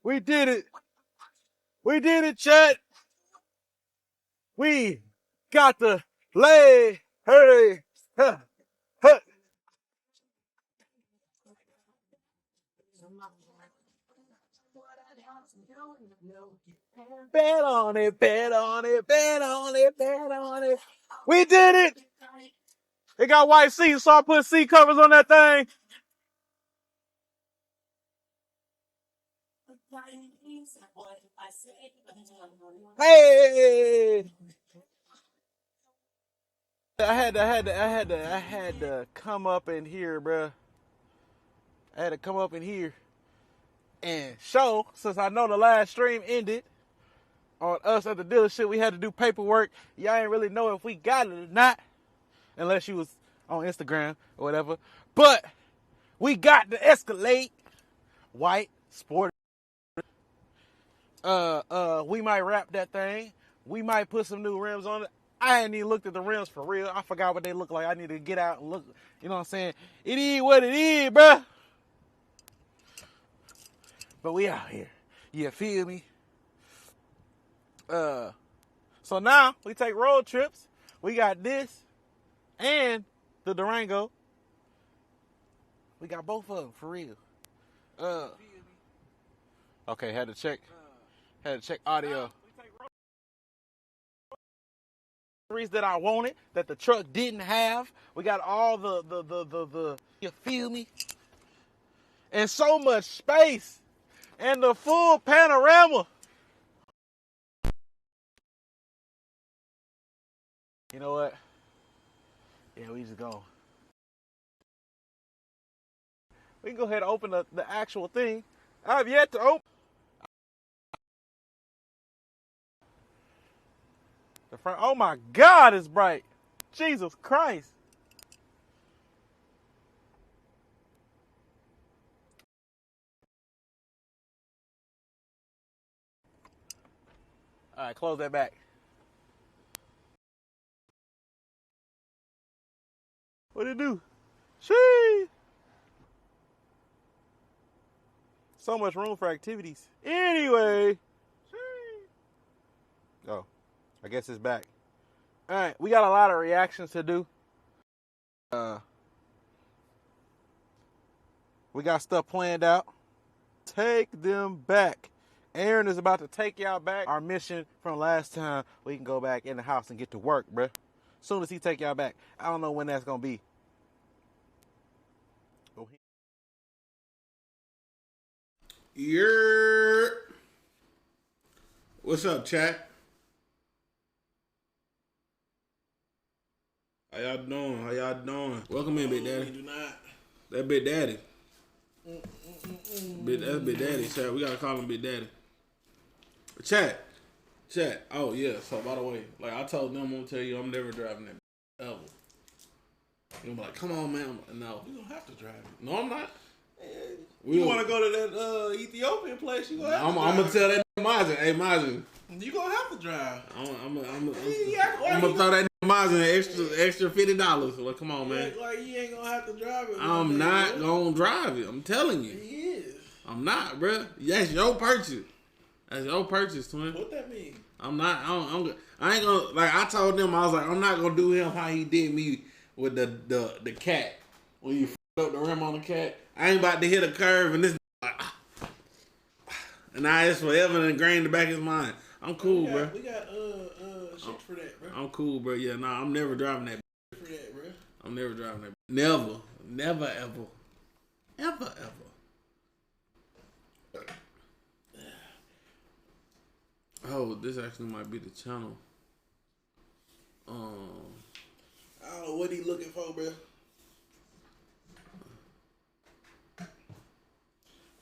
We did it. We did it, chat. We got the lay. Hey. Huh. Huh. Bet on it, bet on it, bet on it, bet on it. We did it. It got white seats, so I put seat covers on that thing. Hey! I had to come up in here, bruh. I had to come up in here and show, since I know the last stream ended on us at the dealership, we had to do paperwork. Y'all ain't really know if we got it or not, unless you was on Instagram or whatever. But we got the Escalade, white, sport. We might wrap that thing. We might put some new rims on it. I ain't even looked at the rims for real. I forgot what they look like. I need to get out and look. You know what I'm saying? It is what it is, bruh. But we out here. You feel me? So now we take road trips. We got this and the Durango. We got both of them for real. Okay, had to check audio. That I wanted that the truck didn't have. We got all the you feel me? And so much space and the full panorama. You know what? Yeah, we just go. We can go ahead and open the actual thing. I have yet to open. The front. Oh my God, it's bright. Jesus Christ. All right, close that back. What'd it do? Shee. So much room for activities. Anyway. Oh, I guess it's back. All right, we got a lot of reactions to do. We got stuff planned out. Take them back. Aaron is about to take y'all back. Our mission from last time, we can go back in the house and get to work, bruh. Soon as he take y'all back. I don't know when that's going to be. What's up, chat? How y'all doing? Welcome in, Big Daddy. Do not. That Big Daddy. That's Big Daddy, chat. We gotta call him Big Daddy. Chat. Oh yeah. So by the way, like I told them, I'm gonna tell you, I'm never driving that ever. You're gonna be like, come on, man. No, You don't have to drive it. no, I'm not. You want to go to that Ethiopian place? You gonna have to drive. I'm gonna tell that Mazen, hey Mazen. You gonna have to drive. I'm gonna throw that Mazen an extra $50. Like, come on, man. Like you ain't gonna have to drive it. I'm not gonna drive it. I'm telling you. He is. I'm not, bro. That's your purchase. That's your purchase, twin. What that mean? I'm not. I ain't gonna. Like I told them, I was like, I'm not gonna do him how he did me with the cat. When you up the rim on the cat, I ain't about to hit a curve and this. Like, and now it's forever ingrained in the back of his mind. I'm cool, bro. We got shit for that, bro. I'm cool, bro. Yeah, nah, I'm never driving that. For that, bro. I'm never driving that. Never, ever. Oh, this actually might be the channel. I don't know what he looking for, bro.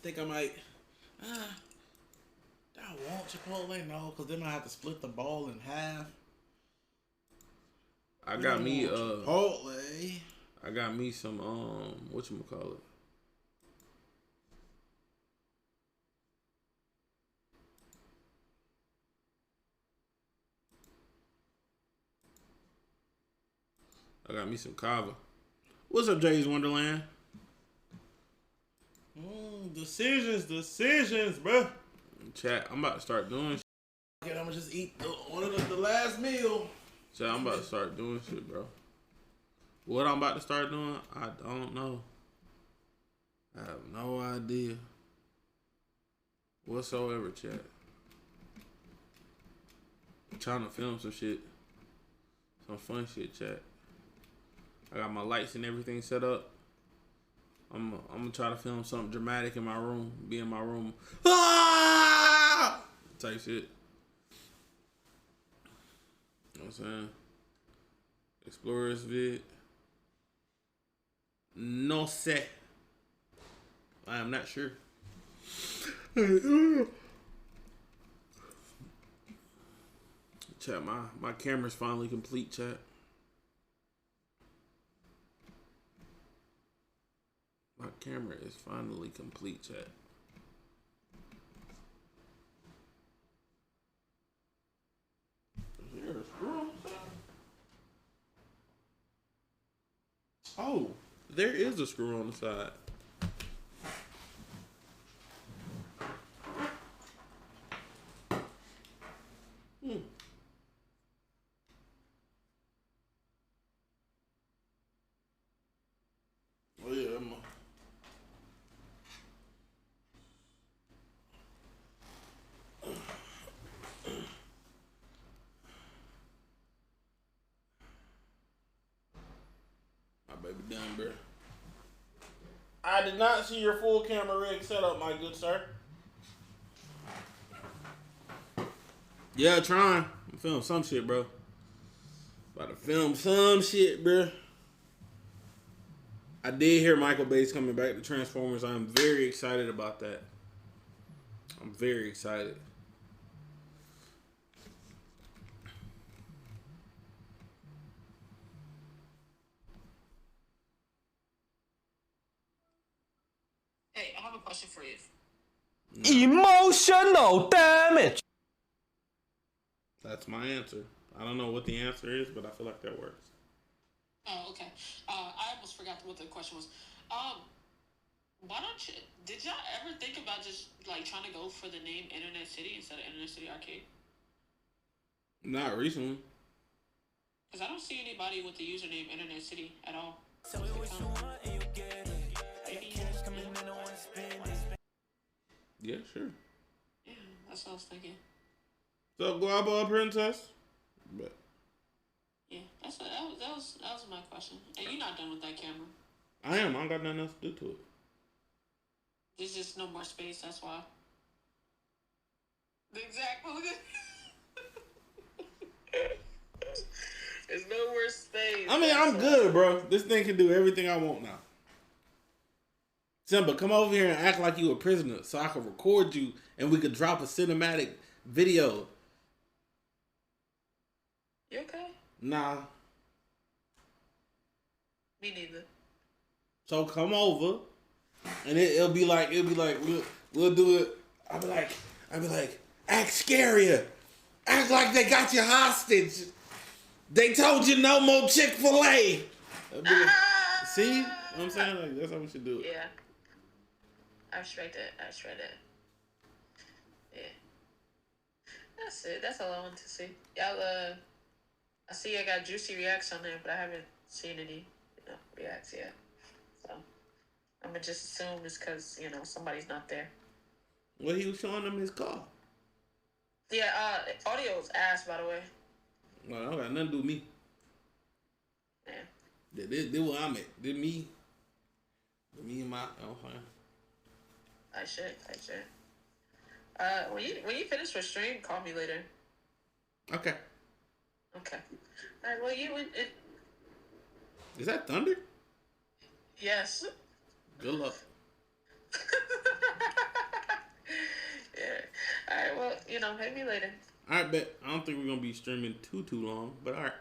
Think I might. I want Chipotle, no, because then I have to split the bowl in half. I got me Chipotle. I got me some whatchamacallit. I got me some kava. What's up, Jay's Wonderland? Decisions, bro. Chat, I'm about to start doing shit. I'm gonna just eat one of the last meal. Chat, I'm about to start doing shit, bro. What I'm about to start doing, I don't know. I have no idea. Whatsoever, chat. I'm trying to film some shit. Some fun shit, chat. I got my lights and everything set up. I'm gonna try to film something dramatic in my room. Be in my room. Ah! Type shit. You know what I'm saying? Explorers vid. No sé. I am not sure. Chat, my camera's finally complete, chat. My camera is finally complete, chat. Is there a screw on the side? Oh, there is a screw on the side. Oh yeah, my baby done, bro. I did not see your full camera rig setup, my good sir. Yeah, trying. I'm filming some shit, bro. About to film some shit, bro. I did hear Michael Bay's coming back to Transformers. I'm very excited about that. I'm very excited. Hey, I have a question for you. Emotional damage. That's my answer. I don't know what the answer is, but I feel like that works. Oh, okay. I almost forgot what the question was. Why don't you? Did y'all ever think about just like trying to go for the name Internet City instead of Internet City Arcade? Not recently. Because I don't see anybody with the username Internet City at all. Yeah, sure. Yeah, that's what I was thinking. So Global Princess. But Yeah, that was my question. And you're not done with that camera. I am. I don't got nothing else to do to it. There's just no more space. That's why. Exactly. There's no more space. I mean, I'm good, bro. This thing can do everything I want now. Simba, come over here and act like you a prisoner so I can record you and we could drop a cinematic video. You okay? Nah. Me neither. So come over and it'll be like we'll do it. I'll be like, act scarier. Act like they got you hostage. They told you no more Chick-fil-A. See? You know what I'm saying? Like, that's how we should do it. Yeah. I respect it. Yeah. That's it. That's all I want to see. Y'all, I see I got juicy reacts on there, but I haven't seen any, reacts yet. So, I'm gonna just assume it's because, somebody's not there. Well, he was showing them his car. Yeah, audio's ass, by the way. Well, I don't got nothing to do with me. Yeah. This where I'm at. This me. Me and my, I should. When you finish with stream, call me later. Okay. Okay. Alright, well, Is that thunder? Yes. Good luck. Yeah. Alright, well, hit me later. Alright, bet. I don't think we're gonna be streaming too long, but alright.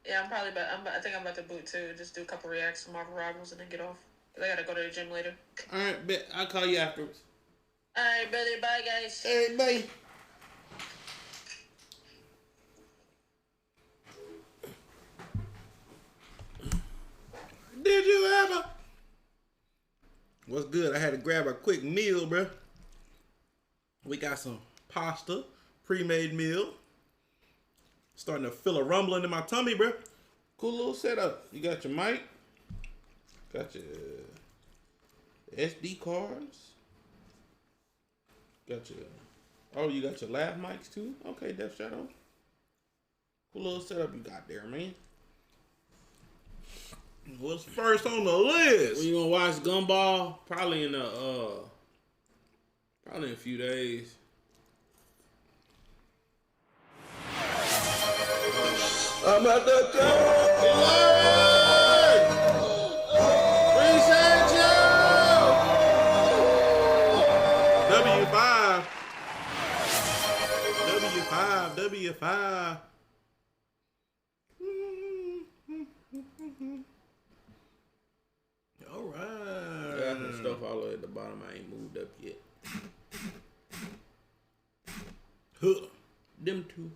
Yeah, I think I'm about to boot too. Just do a couple reacts to Marvel Rivals and then get off. Cause I gotta go to the gym later. Alright, bet. I'll call you afterwards. Alright, buddy. Bye, guys. Hey, bye. Did you ever? What's good? I had to grab a quick meal, bro. We got some pasta, pre-made meal. Starting to feel a rumbling in my tummy, bro. Cool little setup. You got your mic. Got your SD cards. Got your... Oh, you got your lav mics too? Okay, Def Shadow. Cool little setup you got there, man. What's first on the list? When you gonna watch Gumball? Probably in a few days. I'm at the top. Appreciate you. W5. All right. Got some stuff all the way at the bottom. I ain't moved up yet. Huh. Them two.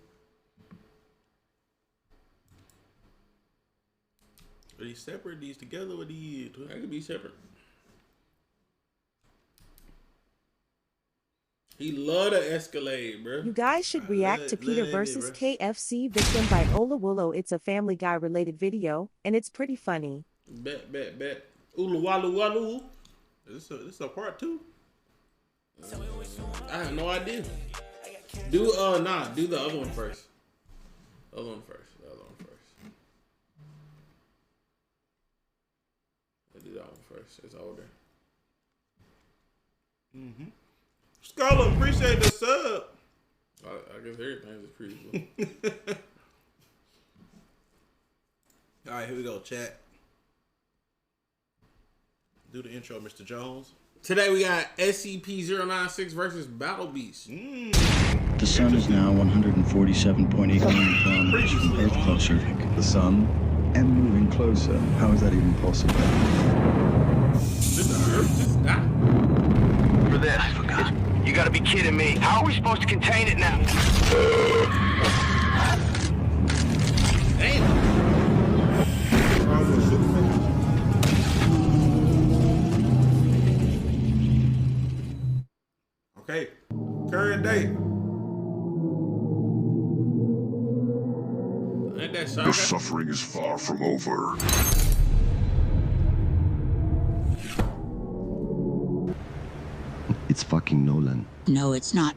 Are these separate? These together? Or these? That could be separate. He love the Escalade, bro. You guys should react to Peter versus KFC victim by Ola Wolo. It's a Family Guy related video, and it's pretty funny. Bet. Ulu walu walu. Is this a part 2? I have no idea. Do the other one first. The other one first. Let's do that one first. It's older. Mm-hmm. Scholar, appreciate the sub. I guess everything's pretty cool. All right, here we go, chat. Do the intro, Mr. Jones. Today we got SCP-096 versus Battle Beast. The sun is now 147.8 million kilometers from Earth closer. The sun and moving closer. How is that even possible? Did the Earth just die? For this. I forgot. You gotta be kidding me. How are we supposed to contain it now? Damn. Okay, current date. Ain't that The shotgun? suffering is far from over. It's fucking Nolan. No, it's not.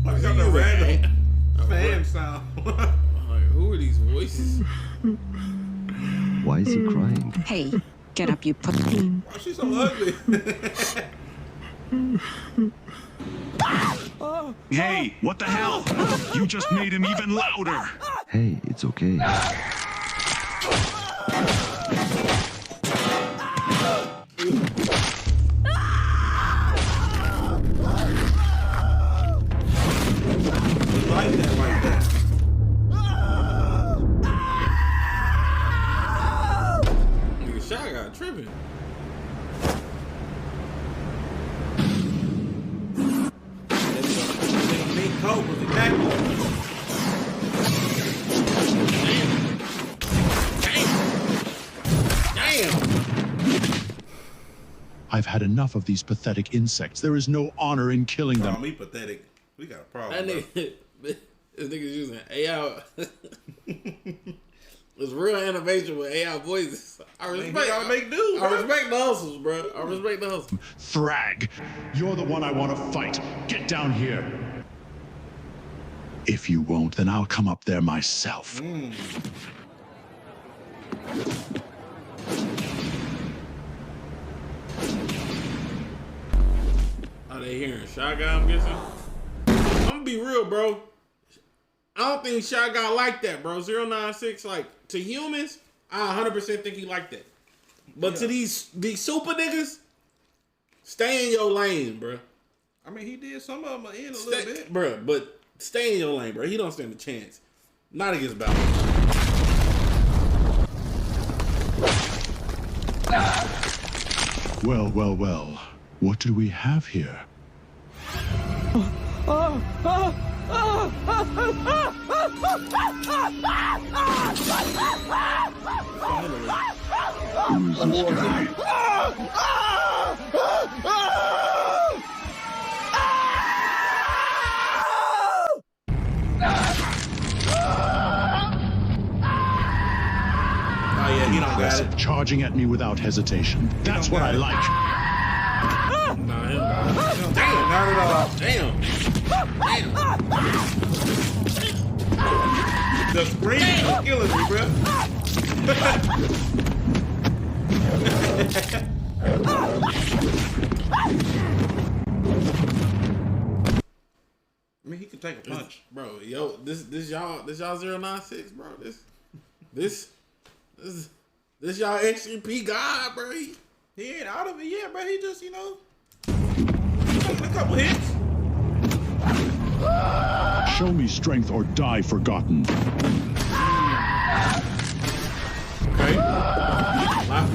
I got the random fan sound. Like, who are these voices? Why is he crying? Hey, get up, you pussy. Why she so ugly? Hey, what the hell? You just made him even louder. Hey, it's okay. Like that. Nigga, shot got tripping. Big coat was immaculate. Damn. I've had enough of these pathetic insects. There is no honor in killing Call them. me pathetic. We got a problem. That nigga, this nigga's using AI. It's real innovation with AI voices. I respect. He gotta make do. I respect the hustles, bro. I respect the hustles. Thrag, you're the one I want to fight. Get down here. If you won't, then I'll come up there myself. Are they hearing Shotgun, I'm guessing? I'm gonna be real, bro. I don't think Shotgun like that, bro. 096, like, to humans, I 100% think he like that. But to these super niggas, stay in your lane, bro. I mean, he did some of them in a little bit. Bro, but stay in your lane, bro. He don't stand a chance. Not against Battle. Well, well, well. What do we have here? Who's this guy? Aggressive, charging at me without hesitation. That's what I like. Damn, not at all. Damn. The scream is killing me, bro. I mean, he can take a punch, bro. Yo, this y'all 096, bro. This y'all XGP God, bro. He ain't out of it yet, bro. He just, taking a couple hits. Show me strength or die forgotten. Okay. Damn.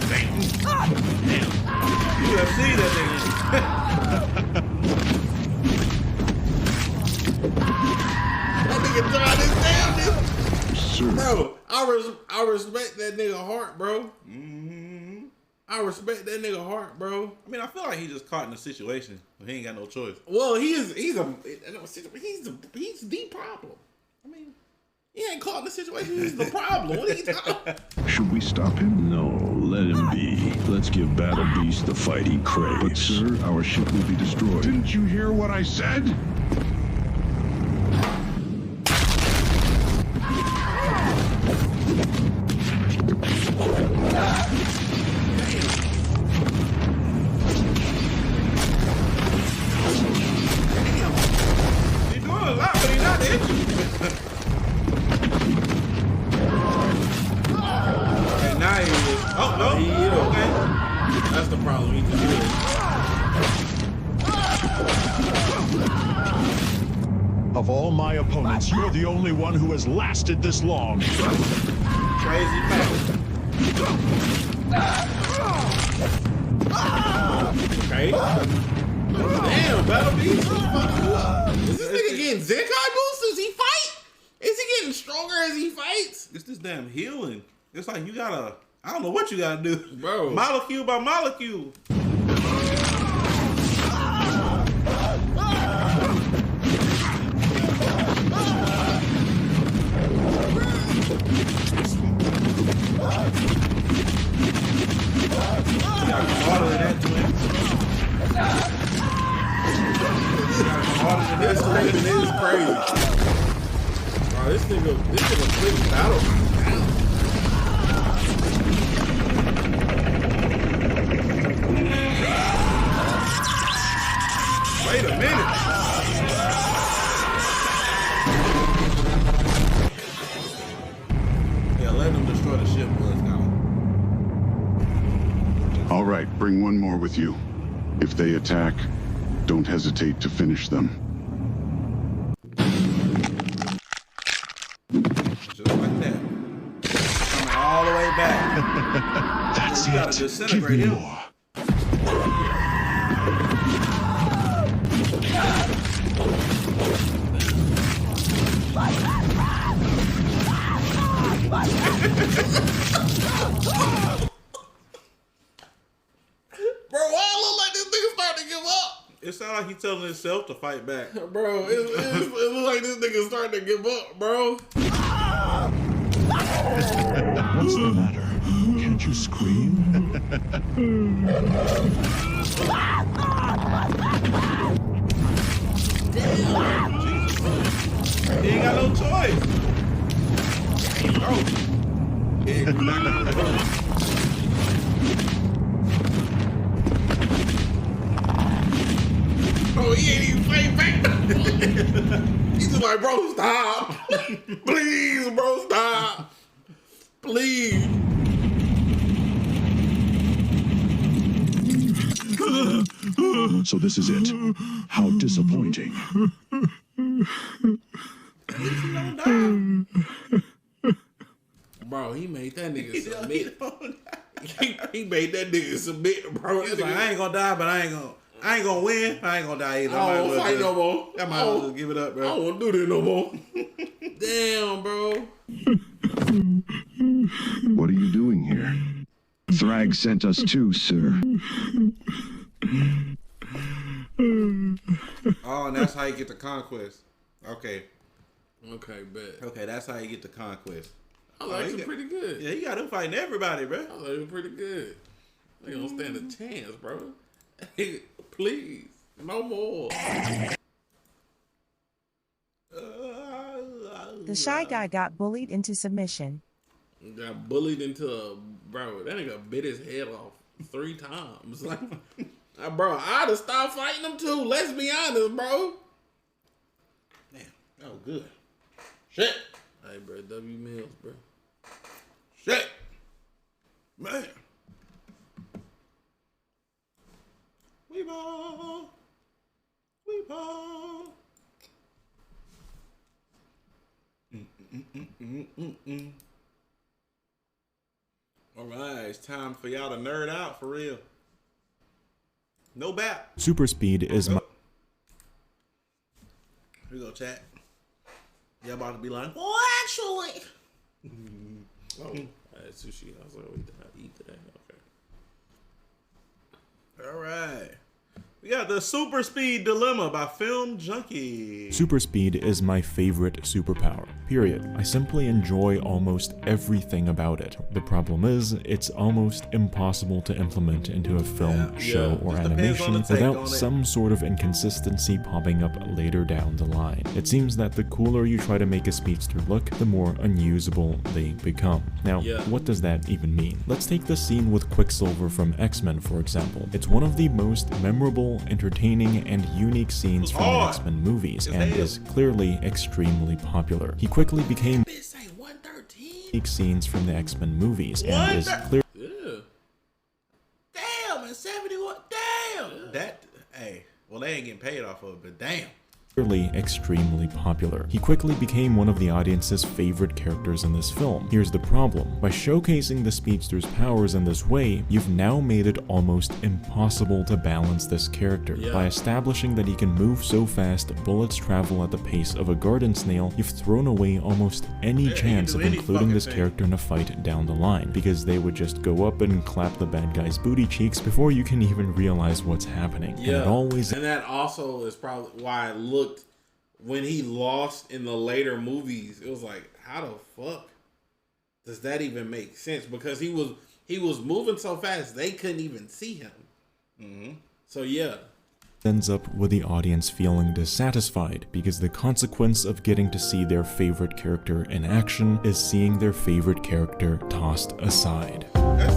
UFC that nigga. That nigga tried his damnedest. Bro, I respect that nigga heart, bro. I respect that nigga heart, bro. I mean, I feel like he just caught in a situation, but he ain't got no choice. Well, he's the problem. I mean, he ain't caught in the situation. He's the problem. What are you talking about? Should we stop him? No, let him be. Let's give Battle Beast the fight he craves. But sir, our ship will be destroyed. Didn't you hear what I said? He's doing a lot, but he's not itching. Okay, now he is. Oh, no. He is. Okay. That's the problem. He just is. Of all my opponents, you're the only one who has lasted this long. Crazy fast. Okay. Damn, Battle Beast. Is this nigga getting Zenkai boosts? Does he fight? Is he getting stronger as he fights? It's this damn healing. It's like you gotta, I don't know what you gotta do. Bro. Molecule by molecule. Harder than that, twin. Harder than This nigga is crazy. Bro, this nigga quick battle down. Wait a minute. Yeah, let them destroy the ship. Let's go. All right, bring one more with you. If they attack, don't hesitate to finish them. Just like that. Coming all the way back. That's You gotta it. disintegrate Give me him. more. Bro, why it look like this nigga starting to give up? It sounds like he's telling himself to fight back. Bro, it looks like this nigga starting to give up, bro. What's the matter? Can't you scream? He ain't got no choice. Bro. Oh, he ain't even fighting back. He's just like, bro, stop. Please, bro, stop. Please. So this is it. How disappointing. Bro, he made that nigga submit. he made that nigga submit, bro. He's like, I ain't gonna die, but I ain't gonna win. I ain't gonna die either. I don't fight no more. I might as well just give it up, bro. I don't want to do this no more. Damn, bro. What are you doing here? Thrag sent us too, sir. Oh, and that's how you get the conquest. Okay. Okay, bet. Okay, that's how you get the conquest. I like him pretty good. Yeah, he got him fighting everybody, bro. I like him pretty good. They don't stand a chance, bro. Please, no more. The shy guy got bullied into submission. Got bullied into a bro. That nigga bit his head off 3 times. Like, bro, I'd have stopped fighting him too. Let's be honest, bro. Damn, that was good. Shit. Hey, bro, W Mills, bro. Shit. Man. We ball. We ball. All right, it's time for y'all to nerd out for real. No bap. Superspeed is my. Here we go, chat. Y'all about to be like, well, actually. Oh, I had sushi. I was like, we did not eat today. Okay. All right. We got the Superspeed Dilemma by Film Junkie. Superspeed is my favorite superpower, period. I simply enjoy almost everything about it. The problem is, it's almost impossible to implement into a film, show, or animation without some sort of inconsistency popping up later down the line. It seems that the cooler you try to make a speedster look, the more unusable they become. Now, what does that even mean? Let's take the scene with Quicksilver from X-Men, for example. It's one of the most memorable, entertaining, and unique scenes from the X-Men movies, and is clearly extremely popular. He quickly became unique scenes from the X-Men movies, and is clearly Damn, and 71. Damn. That, hey, well, they ain't getting paid off of it, but damn. Extremely popular. He quickly became one of the audience's favorite characters in this film. Here's the problem. By showcasing the speedster's powers in this way, you've now made it almost impossible to balance this character. By establishing that he can move so fast bullets travel at the pace of a garden snail, you've thrown away almost any chance of including this character in a fight down the line, because they would just go up and clap the bad guy's booty cheeks before you can even realize what's happening. And it always and that also is probably why I looked when he lost in the later movies. It was like, how the fuck does that even make sense? Because he was moving so fast they couldn't even see him. So ends up with the audience feeling dissatisfied, because the consequence of getting to see their favorite character in action is seeing their favorite character tossed aside. That's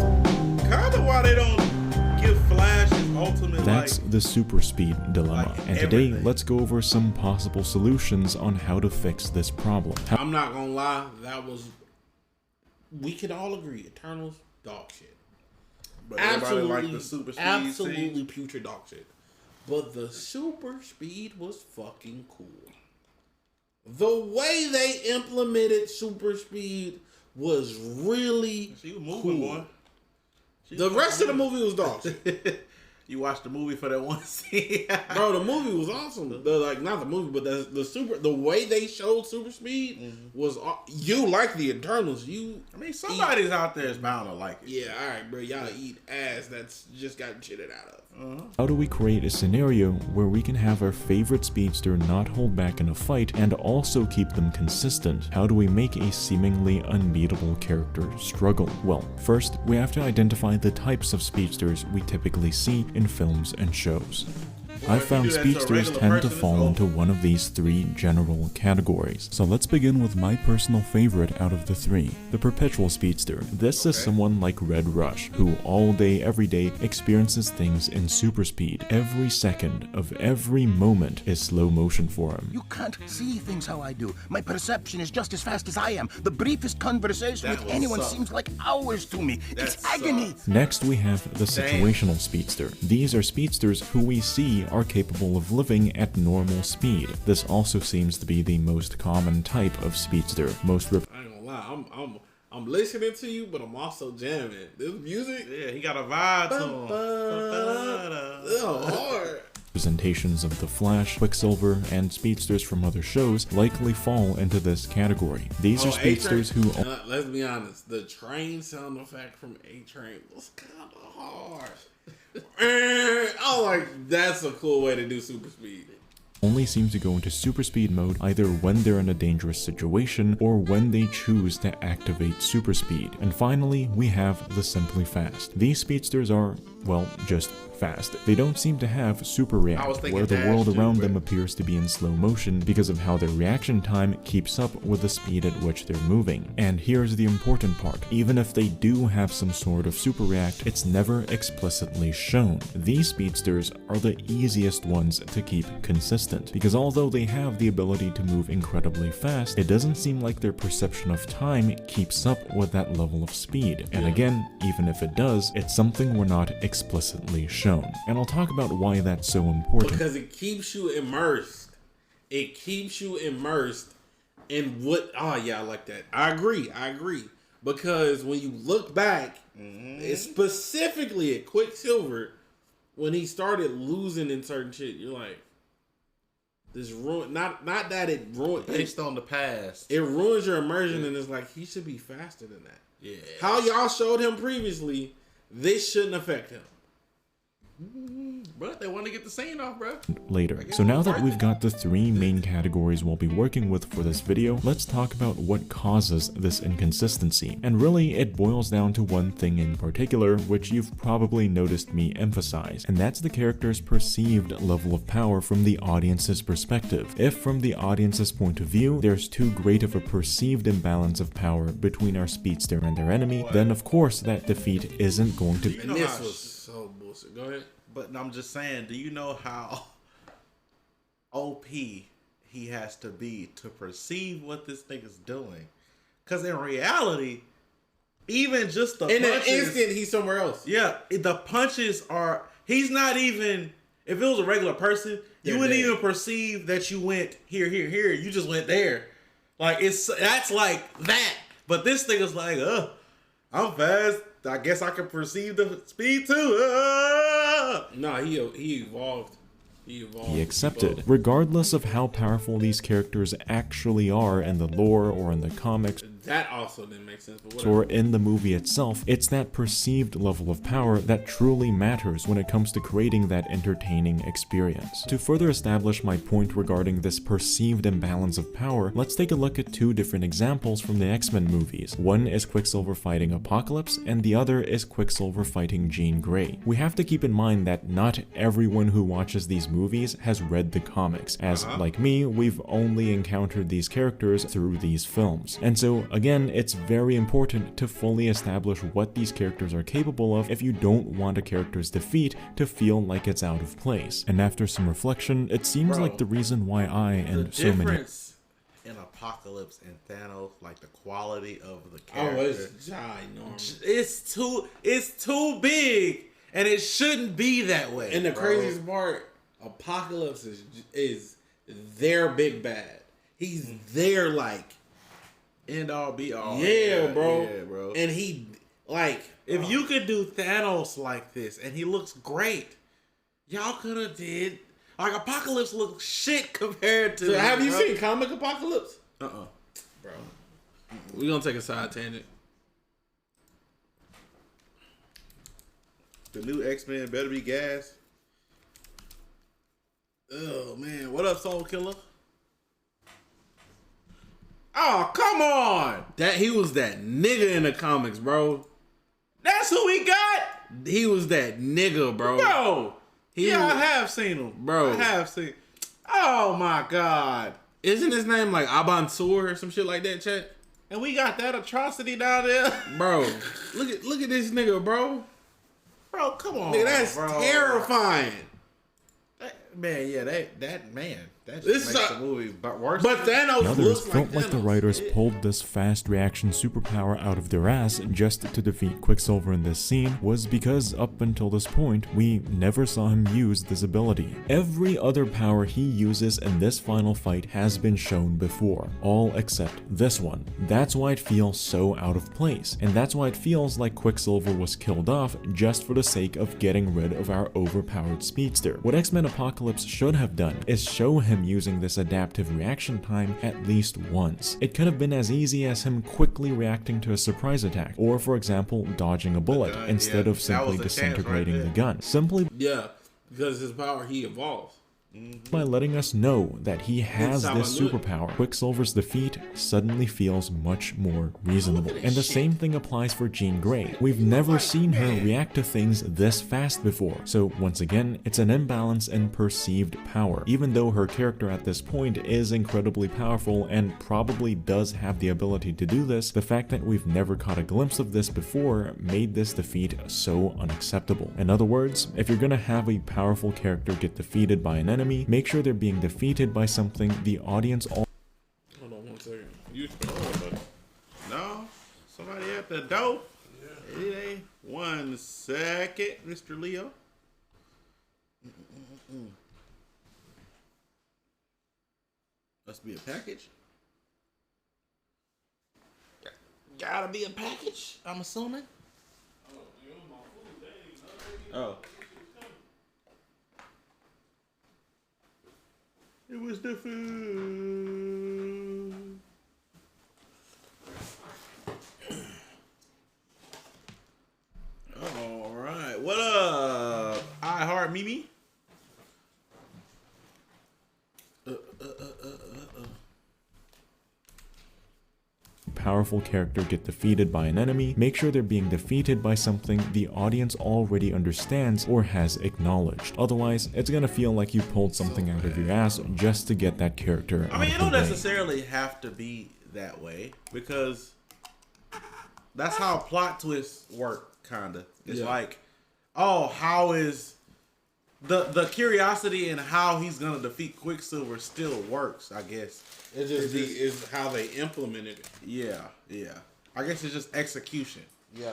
kind of why they don't give Flash his ultimate. That's the Superspeed Dilemma, and today let's go over some possible solutions on how to fix this problem. I'm not gonna lie, we can all agree, Eternals, dog shit. But absolutely, like the super speed absolutely putrid dog shit. But the super speed was fucking cool. The way they implemented super speed was really cool. The rest of the movie was dog shit. You watched the movie for that one scene, bro. The movie was awesome. Not the movie, but the way they showed super speed was. You like the Eternals? I mean, somebody's out there is bound to like it. Yeah, all right, bro. Y'all eat ass that's just gotten shitted out of. How do we create a scenario where we can have our favorite speedster not hold back in a fight and also keep them consistent? How do we make a seemingly unbeatable character struggle? Well, first, we have to identify the types of speedsters we typically see in films and shows. I found speedsters tend to fall into one of these 3 general categories. So let's begin with my personal favorite out of the 3, the perpetual speedster. This is someone like Red Rush, who all day, every day experiences things in super speed. Every second of every moment is slow motion for him. You can't see things how I do. My perception is just as fast as I am. The briefest conversation with anyone seems like hours to me. It's agony. Next, we have the situational speedster. These are speedsters who we see are capable of living at normal speed. This also seems to be the most common type of speedster. I ain't gonna lie, I'm listening to you, but I'm also jamming. This music, he got a vibe to him. Hard. Representations of the Flash, Quicksilver, and speedsters from other shows likely fall into this category. These are speedsters who... let's be honest, the train sound effect from A-Train was kind of hard. Oh, like, that's a cool way to do super speed. Only seem to go into super speed mode either when they're in a dangerous situation or when they choose to activate super speed. And finally, we have the Simply Fast. These speedsters are, well, just fast. They don't seem to have super react, where the world around them appears to be in slow motion because of how their reaction time keeps up with the speed at which they're moving. And here's the important part. Even if they do have some sort of super react, it's never explicitly shown. These speedsters are the easiest ones to keep consistent, because although they have the ability to move incredibly fast, it doesn't seem like their perception of time keeps up with that level of speed. And again, even if it does, it's something we're not explicitly shown. And I'll talk about why that's so important. Because it keeps you immersed. It keeps you immersed in what... Oh, yeah, I like that. I agree. Because when you look back, specifically at Quicksilver, when he started losing in certain shit, you're like, this ruin... Not that it ruined... Based on the past. It ruins your immersion, and it's like, he should be faster than that. Yeah. How y'all showed him previously, this shouldn't affect him. But they want to get the scene off, bro. Later. So now that we've got the three main categories we'll be working with for this video, let's talk about what causes this inconsistency. And really, it boils down to one thing in particular, which you've probably noticed me emphasize, and that's the character's perceived level of power from the audience's perspective. If from the audience's point of view, there's too great of a perceived imbalance of power between our speedster and their enemy, then of course that defeat isn't going to... And this was so bullshit. Go ahead. But I'm just saying, do you know how OP he has to be to perceive what this thing is doing? Because in reality, even just the in punches... an instant, he's somewhere else. Yeah, the punches are... He's not even... If it was a regular person, you wouldn't even perceive that you went here. You just went there. Like, that's like that. But this thing is like, I'm fast. I guess I can perceive the speed too. Nah, he evolved. He accepted. Regardless of how powerful these characters actually are in the lore or in the comics, that also didn't make sense. But or in the movie itself, it's that perceived level of power that truly matters when it comes to creating that entertaining experience. To further establish my point regarding this perceived imbalance of power, let's take a look at two different examples from the X-Men movies. One is Quicksilver fighting Apocalypse, and the other is Quicksilver fighting Jean Grey. We have to keep in mind that not everyone who watches these movies has read the comics, as like me, we've only encountered these characters through these films. And so again, it's very important to fully establish what these characters are capable of if you don't want a character's defeat to feel like it's out of place. And after some reflection, it seems like the reason why I and so many in Apocalypse and Thanos, like the quality of the character. Oh, it's ginormous. It's too big, and it shouldn't be that way. And the craziest part, Apocalypse is their big bad. He's their like end all be all. Yeah, bro. Yeah, bro. And he like, if you could do Thanos like this, and he looks great, y'all could have did. Like, Apocalypse looks shit compared to... So have you seen comic Apocalypse? Bro. We're gonna take a side tangent. The new X-Men better be gas. Oh, man. What up, Soul Killer? Oh, come on! He was that nigga in the comics, bro. That's who we got? He was that nigga, bro. Bro! I have seen him. Bro. I have seen. Oh my God. Isn't his name like Abansur or some shit like that, chat? And we got that atrocity down there. Bro, look at this nigga, bro. Bro, come on. Nigga, that's terrifying. Man, yeah, that man. That just This makes is the movie worse. But Thanos The others looks felt like the Thanos. writers pulled this fast reaction superpower out of their ass just to defeat Quicksilver in this scene was because up until this point, we never saw him use this ability. Every other power he uses in this final fight has been shown before, all except this one. That's why it feels so out of place, and that's why it feels like Quicksilver was killed off just for the sake of getting rid of our overpowered speedster. What X-Men Apocalypse should have done is show him using this adaptive reaction time at least once. It could have been as easy as him quickly reacting to a surprise attack, or for example, dodging a bullet instead of simply disintegrating the gun. Simply because his power he evolves. By letting us know that he has this superpower, Quicksilver's defeat suddenly feels much more reasonable. And the same thing applies for Jean Grey. We've never seen her react to things this fast before, so once again, it's an imbalance in perceived power. Even though her character at this point is incredibly powerful and probably does have the ability to do this, the fact that we've never caught a glimpse of this before made this defeat so unacceptable. In other words, if you're gonna have a powerful character get defeated by an enemy, make sure they're being defeated by something the audience all— Hold on 1 second. You no? Somebody at the door? Yeah. It ain't 1 second, Mr. Leo. Must be a package. Gotta be a package, I'm assuming. Oh. It was the food. All right. What up? I Heart Mimi. Powerful character get defeated by an enemy, make sure they're being defeated by something the audience already understands or has acknowledged. Otherwise, it's gonna feel like you pulled something out of your ass just to get that character I mean, out it of don't the way. necessarily have to be that way because that's how plot twists work, kinda. It's like, oh, how is the curiosity and how he's gonna defeat Quicksilver still works, I guess. It's just is how they implemented it. Yeah. I guess it's just execution. Yeah.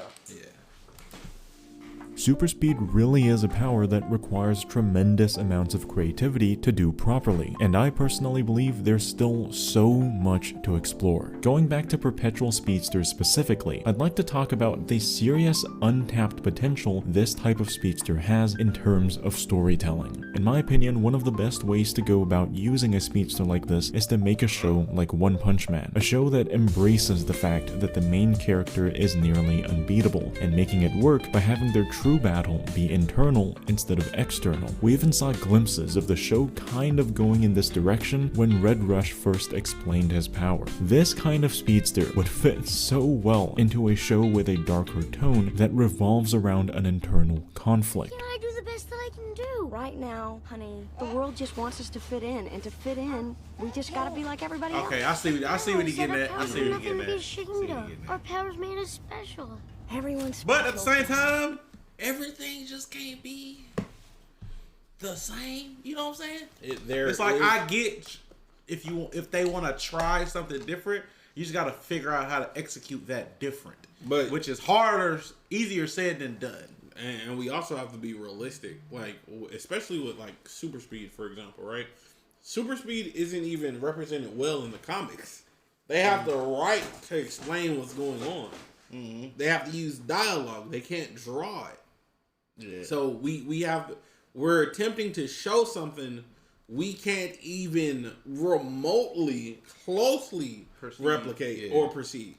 Superspeed really is a power that requires tremendous amounts of creativity to do properly, and I personally believe there's still so much to explore. Going back to Perpetual Speedsters specifically, I'd like to talk about the serious untapped potential this type of speedster has in terms of storytelling. In my opinion, one of the best ways to go about using a speedster like this is to make a show like One Punch Man, a show that embraces the fact that the main character is nearly unbeatable, and making it work by having their true battle be internal instead of external. We even saw glimpses of the show kind of going in this direction when Red Rush first explained his power. This kind of speedster would fit so well into a show with a darker tone that revolves around an internal conflict. I do the best that I can do. Right now, honey, the world just wants us to fit in, and to fit in, we just gotta be like everybody else. Okay, I see what he getting at. I see what he getting at. Our powers made us special. Everyone's special. But at the same time, everything just can't be the same. You know what I'm saying? It's like I get if they want to try something different, you just got to figure out how to execute that different. But which is easier said than done. And we also have to be realistic, like especially with like Super Speed, for example, right? Super Speed isn't even represented well in the comics. They have the right to explain what's going on. They have to use dialogue. They can't draw it. Yeah. So we're attempting to show something we can't even remotely closely replicate or perceive.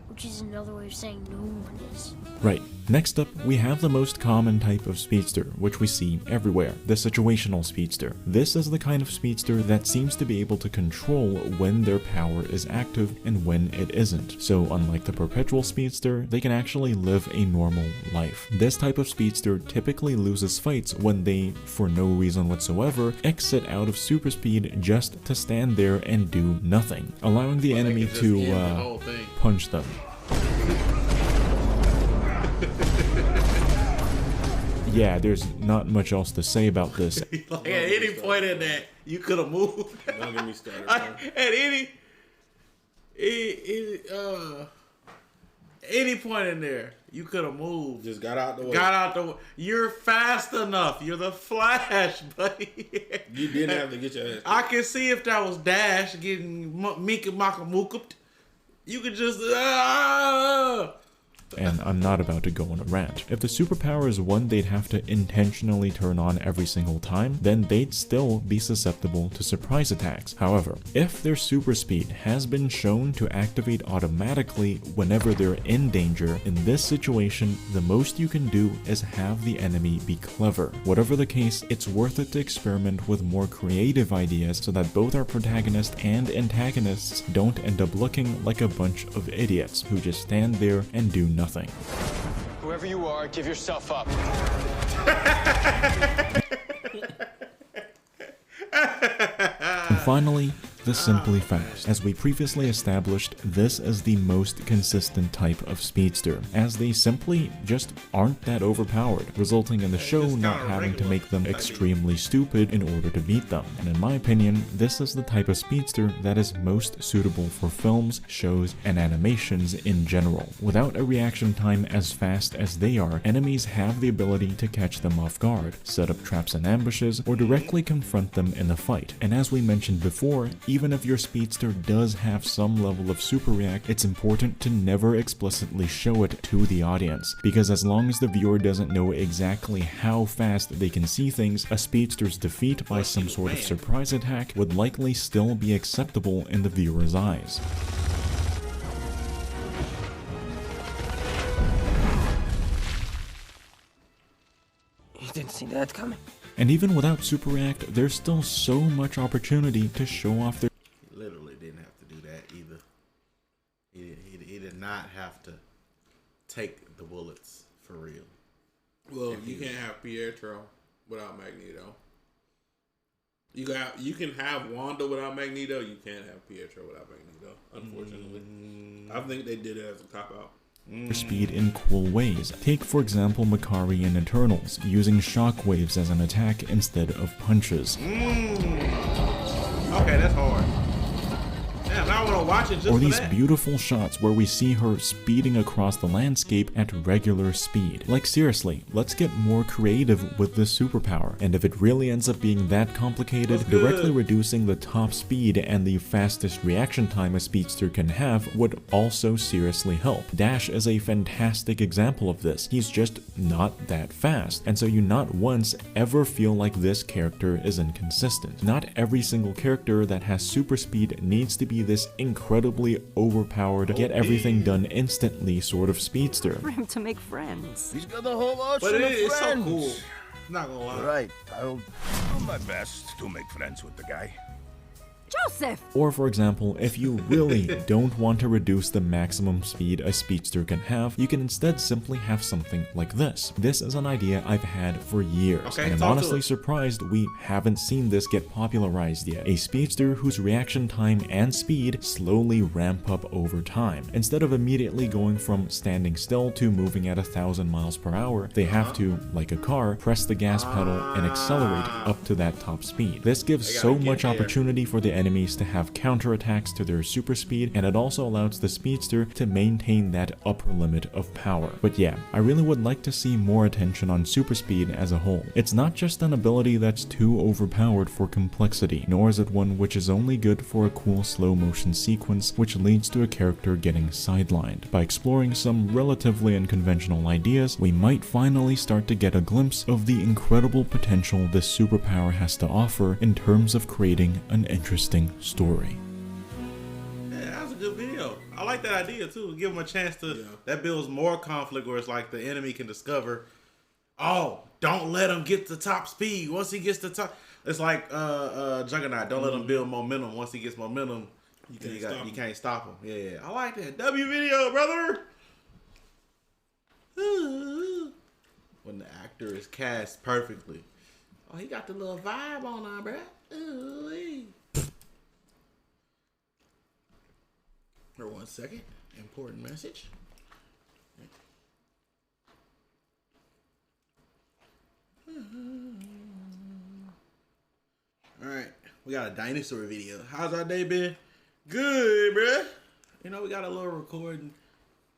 Which is another way of saying no one is. Right. Next up, we have the most common type of speedster, which we see everywhere, the situational speedster. This is the kind of speedster that seems to be able to control when their power is active and when it isn't. So unlike the perpetual speedster, they can actually live a normal life. This type of speedster typically loses fights when they, for no reason whatsoever, exit out of super speed just to stand there and do nothing, allowing the enemy to punch them. yeah, there's not much else to say about this. Like at any point in that, you could have moved. Don't get me started, bro. At any point in there, you could have moved. Just got out the way. Got out the way. You're fast enough. You're the Flash, buddy. You didn't have to get your ass. I can see if that was Dash getting Mika Makamukupt. You could just. And I'm not about to go on a rant. If the superpower is one they'd have to intentionally turn on every single time, then they'd still be susceptible to surprise attacks. However, if their super speed has been shown to activate automatically whenever they're in danger, in this situation, the most you can do is have the enemy be clever. Whatever the case, it's worth it to experiment with more creative ideas so that both our protagonists and antagonists don't end up looking like a bunch of idiots who just stand there and do nothing. Whoever you are, give yourself up. And finally, the Simply Fast. As we previously established, this is the most consistent type of speedster, as they simply just aren't that overpowered, resulting in the show not having to make them extremely stupid in order to beat them. And in my opinion, this is the type of speedster that is most suitable for films, shows, and animations in general. Without a reaction time as fast as they are, enemies have the ability to catch them off guard, set up traps and ambushes, or directly confront them in a fight. And as we mentioned before, even if your speedster does have some level of super react, it's important to never explicitly show it to the audience, because as long as the viewer doesn't know exactly how fast they can see things, a speedster's defeat by some sort of surprise attack would likely still be acceptable in the viewer's eyes. You didn't see that coming. And even without super react, there's still so much opportunity to show off their Literally didn't have to do that either. He did not have to take the bullets for real. Well, you can't have Pietro without Magneto. You can have Wanda without Magneto. You can't have Pietro without Magneto. Unfortunately, I think they did it as a cop out. speed in cool ways. Take for example Makari in Eternals, using shockwaves as an attack instead of punches. Okay, that's hard. Damn, I want to watch it just Or for these that. beautiful shots where we see her speeding across the landscape at regular speed. Like seriously, let's get more creative with this superpower. And if it really ends up being that complicated, directly reducing the top speed and the fastest reaction time a speedster can have would also seriously help. Dash is a fantastic example of this. He's just not that fast, and so you not once ever feel like this character is inconsistent. Not every single character that has super speed needs to be this incredibly overpowered, get everything done instantly sort of speedster. For him to make friends. He's got the whole ocean But of it's so friends. cool. Not gonna lie. Right, I'll do my best to make friends with the guy. Joseph! Or for example, if you really don't want to reduce the maximum speed a speedster can have, you can instead simply have something like this. This is an idea I've had for years, Okay, and I'm talk to honestly us. surprised we haven't seen this get popularized yet. A speedster whose reaction time and speed slowly ramp up over time. Instead of immediately going from standing still to moving at 1,000 miles per hour, they have to, like a car, press the gas pedal and accelerate up to that top speed. This gives so much opportunity for the enemies to have counterattacks to their super speed, and it also allows the speedster to maintain that upper limit of power. But yeah, I really would like to see more attention on super speed as a whole. It's not just an ability that's too overpowered for complexity, nor is it one which is only good for a cool slow motion sequence which leads to a character getting sidelined. By exploring some relatively unconventional ideas, we might finally start to get a glimpse of the incredible potential this superpower has to offer in terms of creating an interesting story. Yeah, that was a good video. I like that idea too. Give them a chance to. That builds more conflict where it's like the enemy can discover, oh, don't let him get to top speed. Once he gets to top, it's like Juggernaut. Don't let him build momentum. Once he gets momentum, you can't stop him. Yeah, I like that. W video, brother. When the actor is cast perfectly. Oh, he got the little vibe on him, bruh. Ooh-wee. For 1 second, important message. Alright, we got a dinosaur video. How's our day been? Good, bruh. You know, we got a little recording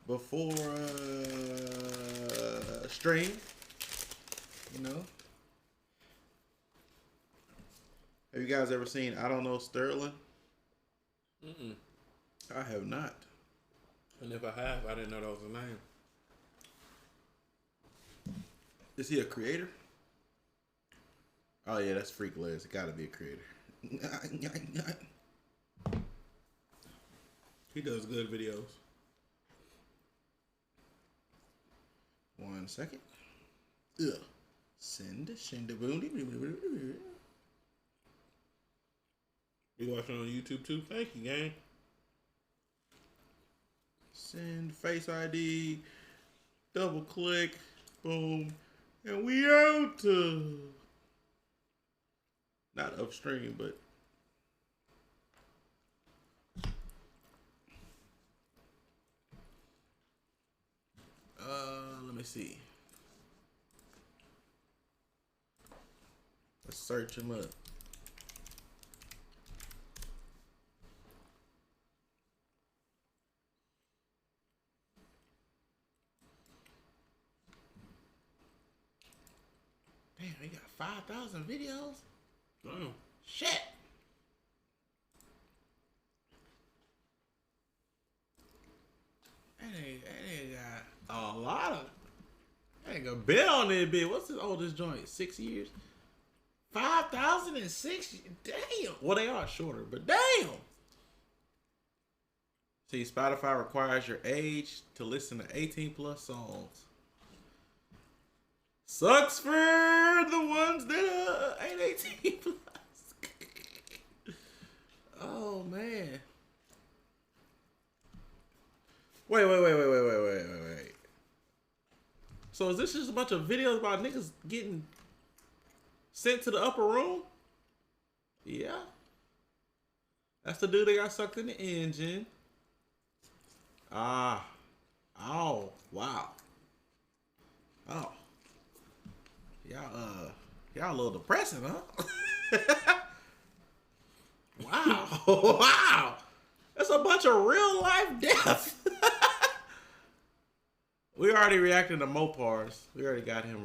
before stream. You know. Have you guys ever seen I Don't Know Sterling? Mm-mm. I have not. And if I have, I didn't know that was a name. Is he a creator? Oh yeah, that's Freak Les. It gotta be a creator. He does good videos. 1 second. Ugh. Send. You watching on YouTube too? Thank you, gang. Send Face ID. Double click. Boom. And we out. Not upstream, but. Let me see. Let's search him up. Damn, he got 5,000 videos? Damn. Shit. That nigga got a lot of. That nigga been on that bit. What's his oldest joint? 6 years? 5,006? Damn. Well, they are shorter, but damn. See, Spotify requires your age to listen to 18 plus songs. Sucks for the ones that ain't 18 plus. Oh, man. Wait. So is this just a bunch of videos about niggas getting sent to the upper room? Yeah. That's the dude that got sucked in the engine. Ah. Oh, wow. Oh. Y'all a little depressing, huh? Wow. Wow. That's a bunch of real life death. We already reacted to Mopars. We already got him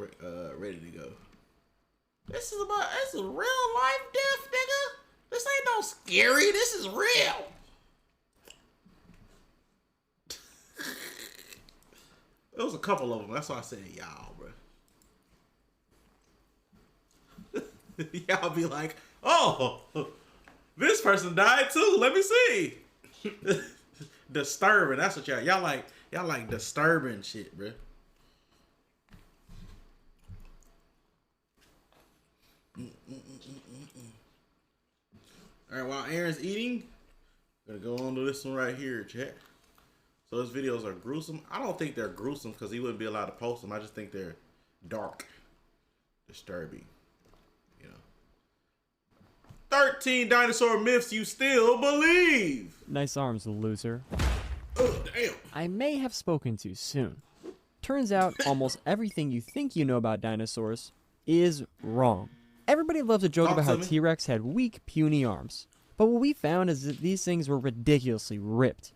ready to go. This is real life death, nigga. This ain't no scary. This is real. There was a couple of them. That's why I said y'all, bro. Y'all be like, oh, this person died too. Let me see. Disturbing. That's what y'all like. Y'all like disturbing shit, bro. All right, while Aaron's eating, I'm gonna go on to this one right here, chat. So his videos are gruesome. I don't think they're gruesome because he wouldn't be allowed to post them. I just think they're dark, disturbing. You know. 13 dinosaur myths you still believe. Nice arms, loser. Oh, damn. I may have spoken too soon. Turns out almost everything you think you know about dinosaurs is wrong. Everybody loves a joke about how T-Rex had weak, puny arms. But what we found is that these things were ridiculously ripped.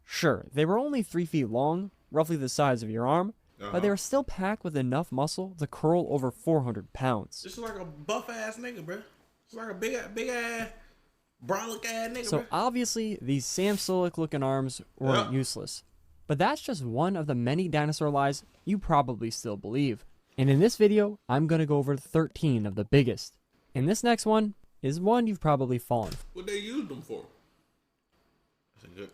Sure, they were only 3 feet long, roughly the size of your arm, but they were still packed with enough muscle to curl over 400 pounds. This is like a buff-ass nigga, bro. It's like a big-ass, brolic-ass nigga, So bro. obviously, these Samsolic-looking arms weren't useless. But that's just one of the many dinosaur lies you probably still believe. And in this video, I'm going to go over 13 of the biggest. And this next one is one you've probably fallen for. What they used them for?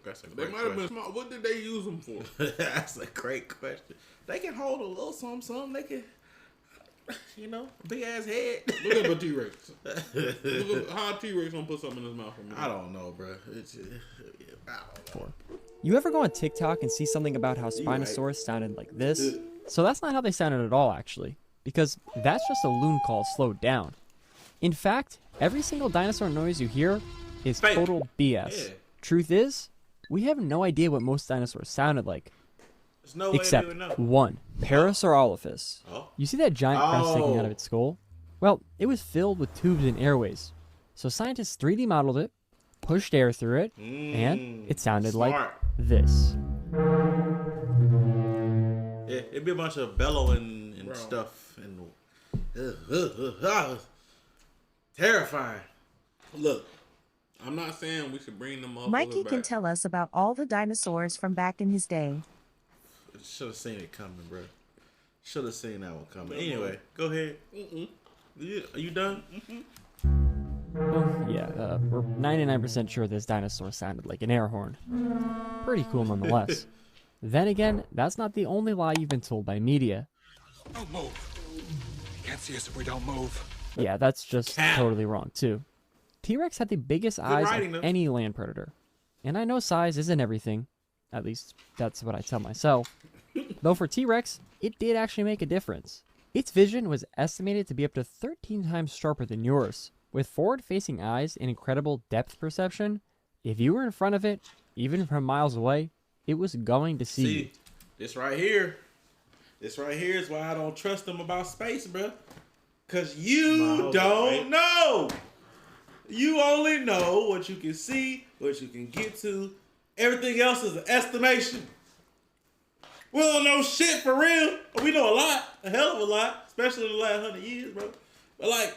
That's a They great might have been question. small. What did they use them for? That's a great question. They can hold a little something. They can, you know, big ass head. Look up a T-Rex. Look up how a T-Rex gonna put something in his mouth. I don't know, bro. I don't know. You ever go on TikTok and see something about how Spinosaurus sounded like this? So that's not how they sounded at all, actually. Because that's just a loon call slowed down. In fact, every single dinosaur noise you hear is total BS. Yeah. Truth is, we have no idea what most dinosaurs sounded like. There's no way Except they would know. one, Parasaurolophus. Oh. You see that giant crest sticking out of its skull? Well, it was filled with tubes and airways. So scientists 3D modeled it, pushed air through it, and it sounded like this. Yeah, it'd be a bunch of bellowing and stuff and terrifying. Look, I'm not saying we should bring them up. Mikey can tell us about all the dinosaurs from back in his day. Should have seen it coming, bro. Should have seen that one coming. Anyway, go ahead. Are you done? Well, yeah, we're 99% sure this dinosaur sounded like an air horn. Pretty cool nonetheless. Then again, that's not the only lie you've been told by media. Don't move. You can't see us if we don't move. Yeah, that's just totally wrong, too. T-Rex had the biggest eyes writing, of though. any land predator. And I know size isn't everything. At least, that's what I tell myself. Though for T-Rex, it did actually make a difference. Its vision was estimated to be up to 13 times sharper than yours. With forward-facing eyes and incredible depth perception, if you were in front of it, even from miles away, it was going to see you. This right here is why I don't trust them about space, bro. Because you don't know. You only know what you can see, what you can get to. Everything else is an estimation. We don't know shit for real. We know a lot, a hell of a lot, especially in the last 100 years, bro. But like,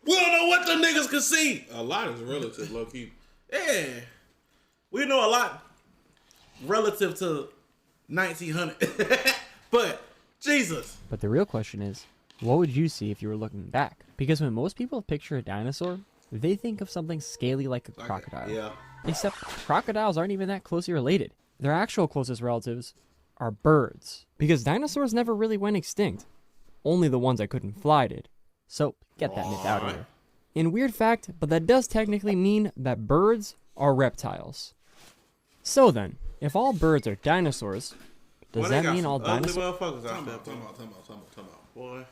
we don't know what the niggas can see. A lot is relative, low key. Yeah. We know a lot relative to 1900. But, Jesus. But the real question is, what would you see if you were looking back? Because when most people picture a dinosaur, they think of something scaly like a crocodile. Yeah. Except crocodiles aren't even that closely related. Their actual closest relatives are birds. Because dinosaurs never really went extinct. Only the ones that couldn't fly did. So, get that myth out of here. In weird fact, but that does technically mean that birds are reptiles. So then, if all birds are dinosaurs, does that mean all dinosaurs? Motherfuckers out there. Time out. Boy.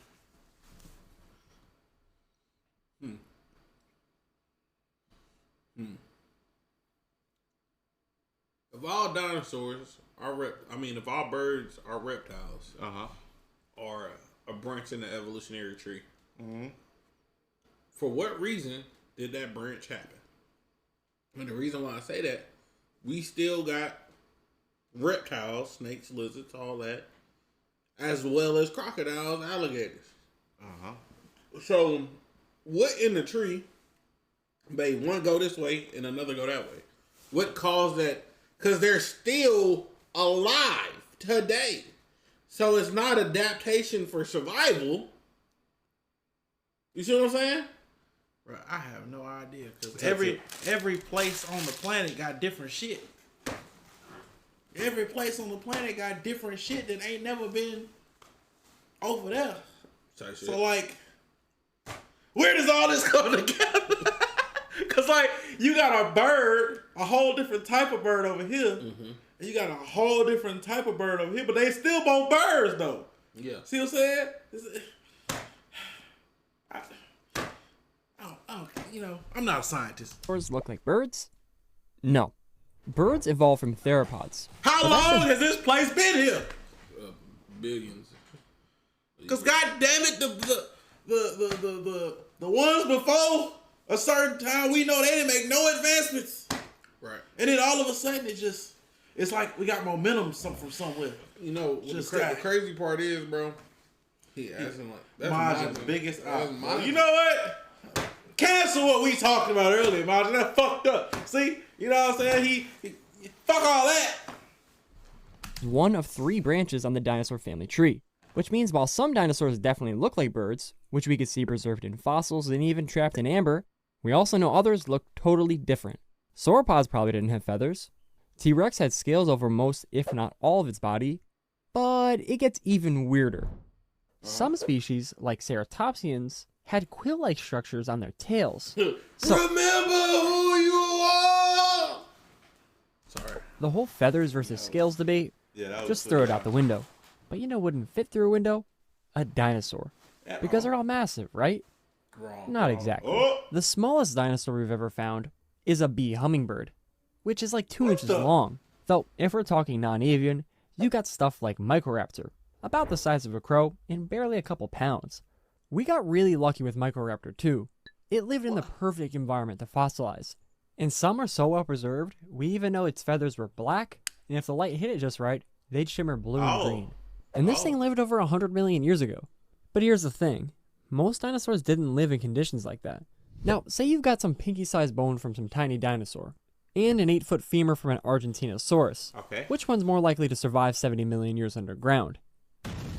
If all dinosaurs are if all birds are reptiles, or a branch in the evolutionary tree, for what reason did that branch happen? And the reason why I say that, we still got reptiles, snakes, lizards, all that, as well as crocodiles, alligators. So, what in the tree made one go this way and another go that way? What caused that? Because they're still alive today. So it's not adaptation for survival. You see what I'm saying? Bro, I have no idea. Because every place on the planet got different shit. Every place on the planet got different shit that ain't never been over there. So like, where does all this come together? Because like, you got a bird, a whole different type of bird over here. And you got a whole different type of bird over here. But they still both birds though. Yeah. See what I'm saying? I'm not a scientist. Dinosaurs look like birds? No. Birds evolved from theropods. How long has this place been here? Billions. Because god damn it, the ones before a certain time, we know they didn't make no advancements. Right. And then all of a sudden it's like we got momentum from somewhere. You know, the crazy part is, bro, he asking like, that's Majin's biggest eye. You know what? Cancel what we talked about earlier, Majin. That fucked up. See? You know what I'm saying? He fuck all that. One of 3 branches on the dinosaur family tree. Which means while some dinosaurs definitely look like birds, which we could see preserved in fossils and even trapped in amber, we also know others look totally different. Sauropods probably didn't have feathers. T-Rex had scales over most, if not all of its body, but it gets even weirder. Some species, like ceratopsians, had quill-like structures on their tails. So, remember who you are! Sorry. The whole feathers versus scales debate, just throw it out the window. But you know what wouldn't fit through a window? A dinosaur. Because they're all massive, right? Not exactly. The smallest dinosaur we've ever found is a bee hummingbird, which is like 2 inches long. Though, if we're talking non-avian, You got stuff like Microraptor, about the size of a crow and barely a couple pounds. We got really lucky with Microraptor too. It lived in the perfect environment to fossilize. And some are so well preserved, we even know its feathers were black, and if the light hit it just right, they'd shimmer blue and green. And this thing lived over 100 million years ago. But here's the thing, most dinosaurs didn't live in conditions like that. Now, say you've got some pinky-sized bone from some tiny dinosaur, and an 8-foot femur from an Argentinosaurus. Okay. Which one's more likely to survive 70 million years underground?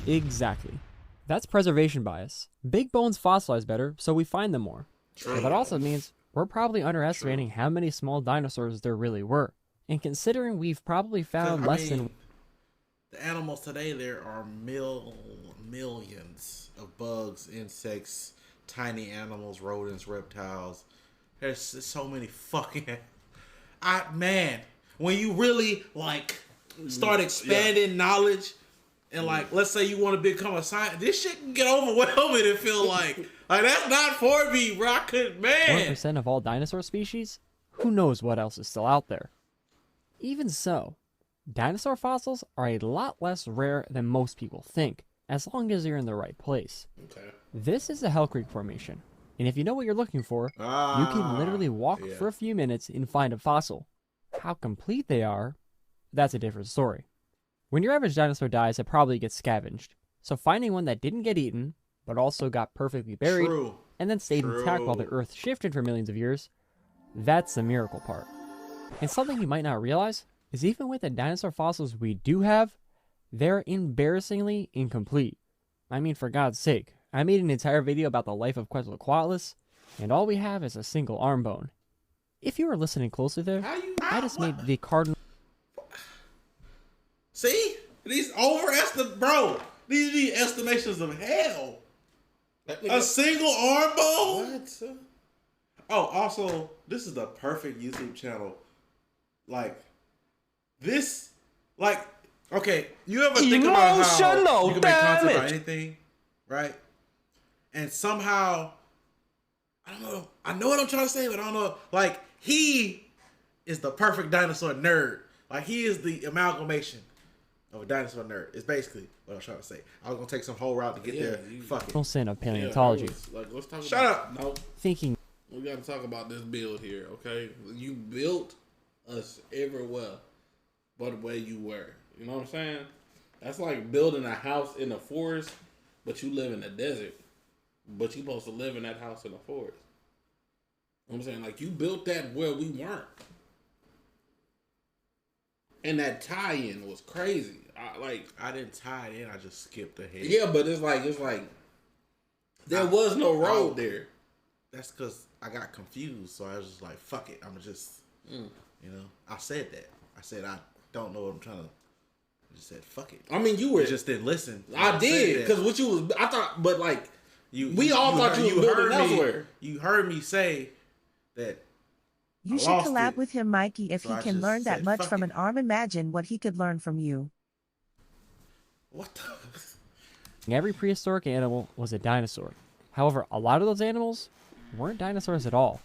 Exactly. That's preservation bias. Big bones fossilize better, so we find them more. But that also means we're probably underestimating how many small dinosaurs there really were. And considering we've probably found less than... The animals today, there are millions of bugs, insects, tiny animals, rodents, reptiles. There's so many fucking... Man, when you really, like, start expanding knowledge, and, like, let's say you want to become a scientist, this shit can get overwhelming and feel like that's not for me, bro. I couldn't, man. 1% of all dinosaur species? Who knows what else is still out there? Even so, dinosaur fossils are a lot less rare than most people think, as long as you're in the right place. Okay. This is the Hell Creek Formation, and if you know what you're looking for, you can literally walk for a few minutes and find a fossil. How complete they are, that's a different story. When your average dinosaur dies, it probably gets scavenged, so finding one that didn't get eaten, but also got perfectly buried, and then stayed intact while the Earth shifted for millions of years, that's the miracle part. And something you might not realize is even with the dinosaur fossils we do have, they're embarrassingly incomplete. I mean, for God's sake, I made an entire video about the life of Quetzalcoatlus, and all we have is a single arm bone. If you were listening closely there, I just made the cardinal... See? These these be estimations of hell. A single arm bone? What? Oh, also, this is the perfect YouTube channel. Like, this, like, okay, you ever think about how you can make content about anything, right? And somehow, I don't know, I know what I'm trying to say, but I don't know, like, he is the perfect dinosaur nerd. Like, he is the amalgamation of a dinosaur nerd. It's basically what I'm trying to say. I was gonna take some whole route to get there. Fuck it. sin of paleontology. Let's talk about it. No. Thinking. We gotta talk about this build here, okay? You built us everywhere but the way you were. You know what I'm saying? That's like building a house in the forest, but you live in the desert. But you supposed to live in that house in the forest. You know what I'm saying? Like, you built that where we weren't. And that tie-in was crazy. I didn't tie it in, I just skipped ahead. Yeah, but it's like there was no road there. That's because I got confused, so I was just like, fuck it. I'm just, you know, I said that. I said, I don't know what I'm trying to, I just said, fuck it. I mean, you just didn't listen. I did, because what you was, I thought, but like, we all thought you was building elsewhere. You heard me say that. You should collab with him, Mikey, if he can learn that much from an arm. Imagine what he could learn from you. What the? Every prehistoric animal was a dinosaur. However, a lot of those animals weren't dinosaurs at all.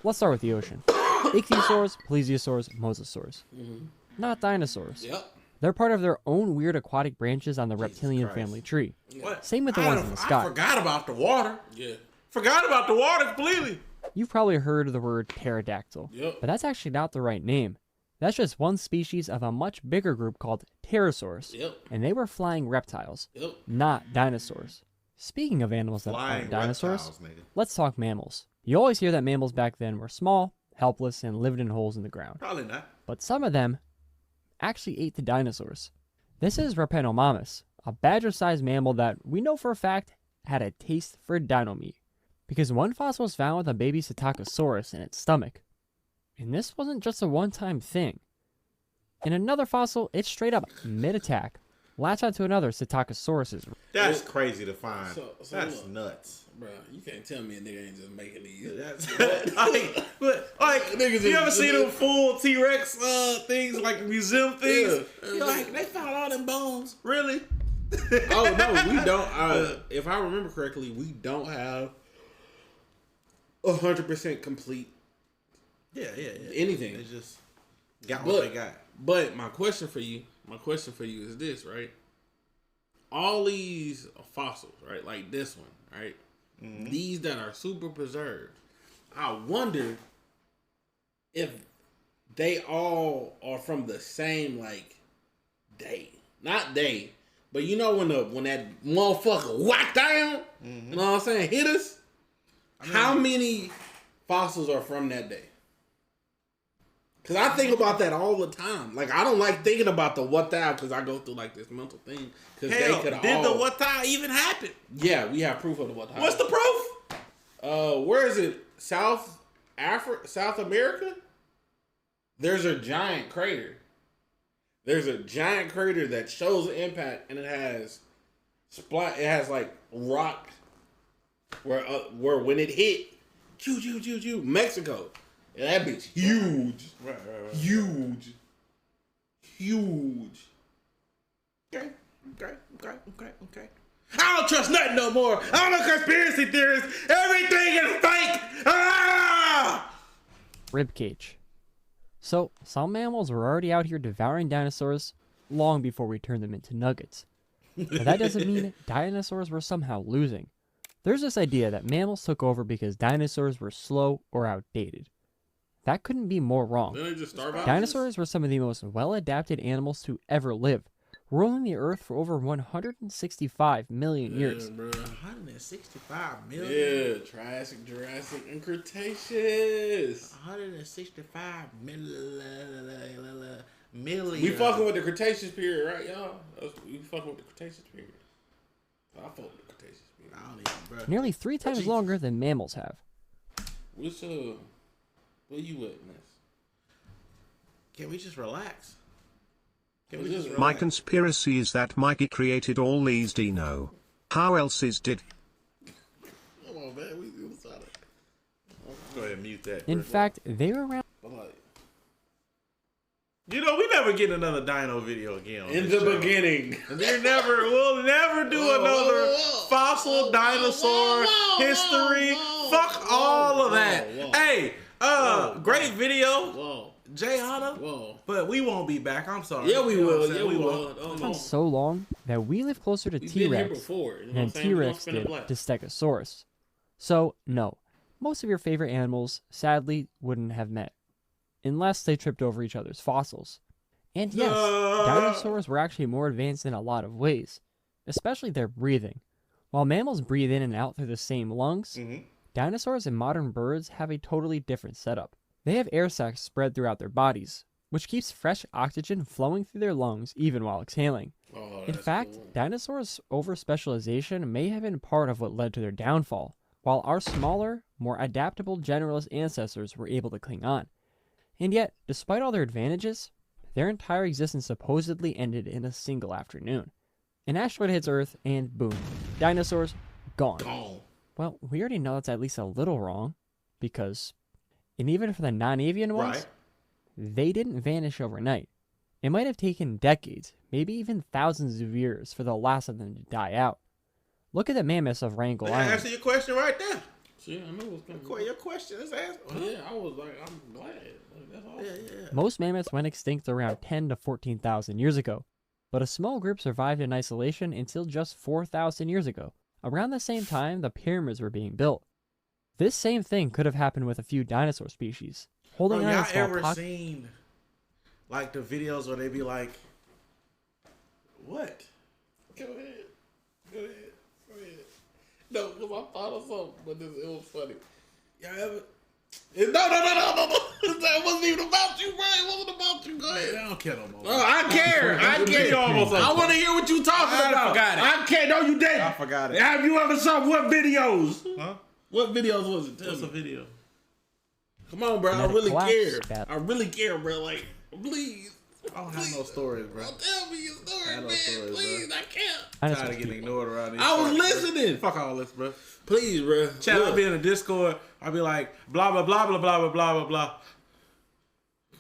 Let's start with the ocean. Ichthyosaurs, plesiosaurs, mosasaurs. Not dinosaurs. Yep. They're part of their own weird aquatic branches on the reptilian family tree. What? Same with the ones in the sky. I forgot about the water. Yeah. Forgot about the water completely. You've probably heard of the word pterodactyl, but that's actually not the right name. That's just one species of a much bigger group called pterosaurs, and they were flying reptiles, not dinosaurs. Speaking of animals that aren't dinosaurs, let's talk mammals. You always hear that mammals back then were small, helpless, and lived in holes in the ground. Probably not. But some of them actually ate the dinosaurs. This is Rapanomamus, a badger-sized mammal that we know for a fact had a taste for dino meat, because one fossil was found with a baby Psittacosaurus in its stomach. And this wasn't just a one-time thing. In another fossil, it straight up mid-attack latched onto another Psittacosaurus. That's crazy to find. That's look, nuts. Bro, you can't tell me a nigga ain't just making these. Niggas, you ever see them full T-Rex things, like museum things? You're like, they found all them bones. Really? Oh, no, we don't. If I remember correctly, we don't have 100% complete. Yeah. Anything. They just got what they got. But my question for you My question for you is this, right? All these fossils, right? Like this one, right? Mm-hmm. These that are super preserved. I wonder if they all are from the same like day. Not day, but you know when that motherfucker whack down, you know what I'm saying, hit us? How many fossils are from that day? Because I think about that all the time. Like, I don't like thinking about the what thou because I go through like this mental thing. Because they could did the what thou even happen? Yeah, we have proof of the what thou. What's the proof? Where is it? South America? There's a giant crater. There's a giant crater that shows the impact, and it has like rock where when it hit, Mexico. Yeah, that bitch huge. Right. Huge. Okay. I don't trust nothing no more. I don't know conspiracy theorists. Everything is fake. Ah! Ribcage. So, some mammals were already out here devouring dinosaurs long before we turned them into nuggets. But that doesn't mean dinosaurs were somehow losing. There's this idea that mammals took over because dinosaurs were slow or outdated. That couldn't be more wrong. Dinosaurs were some of the most well-adapted animals to ever live, roaming the earth for over 165 million years. 165 million? Yeah, Triassic, Jurassic, and Cretaceous. 165 million. We fucking with the Cretaceous period, right, y'all? We fucking with the Cretaceous period. I fuck with the Cretaceous period. I don't even, bro. Nearly 3 times longer than mammals have. What's where you at, Ness? Can we just relax? My conspiracy is that Mikey created all these dino. How else is did? Come on, man. We decided. Go ahead and mute that. In fact, they were around. You know, we never get another dino video again. In the beginning. We'll never do another fossil dinosaur history. Fuck all of that. Hey, great video. Jay Hanna. But we won't be back. I'm sorry. Yeah, we will. Yeah, we will. It's been so long that we live closer to T-Rex than T-Rex did to Stegosaurus. So, no. Most of your favorite animals, sadly, wouldn't have met. Unless they tripped over each other's fossils. And yes, dinosaurs were actually more advanced in a lot of ways, especially their breathing. While mammals breathe in and out through the same lungs, dinosaurs and modern birds have a totally different setup. They have air sacs spread throughout their bodies, which keeps fresh oxygen flowing through their lungs even while exhaling. In fact, dinosaurs' over-specialization may have been part of what led to their downfall, while our smaller, more adaptable generalist ancestors were able to cling on. And yet, despite all their advantages, their entire existence supposedly ended in a single afternoon. An asteroid hits Earth, and boom, dinosaurs gone. Well, we already know that's at least a little wrong, because, and even for the non-avian ones, they didn't vanish overnight. It might have taken decades, maybe even thousands of years for the last of them to die out. Look at the mammoths of Wrangell Island. Answer your question right there. See, I know what's coming. Your question is asked. Yeah, I was like, I'm glad. Like, that's awesome. Yeah. Most mammoths went extinct around 10 to 14,000 years ago, but a small group survived in isolation until just 4,000 years ago. Around the same time, the pyramids were being built. This same thing could have happened with a few dinosaur species. Holding on y'all ever seen like the videos where they be like, what? Go ahead. No, because I thought of something, but it was funny. Y'all ever? No. That wasn't even about you, bro. It wasn't about you. Go ahead. I don't care no more. I care. I want to hear what you talking about. I forgot it. I can't. No, you didn't. I forgot it. Have you ever saw what videos? Huh? What videos was it? What's a video? Come on, bro. I really care. I really care, bro. Like, please. I don't have no stories, bro. Tell me your story, man. Please, I can't. I'm tired of getting ignored around here. I was listening. Fuck all this, bro. Please, bro. Chat, I'll be in the Discord. I'll be like, blah, blah, blah, blah, blah, blah, blah, blah, blah.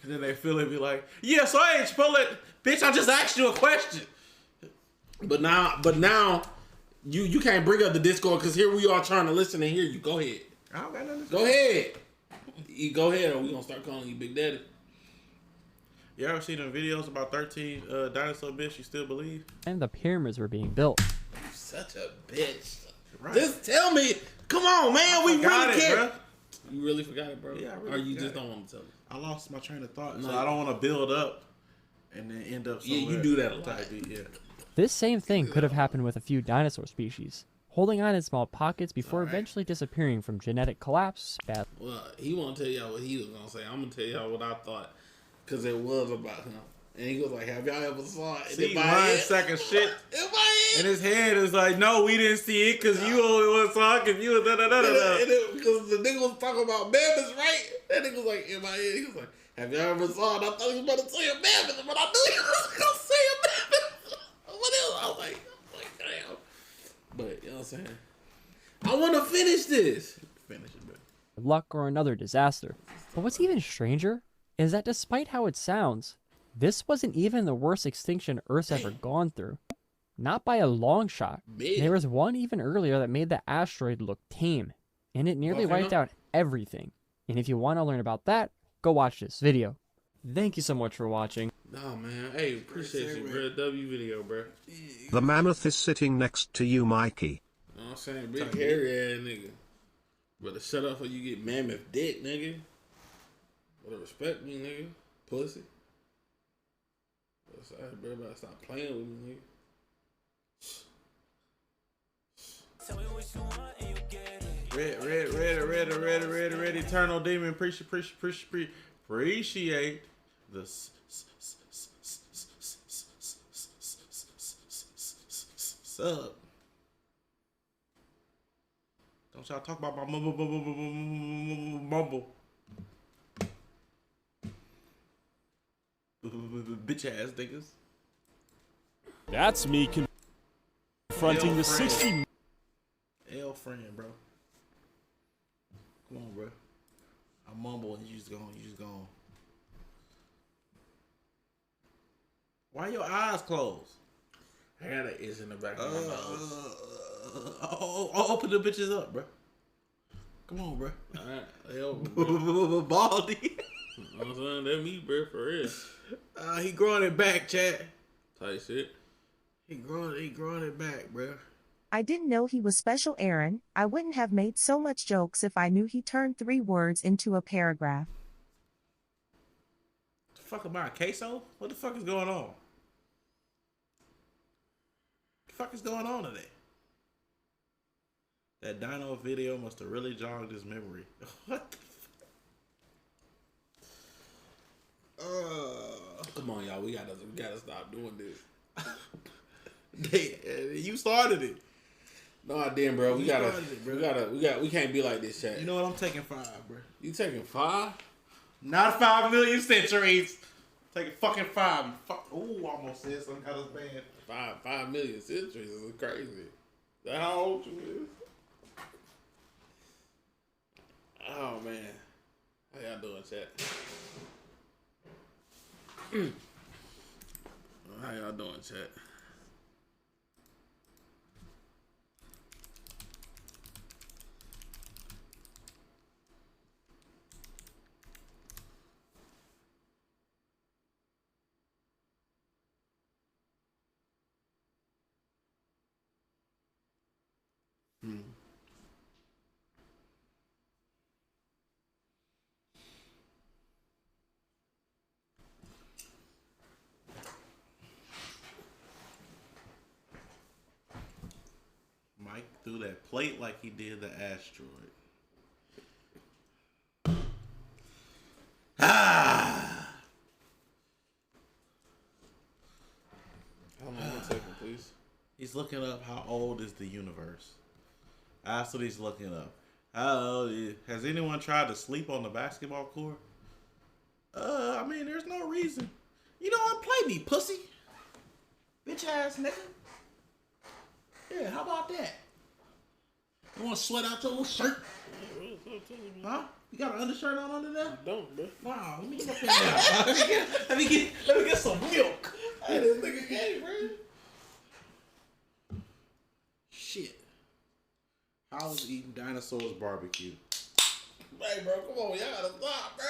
And then they feel it be like, yeah, so I ain't spoil it. Bitch, I just asked you a question. But now, you can't bring up the Discord because here we are trying to listen and hear you. Go ahead. I don't got nothing to say. Go ahead. You go ahead or we going to start calling you Big Daddy. You ever seen them videos about 13 dinosaur myths you still believe? And the pyramids were being built. You such a bitch. Right. Just tell me. Come on, man. We really care. Bro. You really forgot it, bro? Yeah, I really Or you forgot just it. don't want to tell me? I lost my train of thought, No. so I don't want to build up and then end up somewhere. Yeah, you do that a lot. Type beat, yeah. This same thing could have happened with a few dinosaur species, holding on in small pockets before eventually disappearing from genetic collapse. Bad. Well, he won't tell y'all what he was gonna say. I'm gonna tell y'all what I thought, cause it was about him. And he was like, "Have y'all ever saw it?" See, Ryan second shit. And his head is like, "No, we didn't see it, cause you only was talking. You was da da da da." Because the nigga was talking about mammoths, right? That nigga was like in my head. He was like, "Have y'all ever saw it?" I thought he was about to say a mammoth, but I knew he was gonna say a mammoth. What else? I was like, damn. But you know what I'm saying? I want to finish this. Finish it, bro. Luck or another disaster. But what's even stranger is that despite how it sounds, this wasn't even the worst extinction Earth's ever gone through. Not by a long shot. There was one even earlier that made the asteroid look tame, and it nearly wiped out everything. And if you want to learn about that, go watch this video. Thank you so much for watching. No, man. Hey, appreciate you, bro. W video, bro. The mammoth is sitting next to you, Mikey. You know what I'm saying? Big hairy ass nigga. Better shut up or you get mammoth dick, nigga. Better respect me, nigga. Pussy. Sorry, bro. Better stop playing with me, nigga. Red, eternal demon, appreciate the sub. Don't y'all talk about my mumble. Bitch ass niggas. That's me confronting the 60. L friend, bro. Come on, bro. I mumble and you just gone. Why your eyes closed? I got an itch in the back of my nose. Open the bitches up, bro. Come on, bro. Alright, hell, Baldy. You know what I'm saying? That me, bro, for real. He growing it back, chat. Tight shit. He growing it back, bro. I didn't know he was special, Aaron. I wouldn't have made so much jokes if I knew he turned 3 words into a paragraph. The fuck am I, queso? What the fuck is going on? What the fuck is going on today? That dino video must have really jogged his memory. What the fuck? Come on, y'all. We gotta stop doing this. You started it. No, I didn't, bro. We can't be like this, chat. You know what? I'm taking 5, bro. You taking 5? Not 5 million centuries. Taking fucking 5. Ooh, almost said something got us banned. 5 million centuries is crazy. That how old you is? Oh man, how y'all doing, chat? How y'all doing, chat? Mike threw that plate like he did the asteroid. How long will it take him, please? He's looking up how old is the universe. That's what he's looking up. How old is... Has anyone tried to sleep on the basketball court? I mean, there's no reason. You know what? Play me, pussy. Bitch ass nigga. Yeah, how about that? You want to sweat out your little shirt? Huh? You got an undershirt on under there? I don't, bro. Nah, let me get up in there. let me get some milk. Hey, this nigga gay, bro. Shit. I was eating dinosaurs barbecue. Hey, bro, come on, y'all gotta stop, bro.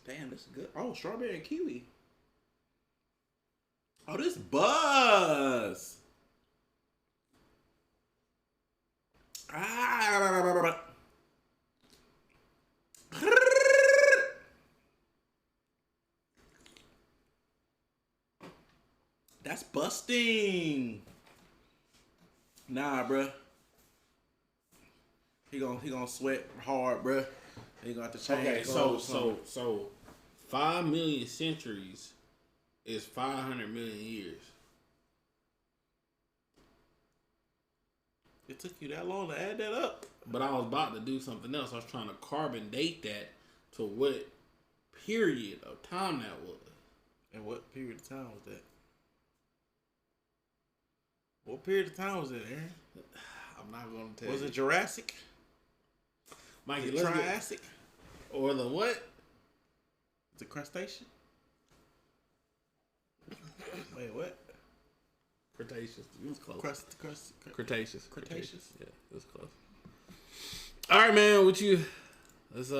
Damn, this is good. Oh, strawberry and kiwi. Oh, this buzz. That's busting. Nah, bruh. He gonna sweat hard, bruh. He gonna have to change. Okay, so 5 million centuries is 500 million years. It took you that long to add that up. But I was about to do something else. I was trying to carbon date that to what period of time that was. And what period of time was that? What period of time was it, Aaron? I'm not going to tell Was you. it Jurassic? Mikey, Was it Triassic? Or the what? The crustacean? Wait, what? Cretaceous. It was close. Cretaceous. Cretaceous. Yeah, it was close. All right, man. What you? Let's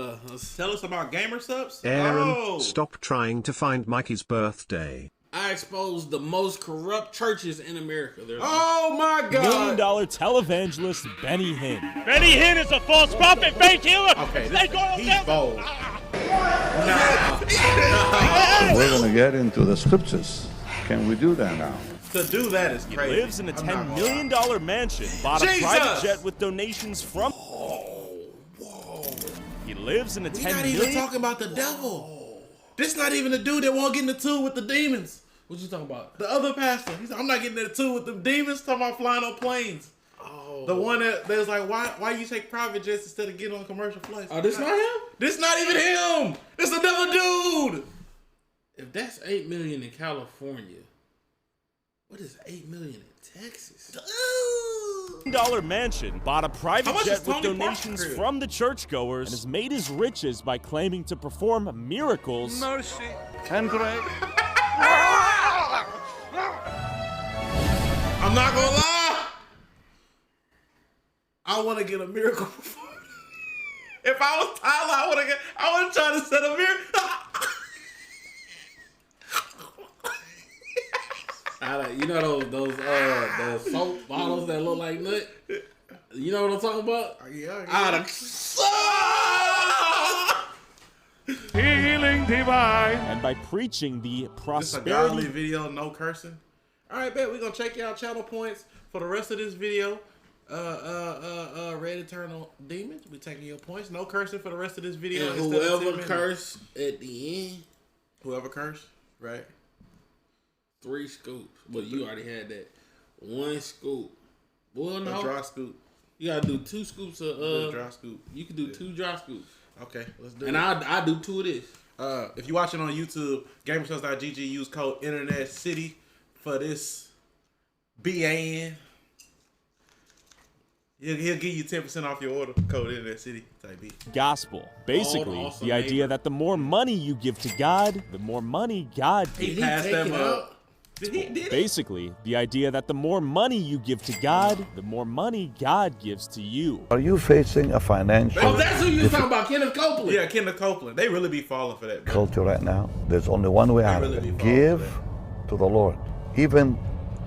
tell us about gamer subs. Aaron, stop trying to find Mikey's birthday. I exposed the most corrupt churches in America. Oh my God! $1 million televangelist Benny Hinn. Benny Hinn is a false prophet, faith healer. Okay, he's bold. We're going to get into the scriptures. Can we do that now? To do that is crazy. He lives in a $10 million mansion, bought a private jet with donations from. He lives in a $10 million. We're not even talking about the devil. This not even the dude that won't get in the two with the demons. What you talking about? The other pastor. He's like, I'm not getting in the two with the demons. Talking about flying on planes. Oh. The one that was like, why you take private jets instead of getting on commercial flights? Oh, this not him? This not even him. This another dude. If that's 8 million in California, what is 8 million in Texas? $1 mansion, bought a private jet with donations Parker? from the churchgoers, and has made his riches by claiming to perform miracles. Mercy. And Greg. I'm not gonna lie. I want to get a miracle performance. If I was Tyler, I would try to set a miracle. You know those soap bottles that look like nut? You know what I'm talking about? Yeah. Healing divine. And by preaching the This a prosperity godly video, no cursing. All right, bet we're gonna check y'all channel points for the rest of this video. Red Eternal Demons, we taking your points. No cursing for the rest of this video. And whoever curse at the end, whoever curse, right? 3 scoops. But you already had that. 1 scoop. Well, no. A dry scoop. You gotta do 2 scoops of dry scoop. You can do 2 dry scoops. Okay, let's do and it. And I do 2 of this. If you're watching on YouTube, gamershows.gg, use code InternetCity for this BAN. He'll give you 10% off your order. Code InternetCity. Type B. gospel. Basically, the idea that the more money you give to God, the more money God gives. He passed them up. Basically, the idea that the more money you give to God, the more money God gives to you. Are you facing a financial Oh, that's who you talking about, Kenneth Copeland. Yeah, Kenneth Copeland. They really be falling for that. difficulty right now? There's only one way out of it. Give to the Lord. Even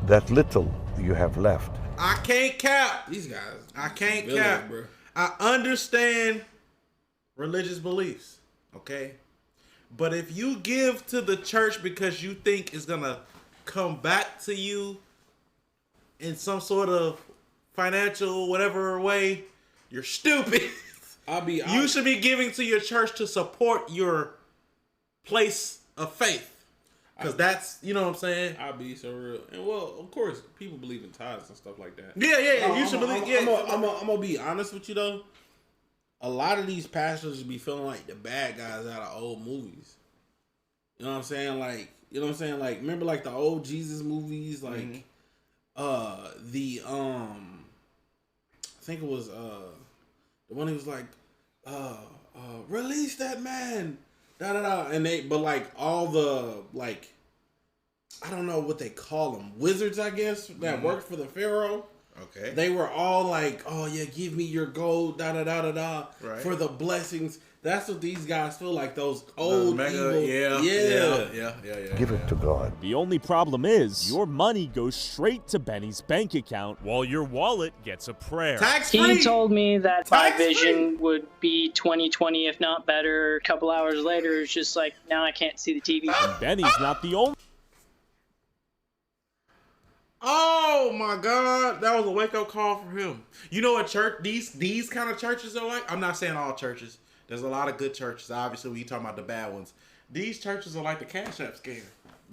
that little you have left. I can't cap. These guys. I can't villains, cap. bro. I understand religious beliefs, okay? But if you give to the church because you think it's going to come back to you in some sort of financial whatever way, you're stupid. You should be giving to your church to support your place of faith. Because that's, you know what I'm saying? I'll be so real. And well, of course, people believe in tithes and stuff like that. Yeah. You should believe. I'm gonna be honest with you though. A lot of these pastors be feeling like the bad guys out of old movies. You know what I'm saying? Like, you know what I'm saying? Like, remember like the old Jesus movies? Like, I think it was the one who was like, release that man. And but like all the like, I don't know what they call them, wizards, I guess, that worked for the Pharaoh. Okay. They were all like, oh yeah, give me your gold, right. For the blessings That's what these guys feel like. Those old mega, evil. Yeah. Give it to God. The only problem is, your money goes straight to Benny's bank account while your wallet gets a prayer. He told me that my vision would be 20/20, if not better. A couple hours later, it's just like, now I can't see the TV. And Benny's not the only. Oh my God, that was a wake-up call for him. You know what church these kind of churches are like? I'm not saying all churches. There's a lot of good churches. Obviously, when you talking about the bad ones, these churches are like the Cash App scam.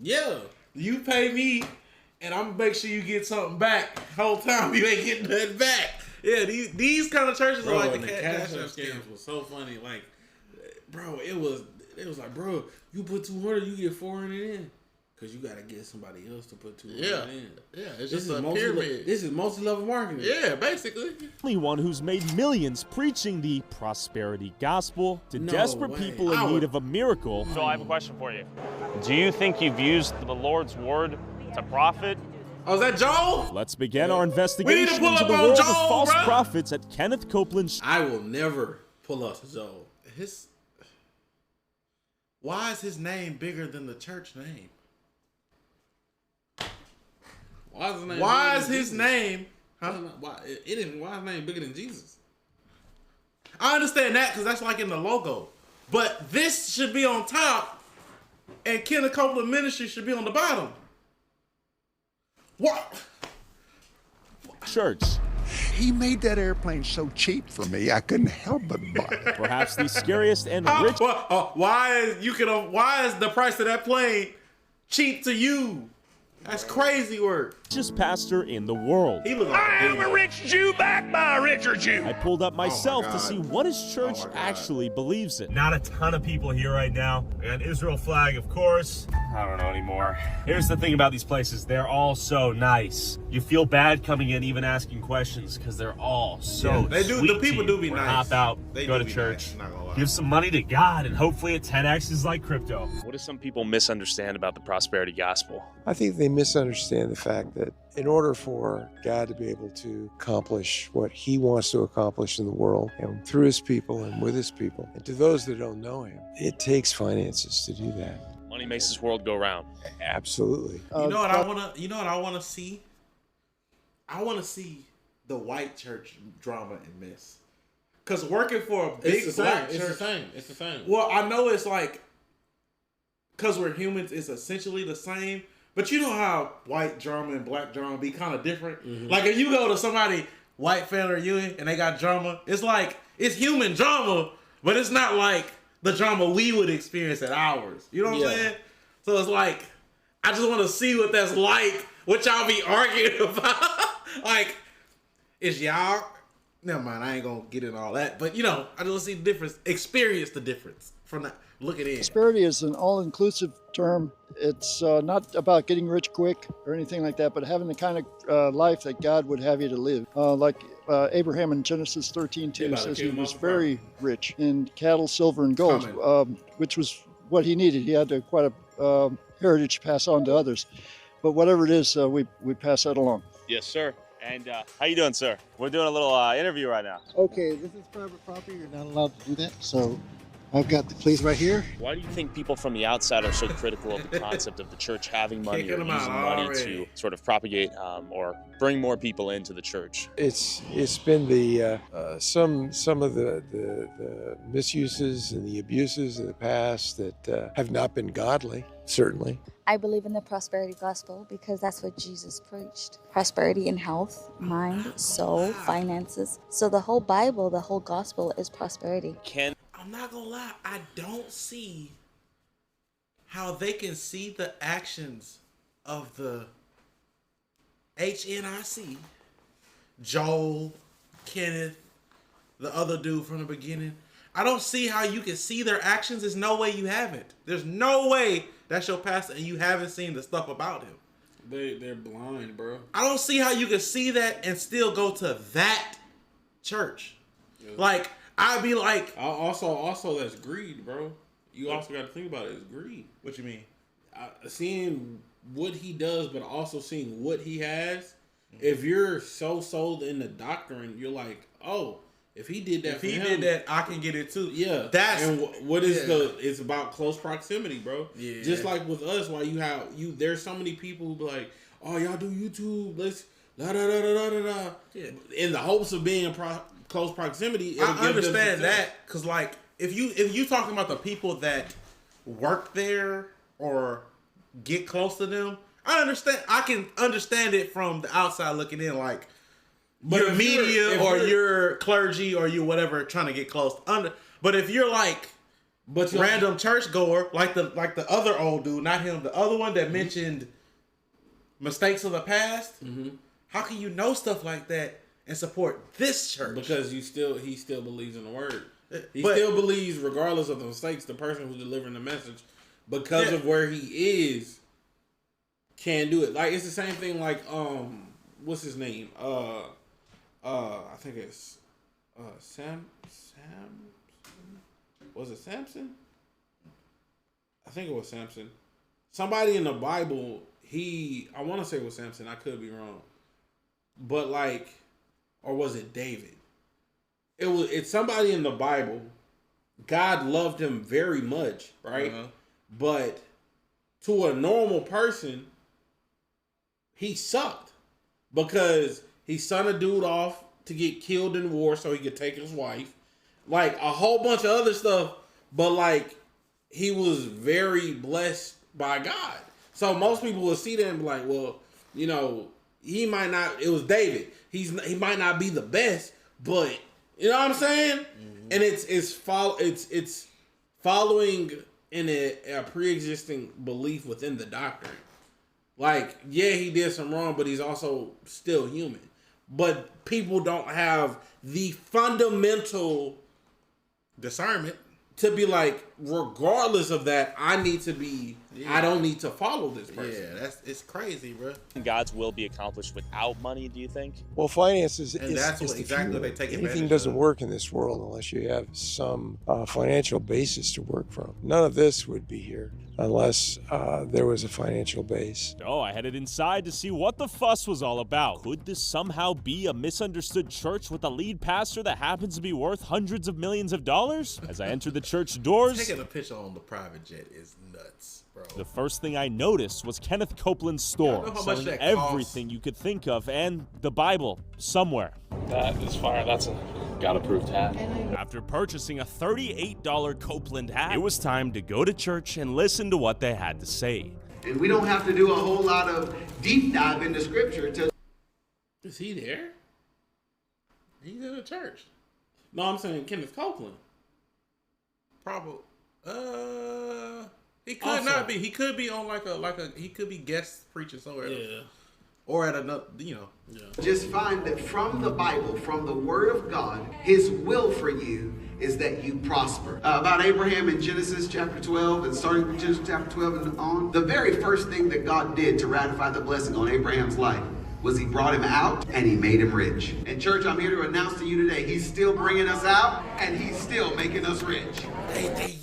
Yeah, you pay me, and I'm gonna make sure you get something back. Whole time you ain't getting nothing back. Yeah, these kind of churches are like the Cash App scams. Was so funny. Like, bro, it was like, bro, you put 200, you get 400 in. Because you got to get somebody else to put 200 in. Yeah, it's just a pyramid. This is multi-level marketing. Yeah, basically. Only one who's made millions preaching the prosperity gospel to desperate people in need of a miracle. So I have a question for you. Do you think you've used the Lord's word to profit? Oh, is that Joel? Let's begin our investigation into the world of false prophets at Kenneth Copeland's. I will never pull up Joel. Why is his name bigger than the church name? Why is his name? Why is his name bigger than Jesus? I understand that because that's like in the logo, but this should be on top, and Kenneth Copeland Ministry should be on the bottom. What? Church. He made that airplane so cheap for me, I couldn't help but buy it. Perhaps the scariest and rich. Why is the price of that plane cheap to you? That's crazy work. Richest pastor in the world. He was I am a rich Jew backed by a richer Jew. I pulled up myself to see what his church actually believes in. Not a ton of people here right now. We got an Israel flag, of course. I don't know anymore. Here's the thing about these places. They're all so nice. You feel bad coming in, even asking questions, because they're all so they do. The people do be nice. Hop out, go to church, give some money to God, and hopefully it 10x's like crypto. What do some people misunderstand about the prosperity gospel? I think they misunderstand the fact that in order for God to be able to accomplish what he wants to accomplish in the world and through his people and with his people, and to those that don't know him, it takes finances to do that. Money makes this world go round. Absolutely. You know what I want to see? I want to see the white church drama and mess. Cause working for a big black church, it's the same. Well, I know it's like, cause we're humans, it's essentially the same. But you know how white drama and black drama be kind of different? Mm-hmm. Like if you go to somebody, white family reunion, and they got drama, it's like, it's human drama, but it's not like the drama we would experience at ours. You know what I'm saying? So it's like, I just want to see what that's like, what y'all be arguing about. Like, is y'all, never mind, I ain't gonna get into all that, but you know, I just want to see the difference, experience the difference from that. Looking in. Prosperity is an all-inclusive term. It's not about getting rich quick or anything like that, but having the kind of life that God would have you to live. Like Abraham in Genesis 13:2 says he was very rich in cattle, silver, and gold, which was what he needed. He had quite a heritage to pass on to others. But whatever it is, we pass that along. Yes, sir. And how you doing, sir? We're doing a little interview right now. Okay, this is private property. You're not allowed to do that. So I've got the police right here. Why do you think people from the outside are so critical of the concept of the church having money or using money to sort of propagate or bring more people into the church? It's been the some of the misuses and the abuses of the past that have not been godly, certainly. I believe in the prosperity gospel because that's what Jesus preached. Prosperity in health, mind, soul, finances. So the whole Bible, the whole gospel is prosperity. I'm not gonna lie, I don't see how they can see the actions of the HNIC, Joel, Kenneth, the other dude from the beginning. I don't see how you can see their actions. There's no way you haven't. There's no way that's your pastor and you haven't seen the stuff about him. They're blind, bro. I don't see how you can see that and still go to that church. Yeah. Like, I'd be like... Also, that's greed, bro. You also got to think about it. It's greed. What you mean? Seeing what he does, but also seeing what he has. Mm-hmm. If you're so sold in the doctrine, you're like, oh, If he did that, if he did that, I can get it too. Yeah, that's and what is it's about close proximity, bro. Yeah, just like with us, why there's so many people who be like, oh, y'all do YouTube, let's da da da da da da. Yeah, in the hopes of being close proximity. I understand that because like if you talking about the people that work there or get close to them, I can understand it from the outside looking in, like. But your media or your clergy or you whatever trying to get close but if you're like random churchgoer like the other old dude, not him, the other one that mentioned mistakes of the past, how can you know stuff like that and support this church? Because he still believes in the word. He still believes, regardless of the mistakes, the person who's delivering the message, because of where he is, can do it. Like it's the same thing. Like what's his name? I think it's Sam. Was it Samson? I think it was Samson. Somebody in the Bible. I want to say it was Samson. I could be wrong, but or was it David? It's somebody in the Bible. God loved him very much, right? But to a normal person, he sucked because he sent a dude off to get killed in war so he could take his wife. Like a whole bunch of other stuff. But he was very blessed by God. So most people will see that and be like, well, he might not, it was David. He might not be the best, but you know what I'm saying? Mm-hmm. And it's following in a pre-existing belief within the doctrine. He did some wrong, but he's also still human. But people don't have the fundamental discernment to be like, regardless of that, I don't need to follow this person. Yeah, it's crazy, bro. Can God's will be accomplished without money, do you think? Well, finances and that's exactly what they take advantage of. Anything doesn't work in this world unless you have some financial basis to work from. None of this would be here unless there was a financial base. Oh, I headed inside to see what the fuss was all about. Could this somehow be a misunderstood church with a lead pastor that happens to be worth hundreds of millions of dollars? As I entered the church doors, taking a picture on the private jet is nuts, bro. The first thing I noticed was Kenneth Copeland's store, selling everything you could think of, and the Bible somewhere. That is fire. That's a God-approved hat. After purchasing a $38 Copeland hat, it was time to go to church and listen to what they had to say. And we don't have to do a whole lot of deep dive into scripture to... Is he there? He's in a church. No, I'm saying Kenneth Copeland. Probably. He could not be. He could be on he could be guest preaching somewhere. Yeah. Or at another, Yeah. Just find that from the Bible, from the Word of God, His will for you is that you prosper. About Abraham in Genesis chapter 12, and starting with Genesis chapter 12 and on, the very first thing that God did to ratify the blessing on Abraham's life was He brought him out and He made him rich. And church, I'm here to announce to you today, He's still bringing us out and He's still making us rich. They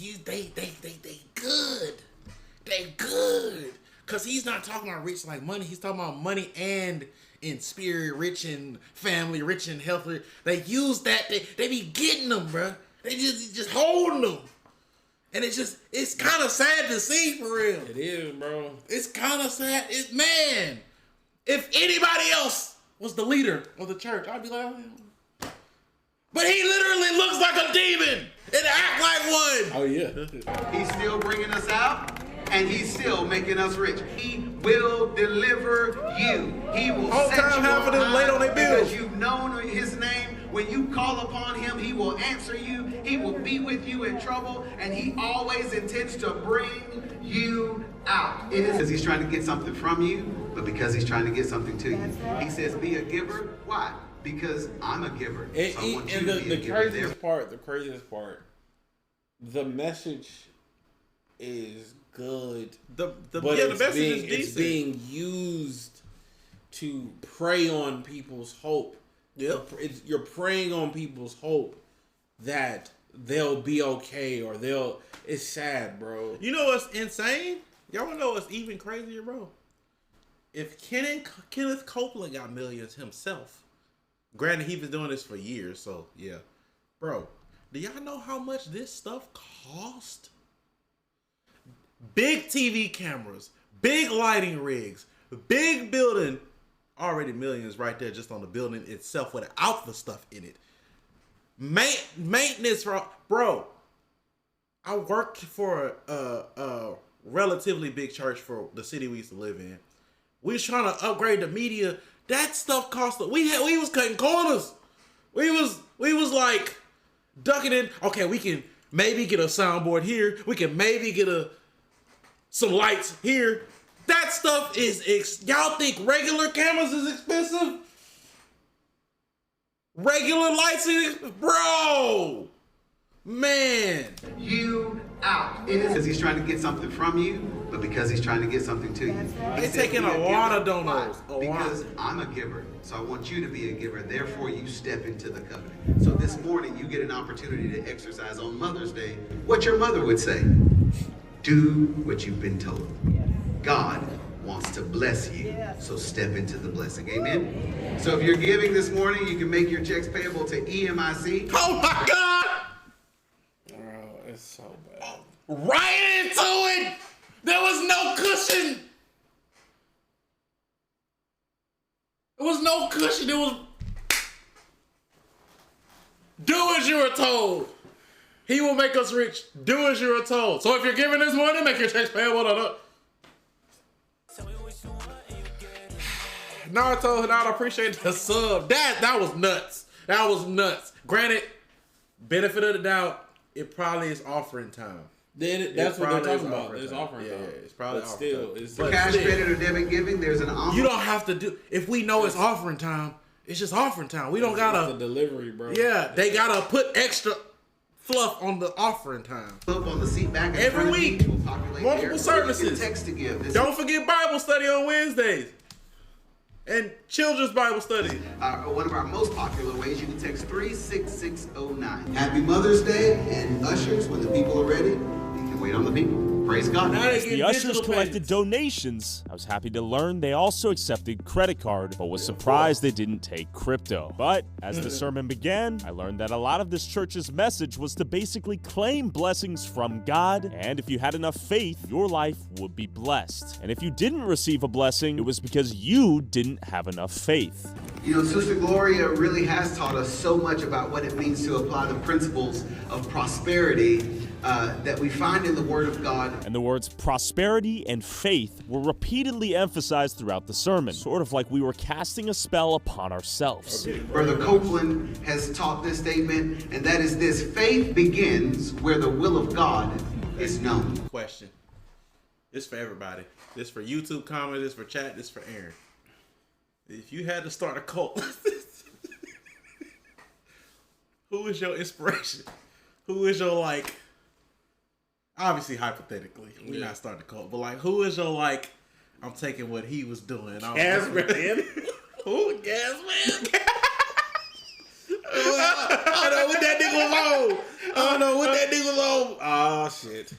good. They good. Because He's not talking about rich like money. He's talking about money and in spirit, rich in family, rich in health. They use that. They be getting them, bro. They just holding them. And it's kind of sad to see, for real. It is, bro. It's kind of sad. Man, if anybody else was the leader of the church, I'd be like, but he literally looks like a demon and act like one. Oh, yeah. He's still bringing us out and He's still making us rich. He will deliver you. He will set you on high because you've known His name. When you call upon Him, He will answer you. He will be with you in trouble, and He always intends to bring you out. It is because He's trying to get something from you, but because He's trying to get something to you. He says, be a giver. Why? Because I'm a giver. And the craziest part, the message is good. The message is decent. It's being used to prey on people's hope. Yep. You're preying on people's hope that they'll be okay or it's sad, bro. You know what's insane? Y'all wanna know what's even crazier, bro? If Kenneth Copeland got millions himself, granted he was doing this for years, so yeah. Bro, do y'all know how much this stuff cost? Big TV cameras, big lighting rigs, big building, already millions right there just on the building itself without the stuff in it. Maintenance, bro. I worked for a relatively big church for the city we used to live in. We was trying to upgrade the media. That stuff cost. We was cutting corners. We was like ducking in. Okay, we can maybe get a soundboard here. We can maybe get some lights here. That stuff is. Y'all think regular cameras is expensive? Regular lights is, bro. Man, you out. It is because he's trying to get something from you, but because he's trying to get something to you. He's taking a lot of donuts. Because I'm a giver, so I want you to be a giver. Therefore, you step into the covenant. So this morning, you get an opportunity to exercise on Mother's Day what your mother would say. Do what you've been told. God wants to bless you, so step into the blessing. Amen? So if you're giving this morning, you can make your checks payable to EMIC. Oh my God! It's so bad. Right into it! There was no cushion! There was no cushion. It was do as you were told. He will make us rich. Do as you are told. So if you're giving this morning, make your checks payable to Naruto, and I appreciate the sub. That was nuts. That was nuts. Granted, benefit of the doubt, it probably is offering time. Then that's what they're talking about. It's offering time. Yeah, it's probably but offering still, time. it's For cash, credit, or debit giving, there's an envelope. You don't have to do. If we know it's offering time, it's just offering time. We don't gotta. It's the delivery, bro. Yeah, they gotta put extra fluff on the offering time. Up on the seat back every week. Multiple services. Text to give. Don't forget Bible study on Wednesdays. And children's Bible study. One of our most popular ways, you can text 36609. Happy Mother's Day, and ushers, when the people are ready, you can wait on the people. Praise God. As the ushers collected donations, I was happy to learn they also accepted credit card, but was surprised they didn't take crypto. But as the sermon began, I learned that a lot of this church's message was to basically claim blessings from God, and if you had enough faith, your life would be blessed. And if you didn't receive a blessing, it was because you didn't have enough faith. You know, Sister Gloria really has taught us so much about what it means to apply the principles of prosperity that we find in the Word of God. And the words prosperity and faith were repeatedly emphasized throughout the sermon, sort of like we were casting a spell upon ourselves. Brother Copeland has taught this statement, and that is this: faith begins where the will of God is known. Question. This for everybody. This for YouTube comments, this for chat, this for Aaron. If you had to start a cult, who is your inspiration? Who is your, like, obviously hypothetically, we're not starting a cult, but like, who is your, like, I'm taking what he was doing. Gasman. Who? Gasman? I don't know what that nigga was on. I don't know what that nigga was on. Oh, shit.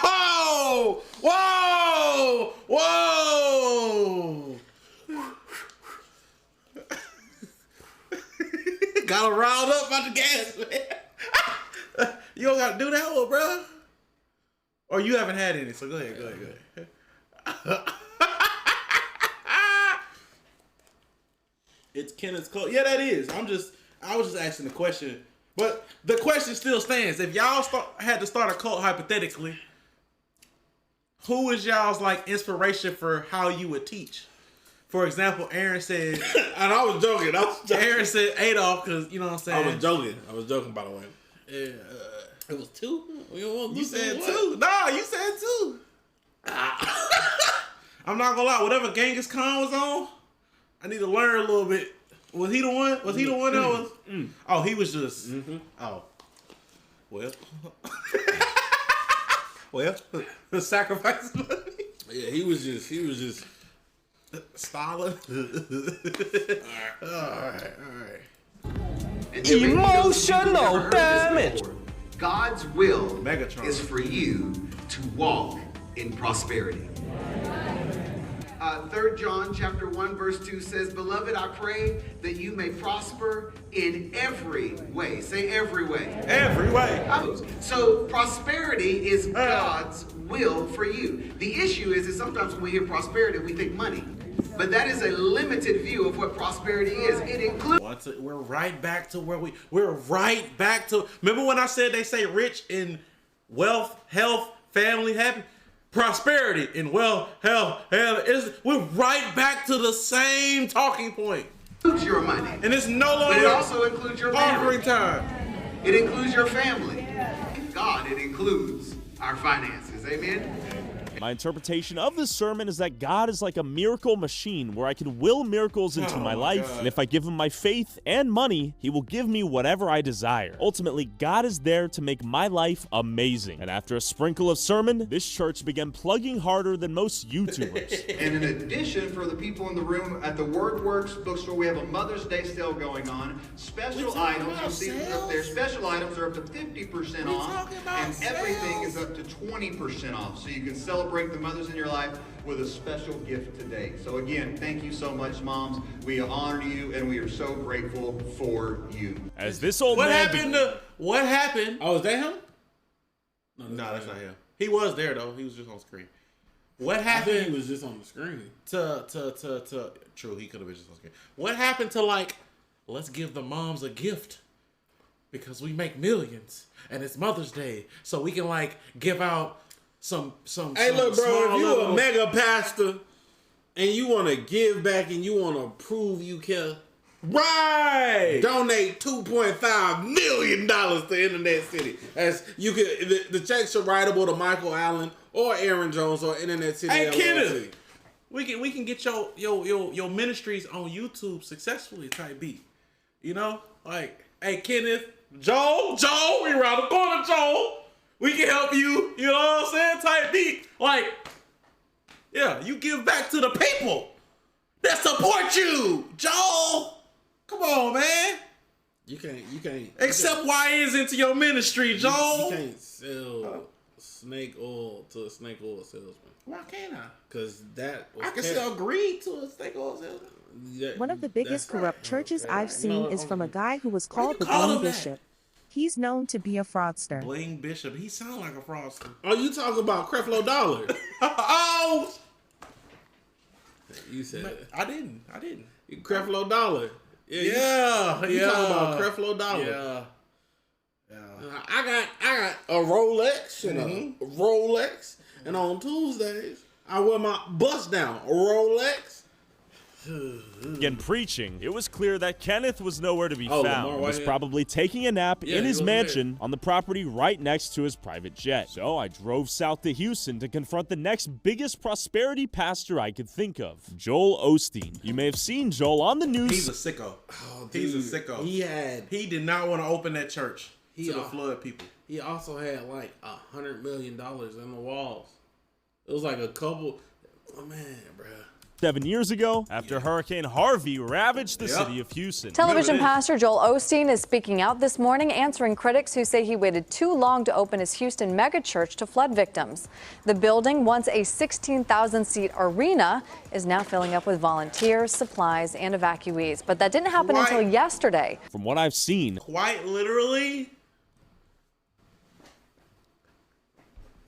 Oh! Whoa! Whoa! Got him riled up about the gas, man. You don't gotta do that one, bro. Or you haven't had any, so go ahead. It's Kenneth's cult. Yeah, that is. I was just asking the question. But the question still stands. If y'all had to start a cult hypothetically, who is y'all's, like, inspiration for how you would teach? For example, Aaron said, and I was joking. Aaron said Adolf because, you know what I'm saying? I was joking, by the way. Yeah, it was two? You said two. No, you said two. I'm not gonna lie. Whatever Genghis Khan was on, I need to learn a little bit. Was he the one? Was he the one that was? Oh, he was just. Oh, well. Well, the sacrifice. Yeah, he was just. Stalin. All right. Emotional damage. God's will is for you to walk in prosperity. 3 John chapter 1 verse 2 says, "Beloved, I pray that you may prosper in every way." Say every way. Every way. So prosperity is God's will for you. The issue is that sometimes when we hear prosperity, we think money. But that is a limited view of what prosperity is. It includes... We're right back to where we're right back to... Remember when I said they say rich in wealth, health, family, happy? Prosperity in wealth, health, we're right back to the same talking point. Includes your money. And it's no longer... But it also includes your offering time. It includes your family. God, it includes our finances. Amen? My interpretation of this sermon is that God is like a miracle machine where I can will miracles into my life, and if I give him my faith and money, he will give me whatever I desire. Ultimately, God is there to make my life amazing. And after a sprinkle of sermon, this church began plugging harder than most YouTubers. And in addition, for the people in the room, at the WordWorks bookstore, we have a Mother's Day sale going on. Special items, you see them up there. Special items are up to 50% off, and everything is up to 20% off. So you can celebrate the mothers in your life with a special gift today. So again, thank you so much, moms. We honor you, and we are so grateful for you. As this old What man... happened? Oh, is that him? No, that's not him. He was there, though. He was just on screen. What happened? I think he was just on the screen. True, he could have been just on screen. What happened to, like, let's give the moms a gift because we make millions and it's Mother's Day, so we can, like, give out some Hey, look, bro, if you little... a mega pastor and you want to give back and you want to prove you care, right? Donate $2.5 million to Internetcity. As you could, the checks are writable to Michael Allen or Aaron Jones or Internetcity. Hey, LLC. Kenneth, we can get your ministries on YouTube successfully type beat. You know, like, hey, Kenneth, Joel, we around the corner, Joel. We can help you, you know what I'm saying? Type beat. Like, yeah, you give back to the people that support you, Joel. Come on, man. You can't. Accept YNs into your ministry, Joel. You can't sell snake oil to a snake oil salesman. Why can't I? Because I can sell greed to a snake oil salesman. One of the biggest corrupt churches I've seen is from a guy who was called the Bling Bishop. He's known to be a fraudster. Bling Bishop. He sounds like a fraudster. Oh, you talking about Creflo Dollar? Oh! You said it. I didn't. Creflo Dollar. Yeah. You talking about Creflo Dollar? Yeah. I got a Rolex and a Rolex, and on Tuesdays I wear my bust down a Rolex. Again, preaching, it was clear that Kenneth was nowhere to be found. He was Whitehead. probably taking a nap in his he mansion on the property right next to his private jet. So I drove south to Houston to confront the next biggest prosperity pastor I could think of, Joel Osteen. You may have seen Joel on the news. He's a sicko. Oh, He's a sicko. He did not want to open that church to the flood people. He also had like $100 million in the walls. It was like a couple. Oh man, bro. 7 years ago, after Hurricane Harvey ravaged the city of Houston. Television pastor Joel Osteen is speaking out this morning, answering critics who say he waited too long to open his Houston megachurch to flood victims. The building, once a 16,000-seat arena, is now filling up with volunteers, supplies, and evacuees. But that didn't happen until yesterday. From what I've seen, quite literally,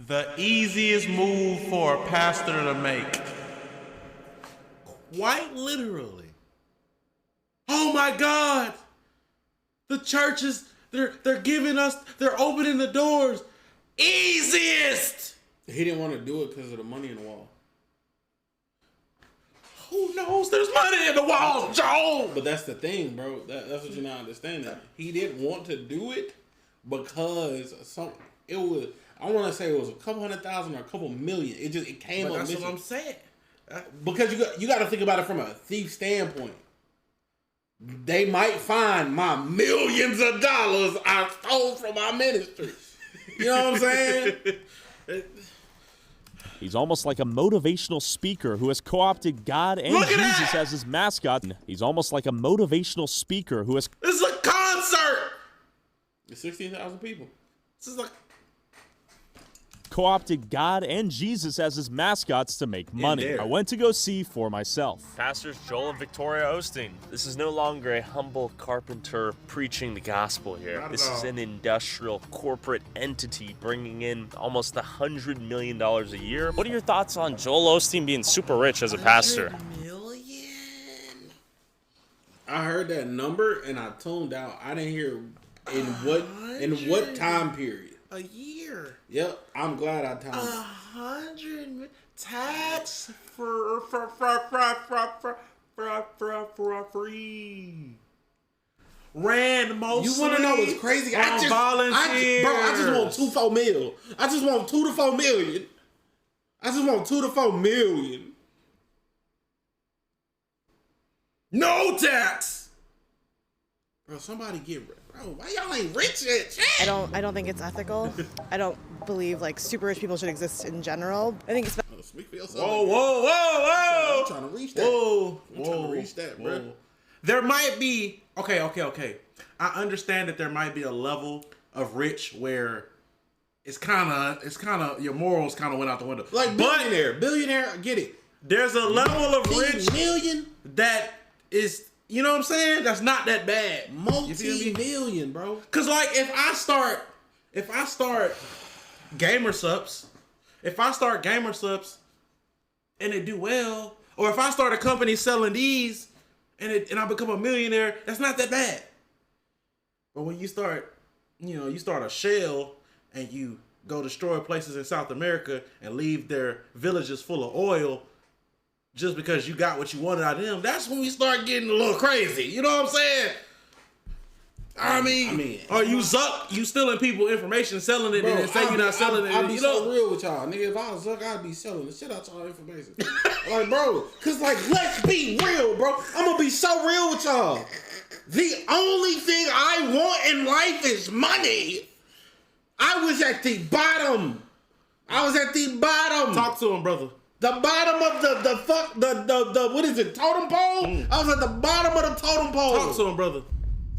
the easiest move for a pastor to make. Quite literally. Oh my God! The churches, they're giving us, they're opening the doors. Easiest! He didn't want to do it because of the money in the wall. Who knows? There's money in the wall, Joel! But that's the thing, bro. That's what you're not understanding. He didn't want to do it because it was, I want to say it was a couple $100,000 or a couple million. It came up. That's missing. what I'm saying. Because you got to think about it from a thief standpoint. They might find my millions of dollars I stole from my ministry. You know what I'm saying? he's almost like a motivational speaker who has co-opted God and Jesus as his mascot. He's almost like a motivational speaker who has... This is a concert! It's 16,000 people. This is like... co-opted God and Jesus as his mascots to make money. I went to go see for myself. Pastors Joel and Victoria Osteen. This is no longer a humble carpenter preaching the gospel here. This is an industrial corporate entity bringing in almost $100 million a year. What are your thoughts on Joel Osteen being super rich as a pastor? I heard that number and I tuned out. I didn't hear in what time period. A year. Yep, I'm glad I timed 100 tax for free. Ran mostly. You want to know what's crazy? I just want 2 to 4 mil. I just want 2 to 4 million. I just want 2 to 4 million. No tax. Bro, somebody get rich. Bro, why y'all ain't rich yet? I don't think it's ethical. I don't believe like super rich people should exist in general. I think it's Whoa! I'm trying to reach that. I'm trying to reach that, bro. There might be okay. I understand that there might be a level of rich where it's kind of your morals kind of went out the window. Like billionaire, get it. There's a level of rich million that is, you know what I'm saying? That's not that bad. Multi-million, bro. Cause like if I start gamer subs, and it do well, or if I start a company selling these and I become a millionaire, that's not that bad. But when you start a shell and you go destroy places in South America and leave their villages full of oil just because you got what you wanted out of them, that's when we start getting a little crazy. You know what I'm saying? I mean, or you stealing people information, selling it, and say you're not selling it. I'll be so real with y'all, nigga. If I was Zuck, I'd be selling the shit out y'all information. Like, bro, cause like, let's be real, bro. I'm gonna be so real with y'all. The only thing I want in life is money. I was at the bottom. Talk to him, brother. The bottom of the what is it, totem pole? I was at the bottom of the totem pole. Talk to him, brother.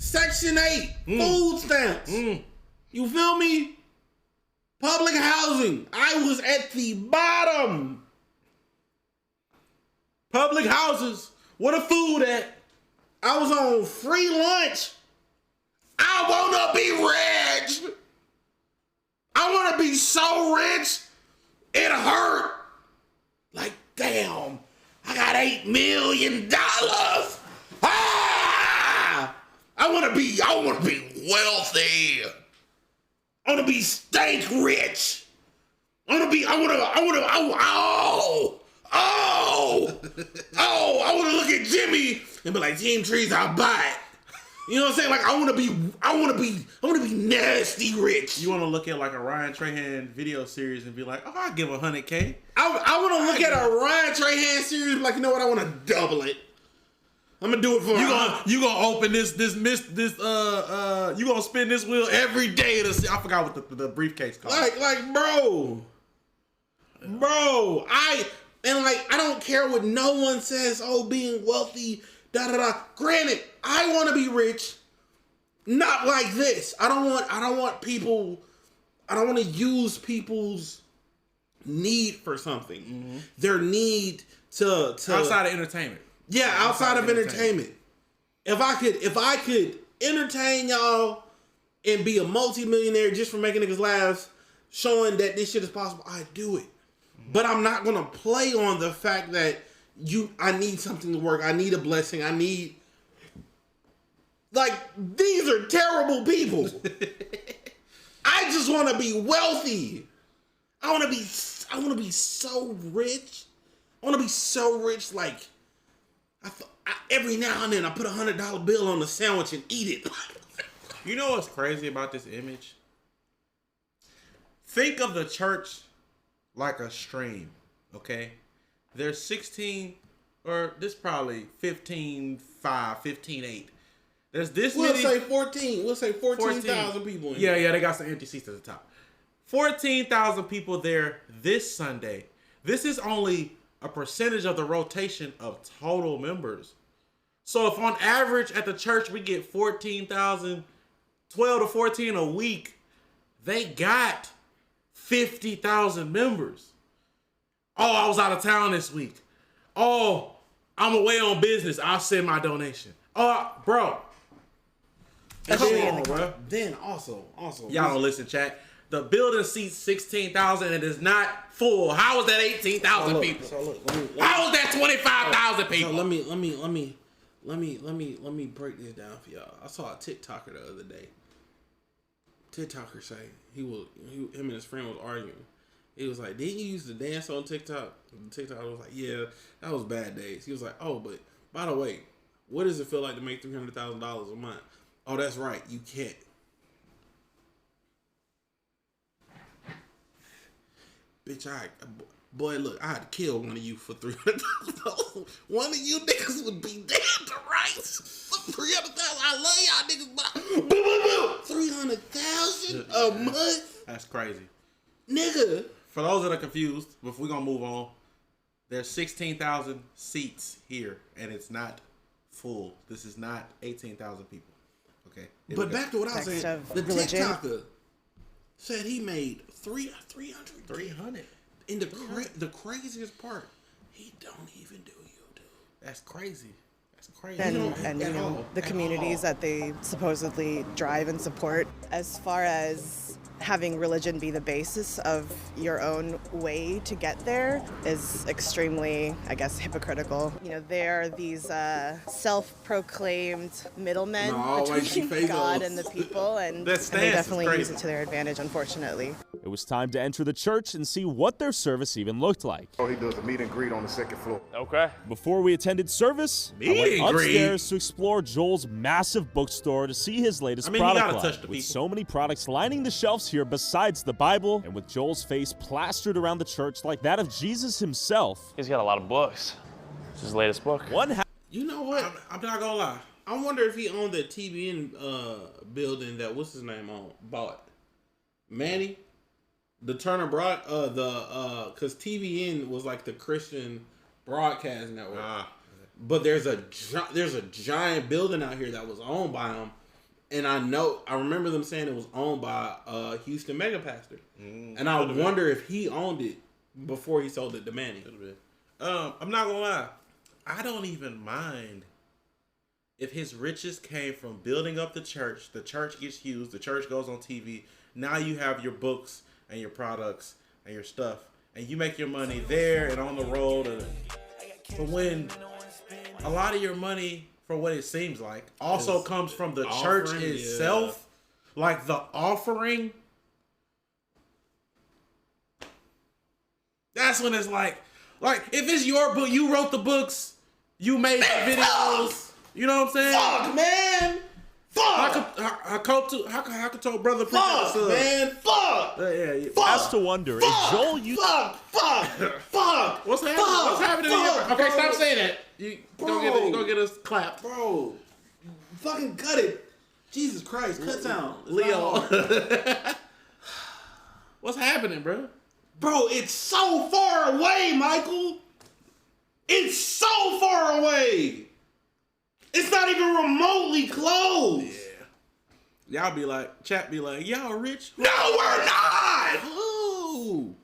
Section 8, food stamps. You feel me? Public housing. I was at the bottom. Public houses. Where the food at? I was on free lunch. I wanna be rich. I wanna be so rich, it hurt. Like, damn, I got $8 million. I want to be wealthy. I want to be stank rich. I want to look at Jimmy and be like, Team Trees, I'll buy it. You know what I'm saying? Like, I want to be nasty rich. You want to look at like a Ryan Trahan video series and be like, oh, I'll give $100K. I want to look at a Ryan Trahan series and be like, you know what? I want to double it. I'm gonna do it for you. Gonna open this. You gonna spin this wheel every day to see. I forgot what the briefcase called. Like, bro. I don't care what no one says. Oh, being wealthy, Granted, I want to be rich, not like this. I don't want to use people's need for something. Mm-hmm. Their need to outside of entertainment. Yeah, outside of entertainment. If I could entertain y'all and be a multi-millionaire just for making niggas laugh, showing that this shit is possible, I'd do it. Mm-hmm. But I'm not gonna play on the fact that I need something to work. I need a blessing. These are terrible people. I just want to be wealthy. I want to be so rich. I want to be so rich. Like, every now and then I put $100 bill on the sandwich and eat it. You know what's crazy about this image? Think of the church like a stream, okay? There's 16, or this probably 15.5, 15.8. There's this We'll many. say 14. We'll say 14,000 people in Yeah, here. they got some empty seats at the top. 14,000 people there this Sunday. This is only a percentage of the rotation of total members. So if on average at the church we get 14,000, 12 to 14 a week, they got 50,000 members. Oh, I was out of town this week. Oh, I'm away on business. I'll send my donation. Oh, bro. Come on, bro. Then also, y'all don't listen, chat. The building seats 16,000 and is not full. How is that 18,000 people? How is that 25,000 people? So let me break this down for y'all. I saw a TikToker the other day. TikToker say him and his friend was arguing. He was like, "Didn't you used to dance on TikTok?" And TikTok was like, "Yeah, that was bad days." He was like, "Oh, but by the way, what does it feel like to make $300,000 a month?" Oh, that's right, you can't. Bitch, boy, look, I'd kill one of you for $300,000. One of you niggas would be dead to rights. For $300,000, I love y'all niggas, but $300,000 a month. That's crazy, nigga. For those that are confused, before we gonna move on, there's 16,000 seats here, and it's not full. This is not 18,000 people. Okay, but back to what I was saying. The TikToker said he made 300. And the craziest part, he don't even do YouTube. That's crazy. That's crazy. And you know, the communities that they supposedly drive and support, as far as having religion be the basis of your own way to get there is extremely, I guess, hypocritical. You know, they're these self-proclaimed middlemen between God and the people, and they definitely use it to their advantage, unfortunately. It was time to enter the church and see what their service even looked like. Oh, he does a meet and greet on the second floor. Okay. Before we attended service, I went upstairs to explore Joel's massive bookstore to see his latest product line. With so many products lining the shelves here besides the Bible, and with Joel's face plastered around the church like that of Jesus himself. He's got a lot of books. It's his latest book. You know what? I'm not gonna lie. I wonder if he owned the TBN building that what's his name bought. Manny, the Turner because TBN was like the Christian broadcast network. But there's a giant building out here that was owned by him. And I remember them saying it was owned by Houston mega pastor. And I wonder if he owned it before he sold it to Manny. I'm not gonna lie. I don't even mind if his riches came from building up the church gets used, the church goes on TV. Now you have your books and your products and your stuff, and you make your money there and on the road. But when a lot of your money, for what it seems like, also comes from the church itself, like the offering, that's when it's like if it's your book, you wrote the books, you made the videos, you know what I'm saying? Fuck, man. Fuck. How could told brother fuck, man. Fuck. Fuck. Has to wonder, is Joel Fuck. What's happening? What's happening here? Okay, stop saying that. You gonna get us clapped, bro. Fucking cut it. Jesus Christ, cut down, Leo. What's happening, bro? Bro, it's so far away, Michael. It's so far away. It's not even remotely close. Yeah. Y'all be like, chat be like, y'all rich? No, we're not. Who?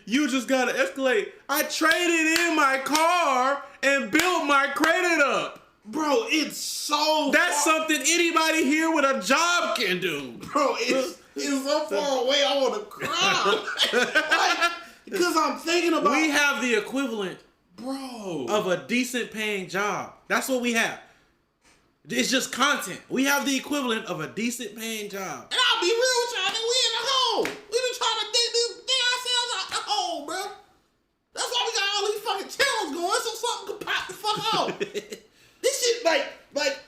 You just gotta escalate. I traded in my car and built my credit up. Bro, it's so That's something anybody here with a job can do. Bro, it's so far away, I want to cry. Because I'm thinking about... We have the equivalent, bro, of a decent paying job. That's what we have. It's just content. We have the equivalent of a decent paying job. And I'll be real with y'all, we in the hole. We been trying to dig ourselves out the hole, bro. That's why we got all these fucking channels going, so something could pop the fuck off. This shit, like,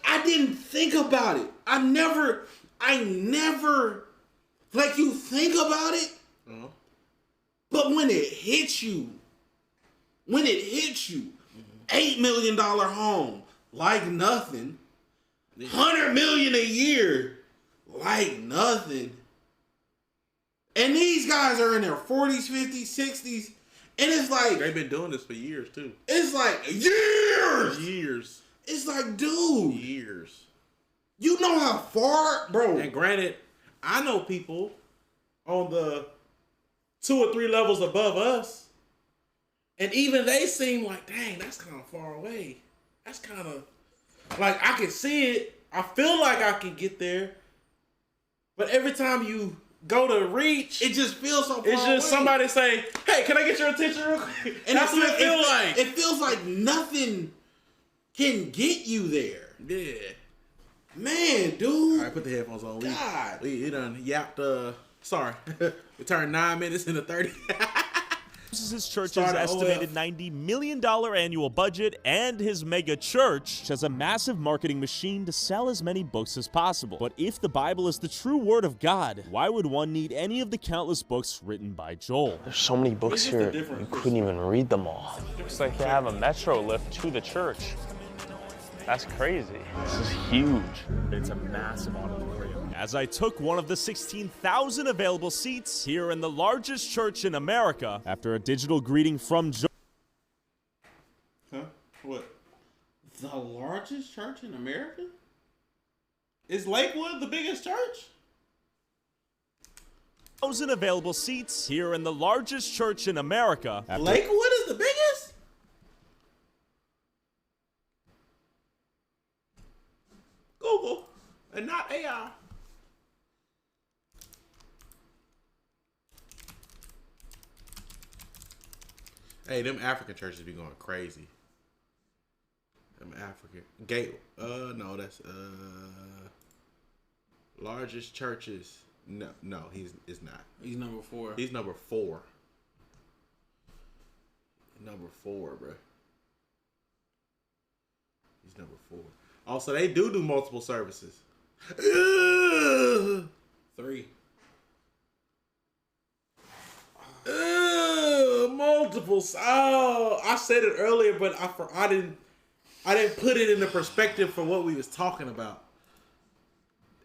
I didn't think about it. I never, like, you think about it, but when it hits you, $8 million home, like nothing, $100 million a year, like nothing. And these guys are in their 40s, 50s, 60s, and it's like... They've been doing this for years, too. It's like, years! Years. It's like, dude. Years. You know how far, bro. And granted, I know people on the 2 or 3 levels above us. And even they seem like, dang, that's kind of far away. That's kind of, like, I can see it. I feel like I can get there. But every time you go to reach, it just feels so far It's just away. Somebody say, hey, can I get your attention real quick? And that's what it feels like. It feels like nothing can get you there. Yeah. Man, dude. All right, put the headphones on. God. We done yapped, sorry. We turned 9 minutes into 30. His church's estimated $90 million annual budget and his mega church has a massive marketing machine to sell as many books as possible. But if the Bible is the true word of God, why would one need any of the countless books written by Joel? There's so many books here, you couldn't even read them all. Looks like they have a metro lift to the church. That's crazy. This is huge. It's a massive auditorium. As I took one of the 16,000 available seats here in the largest church in America, after a digital greeting from Joel. Huh? What? The largest church in America? Is Lakewood the biggest church? 1,000 available seats here in the largest church in America. Lakewood is the biggest? Google, and not AI. Hey, them African churches be going crazy. Them African no, that's largest churches. No, it's not. He's number 4. He's number 4. Number 4, bro. He's number 4. Also, they do multiple services. 3. Multiple. Oh, I said it earlier, but I didn't put it into perspective for what we was talking about.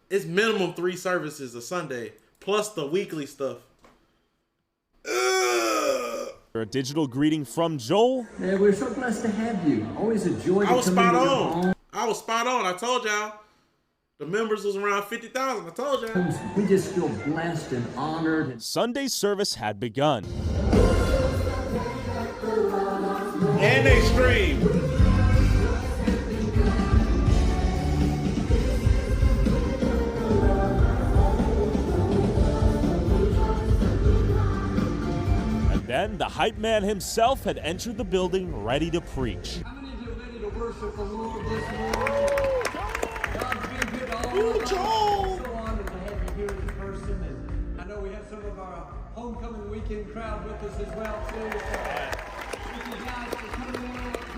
It's minimum 3 services a Sunday plus the weekly stuff. A digital greeting from Joel. Yeah, we're so blessed to have you. Always a joy to I was come spot into your on. home. I was spot on. I told y'all. The members was around 50,000. I told y'all. We just feel blessed and honored. Sunday's service had begun. And they streamed. And then the hype man himself had entered the building ready to preach. How many of you are ready to worship the Lord this morning? God's been good to all of us. I'm so honored to have you here in person. And I know we have some of our homecoming weekend crowd with us as well, too. So thank you guys for coming in.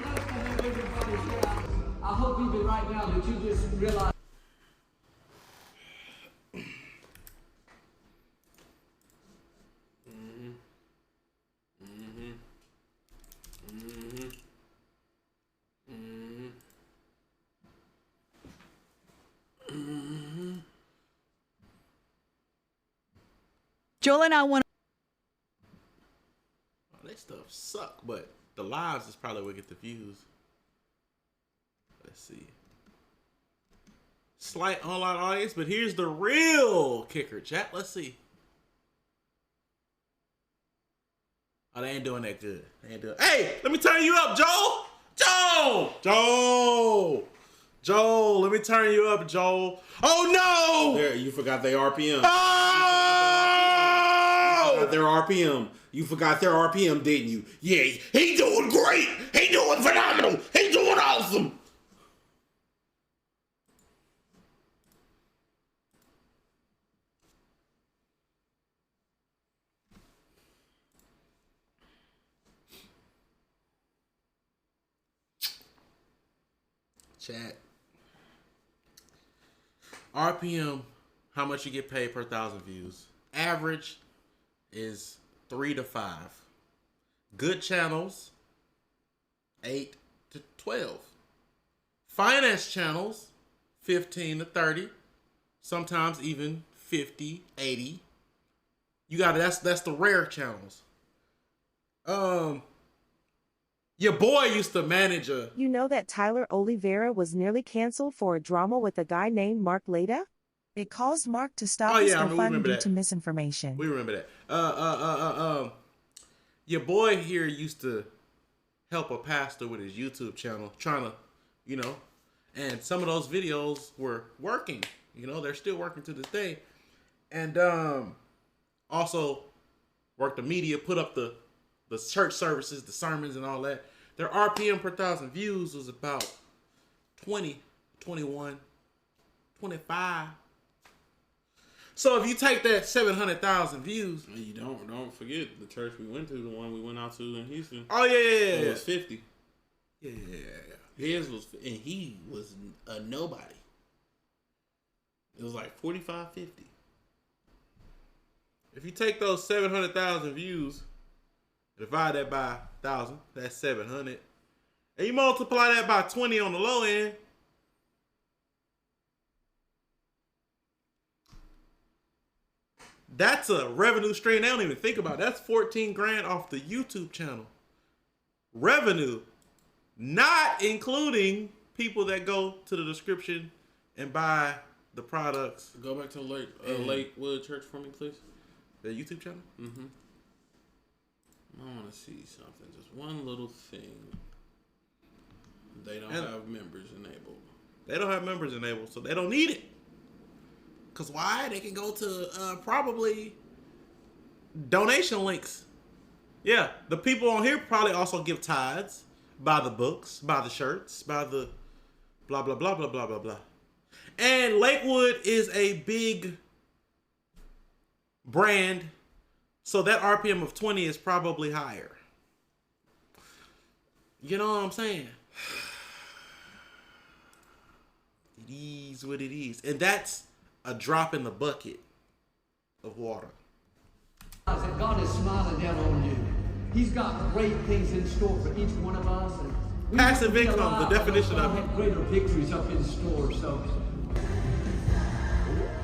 Blessed to have everybody here. I hope even right now that you just realize. Joel and I want Oh, that stuff suck, but the lives is probably what get the views. Let's see. Slight online audience, but here's the real kicker, chat. Let's see. Oh, they ain't doing that good. They ain't doing. Hey, let me turn you up, Joel. Joel, let me turn you up, Joel. Oh no! There, you forgot their RPM. Oh! You forgot their RPM. You forgot their RPM, didn't you? Yeah, he doing great. He doing phenomenal. He doing awesome. Chat. RPM, how much you get paid per 1,000 views. Average is 3 to 5. Good channels, 8 to 12. Finance channels, 15 to 30. Sometimes even 50, 80. You got that's the rare channels. Your boy used to manage a... You know that Tyler Oliveira was nearly canceled for a drama with a guy named Mark Leda? It caused Mark to stop Oh, his yeah, I GoFundMe remember due that. to misinformation. We remember that. Your boy here used to help a pastor with his YouTube channel, trying to, you know, and some of those videos were working. You know, they're still working to this day. And also worked the media, put up the church services, the sermons and all that. Their RPM per 1,000 views was about 20, 21, 25. So if you take that 700,000 views, you don't forget the church we went to, the one we went out to in Houston. Oh yeah. It was 50. Yeah. His was, and he was a nobody. It was like 45, 50. If you take those 700,000 views, divide that by 1,000, that's 700. And you multiply that by 20 on the low end. That's a revenue stream they don't even think about. That's 14 grand off the YouTube channel. Revenue, not including people that go to the description and buy the products. Go back to Lakewood Church for me, please. The YouTube channel? Mm-hmm. I want to see something. Just one little thing. They don't have members enabled. They don't have members enabled, so they don't need it. Because why? They can go to probably donation links. Yeah, the people on here probably also give tithes, buy the books, buy the shirts, buy the blah, blah, blah, blah, blah, blah, blah. And Lakewood is a big brand, so that RPM of 20 is probably higher. You know what I'm saying? It is what it is. And that's a drop in the bucket of water. God is smiling down on you. He's got great things in store for each one of us. And passive income, the definition of it. Greater victories up in store. So.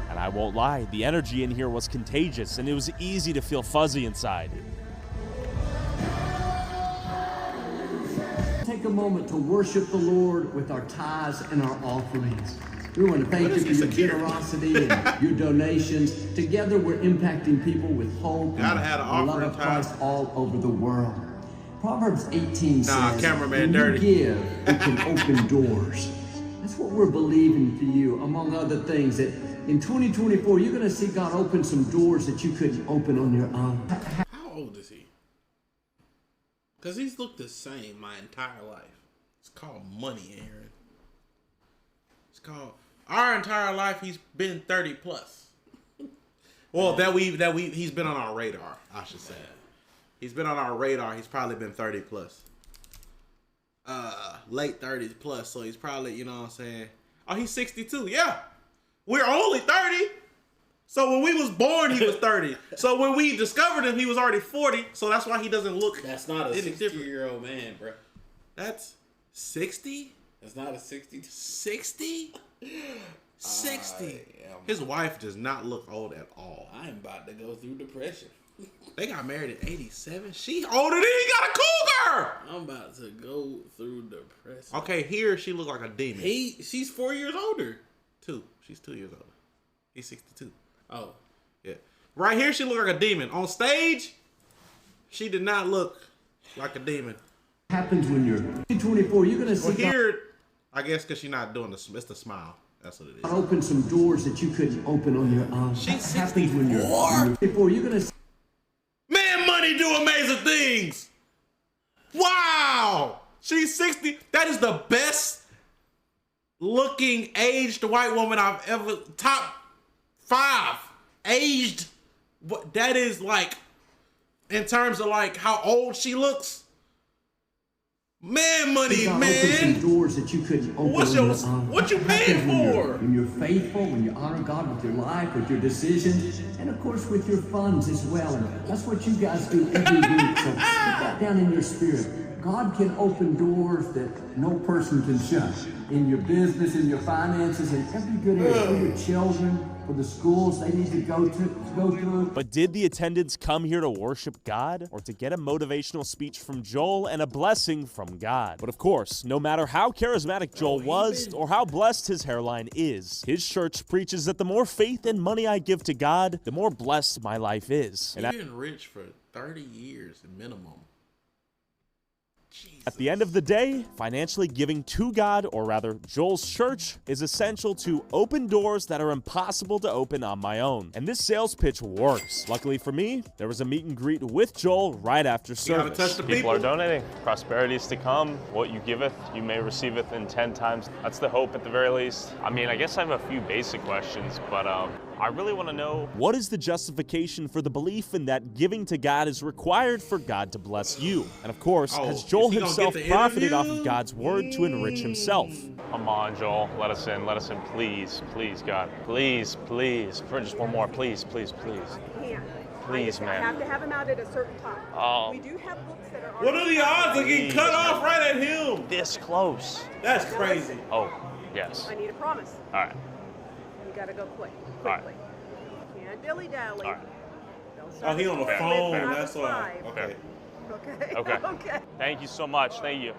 And I won't lie, the energy in here was contagious, and it was easy to feel fuzzy inside. Take a moment to worship the Lord with our tithes and our offerings. We want to thank you for your generosity and your donations. Together, we're impacting people with hope and the love of Christ all over the world. Proverbs 18 says, when you give, it can open doors. That's what we're believing for you, among other things, that in 2024, you're going to see God open some doors that you couldn't open on your own. How old is he? Because he's looked the same my entire life. It's called money, Aaron. It's called... Our entire life, he's been 30 plus. Well, he's been on our radar, I should say. He's been on our radar. He's probably been 30 plus. Late 30s plus. So he's probably, you know what I'm saying? Oh, he's 62. Yeah. We're only 30. So when we was born, he was 30. So when we discovered him, he was already 40. So that's why he doesn't look. That's not a 60-year-old man, bro. That's 60? That's not a 60. 60? 60. His wife does not look old at all. I'm about to go through depression. They got married at 87. She older than he got a cougar. I'm about to go through depression. Okay, here she look like a demon. She's 4 years older. 2. She's 2 years older. He's 62. Oh. Yeah. Right here she look like a demon. On stage, she did not look like a demon. Happens when you're 24, you're going to see. Well, here, I guess because she's not doing it's the smile. That's what it is. Open some doors that you couldn't open on your own. She's 64. When you're 24, you're going to. Man, money do amazing things. Wow. She's 60. That is the best looking aged white woman I've ever. Top 5 aged. That is like, in terms of like how old she looks. Man, money, man. Some doors that you couldn't open. What you paying for? When you're faithful, when you honor God with your life, with your decisions, and of course with your funds as well. And that's what you guys do every week. So put that down in your spirit. God can open doors that no person can shut. In your business, in your finances, in every good area, for your children, for the schools they need to go through. But did the attendants come here to worship God or to get a motivational speech from Joel and a blessing from God? But of course, no matter how charismatic Joel was or how blessed his hairline is, his church preaches that the more faith and money I give to God, the more blessed my life is. He's been rich for 30 years minimum. At the end of the day, financially giving to God, or rather Joel's church, is essential to open doors that are impossible to open on my own. And this sales pitch works. Luckily for me, there was a meet and greet with Joel right after service. People are donating. Prosperity is to come. What you giveth, you may receiveth in 10 times. That's the hope at the very least. I mean, I guess I have a few basic questions, but I really want to know, what is the justification for the belief in that giving to God is required for God to bless you? And of course, has Joel himself profited off of God's word to enrich himself? Come on, Joel, let us in, please, please, God, please, please, for just one more, please, please, please. Please, man. I have to have him out at a certain time. We do have books that are. What are the odds of getting cut off right at him? This close. That's crazy. Oh, yes. I need a promise. All right. You gotta go quickly. All right. Can't dilly-dally. All right. Oh, he on the phone. That's why. Okay. Okay. Okay. Okay. Thank you so much. Thank you.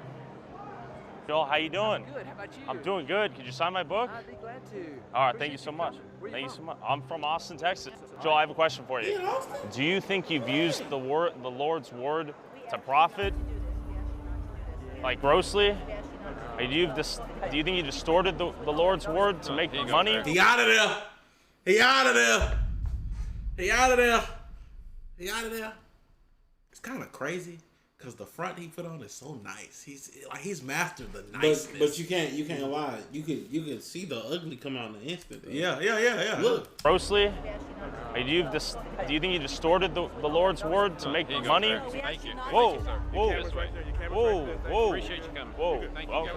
Joel, how you doing? Good. How about you? I'm doing good. Could you sign my book? I'd be glad to. All right. Thank you so much. Thank you so much. I'm from Austin, Texas. Joel, I have a question for you. Do you think you've used the Lord's word to profit, like grossly? Do you think you distorted the Lord's word to make money? He out of there. He out of there. He out of there. He out of there. It's kind of crazy because the front he put on is so nice. He's mastered the niceness. But you can't lie. You can see the ugly come out in an instant. Though. Yeah. Look. Grossly? Do you think you distorted the Lord's word to make money? Thank you. Whoa, Thank you, whoa, sir. Right there. Your camera's whoa, right there. whoa. Appreciate you coming. Whoa. Thank you. Okay.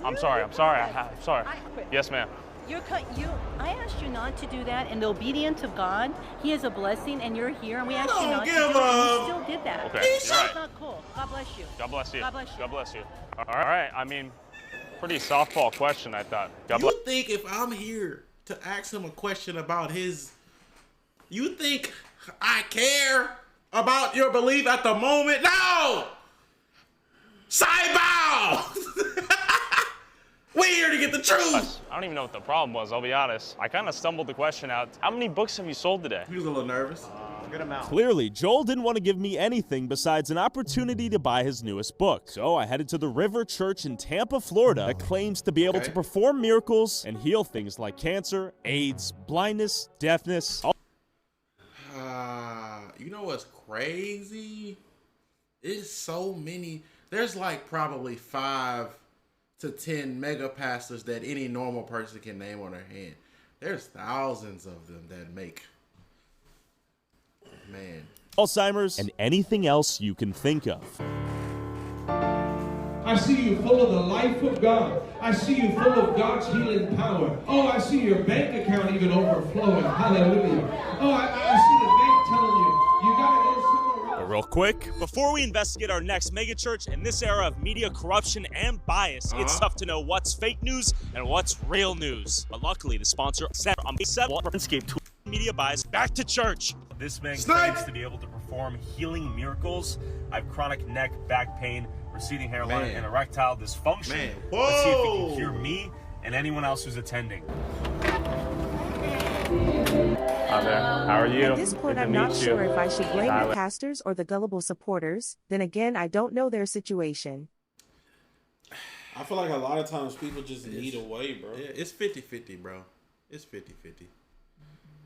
I'm sorry. I'm sorry. Yes, ma'am. I asked you not to do that, and the obedience of God, He is a blessing, and you're here, and we asked you not to do it, and you still did that. Okay, That's you're right. not cool. God bless you. God bless you. God bless you. God bless you. All right. I mean, pretty softball question, I thought. God bless. You think if I'm here to ask him a question about you think I care about your belief at the moment? No! Sidebar! We're here to get the truth. I don't even know what the problem was, I'll be honest. I kind of stumbled the question out. How many books have you sold today? He was a little nervous. Good amount. Clearly, Joel didn't want to give me anything besides an opportunity to buy his newest book. So I headed to the River Church in Tampa, Florida, that claims to be able to perform miracles and heal things like cancer, AIDS, blindness, deafness. You know what's crazy? It's so many. There's like probably 5 to 10 mega pastors that any normal person can name on their hand. There's thousands of them that make, man, Alzheimer's, and anything else you can think of. I see you full of the life of God. I see you full of God's healing power. Oh, I see your bank account even overflowing. Hallelujah. Oh, I see the bank telling you got to go somewhere else. But real quick, before we investigate our next megachurch in this era of media corruption and bias, it's tough to know what's fake news and what's real news. But luckily, the sponsor set on landscape to media bias back to church. This man claims to be able to perform healing miracles. I have chronic neck, back pain, receding hairline, and erectile dysfunction. Let's see if he can cure me and anyone else who's attending. Hi there. How are you? At this point, I'm not sure if I should blame the pastors or the gullible supporters. Then again, I don't know their situation. I feel like a lot of times people just need a way, bro. Yeah, it's 50-50, bro. It's 50-50.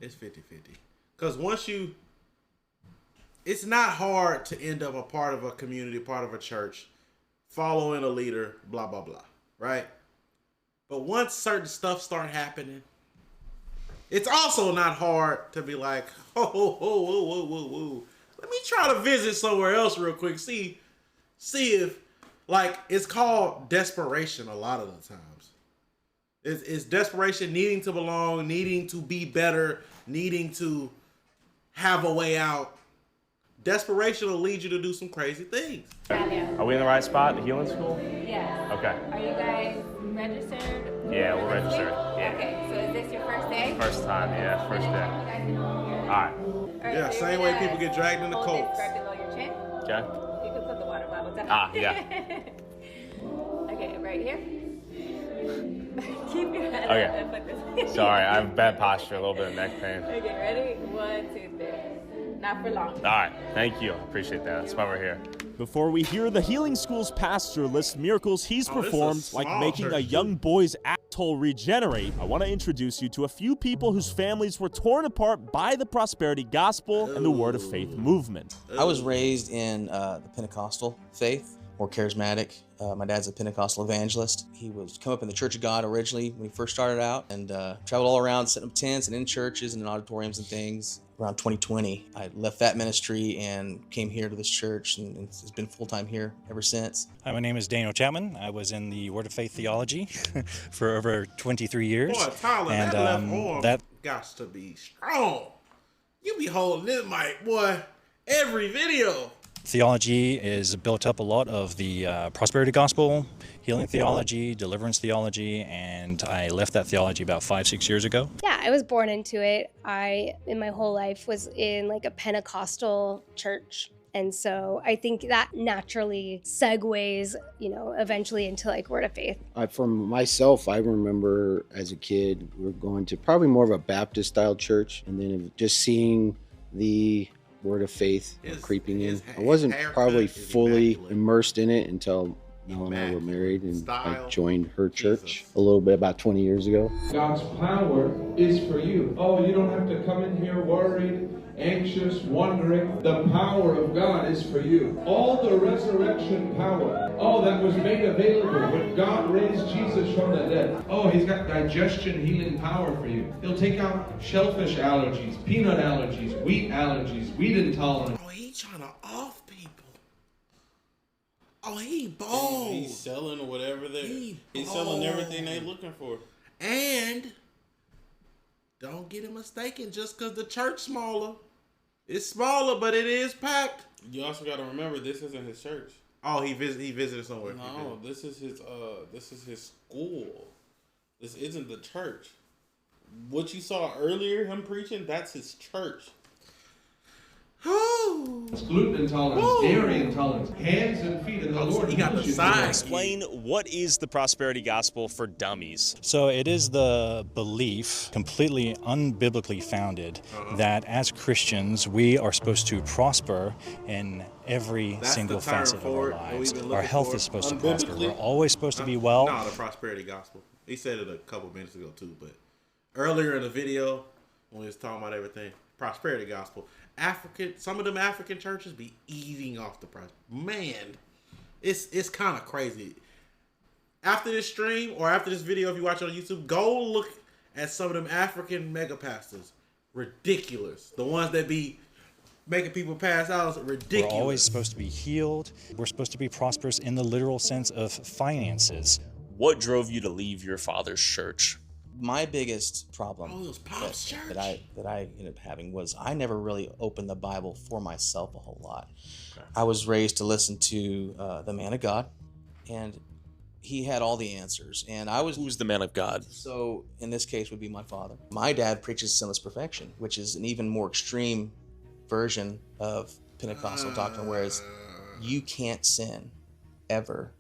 It's 50-50. Because it's not hard to end up a part of a community, part of a church, following a leader, blah, blah, blah, right? But once certain stuff start happening, it's also not hard to be like, whoa. Let me try to visit somewhere else real quick. See if, like, it's called desperation a lot of the times. It's desperation, needing to belong, needing to be better, needing to have a way out. desperation will lead you to do some crazy things. Are we in the right spot? The healing school? Yes. Okay. Are you guys registered? Yeah, we're registered. Yeah. Okay, so is this your first day? First time, yeah, first day. All right. Yeah, same way people get dragged in the hold coats. this right below your chin. Okay. You can put the water bottle down. Ah, yeah. Okay, right here. Keep your head Okay. up and put this. Sorry, I have bad posture, a little bit of neck pain. Okay, ready? 1, 2, 3. Not for long. All right, thank you. Appreciate that. That's why we're here. Before we hear the Healing School's pastor list miracles he's performed, like making a young boy's asshole regenerate, I want to introduce you to a few people whose families were torn apart by the prosperity gospel and the word of faith movement. I was raised in the Pentecostal faith, more charismatic. My dad's a Pentecostal evangelist. He was come up in the Church of God originally when he first started out, and traveled all around setting up tents and in churches and in auditoriums and things. Around 2020, I left that ministry and came here to this church, and it's been full-time here ever since. Hi, my name is Daniel Chapman. I was in the Word of Faith theology for over 23 years. Boy, Tyler, and that left arm got to be strong. You be holding this mic, boy, every video. Theology is built up a lot of the prosperity gospel, healing theology, deliverance theology, and I left that theology about 5-6 years ago. Yeah, I was born into it. I, in my whole life, was in like a Pentecostal church. And so I think that naturally segues, eventually into like Word of Faith. For myself, I remember as a kid, we were going to probably more of a Baptist style church, and then just seeing the Word of Faith creeping in. I wasn't probably fully immersed in it until Mel and I were married, and I joined her church a little bit about 20 years ago. God's power is for you. Oh, you don't have to come in here worried, anxious, wondering. The power of God is for you. All the resurrection power, that was made available when God raised Jesus from the dead. Oh, he's got digestion healing power for you. He'll take out shellfish allergies, peanut allergies, wheat intolerance. Oh, he trying to off people. Oh, he bold. He's selling whatever he's selling everything they looking for. And don't get it mistaken, just because the church smaller. It's smaller, but it is packed. You also got to remember, this isn't his church. Oh, he visited somewhere. No, this is his school. This isn't the church. What you saw earlier, him preaching, that's his church. Gluten intolerance, dairy intolerance, hands and feet, and the Lord. He got the sign. Explain what is the prosperity gospel for dummies. So it is the belief, completely unbiblically founded, that as Christians we are supposed to prosper in every single facet of our lives. Our health is supposed to prosper. We're always supposed to be well. No, the prosperity gospel. He said it a couple minutes ago too, but earlier in the video when he was talking about everything, prosperity gospel. Some of them African churches be eating off the price. Man, it's kind of crazy. After this stream or after this video, if you watch it on YouTube, go look at some of them African mega pastors. Ridiculous. The ones that be making people pass out, ridiculous. We're always supposed to be healed. We're supposed to be prosperous in the literal sense of finances. What drove you to leave your father's church? My biggest problem that I ended up having was I never really opened the Bible for myself a whole lot. Okay. I was raised to listen to the man of God, and he had all the answers. And Who's the man of God? So in this case would be my father. My dad preaches sinless perfection, which is an even more extreme version of Pentecostal doctrine, whereas you can't sin ever,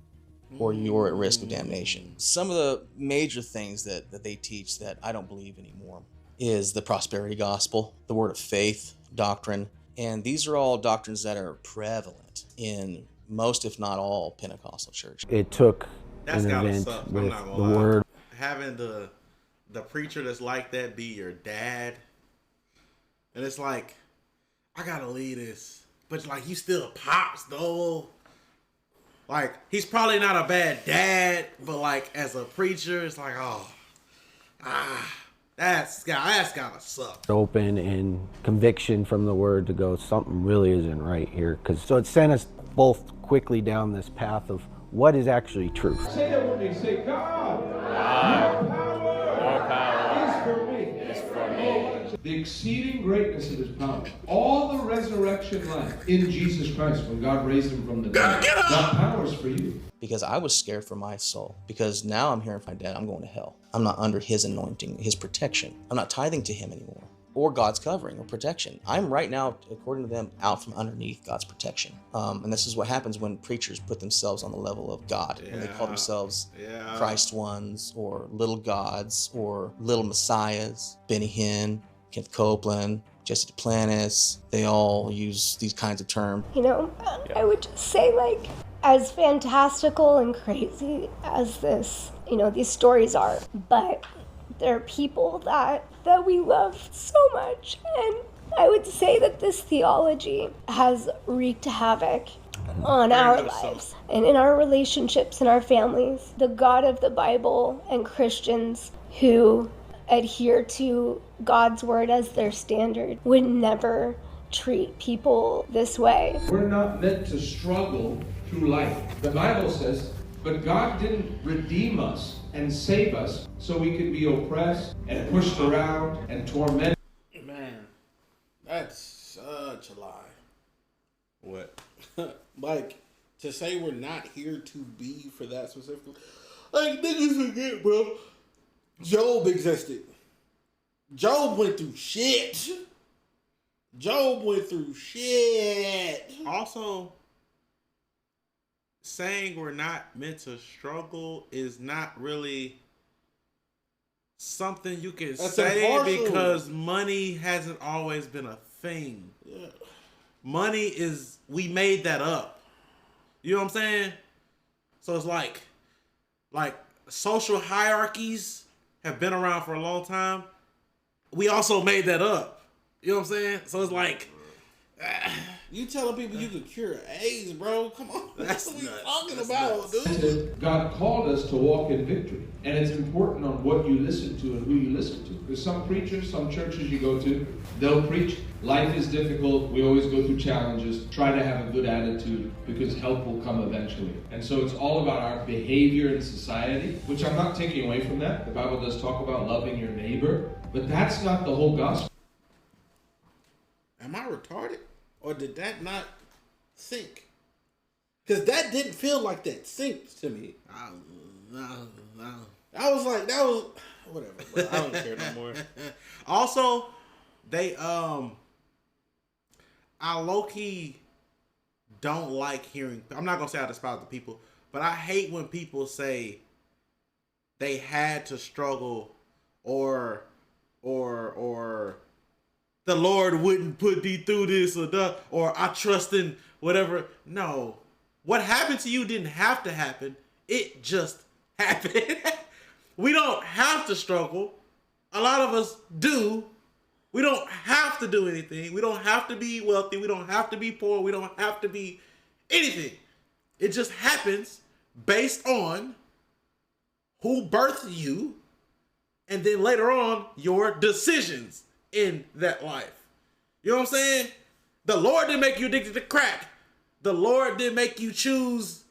or you're at risk of damnation. Some of the major things that they teach that I don't believe anymore is the prosperity gospel, the word of faith doctrine, and these are all doctrines that are prevalent in most, if not all, Pentecostal churches. It took That's an gotta event suck. with I'm not the gonna lie. word. Having the preacher that's like that be your dad, and it's like, I gotta leave this, but like you still pops though. Like, he's probably not a bad dad, but like as a preacher, it's like, that's gotta suck. Open and conviction from the word to go, something really isn't right here. So it sent us both quickly down this path of what is actually truth. Say that with me. Say, God, your power is for me. The exceeding greatness of his power. All the resurrection life in Jesus Christ, when God raised him from the dead, that power is for you. Because I was scared for my soul. Because now I'm hearing from my dad, I'm going to hell. I'm not under his anointing, his protection. I'm not tithing to him anymore. Or God's covering or protection. I'm right now, according to them, out from underneath God's protection. And this is what happens when preachers put themselves on the level of God. When they call themselves Christ ones, or little gods, or little messiahs. Benny Hinn, Kenneth Copeland, Jesse Duplantis, they all use these kinds of terms. You know, I would just say, like, as fantastical and crazy as this, you know, these stories are, but there are people that we love so much. And I would say that this theology has wreaked havoc on our lives and in our relationships and our families. The God of the Bible and Christians who adhere to God's word as their standard would never treat people this way. We're not meant to struggle through life. The Bible says, but God didn't redeem us and save us so we could be oppressed and pushed around and tormented. Man, that's such a lie. What? Like, to say we're not here to be for that specifically. Like, niggas forget, bro. Job existed. Job went through shit. Job went through shit. Also, saying we're not meant to struggle is not really something you can say impartial. Because money hasn't always been a thing. Yeah. Money is, we made that up. You know what I'm saying? So it's like social hierarchies have been around for a long time. We also made that up. You know what I'm saying? So it's like, you telling people you could cure AIDS, bro? Come on. That's what we're talking about, dude. God called us to walk in victory. And it's important on what you listen to and who you listen to. There's some preachers, some churches you go to, they'll preach, life is difficult, we always go through challenges, try to have a good attitude because help will come eventually. And so it's all about our behavior in society, which I'm not taking away from that. The Bible does talk about loving your neighbor, but that's not the whole gospel. Am I retarded? Or did that not sink? Because that didn't feel like that synced to me. I was like, that was whatever. But I don't care no more. Also, they I low-key don't like hearing. I'm not gonna say I despise the people, but I hate when people say they had to struggle or the Lord wouldn't put thee through this or that, or I trust in whatever. No. What happened to you didn't have to happen. It just happened. We don't have to struggle. A lot of us do. We don't have to do anything. We don't have to be wealthy. We don't have to be poor. We don't have to be anything. It just happens based on who birthed you and then later on your decisions in that life. You know what I'm saying? The Lord didn't make you addicted to crack. The Lord didn't make you choose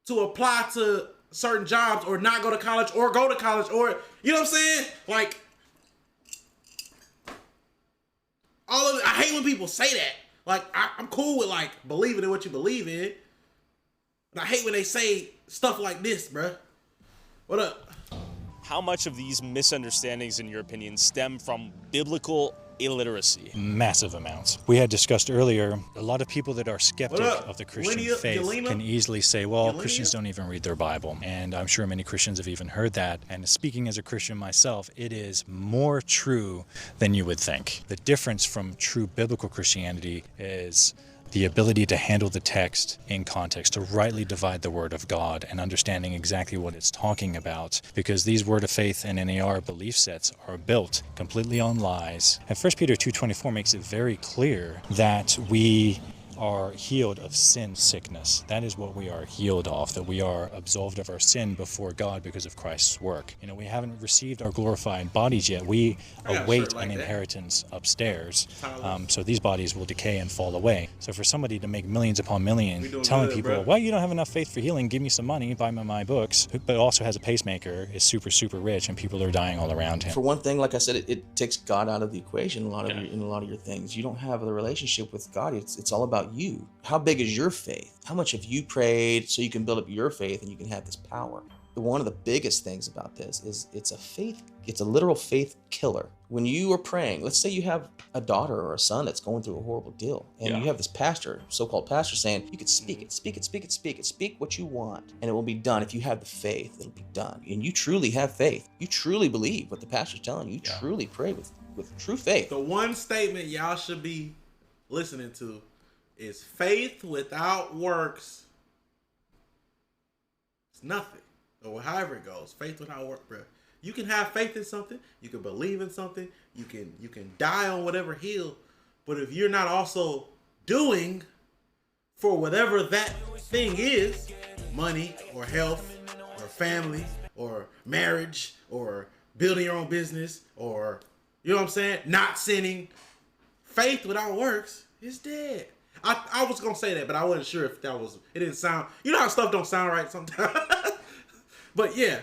to apply to certain jobs or not go to college or go to college or, you know what I'm saying? Like, all of it. I hate when people say that. Like, I'm cool with like believing in what you believe in. But I hate when they say stuff like this, bruh. What up? How much of these misunderstandings, in your opinion, stem from biblical illiteracy? Massive amounts. We had discussed earlier, a lot of people that are skeptic of the Christian faith can easily say, well, Christians don't even read their Bible. And I'm sure many Christians have even heard that. And speaking as a Christian myself, it is more true than you would think. The difference from true biblical Christianity is the ability to handle the text in context, to rightly divide the word of God and understanding exactly what it's talking about, because these word of faith and NAR belief sets are built completely on lies. And 1 Peter 2:24 makes it very clear that we are healed of sin sickness. That is what we are healed of, that we are absolved of our sin before God because of Christ's work. You know, we haven't received our glorified bodies yet. We await an inheritance upstairs. So these bodies will decay and fall away. So for somebody to make millions upon millions telling people, well, you don't have enough faith for healing, give me some money, buy my books, but also has a pacemaker, is super, super rich, and people are dying all around him. For one thing, like I said, it takes God out of the equation in a lot of your things. You don't have the relationship with God. It's all about you. How big is your faith? How much have you prayed so you can build up your faith and you can have this power? One of the biggest things about this is it's a literal faith killer. When you are praying, let's say you have a daughter or a son that's going through a horrible deal, and you have this pastor, so-called pastor, saying, you can speak it, speak what you want, and it will be done. If you have the faith, it'll be done. And you truly have faith. You truly believe what the pastor's telling you. You truly pray with true faith. The one statement y'all should be listening to is faith without works. It's nothing. Or however it goes, faith without work, bro. You can have faith in something, you can believe in something, you can die on whatever hill, but if you're not also doing for whatever that thing is, money or health or family or marriage or building your own business or, you know what I'm saying, not sinning, faith without works is dead. I was gonna say that, but I wasn't sure if that was, it didn't sound, you know how stuff don't sound right sometimes. But yeah.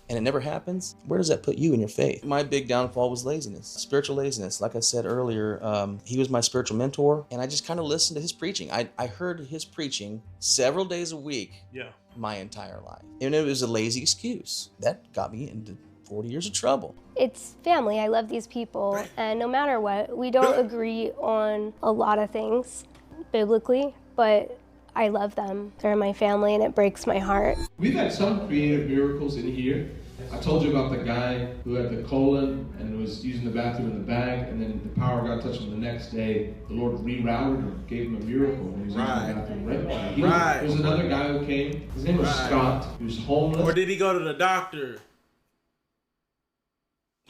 And it never happens. Where does that put you in your faith? My big downfall was laziness, spiritual laziness. Like I said earlier, he was my spiritual mentor, and I just kind of listened to his preaching. I heard his preaching several days a week my entire life. And it was a lazy excuse. That got me into 40 years of trouble. It's family. I love these people, and no matter what, we don't agree on a lot of things biblically, but I love them. They're my family, and it breaks my heart. We've had some creative miracles in here. I told you about the guy who had the colon and was using the bathroom in the bag, and then the power of God touched him the next day. The Lord rerouted him, gave him a miracle, and he was using the bathroom right. There was another guy who came. His name was Scott. He was homeless. Or did he go to the doctor?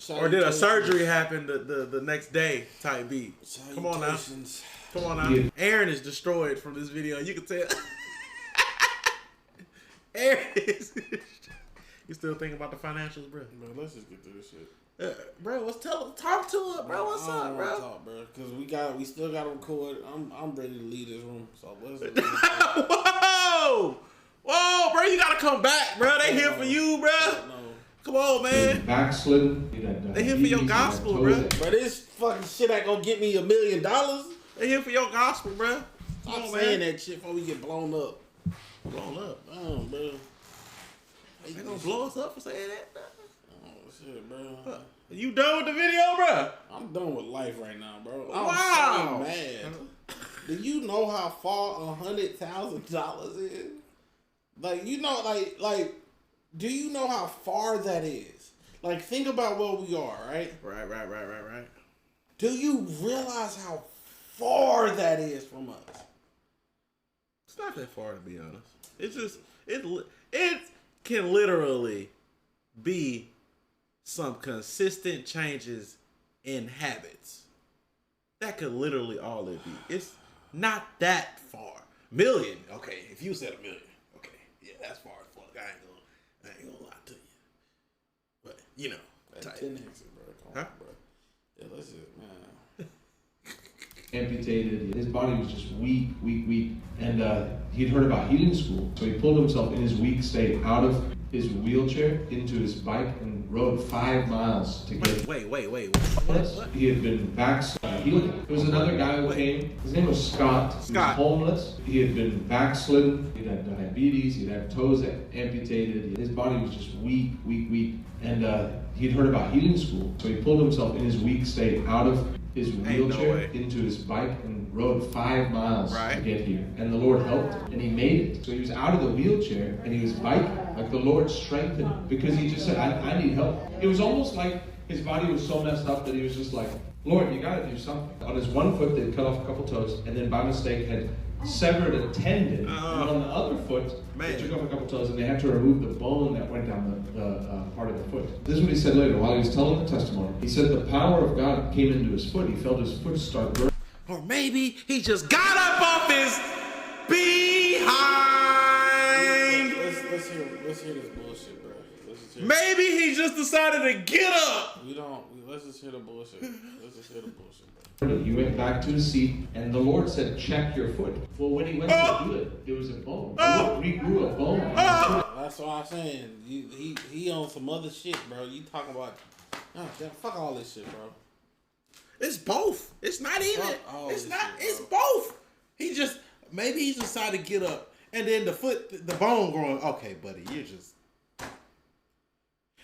Or did a surgery happen the next day type beat? Come on now. Come on now. Aaron is destroyed from this video. You can tell. Aaron is. You still thinking about the financials, bro? Bro, let's just get through this shit. Bro, talk to it, bro. What's up, bro? Talk, bro, because we still got to record. I'm ready to leave this room. So let's. Whoa, bro! You gotta come back, bro. They here for you, bro. Come on, man. Backslidden. They here for your gospel, bro. But this fucking shit ain't gonna get me $1 million. They here for your gospel, bro. Stop saying that shit before we get blown up. Blown up? Damn, bro. They gonna blow us up for saying that, bro? Oh, shit, bro. You done with the video, bro? I'm done with life right now, bro. Wow. I'm so mad. Do you know how far $100,000 is? Like, you know, like, do you know how far that is? Like, think about where we are, right? Right. Do you realize how far that is from us? It's not that far, to be honest. It's just, it can literally be some consistent changes in habits. That could literally all it be. It's not that far. Million. Okay, if you said $1 million. Okay, yeah, that's far as fuck. I ain't gonna lie to you. But, you know. That's 10 exit, bro. Come on, bro. Yeah, let's just, man. Amputated. His body was just weak. And he'd heard about healing school. So he pulled himself in his weak state out of his wheelchair into his bike and rode 5 miles to get. Wait. What? He had been backslidden. There was another guy who came. His name was Scott. He was homeless. He had been backslidden. He'd had diabetes. He'd had toes amputated. His body was just weak. And he'd heard about healing school. So he pulled himself in his weak state out of his wheelchair into his bike and rode 5 miles to get here. And the Lord helped him, and he made it. So he was out of the wheelchair, and he was biking. Like the Lord strengthened him, because he just said, I need help. It was almost like his body was so messed up that he was just like, Lord, you gotta do something. On his one foot, they'd cut off a couple toes, and then by mistake had severed a tendon. And on the other foot, they took off a couple toes, and they had to remove the bone that went down the part of the foot. This is what he said later, while he was telling the testimony. He said the power of God came into his foot. He felt his foot start burning. Or maybe he just got up off his behind. Let's hear this bullshit, bro. Maybe he just decided to get up. Let's just hear the bullshit. Let's just hear the bullshit, bro. He went back to his seat, and the Lord said, check your foot. Well, when he went to do it, there was a bone. He grew a bone. That's what I'm saying. He on some other shit, bro. You talking about, fuck all this shit, bro. It's both. It's not even. It's not. It's both. Maybe he decided to get up, and then the bone growing. Okay, buddy, you're just.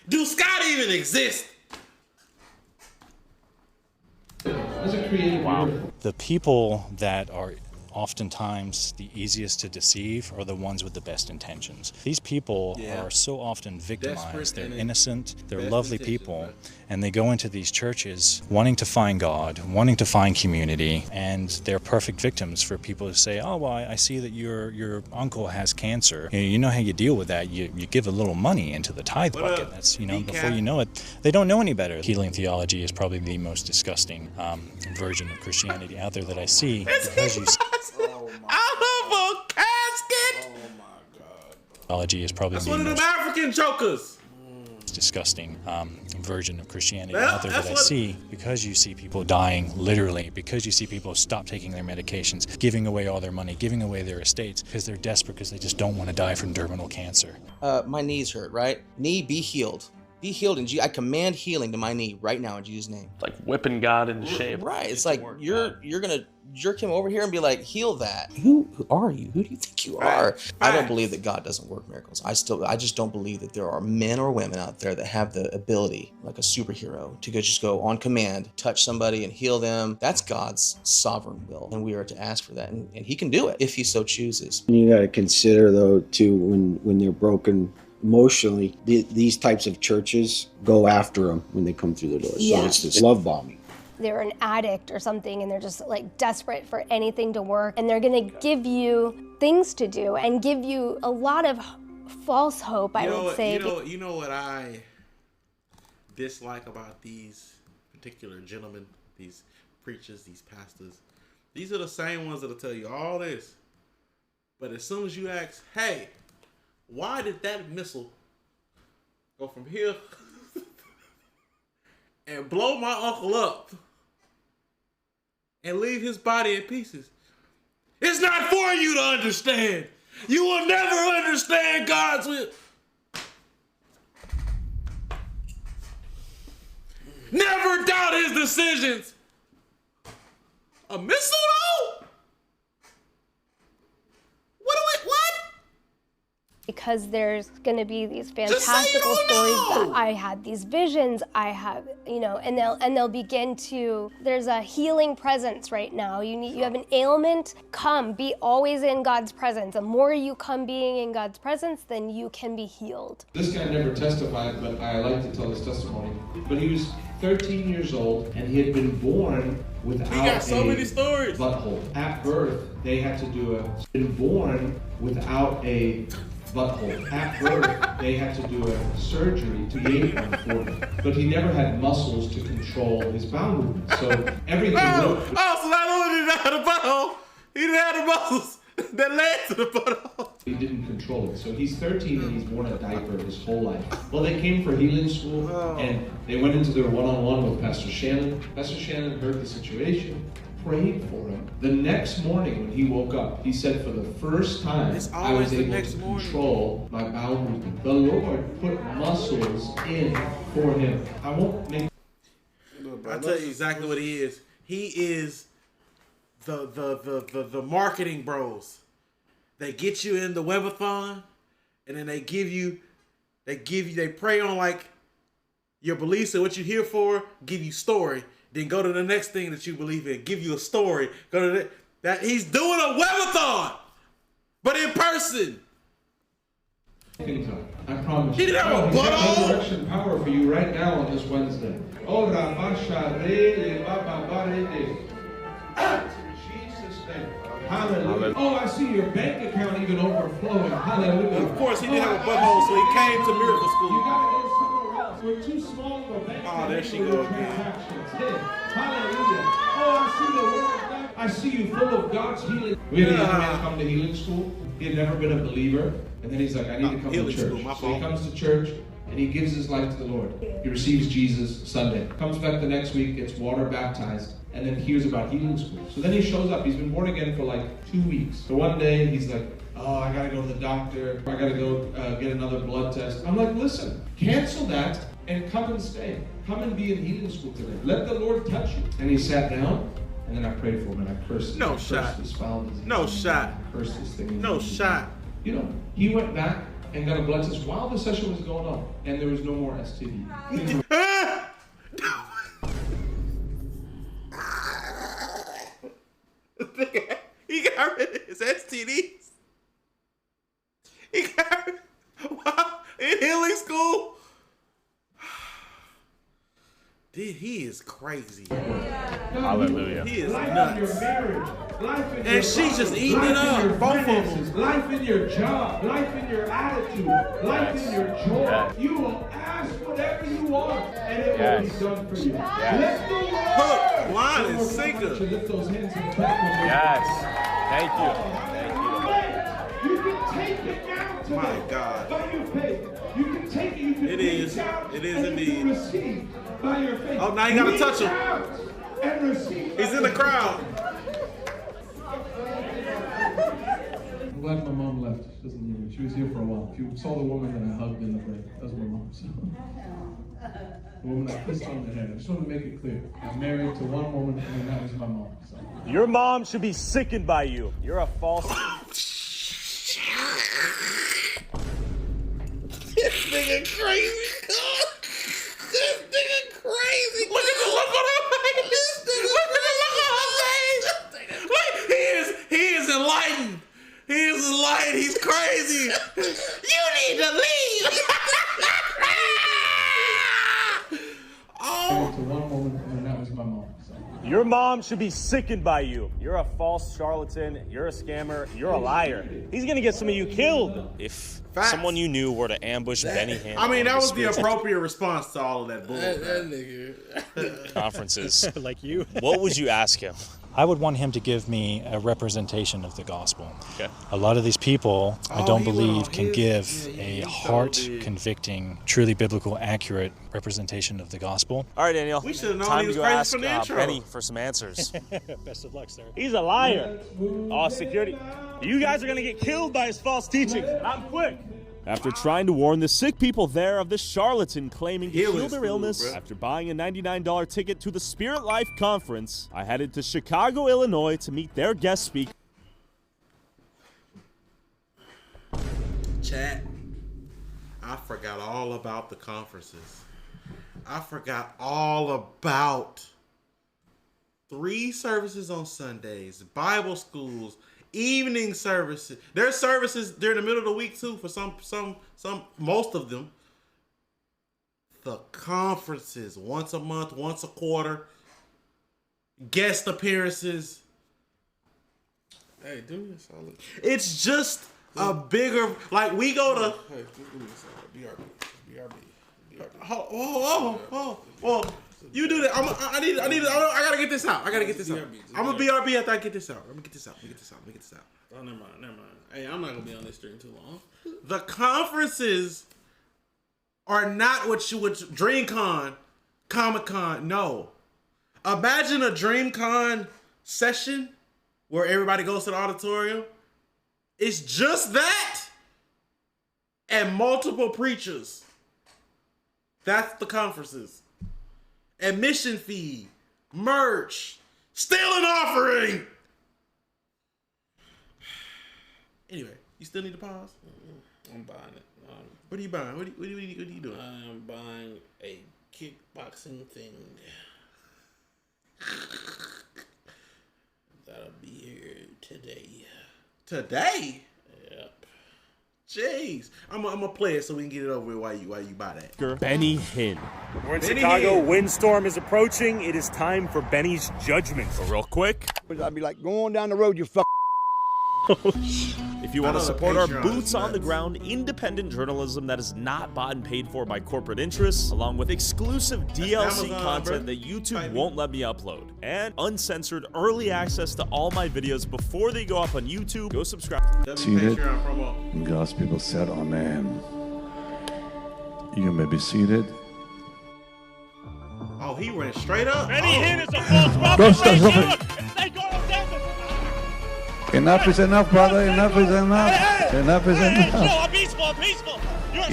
Do Scott even exist? Wow. The people that are oftentimes the easiest to deceive are the ones with the best intentions. These people are so often victimized. They're innocent, they're lovely people, and they go into these churches wanting to find God, wanting to find community, and they're perfect victims for people to say, oh, well, I see that your uncle has cancer. You know how you deal with that. You give a little money into the tithe bucket. That's, before you know it, they don't know any better. Healing theology is probably the most disgusting version of Christianity out there that I see. Because you out of a casket. Oh my God. Theology is probably that's one of them African jokers. Disgusting version of Christianity out there that I see, because you see people dying literally, because you see people stop taking their medications, giving away all their money, giving away their estates because they're desperate, because they just don't want to die from terminal cancer. My knees hurt, right? Knee, be healed. Be healed in Jesus. I command healing to my knee right now in Jesus' name. It's like whipping God into shape. Right. It's like you're gonna jerk him over here and be like, heal that. Who are you? Who do you think you are? I don't believe that God doesn't work miracles. I just don't believe that there are men or women out there that have the ability, like a superhero, to just go on command, touch somebody and heal them. That's God's sovereign will, and we are to ask for that, and he can do it if he so chooses. You got to consider though too, when they're broken emotionally, these types of churches go after them when they come through the door. So it's this love bombing. They're an addict or something, and they're just like desperate for anything to work, and they're gonna give you things to do and give you a lot of false hope, I would say. You know what I dislike about these particular gentlemen, these preachers, these pastors? These are the same ones that'll tell you all this, but as soon as you ask, hey, why did that missile go from here and blow my uncle up and leave his body in pieces? It's not for you to understand. You will never understand God's will. Never doubt his decisions. A missile though? What? Because there's gonna be these fantastical stories that I had these visions, I have, and they'll begin to. There's a healing presence right now. You have an ailment. Come, be always in God's presence. The more you come being in God's presence, then you can be healed. This guy never testified, but I like to tell his testimony. But he was 13 years old, and he had been born without many stories. Butthole. At birth, they had to do been born without a butthole. At birth, they had to do a surgery to create one for him. But he never had muscles to control his bowel movement. So everything so not only did he not have a butthole, he didn't have the muscles that led to the butthole. He didn't control it. So he's 13 and he's worn a diaper his whole life. Well, they came for healing school and they went into their one-on-one with Pastor Shannon. Pastor Shannon heard the situation, prayed for him. The next morning when he woke up, he said, for the first time, I was able to control my bowel movement. The Lord put muscles in for him. I won't make... I'll tell you exactly what he is. He is the marketing bros. They get you in the webathon, and then they prey on like your beliefs and what you're here for, give you story, then go to the next thing that you believe in, give you a story, go to that he's doing a webathon, but in person. I promise. He didn't have a butthole. Resurrection power for you right now on this Wednesday. Jesus' name. Hallelujah. Oh, I see your bank account even overflowing. Hallelujah. Of course, he didn't have a butthole, so he came to miracle school. You gotta go somewhere else. We're too small of a bank account. Oh, there she goes again. Hallelujah. Oh, I see the word of God. I see you full of God's healing. We had a young man come to healing school. He had never been a believer. And then he's like, I need to come to church. So he comes to church and he gives his life to the Lord. He receives Jesus Sunday. Comes back the next week, gets water baptized, and then hears about healing school. So then he shows up. He's been born again for like 2 weeks. So one day he's like, oh, I gotta go to the doctor. I gotta go get another blood test. I'm like, listen, cancel that and come and stay. Come and be in healing school today. Let the Lord touch you. And he sat down, and then I prayed for him, and I cursed him. No shot. This foul disease. No shot. I cursed this thing. No shot. You know, he went back and got a blood test while the session was going on, and there was no more STD. He got rid of his STDs. He got rid in healing school. Dude, he is crazy. Hallelujah. He is nuts. And she's just eating it up. Both of them. Life in your job. Life in your attitude. Life in your joy. Yes. You will ask whatever you want, and it will be done for you. Yes. Let the Lord. Hook, line, and sinker. Lift those hands in the back. Yes. Thank you. You can take it now today. My God. By your faith. You can take it. You can It is. reach out It is and indeed. You can receive by your faith. Oh, now you gotta touch him. Reach out and receive. He's in the crowd. I'm glad my mom left. She doesn't hear me. She was here for a while. If you saw the woman that I hugged in the break, that was my mom. So. The woman I kissed on the head. I just want to make it clear. I'm married to one woman, and that was my mom. So. Your mom should be sickened by you. You're a false. This nigga crazy. This nigga crazy. Look at the look on her face. Look at the look on her face. Look, he is enlightened. He is enlightened. He's crazy. You need to leave. Oh. To one woman, and that was my mom. So. Your mom should be sickened by you. You're a false charlatan. You're a scammer. You're a liar. He's gonna get some of you killed. If someone you knew were to ambush Benny Hinn, I mean, that was the appropriate response to all of that bull. That nigga. conferences, like you, what would you ask him? I would want him to give me a representation of the gospel. Okay. A lot of these people, I don't believe, can give a heart-convicting, truly biblical, accurate representation of the gospel. All right, Daniel. We should have known Time he to was go crazy ask from the intro. Benny for some answers. Best of luck, sir. He's a liar. Oh, security. You guys are gonna get killed by his false teachings. I'm quick. After trying to warn the sick people there of the charlatan claiming to heal their illness, after buying a $99 ticket to the Spirit Life Conference, I headed to Chicago, Illinois to meet their guest speaker. Chat. I forgot all about the conferences. I forgot all about 3 services on Sundays, Bible schools, evening services. There's services during the middle of the week too for some most of them. The conferences once a month, once a quarter. Guest appearances. Hey, do me a solid. It's just a bigger, like we go to. Hey, just do me a solid. BRB. Oh. You do that. I gotta get this out. I gotta get this out. I'm a BRB after I get this out. Let me get this out. Oh, never mind. Hey, I'm not gonna be on this stream too long. The conferences are not what you would DreamCon, Comic-Con. No. Imagine a DreamCon session where everybody goes to the auditorium. It's just that and multiple preachers. That's the conferences. Admission fee, merch, still an offering. Anyway, you still need to pause? I'm buying it. What are you buying? What are you doing? I am buying a kickboxing thing. That'll be here today. Today? Yep. Jeez. I'm gonna play it so we can get it over with while you buy that. Benny Hinn. We're in Benny Chicago. Hinn. Windstorm is approaching. It is time for Benny's judgment. So real quick. I'd be like, go on down the road, you fuck. If you want to support our boots on the ground, independent journalism that is not bought and paid for by corporate interests, along with exclusive DLC content that YouTube won't let me upload, and uncensored early access to all my videos before they go up on YouTube, go subscribe. Seated. And God's people said, Amen. You may be seated. Oh, he ran straight up. And he hit us a false prophet. Enough is enough, brother. Enough is enough. Enough is enough. I'm peaceful. I'm peaceful. Yeah.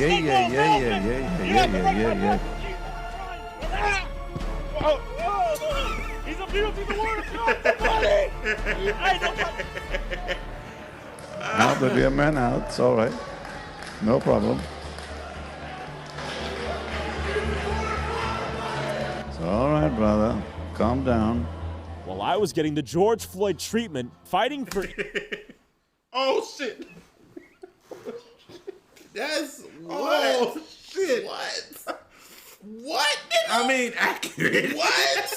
He's appealed to the word of God. Somebody. Hey, don't touch. Now there'll be a man out. It's all right. No problem. It's all right, brother. Calm down. While I was getting the George Floyd treatment, fighting for... Oh, shit. That's... Oh, shit. What? What? I mean, accurate. What?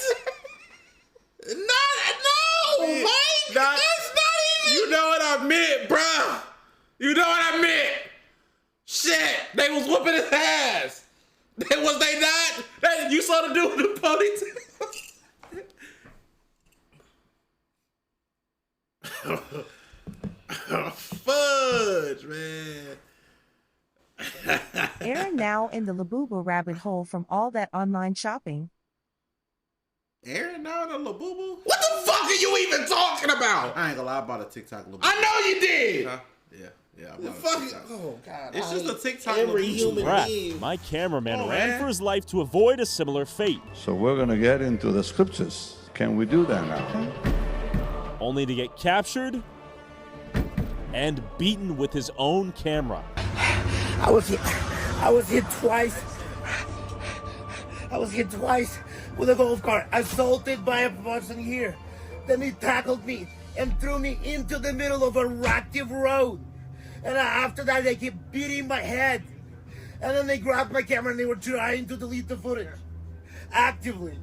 No, Mike. That's not even... You know what I meant, bruh. You know what I meant. Shit. They was whooping his ass. Was they not? You saw the dude with the ponytail. Fudge, man. Aaron now in the Labubu rabbit hole from all that online shopping. Aaron now in the Labubu? What the fuck are you even talking about? I ain't gonna lie, I bought a TikTok Labubu. I know you did. Huh? Yeah. I bought a TikTok. Oh God! It's just a TikTok every Labubu. human being. My cameraman ran for his life to avoid a similar fate. So we're going to get into the scriptures. Can we do that now? Only to get captured and beaten with his own camera. I was hit twice. I was hit twice with a golf cart, assaulted by a person here. Then he tackled me and threw me into the middle of a active road. And after that, they kept beating my head. And then they grabbed my camera and they were trying to delete the footage. Actively.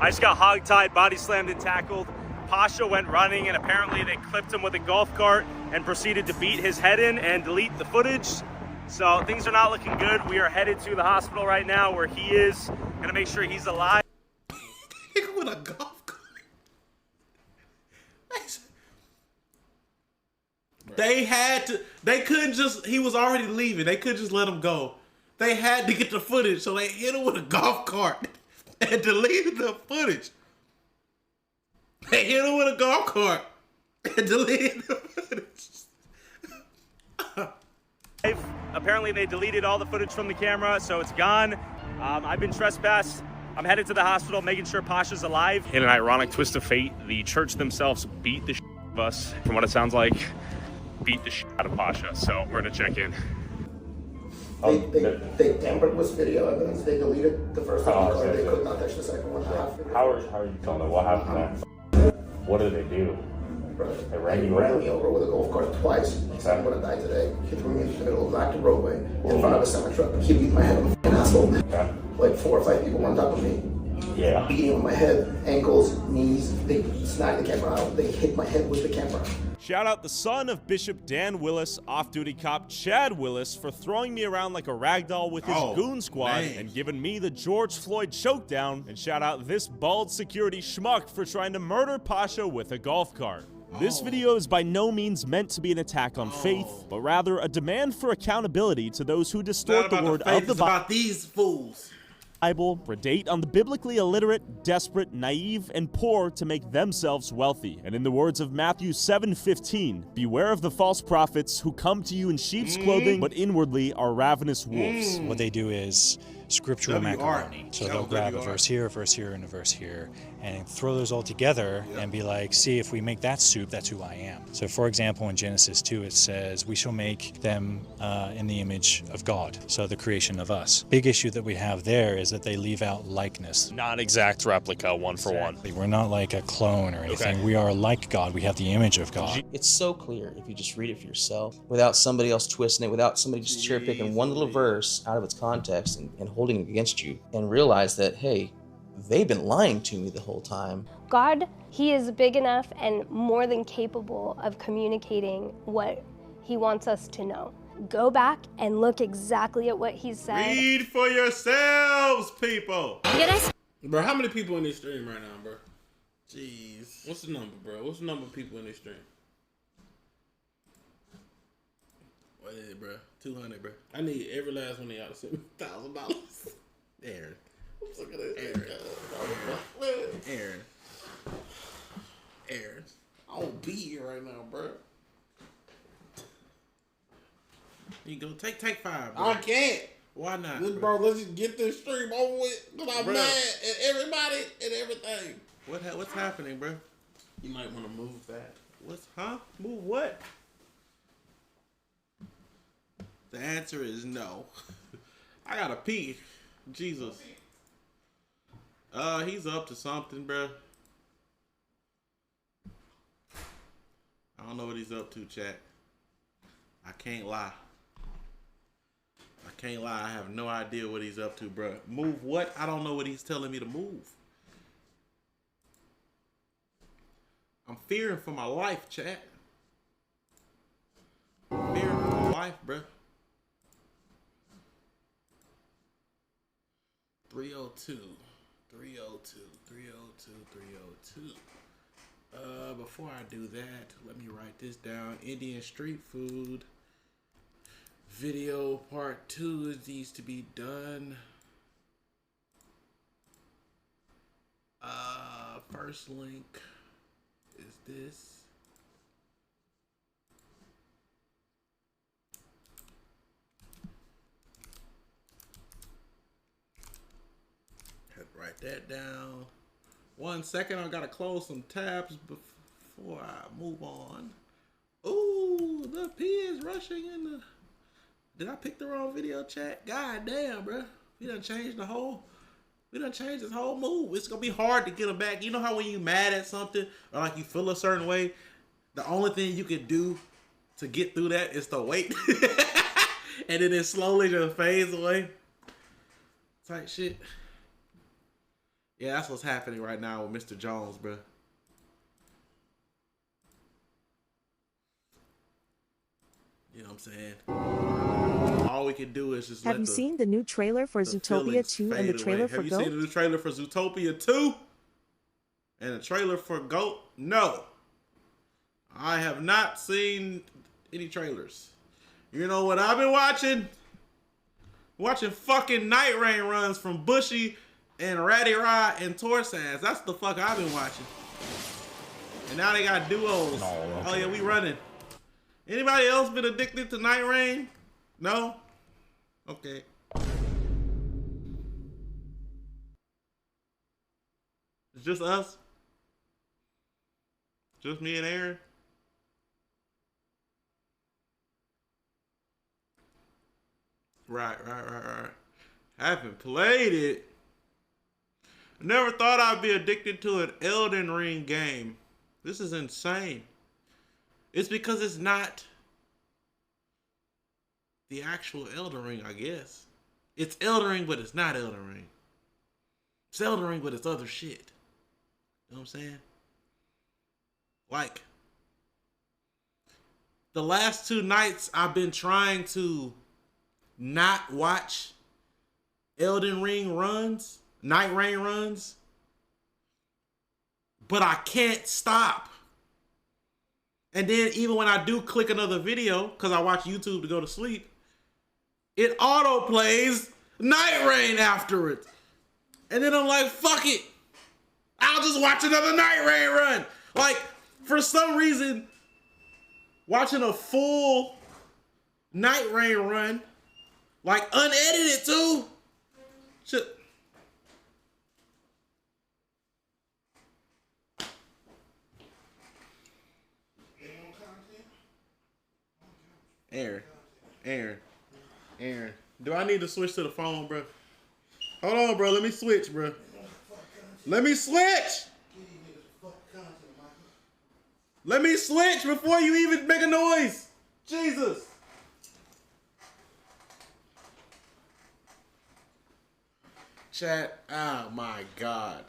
I just got hogtied, body slammed and tackled. Pasha went running and apparently they clipped him with a golf cart and proceeded to beat his head in and delete the footage. So things are not looking good. We are headed to the hospital right now where he is. Gonna make sure he's alive. With a golf cart. They couldn't just, he was already leaving. They couldn't just let him go. They had to get the footage, so they hit him with a golf cart and deleted the footage. They hit him with a golf cart and deleted the footage. Apparently they deleted all the footage from the camera, so it's gone. I've been trespassed. I'm headed to the hospital, making sure Pasha's alive. In an ironic twist of fate, the church themselves beat the shit out of us. From what it sounds like, beat the shit out of Pasha, so we're gonna check in. They tampered with video evidence. They deleted the first one. They could not touch the second one. How are you telling them what happened next? What did they do? They ran me over with a golf cart twice. He said I'm gonna die today. He threw me into the middle of the active roadway in front of a semi-truck. He beat my head on the asshole. Like 4 or 5 people were on top of me. Yeah. Beating on my head, ankles, knees. They snagged the camera out. They hit my head with the camera. Shout out the son of Bishop Dan Willis, off-duty cop Chad Willis, for throwing me around like a ragdoll with his goon squad and giving me the George Floyd chokedown. And shout out this bald security schmuck for trying to murder Pasha with a golf cart. This video is by no means meant to be an attack on faith, but rather a demand for accountability to those who distort the word of the Bible. About these fools. Predate on the biblically illiterate, desperate, naive, and poor to make themselves wealthy. And in the words of Matthew 7:15, beware of the false prophets who come to you in sheep's clothing, but inwardly are ravenous wolves. What they do is scriptural macaroni. So they'll grab a verse here, and a verse here, and throw those all together and be like, see, if we make that soup, that's who I am. So for example, in Genesis 2, it says, we shall make them in the image of God. So the creation of us. Big issue that we have there is that they leave out likeness. Not exact replica, one for one. We're not like a clone or anything. We are like God. We have the image of God. It's so clear if you just read it for yourself, without somebody else twisting it, without somebody just cherry picking one little verse out of its context and holding it against you, and realize that, hey, they've been lying to me the whole time. God, he is big enough and more than capable of communicating what he wants us to know. Go back and look exactly at what he said. Read for yourselves, people. Bro, how many people in this stream right now, bro? Jeez. What's the number, bro? What's the number of people in this stream? What is it, bro? 200, bro. I need every last one of y'all to send me $1,000. Aaron. I'm sick of this. Aaron. Aaron. I don't be here right now, bro. You go take 5, bro. I can't. Why not, bro? Let's just get this stream over with. Cause I'm mad at everybody and everything. What's happening, bro? You might want to move that. Move what? The answer is no. I gotta pee. Jesus. He's up to something, bro. I don't know what he's up to, chat. I can't lie. I have no idea what he's up to, bro. Move what? I don't know what he's telling me to move. I'm fearing for my life, chat. I'm fearing for my life, bro. 302. Before I do that, let me write this down. Indian street food. Video part 2 needs to be done. First link is this. Write that down. 1 second, I gotta close some tabs before I move on. Ooh, the P is rushing in the... Did I pick the wrong video, chat? God damn, bro. We done changed this whole move. It's gonna be hard to get them back. You know how when you mad at something or like you feel a certain way, the only thing you can do to get through that is to wait. And then it slowly just fades away. Type shit. Yeah, that's what's happening right now with Mr. Jones, bro. You know what I'm saying? All we can do is just Have you seen the new trailer for Zootopia 2 and the trailer for Have you Goat? seen the new trailer for Zootopia 2? And the trailer for Goat? No. I have not seen any trailers. You know what I've been watching? Watching fucking Night Rain runs from Bushy and Ratty Rod and Torsans. That's the fuck I've been watching. And now they got duos. Oh yeah, we running. Anybody else been addicted to Night Rain? No? Okay. It's just us? Just me and Aaron? Right. Haven't played it. Never thought I'd be addicted to an Elden Ring game. This is insane. It's because it's not the actual Elden Ring, I guess. It's Elden Ring, but it's not Elden Ring. It's Elden Ring, but it's other shit. You know what I'm saying? Like, the last 2 nights I've been trying to not watch Elden Ring runs, Night Rain runs, but I can't stop. And then even when I do click another video, because I watch YouTube to go to sleep, it auto plays Night Rain after it. And then I'm like, fuck it. I'll just watch another Night Rain run. Like, for some reason, watching a full Night Rain run, like unedited too, Aaron, do I need to switch to the phone, bro? Hold on, bro. Let me switch, bro. Let me switch before you even make a noise. Jesus. Chat, oh my God.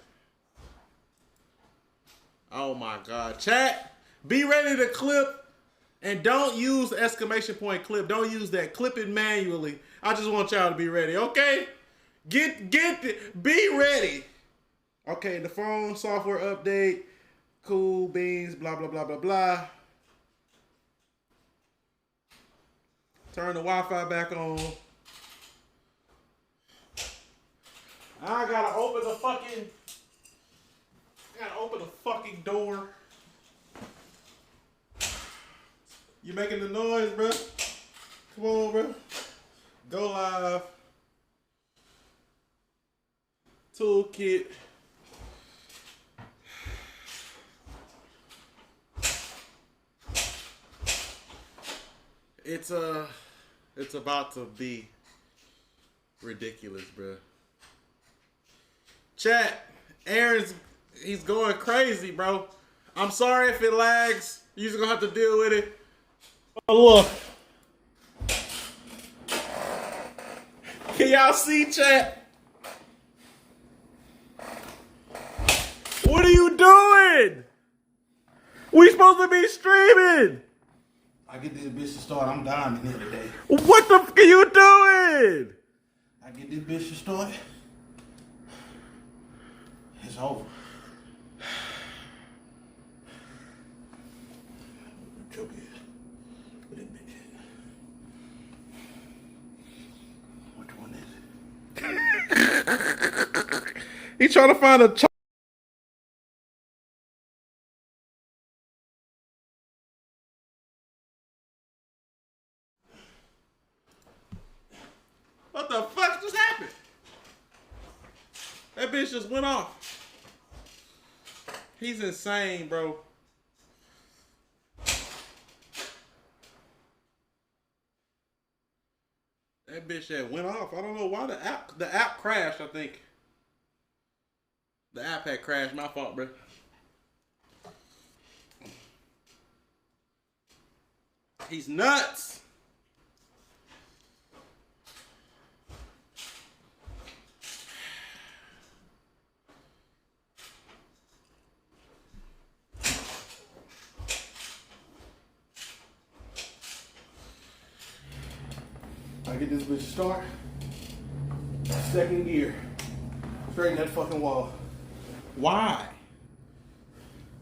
Oh my God. Chat, be ready to clip and don't use exclamation point clip. Don't use that. Clip it manually. I just want y'all to be ready, okay? Be ready. Okay, the phone software update. Cool beans, blah, blah, blah, blah, blah. Turn the Wi-Fi back on. I gotta open the fucking door. You making the noise, bro? Come on, bro. Go live. Toolkit. It's about to be ridiculous, bro. Chat, he's going crazy, bro. I'm sorry if it lags. You're just gonna have to deal with it. Oh, look. Can y'all see, chat? What are you doing? We supposed to be streaming. I get this bitch to start. I'm dying in here today. What the fuck are you doing? I get this bitch to start. It's over. Choke it. Where that bitch at? Which one is it? He trying to find a. What the fuck just happened? That bitch just went off. He's insane, bro. That bitch that went off. I don't know why the app crashed, I think. The app had crashed. My fault, bro. He's nuts. I get this bitch to start. Second gear. Straighten that fucking wall. Why?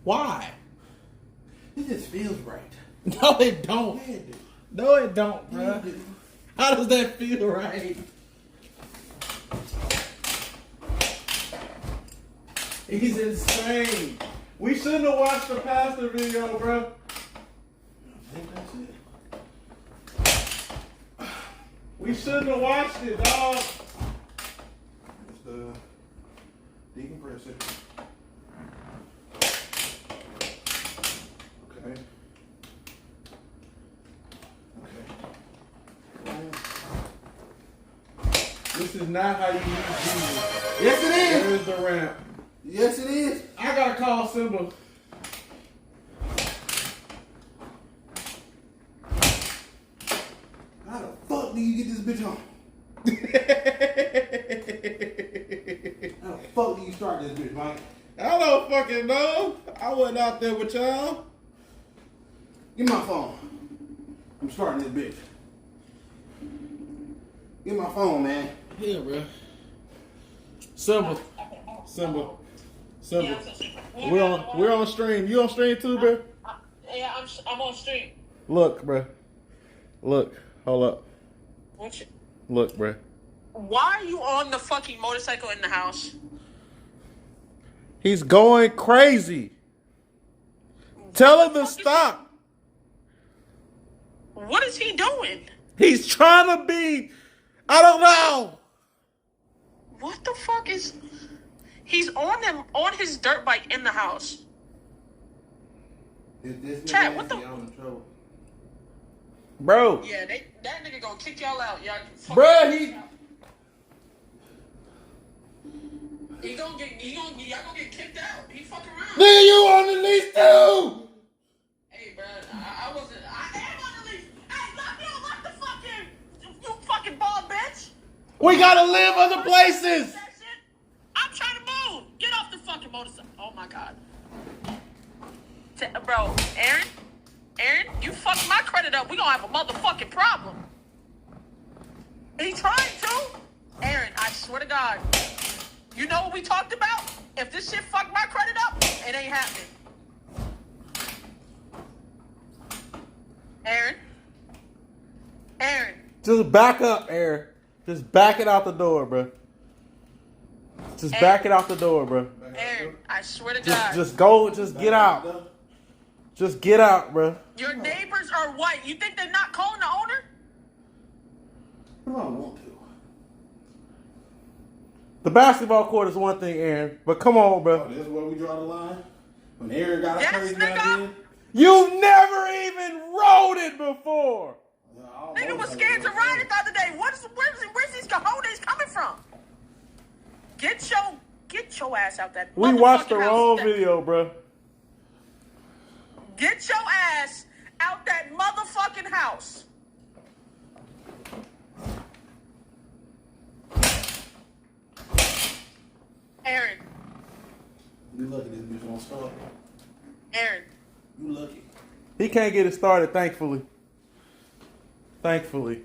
Why? It just feels right. No, it don't. Yeah, it do. No, it don't, bro. Yeah, it do. How does that feel right? He's insane. We shouldn't have watched the pastor video, bro. I think that's it. We shouldn't have watched it, dog. It's the decompressor. Okay. This is not how you use Jesus. Yes, it is. There's the ramp. Yes, it is. I gotta call Simba. How the fuck do you get this bitch on? How the fuck do you start this bitch, Mike? I don't fucking know. I wasn't out there with y'all. Get my phone. I'm starting this bitch. Get my phone, man. Yeah, bro. Simba. We're on stream. You on stream too, bro? Yeah, I'm on stream. Look, bro. Look. Hold up. What? Look, bro. Why are you on the fucking motorcycle in the house? He's going crazy. Tell him to stop. What is he doing? He's trying to be. I don't know. What the fuck is? He's on his dirt bike in the house. Chat, what the? Bro. Yeah, that nigga gonna kick y'all out. Y'all. Bro, he. Y'all gonna get kicked out. He fucking around. Nigga, you on the lease too. Hey, bro, I wasn't. I am on the lease. Hey, let me on what the fucking. You fucking bald bitch. We gotta live other places. I'm trying to move. Get off the fucking motorcycle. Oh my god. Bro, Aaron, you fucked my credit up. We gonna have a motherfucking problem. He trying to. Aaron, I swear to God. You know what we talked about? If this shit fucked my credit up, it ain't happening. Aaron. Just back up, Aaron. Just back it out the door, bro. Just back it out the door, bro. Aaron, I swear to God. Just go. Just get out. Just get out, bro. Your neighbors are white. You think they're not calling the owner? What do I want to? The basketball court is one thing, Aaron, but come on, bro. Oh, this is where we draw the line? When Aaron got a crazy idea? You never even rode it before. Nigga was scared to ride it the other day. Where's these cojones coming from? Get your ass out that. We watched the wrong video, bro. Get your ass out that motherfucking house. Aaron. You lucky this bitch won't start. Aaron. You lucky. He can't get it started, thankfully. Thankfully.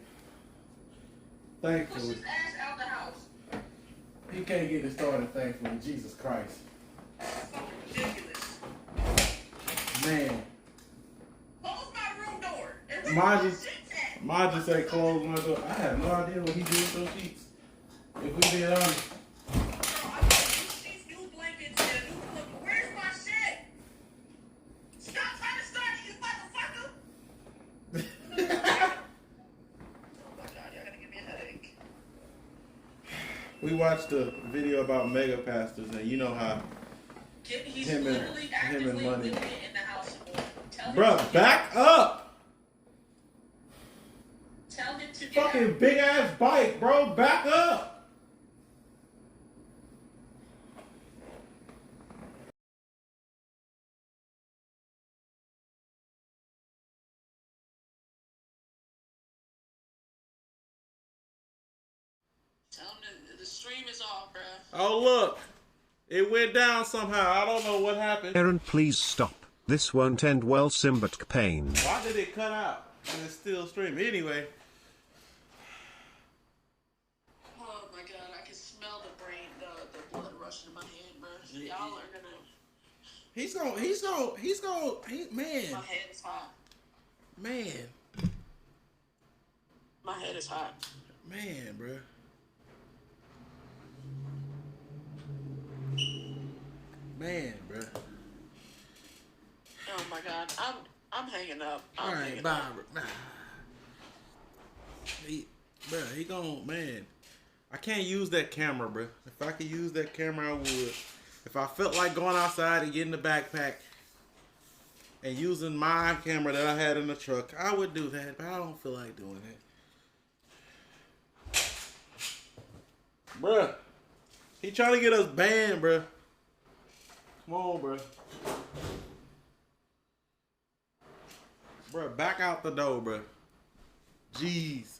Push his ass out the house. He can't get it started, thankfully. Jesus Christ. Ridiculous. Man. Close my room door. Mine just say close my door. I have no idea what he did with those sheets. If we did honest. Where's my shit? Stop trying to start it, you motherfucker! Oh my God, y'all gonna give me a headache. We watched a video about mega pastors, and you know how He's him literally and money. living in the house. Bruh, back up! Tell him to get Fucking big ass bike, bro. Back up! Tell him the stream is off, bruh. Oh, look. It went down somehow. I don't know what happened. Aaron, please stop. This won't end well, Simbat pain. Why did it cut out? And it's still streaming. Anyway. Oh my God, I can smell the blood rushing in my head, bro. Y'all are gonna. Man. My head is hot. Man. My head is hot. Man, bro. Man, bro. Oh my God, I'm hanging up. All right, bye, bro. He gon' man. I can't use that camera, bro. If I could use that camera, I would. If I felt like going outside and getting the backpack and using my camera that I had in the truck, I would do that, but I don't feel like doing it. Bruh. He trying to get us banned, bruh. Come on, bruh. Bruh, back out the door, bruh. Jeez.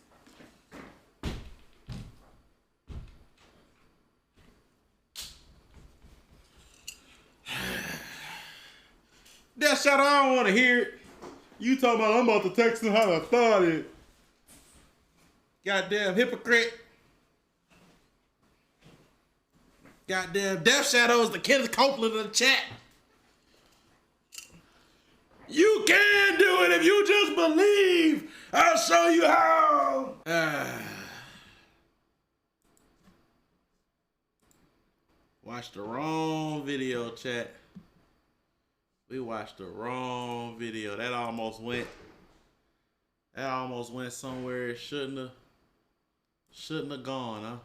That shot, I don't want to hear it. You talking about I'm about to text him how I thought it. Goddamn hypocrite. Goddamn Death Shadow is the Kenneth Copeland of the chat. You can do it if you just believe. I'll show you how. Watched the wrong video, chat. We watched the wrong video. That almost went somewhere it shouldn't have gone, huh?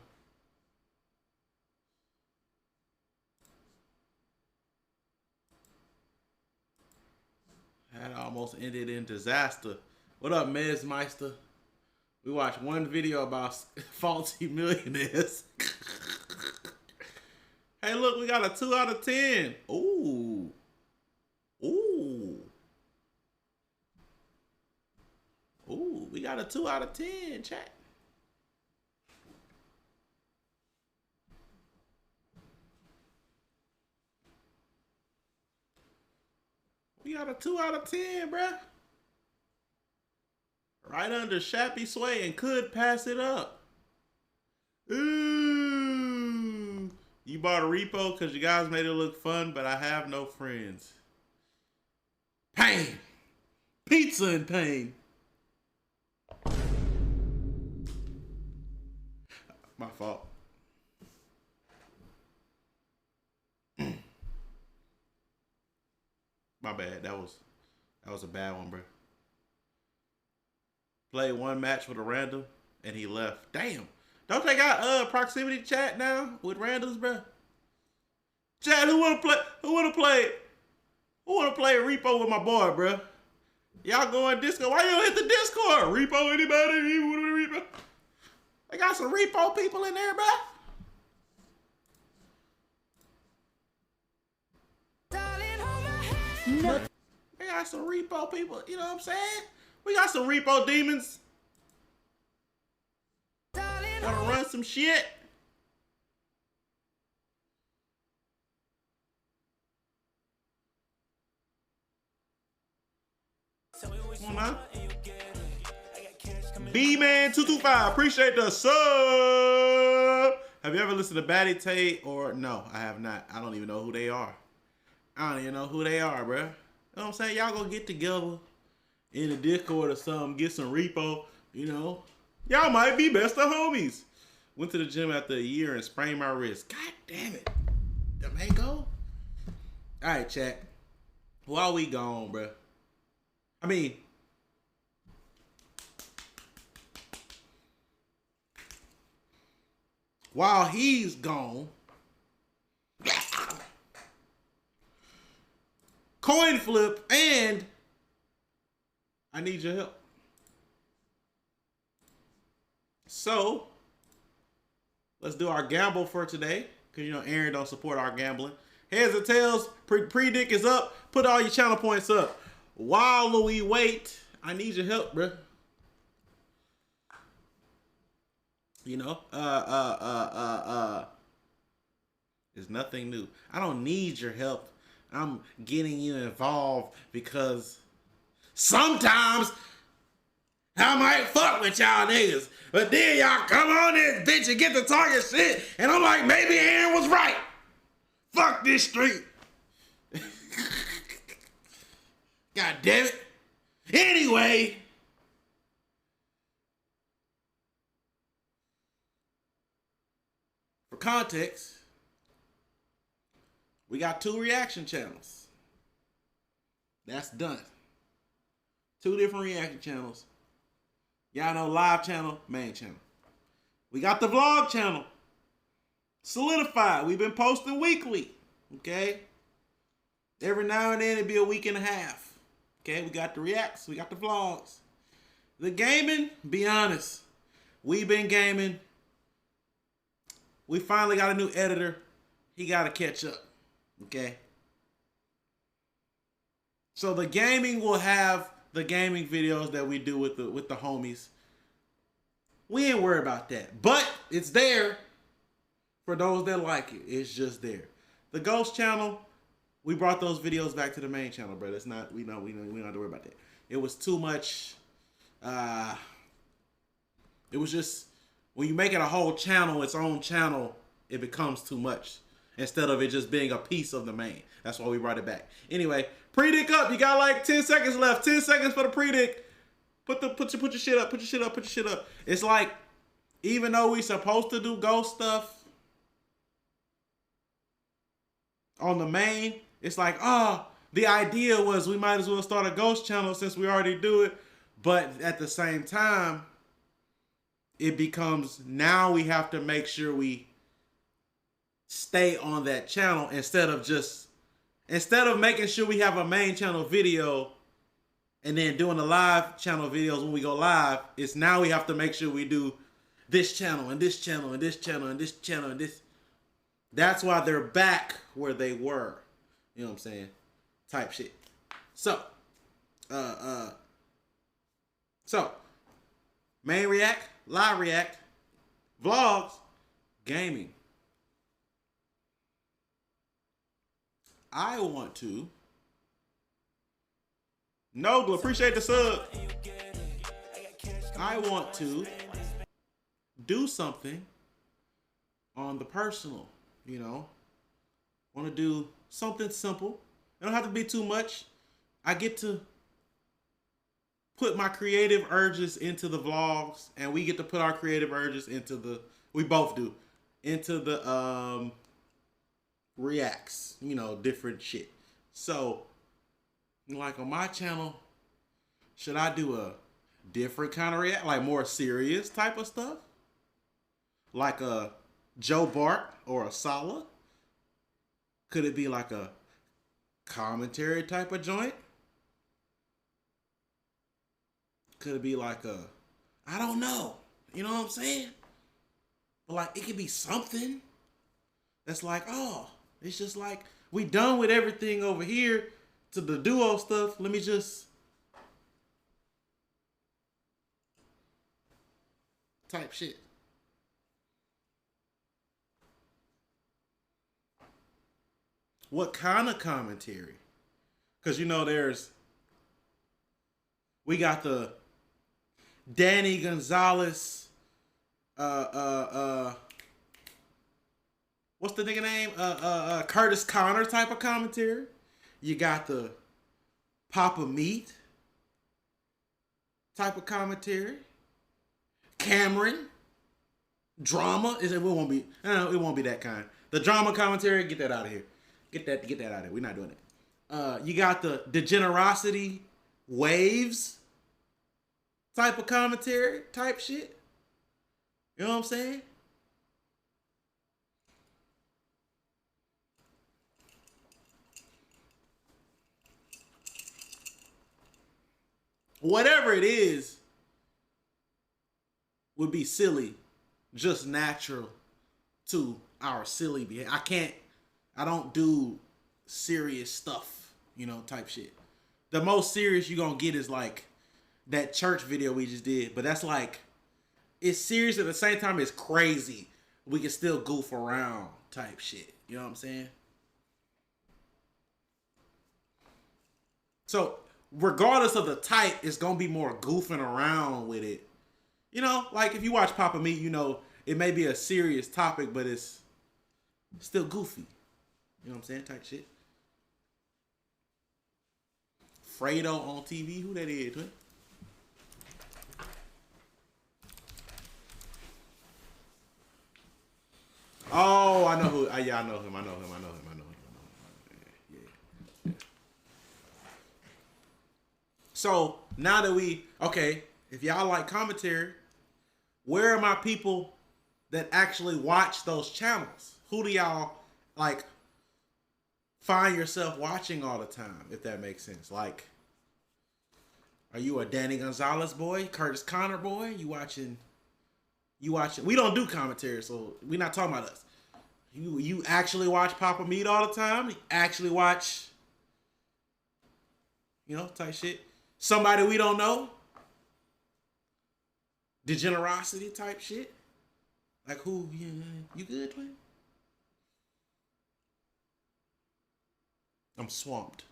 That almost ended in disaster. What up, Mezmeister? We watched one video about faulty millionaires. Hey, look, we got a 2 out of 10. Ooh. Ooh. Ooh, we got a 2 out of 10, chat. We got a 2 out of 10, bruh. Right under Shappy Sway and could pass it up. Ooh. You bought a repo because you guys made it look fun, but I have no friends. Pain. Pizza and pain. My fault. My bad. That was a bad one, bro. Played one match with a random and he left. Damn. Don't they got proximity chat now with randoms, bro? Chat, who wanna play repo with my boy, bro? Y'all go in Discord. Why you don't hit the Discord? Repo anybody? Repo? They got some repo people in there, bro. No. We got some repo people, you know what I'm saying? We got some repo demons. Gonna run some shit. Come on now. B-Man225, appreciate the sub. Have you ever listened to Batty Tate or no? I have not. I don't even know who they are. I don't even know who they are, bro. You know what I'm saying? Y'all gonna get together in the Discord or something, get some repo, you know. Y'all might be best of homies. Went to the gym after a year and sprained my wrist. God damn it. The mango? All right, chat. While we gone, bro. I mean, while he's gone, coin flip and I need your help. So let's do our gamble for today, because you know Aaron don't support our gambling. Heads or tails, predict is up. Put all your channel points up. While we wait, I need your help, bro. You know, it's nothing new. I don't need your help. I'm getting you involved because sometimes I might fuck with y'all niggas, but then y'all come on this bitch and get to talking shit, and I'm like, maybe Aaron was right. Fuck this street. God damn it. Anyway, for context, we got 2 reaction channels. That's done. 2 different reaction channels. Y'all know live channel, main channel. We got the vlog channel. Solidified. We've been posting weekly. Okay? Every now and then it'll be a week and a half. Okay? We got the reacts. We got the vlogs. The gaming, be honest. We've been gaming. We finally got a new editor. He got to catch up. Okay? So the gaming will have the gaming videos that we do with the homies. We ain't worried about that. But it's there for those that like it. It's just there. The Ghost channel, we brought those videos back to the main channel, bro. That's not, we don't have to worry about that. It was too much. It was just, when you make it a whole channel, its own channel, it becomes too much. Instead of it just being a piece of the main. That's why we brought it back. Anyway, predict up. You got like 10 seconds left. 10 seconds for the predict. Put your shit up. Put your shit up. Put your shit up. It's like, even though we supposed to do ghost stuff on the main, it's like, oh, the idea was we might as well start a ghost channel since we already do it. But at the same time, it becomes, now we have to make sure we stay on that channel instead of making sure we have a main channel video and then doing the live channel videos when we go live. It's now we have to make sure we do this channel and this channel and this channel and this channel and this. That's why they're back where they were. You know what I'm saying? Type shit. So, main react, live react, vlogs, gaming. I want to Nogla, appreciate the sub. I want to do something on the personal, you know. Want to do something simple. It don't have to be too much. I get to put my creative urges into the vlogs, and we get to put our creative urges into the, we both do, into the reacts, you know, different shit. So, like on my channel, should I do a different kind of react, like more serious type of stuff? Like a Joe Bart or a Sala? Could it be like a commentary type of joint? Could it be like a, I don't know. You know what I'm saying? But like, it could be something that's like, oh, it's just like, we done with everything over here to the duo stuff. Let me just type shit. What kind of commentary? Because, you know, we got the Danny Gonzalez, what's the nigga name? Curtis Connor type of commentary. You got the Papa Meat type of commentary. Cameron. Drama. It won't be that kind. The drama commentary, get that out of here. Get that out of here. We're not doing it. You got the Degenerosity Waves type of commentary, type shit. You know what I'm saying? Whatever it is would be silly, just natural to our silly behavior. I don't do serious stuff, you know, type shit. The most serious you're gonna get is like that church video we just did, but that's like, it's serious at the same time it's crazy. We can still goof around type shit. You know what I'm saying? So regardless of the type, it's gonna be more goofing around with it. You know, like if you watch Papa Meat, you know, it may be a serious topic, but it's still goofy. You know what I'm saying? Type shit. Fredo on TV. Who that is? What? Oh, I know who. Yeah, I know him. Yeah. So now that if y'all like commentary, where are my people that actually watch those channels? Who do y'all like find yourself watching all the time, if that makes sense? Like, are you a Danny Gonzalez boy, Curtis Connor boy? You watching? We don't do commentary, so we're not talking about us. You actually watch Papa Meat all the time? You actually watch, you know, type shit? Somebody we don't know? Degenerosity type shit? Like who? You good, twin? I'm swamped.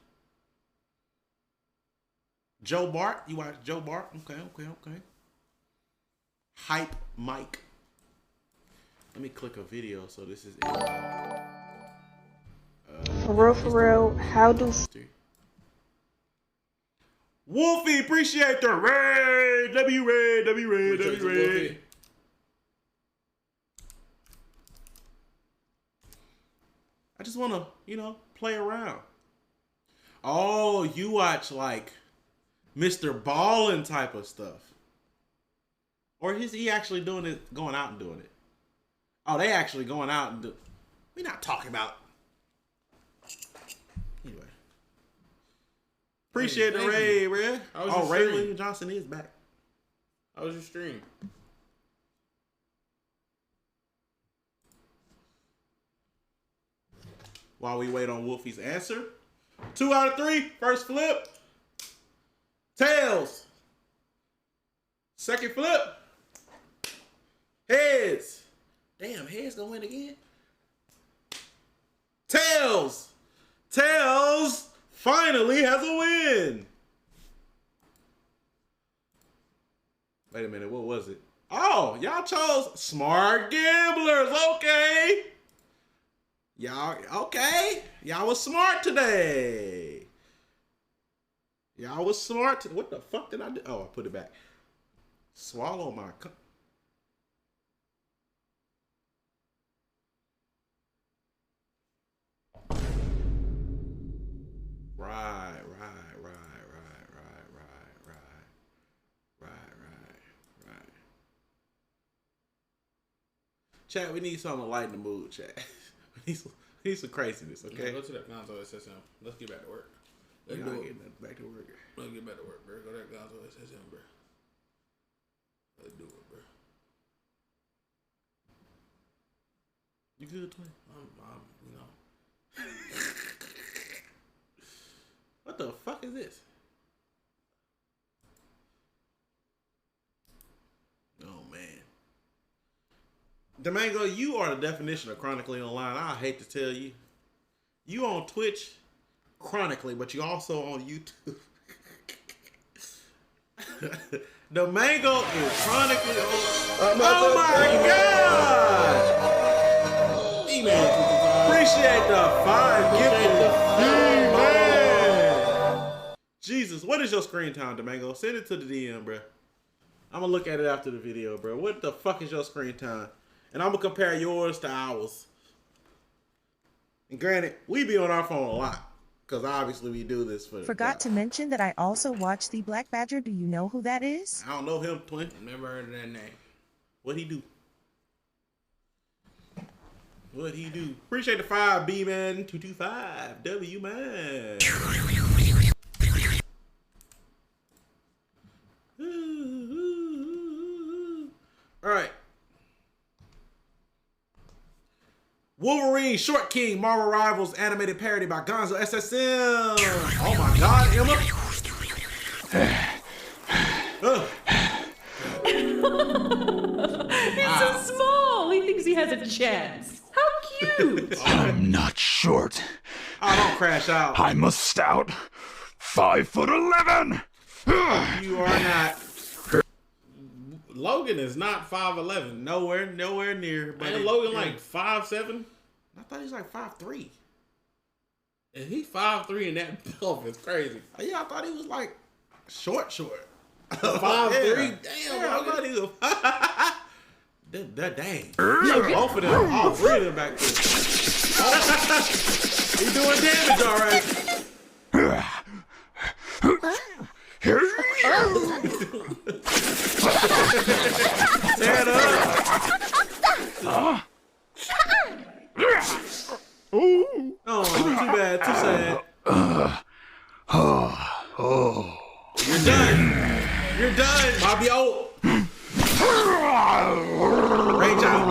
Joe Bart? You watch Joe Bart? Okay. Hype Mike. Let me click a video so this is For real, how do... Wolfie, appreciate the raid! W raid. I just want to, you know, play around. Oh, you watch like Mr. Ballin' type of stuff. Or is he actually doing it, going out and doing it? Oh, they actually going out and do. We're not talking about. Anyway. Appreciate the raid, Ray. Oh, Ray William Johnson is back. How was your stream? While we wait on Wolfie's answer. 2 out of 3. First flip. Tails. Second flip. Heads. Damn, heads gonna win again. Tails. Tails finally has a win. Wait a minute, what was it? Oh, y'all chose smart gamblers. Okay. Y'all was smart today. Y'all was smart. What the fuck did I do? Oh, I put it back. Swallow my cup. Right. Chat, we need something to lighten the mood, chat. we need some craziness, okay? Yeah, go to that console SSM. Let's get back to work. Let's get back to work. Let's get back to work, bro. Go to that console SSM, bro. Let's do it, bro. You good, twin? I'm you know. What the fuck is this? Oh, man. Domingo, you are the definition of chronically online. I hate to tell you. You on Twitch chronically, but you also on YouTube. Domingo is chronically on. Oh my God! Email. Appreciate the 5 gifted. Man. Jesus, what is your screen time, Domingo? Send it to the DM, bro. I'm gonna look at it after the video, bro. What the fuck is your screen time? And I'm gonna compare yours to ours. And granted, we be on our phone a lot. Because obviously we do this for Forgot to mention that I also watch the Black Badger. Do you know who that is? I don't know him, twin. Never heard of that name. What'd he do? What'd he do? Appreciate the 5, B-Man 225. W-Man. Alright. Wolverine Short King Marvel Rivals animated parody by Gonzo SSM. Oh my God, Emma. He's so small. He thinks he has a chance. How cute. I'm not short. Oh, don't crash out. I'm a stout 5'11". You are not. Logan is not 5'11". Nowhere near. But ain't Logan like 5'7"? I thought he was like 5'3". And he's 5'3" and that buff is crazy. Yeah, I thought he was like short. 5'3"? Yeah. Damn, Yeah, I Logan. thought he was. that dang. Both of them, all 3 of them back there. He's doing damage, all right. Tear it up. Oh, too bad, too sad. You're done. You're done, Bobby O. Rage out.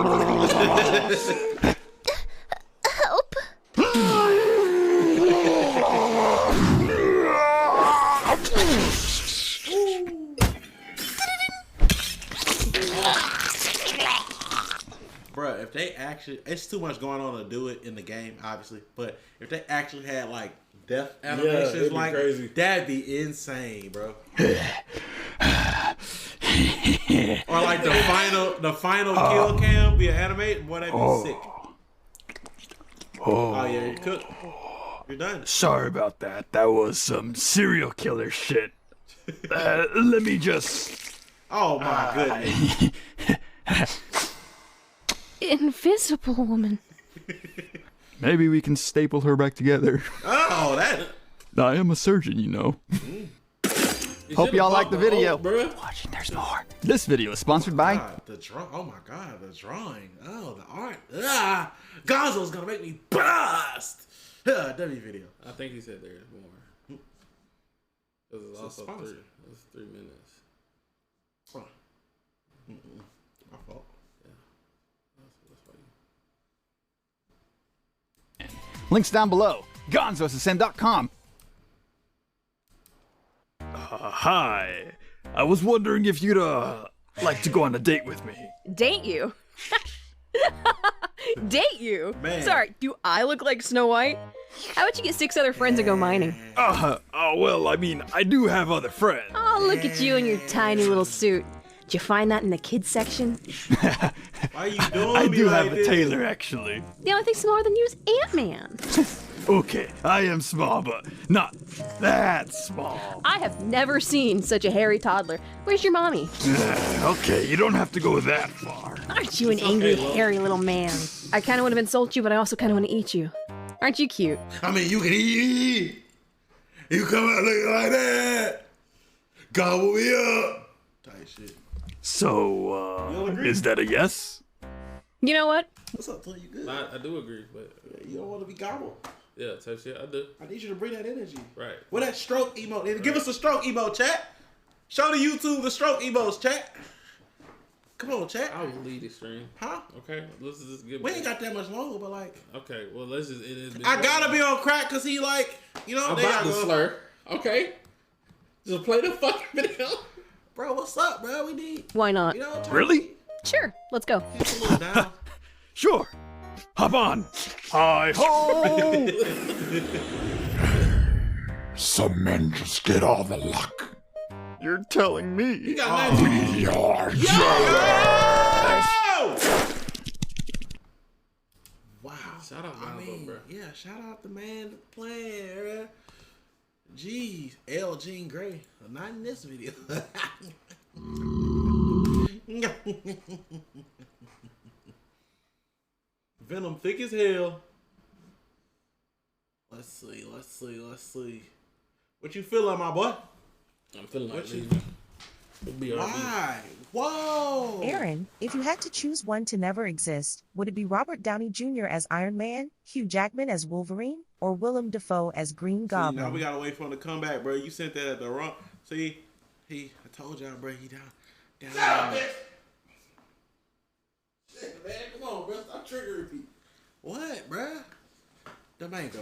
Help. Bruh, if they actually, it's too much going on to do it in the game, obviously. But if they actually had like death animations, it'd be like crazy. that'd be insane, bro. Or like the final kill cam be an animated, boy, that'd be sick. Oh yeah, you're cooked. You're done. Sorry about that. That was some serial killer shit. Let me just. Oh my goodness. Invisible woman. Maybe we can staple her back together. Oh, that. I am a surgeon, you know. Hope y'all like the video. Watching, there's more. This video is sponsored by. Oh my God, the drawing. Oh, the art. Gonzo's gonna make me bust. W video. I think he said there's more. This is also 3. It's 3 minutes. Huh. My fault. Yeah. Links down below. GonzoSSM.com. Hi. I was wondering if you'd like to go on a date with me. Date you? Date you? Man. Sorry, do I look like Snow White? How about you get 6 other friends and go mining? Well, I mean, I do have other friends. Oh, look at you in your tiny little suit. Did you find that in the kids section? Why are you doing I me do like have a this? tailor, actually. The only thing smaller than you is Ant-Man. Okay, I am small, but not that small. I have never seen such a hairy toddler. Where's your mommy? Okay, you don't have to go that far. Aren't you an angry, hairy little man? I kind of want to insult you, but I also kind of want to eat you. Aren't you cute? I mean, you can eat. You come out looking like that. Gobble me up. Type shit. So, is that a yes? You know what? What's up, Tony? You good? I do agree, but You don't want to be gobbled. yeah, type shit. I do. I need you to bring that energy. Right. With that stroke emote. Give us a stroke emote, chat. Show the YouTube the stroke emotes, chat. Come on, chat. I will lead the stream. Huh? Okay, let's just get. We ain't got that much longer, but like. Okay, well let's just. I gotta be on crack because he like, you know. I'm about to slur. Okay. Just play the fucking video. Bro, what's up, bro? We need. Why not? You know, Really? Sure, let's go. down. Sure. Hop on. Hi ho! Some men just get all the luck. You're telling me. He got We are jealous. Wow. Shout out, bro. Yeah, shout out the man playing, bro. Jeez, L. Jean Grey. Not in this video. Venom thick as hell. Let's see. What you feeling, my boy? I'm feeling like What you- leaving. It'll be alright. Why? Whoa! Aaron, if you had to choose one to never exist, would it be Robert Downey Jr. as Iron Man, Hugh Jackman as Wolverine, or Willem Dafoe as Green See, now Goblin? we gotta wait for him to come back, bro. You sent that at the wrong. See, I told y'all, bro. He down. Shut up, bitch! Shit, man, come on, bro. Stop triggering me. What, bro? The mango,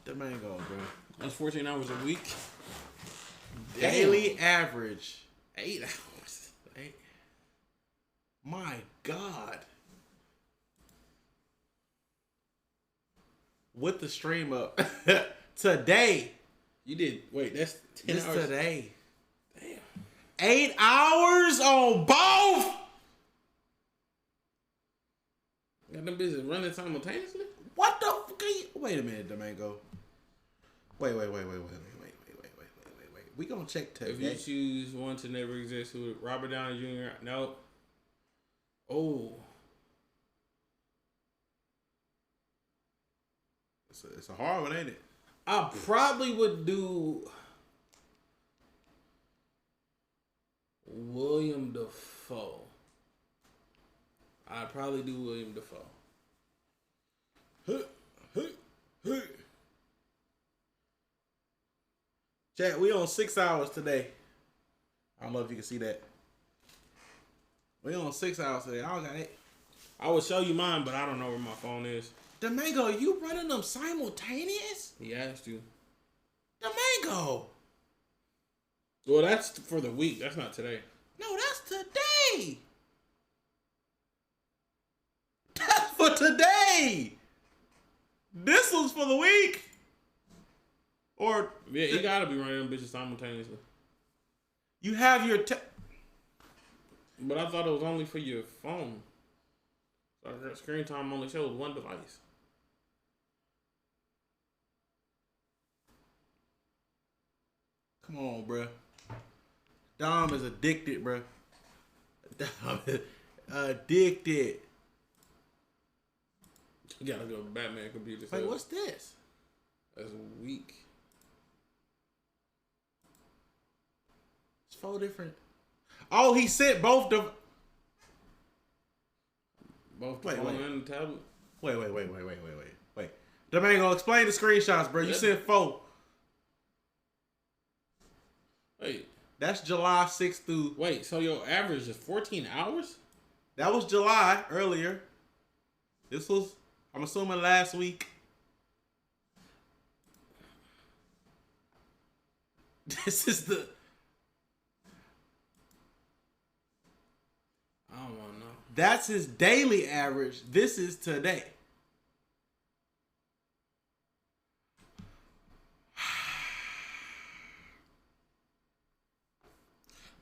bro. That's 14 hours a week. Daily average 8 hours. My God. With the stream up today. You did. Wait, that's 10 This hours. today. Damn. 8 hours on both. Got them bitches running simultaneously? What the fuck? Wait a minute, Domingo. Wait. We gonna check today. If you choose one to never exist, who would Robert Downey Jr.? No. Oh. It's a hard one, ain't it? I probably would do William Dafoe. I'd probably do William Dafoe. Chat, we on 6 hours today. I don't know if you can see that. We on 6 hours today. I got it. I would show you mine, but I don't know where my phone is. Domingo, you running them simultaneous? He asked you. Domingo. Well, that's for the week. That's not today. No, that's today. That's for today. This was for the week. Or Yeah, you gotta be running them bitches simultaneously. You have your but I thought it was only for your phone. So screen time only shows one device. Come on, bruh. Dom is addicted, bruh. Dom is addicted. You gotta go to Batman computer. Wait, what's this? That's weak. It's 4 different. Oh, he sent both the. Both the phone and the tablet. Wait. Domingo, explain the screenshots, bro. You sent 4. Wait. That's July 6th through. Wait, so your average is 14 hours? That was July earlier. This was, I'm assuming, last week. This is the. I don't want to know. That's his daily average. This is today.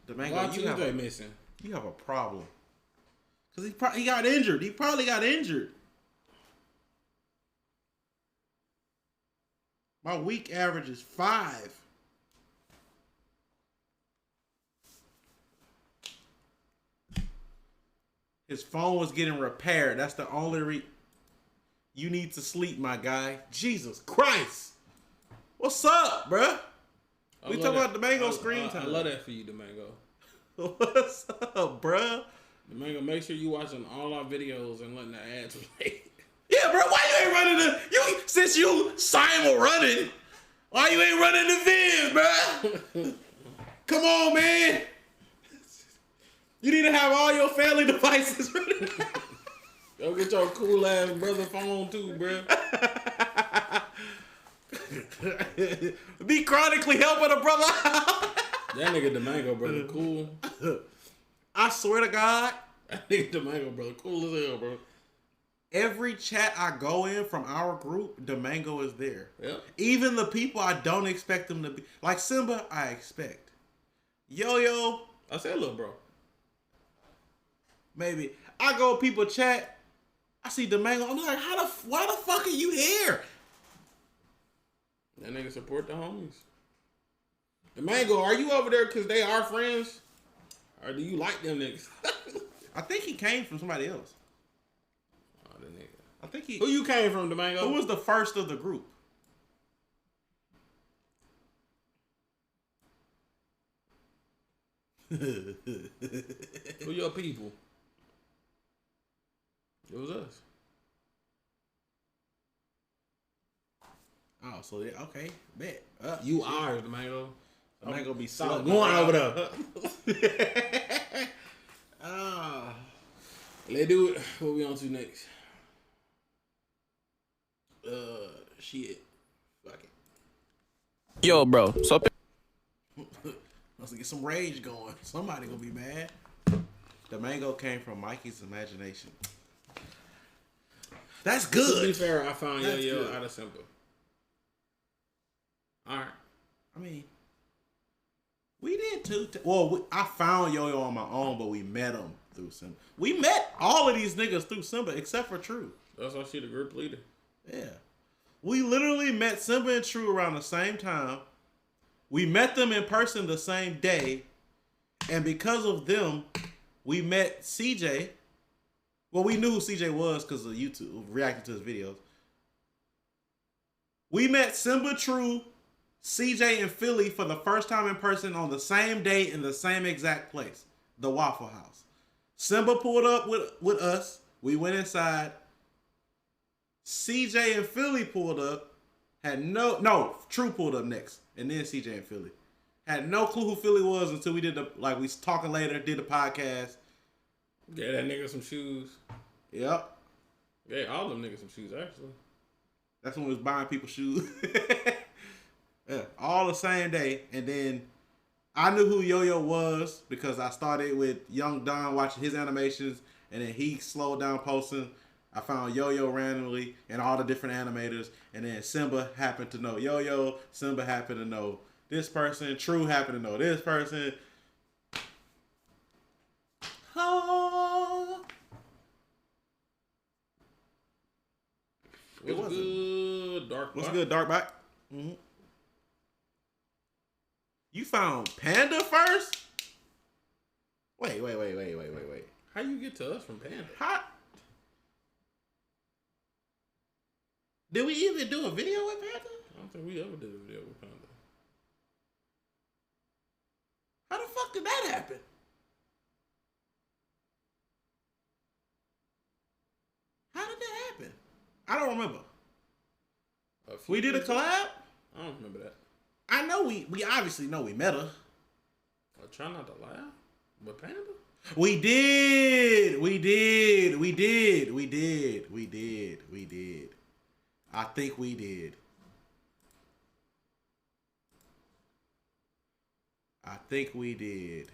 Domingo, missing. You have a problem. Because he got injured. He probably got injured. My week average is 5. His phone was getting repaired. That's the only You need to sleep, my guy. Jesus Christ. What's up, bruh? We talking about Domingo screen time. I love that for you, Domingo. What's up, bruh? Domingo, make sure you watching all our videos and letting the ads play. Yeah, bro. Why you ain't running since you Simon running? Why you ain't running the vids, bro? Come on, man. You need to have all your family devices ready. Go get your cool ass brother phone too, bro. Be chronically helping a brother. That nigga Domingo brother cool. I swear to God. That nigga Domingo brother cool as hell, bro. Every chat I go in from our group, Domingo is there. Yep. Even the people I don't expect them to be. Like Simba, I expect. Yo-Yo. I said little bro. Maybe. I go people chat. I see Domingo. I'm like, why the fuck are you here? That nigga support the homies. Domingo, are you over there because they are friends? Or do you like them niggas? I think he came from somebody else. Oh, the nigga. I think he. Who you came from, Domingo? Who was the first of the group? Who your people? It was us. Oh, so yeah, okay, bet. You ours, Domingo. Domingo be So solid. going over there. Let's do it. What we on to next? Shit. Fuck it. Yo, bro. So Let's get some rage going. Somebody gonna be mad. Domingo came from Mikey's imagination. That's good. To be fair, I found That's Yo-Yo good. out of Simple. All right. I mean, we did too. I found Yo-Yo on my own, but we met him through Simba. We met all of these niggas through Simba, except for True. That's why she the group leader. Yeah. We literally met Simba and True around the same time. We met them in person the same day. And because of them, we met CJ. Well, we knew who CJ was because of YouTube, reacting to his videos. We met Simba, True, CJ, and Philly for the first time in person on the same day in the same exact place, the Waffle House. Simba pulled up with us. We went inside. CJ and Philly pulled up. True pulled up next, and then CJ and Philly. Had no clue who Philly was until we did we was talking later, did the podcast. Gave that nigga some shoes. Yep. Gave all them niggas some shoes, actually. That's when we was buying people shoes. Yeah, all the same day. And then I knew who Yo-Yo was because I started with Young Don watching his animations, and then he slowed down posting. I found Yo-Yo randomly and all the different animators, and then Simba happened to know Yo-Yo. Simba happened to know this person. True happened to know this person. Oh. What's good, Dark Bot? What's good, Dark Bot? Mm-hmm. You found Panda first? Wait. How you get to us from Panda? How? Did we even do a video with Panda? I don't think we ever did a video with Panda. How the fuck did that happen? How did that happen? I don't remember. We did a collab? I don't remember that. I know we obviously know we met her. I try not to laugh. But Panda? We did. I think we did.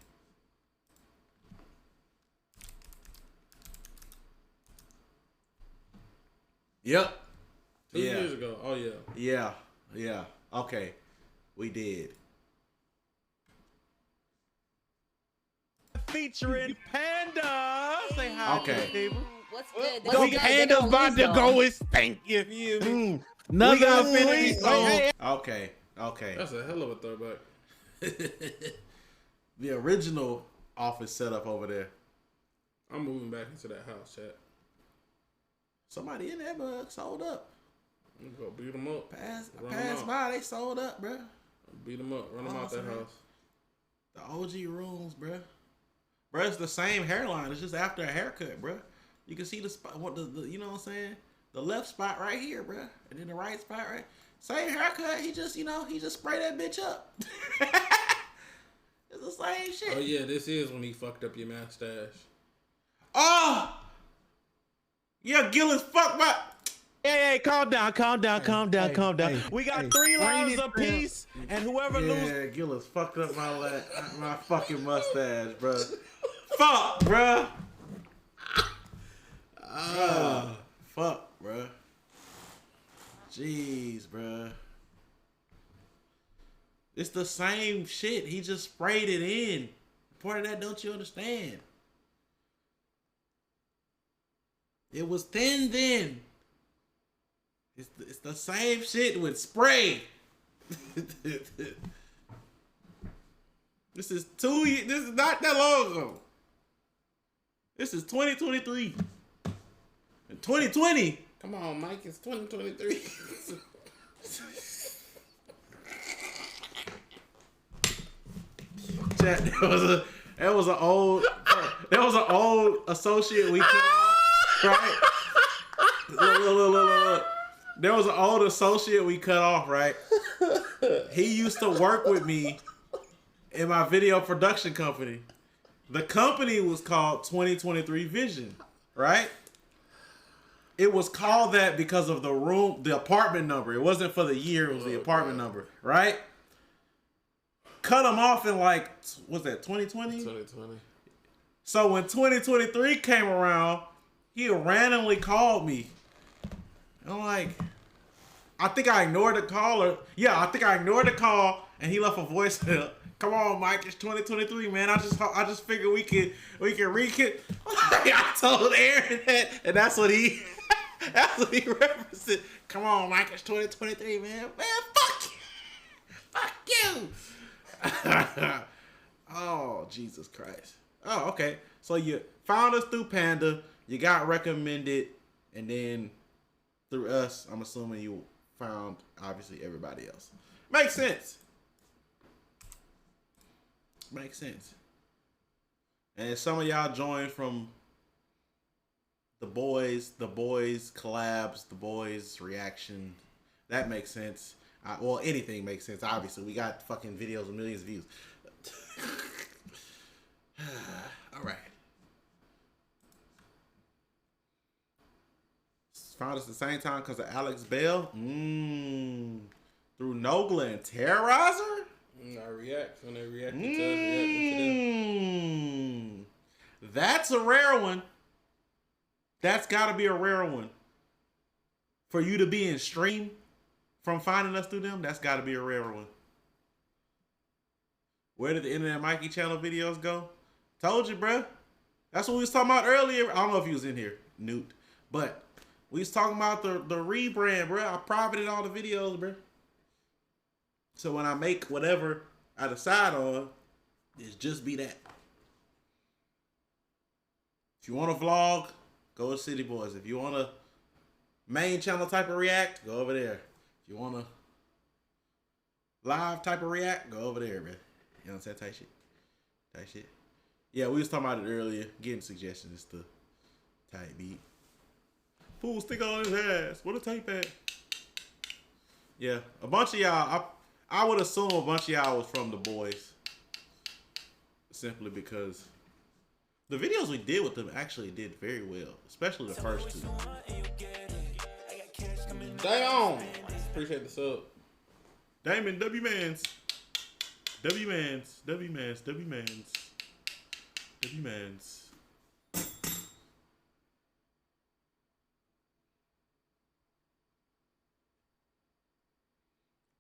Yep. 2 years ago. Oh, yeah. Yeah. Okay. We did. featuring Panda. Say hi to the people. What's good? Go Panda's about to go and stank you. You feel me? Another Infinity Stone. Okay. That's a hell of a throwback. The original office setup over there. I'm moving back into that house, chat. Somebody in there, bro, sold up. I'm gonna go beat them up. Pass by, they sold up, bro. Beat them up, run them out that house. The OG rooms, bro. Bro, it's the same hairline. It's just after a haircut, bro. You can see the spot. What the you know what I'm saying? The left spot right here, bro, and then the right spot right. Same haircut. He just sprayed that bitch up. It's the same shit. Oh yeah, this is when he fucked up your mustache. Oh, yeah, Gillis fuck my. Hey, calm down. We got 3 lives apiece, and whoever loses. Yeah, Gillis fucked up my fucking mustache, bro. Fuck, bro. Fuck, bro. Jeez, bro. It's the same shit. He just sprayed it in. Part of that, don't you understand? It was thin then. It's the same shit with spray. This is not that long ago. This is 2023. In 2020. Come on, Mike. It's 2023. Chat, that was an old associate we cut, right? Look. There was an old associate we cut off, right? He used to work with me in my video production company. The company was called 2023 Vision, right? It was called that because of the apartment number. It wasn't for the year, it was the apartment number, right? Cut him off in what's that, 2020? 2020. So when 2023 came around, he randomly called me. And I'm like, I think I ignored the call, and he left a voicemail. Come on, Mike, it's 2023, man. I just figured we can reconnect. I told Aaron that, and that's what he referenced it. Come on, Mike, it's 2023, man. Man, fuck you. Oh, Jesus Christ. Oh, okay. So you found us through Panda, you got recommended, and then through us, I'm assuming you found obviously everybody else. Makes sense. And some of y'all joined from the boys collabs, the boys reaction. That makes sense. Well, anything makes sense. Obviously, we got fucking videos with millions of views. All right. Found us at the same time because of Alex Bell. Through Nogla and Terrorizer? I react when they react to us, reacting to them. That's a rare one. That's got to be a rare one. For you to be in stream from finding us through them, that's got to be a rare one. Where did the Internet Mikey channel videos go? Told you, bruh. That's what we was talking about earlier. I don't know if he was in here, Newt. But we was talking about the rebrand, bruh. I privated all the videos, bruh. So when I make whatever I decide on, it's just be that. If you want to vlog, go to City Boys. If you want a main channel type of react, go over there. If you want a live type of react, go over there, man. You know what I'm saying? Type shit. Yeah, we was talking about it earlier. Getting suggestions is the tight beat. Fool stick on his ass. What a tape at? Yeah, a bunch of y'all. I would assume a bunch of y'all was from the boys. Simply because the videos we did with them actually did very well. Especially the first two. Damn! Appreciate the sub. Damon, W-Mans.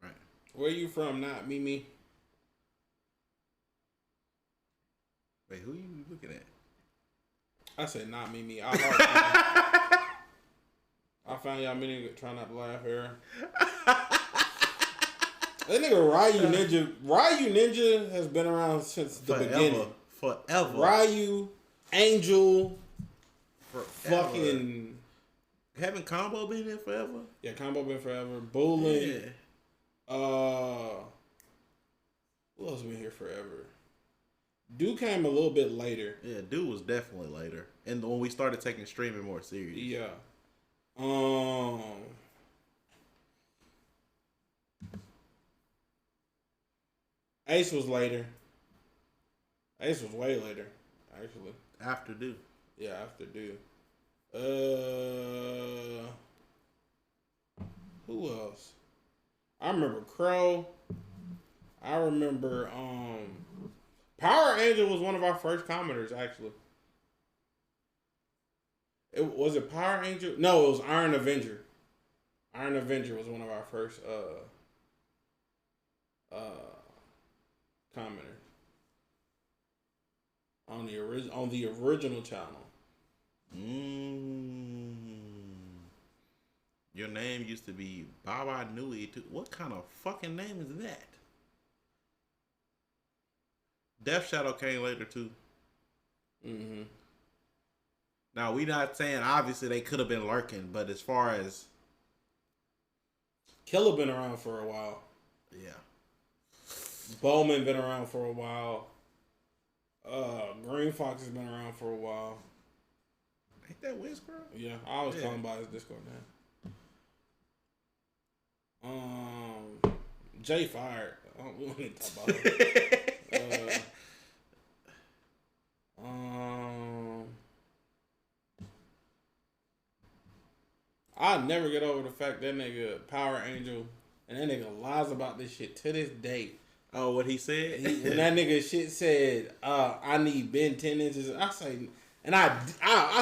Right. Where you from, not Mimi? Wait, who you? looking at? I said not me. I found y'all many trying not to laugh here. That nigga Ryu Ninja has been around since the beginning. Forever. Ryu, Angel, Forever. fucking. Haven't Combo been here forever? Yeah, Combo been forever. Bowling. Yeah. Who else been here forever? Dude came a little bit later. Yeah, Dude was definitely later. And when we started taking streaming more serious. Yeah. Ace was later. Ace was way later, actually. After Dude. Yeah, after Dude. Who else? I remember Crow. I remember Power Angel was one of our first commenters, actually. Was it Power Angel? No, it was Iron Avenger. Iron Avenger was one of our first commenters on the original channel. Your name used to be Baba Nui. What kind of fucking name is that? Death Shadow came later too. Mm-hmm. Now we not saying obviously they could have been lurking, but as far as Killer been around for a while. Yeah. Bowman been around for a while. Green Fox has been around for a while. Ain't that Whisper? Yeah, I always call him by his Discord name. Jay Fire. We don't need to talk about him. I'll never get over the fact that nigga Power Angel and that nigga lies about this shit to this day. Oh, what he said? When that nigga shit said, I need bend 10 inches. I say, and I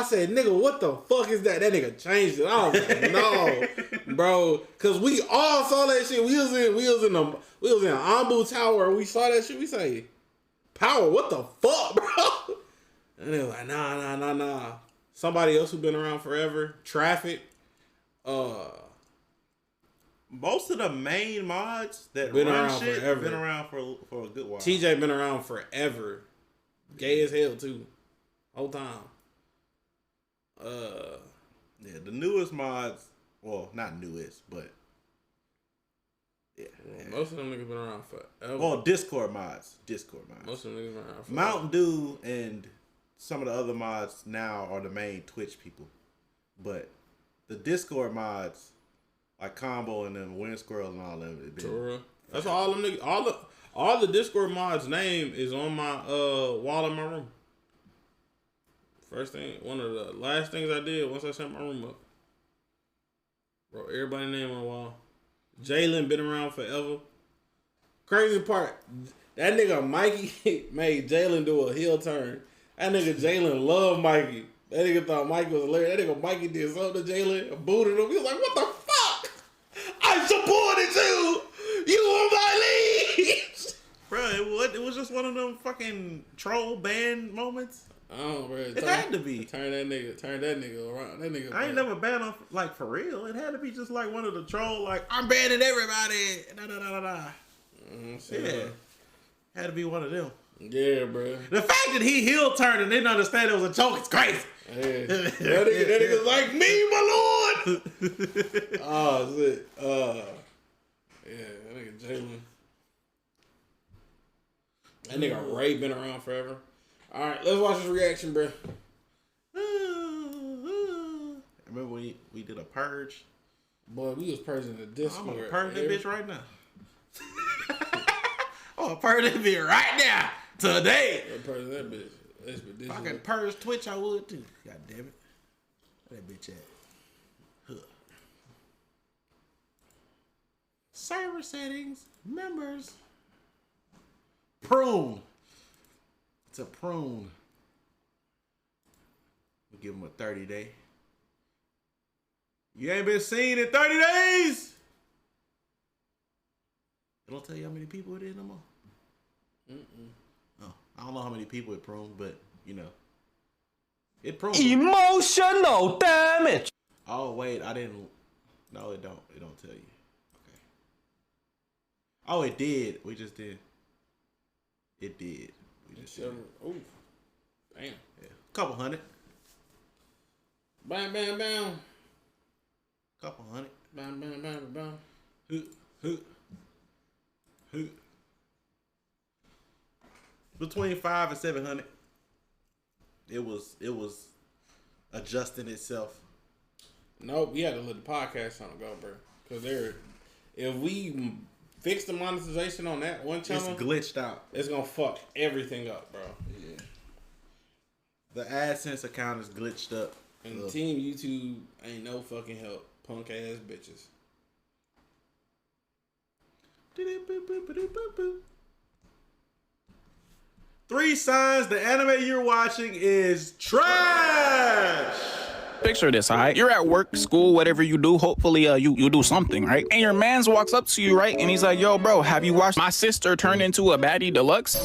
said, nigga, what the fuck is that? That nigga changed it. I was like, no, bro, cause we all saw that shit. We was in Ambu Tower and we saw that shit. We say, Power, what the fuck, bro? And they was like, nah. Somebody else who been around forever, Traffic. Most of the main mods that been run around shit forever. been around for a good while. TJ been around forever. Gay as hell too. Whole time. Yeah, the newest mods, well, not newest, but yeah. Most of them niggas been around forever. Well, Discord mods. Most of them niggas been around forever. Mountain Dew and some of the other mods now are the main Twitch people. But the Discord mods, like Combo and then Wind Squirrels and all of it. That's all them niggas. All the Discord mods' name is on my wall in my room. First thing, one of the last things I did once I set my room up. Bro, everybody's name on the wall. Jalen been around forever. Crazy part, that nigga Mikey made Jalen do a heel turn. That nigga Jalen loved Mikey. That nigga thought Mikey was hilarious. That nigga Mikey did something to Jalen and booted him. He was like, what the fuck? I supported you! You were my lead! Bro, it was just one of them fucking troll ban moments. Oh, bro. It had to be. Turn that nigga around. That nigga. I ain't never banned him, like, for real. It had to be just like one of the troll, like, I'm banning everybody. Yeah. Had to be one of them. Yeah, bro. The fact that he heel turned and didn't understand it was a joke is crazy. Yeah. that nigga's like, me, my lord. Oh, shit. Yeah, that nigga Jalen. That nigga Ray been around forever. All right, let's watch his reaction, bro. Remember we did a purge? Boy, we was purging the Discord. I'm gonna purge that bitch right now. I'm gonna purge that bitch right now. Today. I'm purging that bitch. If I could purge Twitch, I would too. God damn it. Where that bitch at? Huh. Server settings. Members. Prune. It's a prune. We give him a 30-day. You ain't been seen in 30 days. It don't tell you how many people it is no more. Oh, I don't know how many people it pruned, but you know, it proves emotional damage. Oh wait, I didn't. No, it don't. It don't tell you. Okay. Oh, it did. We just did. It did. We just did. Oh, damn. Yeah. Couple hundred. Bam, bam, bam. Couple hundred. Bam, bam, bam, bam. Who? Between 500 and 700. It was adjusting itself. Nope, you had to let the podcast channel go, bro. Because if we fix the monetization on that one channel, it's glitched out. It's gonna fuck everything up, bro. Yeah. The AdSense account is glitched up. And Team YouTube ain't no fucking help. Punk ass bitches. 3 signs the anime you're watching is trash. Picture this, all right? You're at work, school, whatever you do. Hopefully, you do something, right? And your mans walks up to you, right? And he's like, yo, bro, have you watched My Sister Turn Into a Baddie Deluxe?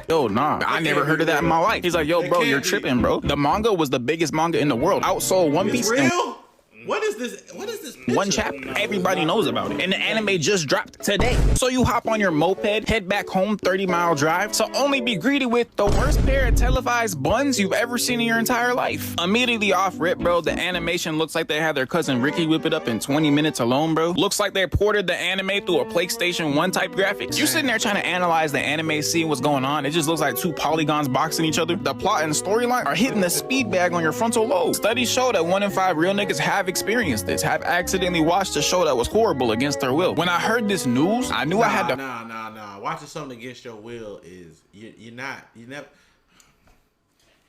Yo, nah, I never heard of that in my life. He's like, yo, bro, you're tripping, bro. The manga was the biggest manga in the world. Outsold One Piece. It's real? What is this? What is this picture? One chapter. Everybody knows about it. And the anime just dropped today. So you hop on your moped, head back home, 30-mile drive, to only be greeted with the worst pair of televised buns you've ever seen in your entire life. Immediately off rip, bro, the animation looks like they had their cousin Ricky whip it up in 20 minutes alone, bro. Looks like they ported the anime through a PlayStation 1 type graphics. You're sitting there trying to analyze the anime, seeing what's going on. It just looks like 2 polygons boxing each other. The plot and storyline are hitting the speed bag on your frontal lobe. Studies show that 1 in 5 real niggas have experienced this, have accidentally watched a show that was horrible against their will. When I heard this news, I knew I had to. Nah. Watching something against your will is you never.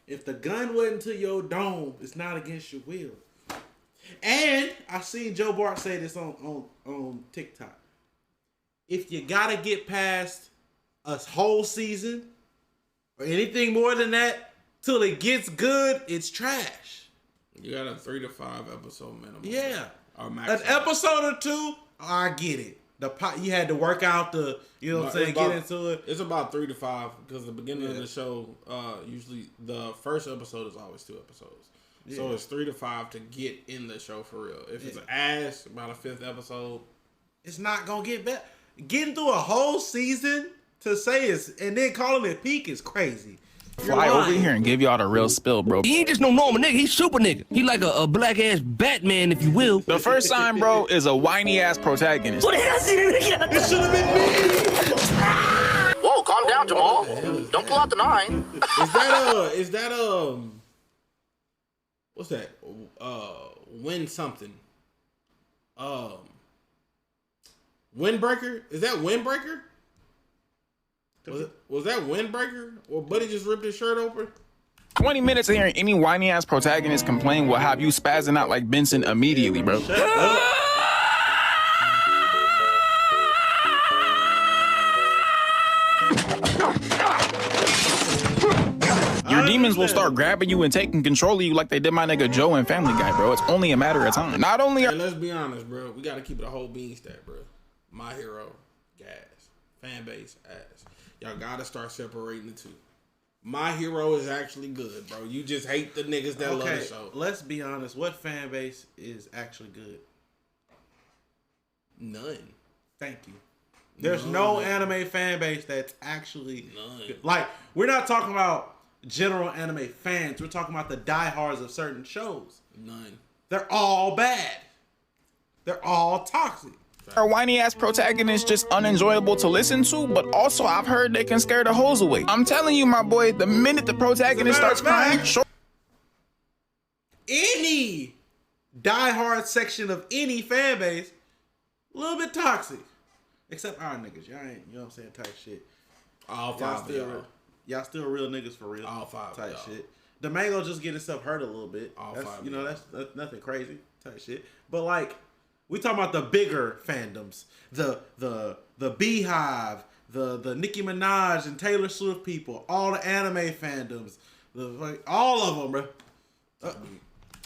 If the gun wasn't to your dome, it's not against your will. And I seen Joe Bart say this on TikTok. If you gotta get past a whole season or anything more than that till it gets good, it's trash. You got a 3 to 5 episode minimum. Yeah. Or an episode or 2, I get it. You had to work out the, you know what I'm saying, get into it. It's about 3 to 5 because the beginning of the show, usually the first episode is always 2 episodes. Yeah. So it's 3 to 5 to get in the show for real. If it's ass, about a 5th episode. It's not going to get better. Getting through a whole season to say and then calling it peak is crazy. Fly over here and give y'all the real spill, bro. He ain't just no normal nigga. He's super nigga. He like a black ass Batman, if you will. The first sign, bro, is a whiny ass protagonist. What the hell? It should have been me. Whoa, calm down, Jamal. Don't pull out the 9. Is that what's that? Win something. Windbreaker? Is that Windbreaker? Was that Windbreaker? Or Buddy just ripped his shirt open? 20 minutes of hearing any whiny ass protagonist complain will have you spazzing out like Benson immediately, bro. Shut up. Your demons will start grabbing you and taking control of you like they did my nigga Joe and Family Guy, bro. It's only a matter of time. Not only are— let's be honest, bro. We gotta keep it a whole bean stack, bro. My Hero, gas. Fan base, ass. Y'all gotta start separating the two. My Hero is actually good, bro. You just hate the niggas that love the show. Let's be honest. What fan base is actually good? None. Thank you. There's no anime fan base that's actually none. Good. Like, we're not talking about general anime fans. We're talking about the diehards of certain shows. None. They're all bad. They're all toxic. Are whiny ass protagonists just unenjoyable to listen to? But also, I've heard they can scare the hoes away. I'm telling you, my boy, the minute the protagonist starts crying, any diehard section of any fan base, a little bit toxic. Except our niggas. Y'all ain't, you know what I'm saying, type shit. All 5 y'all still real niggas for real. All 5 type shit. The mango just get itself hurt a little bit. All that's, 5 you know, that's nothing crazy type shit. But like, we talking about the bigger fandoms, the Beehive, the Nicki Minaj and Taylor Swift people, all the anime fandoms, all of them, bro.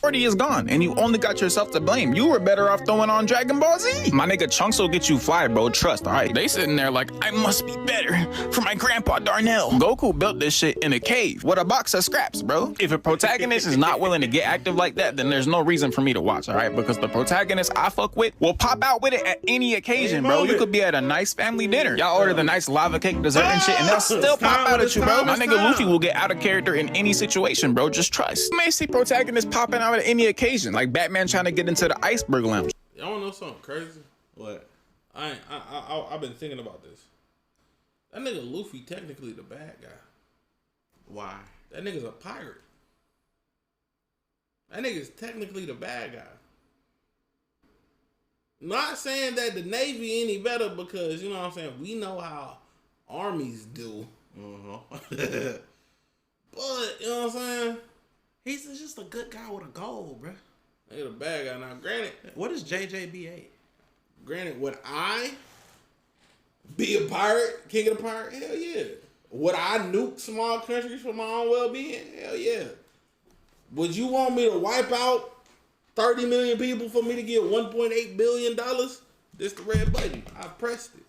40 is gone, and you only got yourself to blame. You were better off throwing on Dragon Ball Z. My nigga Chunks will get you fly, bro. Trust, alright? They sitting there like, I must be better for my grandpa Darnell. Goku built this shit in a cave with a box of scraps, bro. If a protagonist is not willing to get active like that, then there's no reason for me to watch, alright? Because the protagonist I fuck with will pop out with it at any occasion, bro. You could be at a nice family dinner. Y'all order the nice lava cake dessert and shit, and they'll still pop out at you, bro. My nigga Luffy will get out of character in any situation, bro. Just trust. You may see protagonists popping out at any occasion, like Batman trying to get into the iceberg lounge. Y'all wanna know something crazy? What? I've been thinking about this. That nigga Luffy technically the bad guy. Why? That nigga's a pirate. That nigga's technically the bad guy. Not saying that the Navy any better because, you know what I'm saying, we know how armies do. But, you know what I'm saying? He's just a good guy with a goal, bro. He's a bad guy. Now, granted, what is JJBA? Granted, would I be a pirate, king of the pirate? Hell yeah. Would I nuke small countries for my own well-being? Hell yeah. Would you want me to wipe out 30 million people for me to get $1.8 billion? This the red button. I pressed it.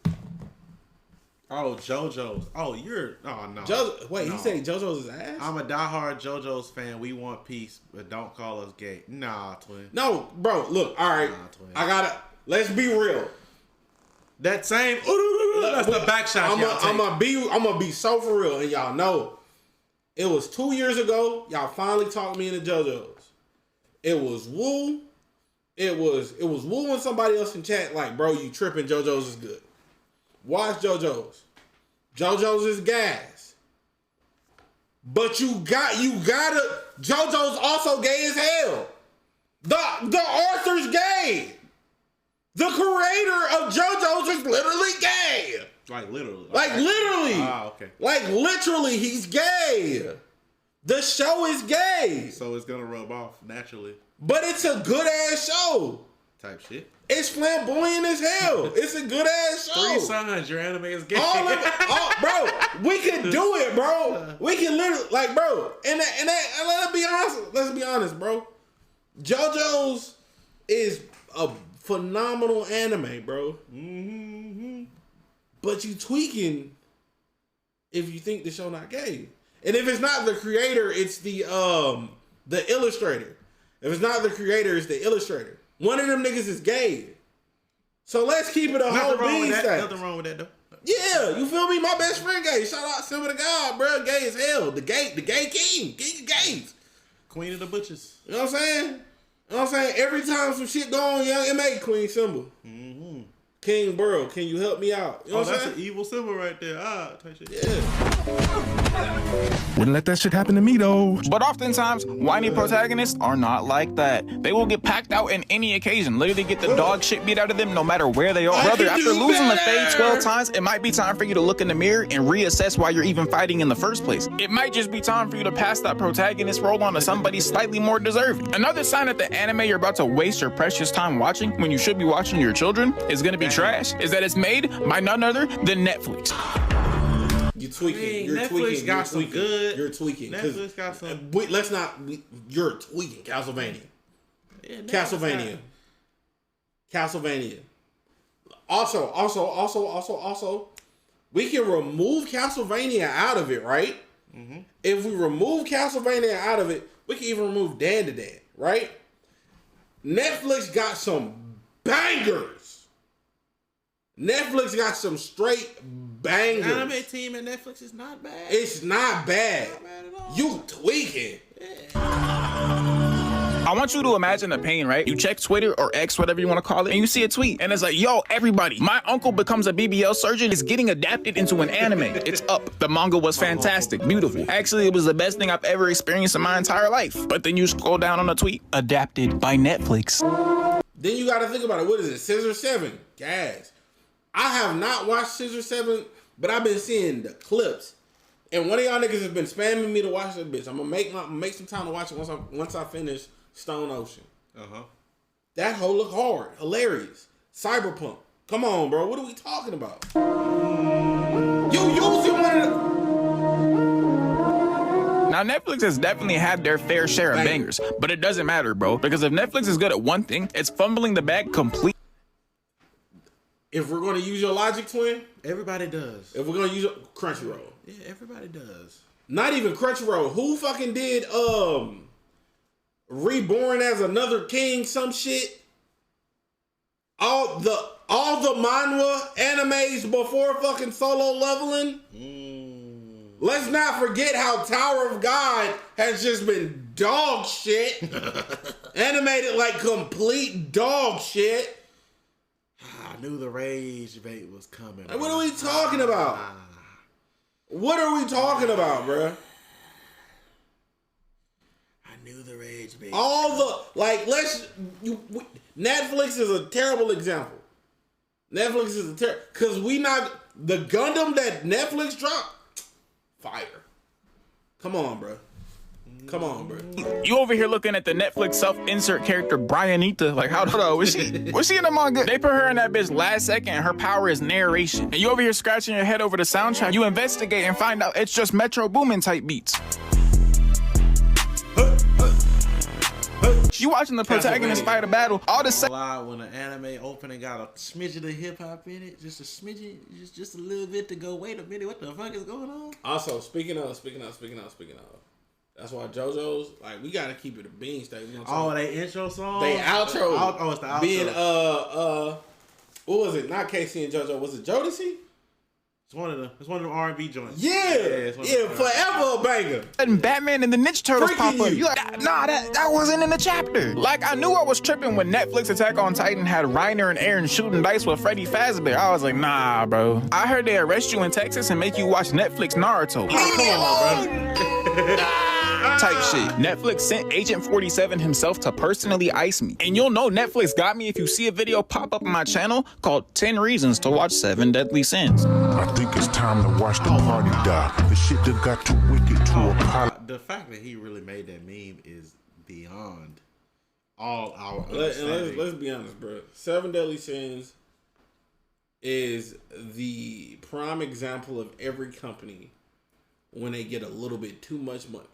Oh, JoJo's. Oh, you're. Oh, no. Wait, no. he said JoJo's ass? I'm a diehard JoJo's fan. We want peace, but don't call us gay. Nah, twin. No, bro, look, all right. Nah, let's be real. That same. That's the back shot. I'm gonna be so for real, and y'all know it was 2 years ago. Y'all finally talked me into JoJo's. It was Woo. It was Woo and somebody else in chat like, bro, you tripping? JoJo's is good. Watch JoJo's. JoJo's is gas. But you gotta. JoJo's also gay as hell. The author's gay. The creator of JoJo's is literally gay. Like literally. Like literally. Ah, okay. Like literally, he's gay. The show is gay. So it's gonna rub off naturally. But it's a good ass show. Type shit. It's flamboyant as hell. It's a good ass show. 3 signs your anime is gay. All of it, bro. We can do it, bro. We can literally, like, bro. And let's be honest, bro. JoJo's is a phenomenal anime, bro. Mm-hmm. But you tweaking if you think the show not gay. And if it's not the creator, it's the illustrator. If it's not the creator, it's the illustrator. One of them niggas is gay. So let's keep it a whole bean stack. Nothing wrong with that, though. Yeah, you feel me? My best friend gay. Shout out Simba the God, bro. Gay as hell. The gay king. King of gays. Queen of the butchers. You know what I'm saying? You know what I'm saying? Every time some shit go on, young MA Queen Simba. Mm-hmm. King Burrow, can you help me out? You know what I'm that's saying? an evil Simba right there. Type shit. Yeah. Wouldn't let that shit happen to me though. But oftentimes, whiny protagonists are not like that. They will get packed out in any occasion, literally get the dog shit beat out of them no matter where they are. Brother, after losing the Fade 12 times, it might be time for you to look in the mirror and reassess why you're even fighting in the first place. It might just be time for you to pass that protagonist role on to somebody slightly more deserving. Another sign that the anime you're about to waste your precious time watching when you should be watching your children is gonna be trash is that it's made by none other than Netflix. You tweaking. You're Netflix tweaking. got some good. You're tweaking. Netflix got some. Let's not. You're tweaking. Castlevania. Yeah, Castlevania. Also, we can remove Castlevania out of it, right? Mm-hmm. If we remove Castlevania out of it, we can even remove Dan to Dan, right? Netflix got some bangers. Netflix got some straight bangers. The anime team at Netflix is not bad. It's not bad. Not bad at all. You tweaking. I want you to imagine the pain, right? You check Twitter or X, whatever you want to call it, and you see a tweet, and it's like, yo, everybody, my uncle becomes a BBL surgeon. It's getting adapted into an anime. It's up. The manga was fantastic, beautiful. Actually, it was the best thing I've ever experienced in my entire life. But then you scroll down on the tweet, adapted by Netflix. Then you got to think about it. What is it? Scissor 7. Gas. I have not watched Scissor 7, but I've been seeing the clips. And one of y'all niggas has been spamming me to watch this bitch. I'm gonna make some time to watch it once I finish Stone Ocean. That whole look hard, hilarious. Cyberpunk. Come on, bro. What are we talking about? You using one of the... Now Now, Netflix has definitely had their fair share of bangers, but it doesn't matter, bro, because if Netflix is good at one thing, it's fumbling the bag completely. If we're going to use your logic, twin, everybody does. If we're going to use Crunchyroll. Yeah, everybody does. Not even Crunchyroll. Who fucking did Reborn as Another King, some shit? All the manhwa animes before fucking Solo Leveling. Let's not forget how Tower of God has just been dog shit. Animated like complete dog shit. I knew the rage bait was coming. What are we talking about? What are we talking about, bruh? I knew the rage bait. All the Netflix is a terrible example. Netflix is a terrible because the Gundam that Netflix dropped, fire. Come on, bro. Come on, bro. You over here looking at the Netflix self-insert character Brianita, like how was she in the manga? They put her in that bitch last second and her power is narration. And you over here scratching your head over the soundtrack, you investigate and find out it's just Metro Boomin type beats. You watching the protagonist fight a battle, all the when an anime opening got a smidgen of hip hop in it, just a smidgen, just a little bit to go, wait a minute, what the fuck is going on? Also, speaking of, that's why JoJo's, like, we gotta keep it a bean state. You know what they intro song? They outro. It's the outro. Being, what was it? Not Casey and JoJo. Was it Jodeci? It's one of them R&B joints. Yeah, forever a banger. And Batman and the Ninja Turtles Freaking pop up. you. You like, nah, that wasn't in the chapter. Like, I knew I was tripping when Netflix Attack on Titan had Reiner and Aaron shooting dice with Freddy Fazbear. I was like, nah, bro. I heard they arrest you in Texas and make you watch Netflix Naruto. Come on, bro. Type shit. Netflix sent Agent 47 himself to personally ice me. And you'll know Netflix got me if you see a video pop up on my channel called 10 Reasons to Watch 7 Deadly Sins. I think it's time to watch the party die. The shit that got too wicked to apologize. The fact that he really made that meme is beyond all our let's be honest, bro. 7 Deadly Sins is the prime example of every company when they get a little bit too much money.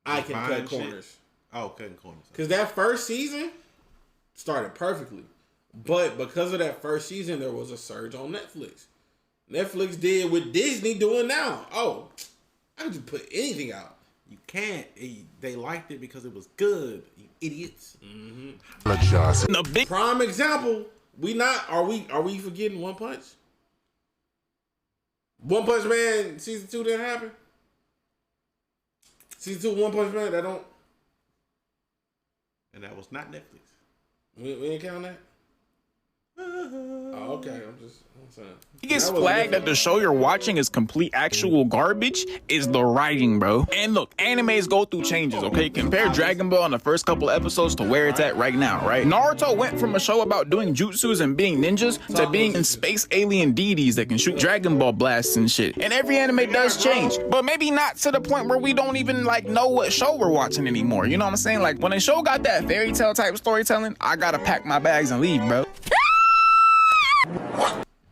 I can cut corners. Cutting corners. Because that first season started perfectly. But because of that first season, there was a surge on Netflix. Netflix did what Disney doing now. Oh, I can just put anything out. You can't. They liked it because it was good. You idiots. The big prime example. Are we forgetting One Punch? One Punch Man season 2 didn't happen. Season 2 One Punch Man, that don't. And that was not Netflix. We ain't count that? Oh, okay. I'm saying. Biggest flag that the show you're watching is complete actual garbage is the writing, bro. And look, animes go through changes, okay? Compare Dragon Ball in the first couple episodes to where it's at right now, right? Naruto went from a show about doing jutsus and being ninjas to being in space alien deities that can shoot Dragon Ball blasts and shit. And every anime does change, but maybe not to the point where we don't even like know what show we're watching anymore. You know what I'm saying? Like when a show got that fairy tale type storytelling, I gotta pack my bags and leave, bro.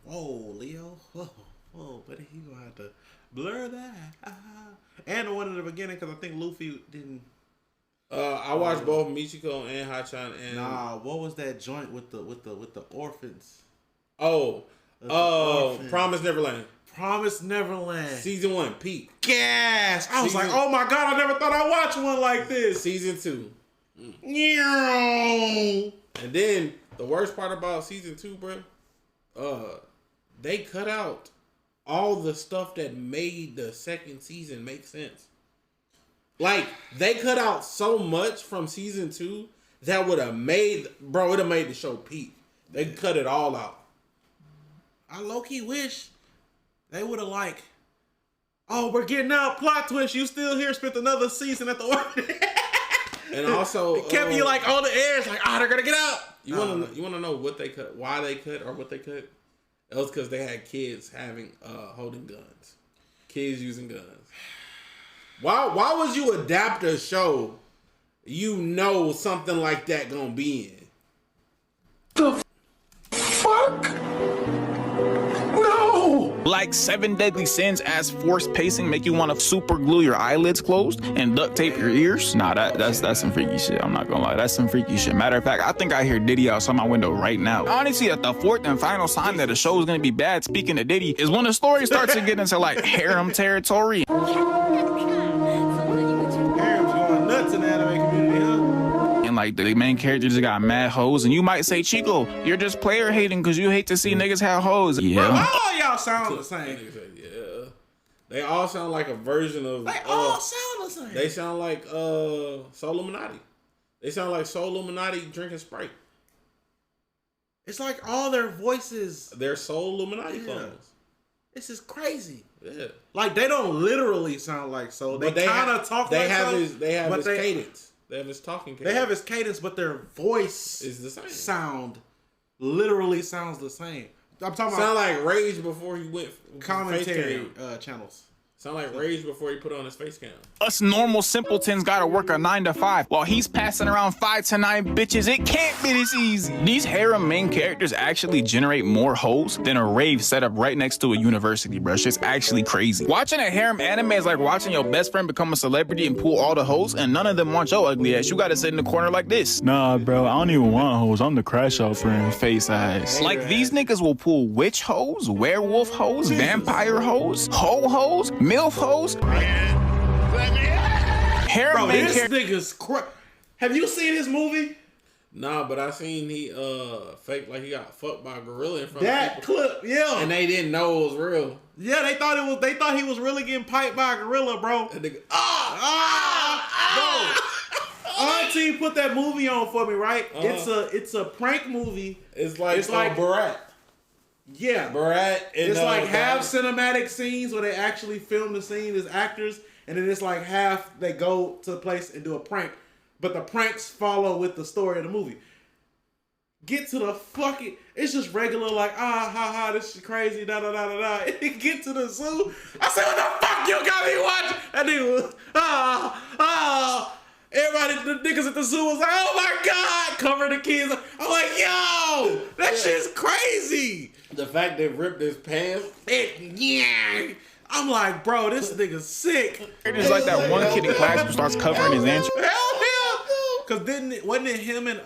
Whoa, Leo. Whoa, but he gonna have to blur that. And the one in the beginning, because I think Luffy didn't. I watched both Michiko and Hachan and. Nah, what was that joint with the orphans? Promise Neverland. Promise Neverland. Season 1, peak. Gas. I was like, oh my god, I never thought I'd watch one like this. Season 2. Yeah. And then the worst part about season 2, bro. They cut out all the stuff that made the second season make sense. Like, they cut out so much from season 2 that would have made, it would have made the show peak. They cut it all out. I low-key wish they would have we're getting out, plot twist, you still here, spent another season at the orphanage. And also, it kept you on the air. It's like, they're gonna get out. You want to know what they cut, why they cut, or what they cut? It was because they had kids holding guns, kids using guns. Why would you adapt a show you know something like that gonna be in? The fuck? No. Like 7 deadly sins as forced pacing make you want to super glue your eyelids closed and duct tape your ears. Nah, that's some freaky shit. I'm not gonna lie, that's some freaky shit. Matter of fact, I think I hear Diddy outside my window right now. Honestly, the fourth and final sign that a show is gonna be bad, speaking of Diddy, is when the story starts to get into like harem territory. Harem's going nuts in the anime community, huh? And like the main character just got mad hoes, and you might say, Chico, you're just player hating because you hate to see niggas have hoes. Yeah. Bro, all y'all sound the same. Yeah. They all sound like a version of. They all sound the same. They sound like Soul Illuminati. They sound like Soul Illuminati drinking Sprite. It's like all their voices. They're Soul Illuminati clones. This is crazy. Yeah. Like they don't literally sound like Soul. They kind of talk like Soul. They have his cadence. They have his talking cadence. They have his cadence, but their voice is the same. Sound literally sounds the same. I'm talking sound about like Rage before he went commentary channels. Sound like Rage before he put on his face cam. Us normal simpletons gotta work a 9 to 5 while he's passing around 5 to 9 bitches. It can't be this easy. These harem main characters actually generate more hoes than a rave set up right next to a university, bro. It's actually crazy. Watching a harem anime is like watching your best friend become a celebrity and pull all the hoes, and none of them want your ugly ass. You gotta sit in the corner like this. Nah, bro, I don't even want hoes. I'm the crash out friend. Face ass. Like these niggas will pull witch hoes, werewolf hoes, vampire hoes, hoe hoes, MILF hoes. Bro, this nigga's have you seen his movie? Nah, but I seen he faked like he got fucked by a gorilla in front that of people. clip, yeah. And they didn't know it was real. Yeah, they thought he was really getting piped by a gorilla, bro. And nigga, bro. Auntie put that movie on for me, right? It's a prank movie. It's like Borat. Yeah, Borat. It's like half cinematic scenes where they actually film the scene as actors, and then it's like half they go to the place and do a prank, but the pranks follow with the story of the movie. Get to the fucking. It's just regular like this is crazy da da da da da. Get to the zoo. I said, what the fuck you got me watching? That nigga was Everybody, the niggas at the zoo was like, oh my god, covering the kids. I'm like, yo, that shit's crazy. The fact they ripped his pants. I'm like, bro, this nigga's sick. It's like that one kid in class who starts covering his answer. Hell yeah, dude. Cause wasn't it him and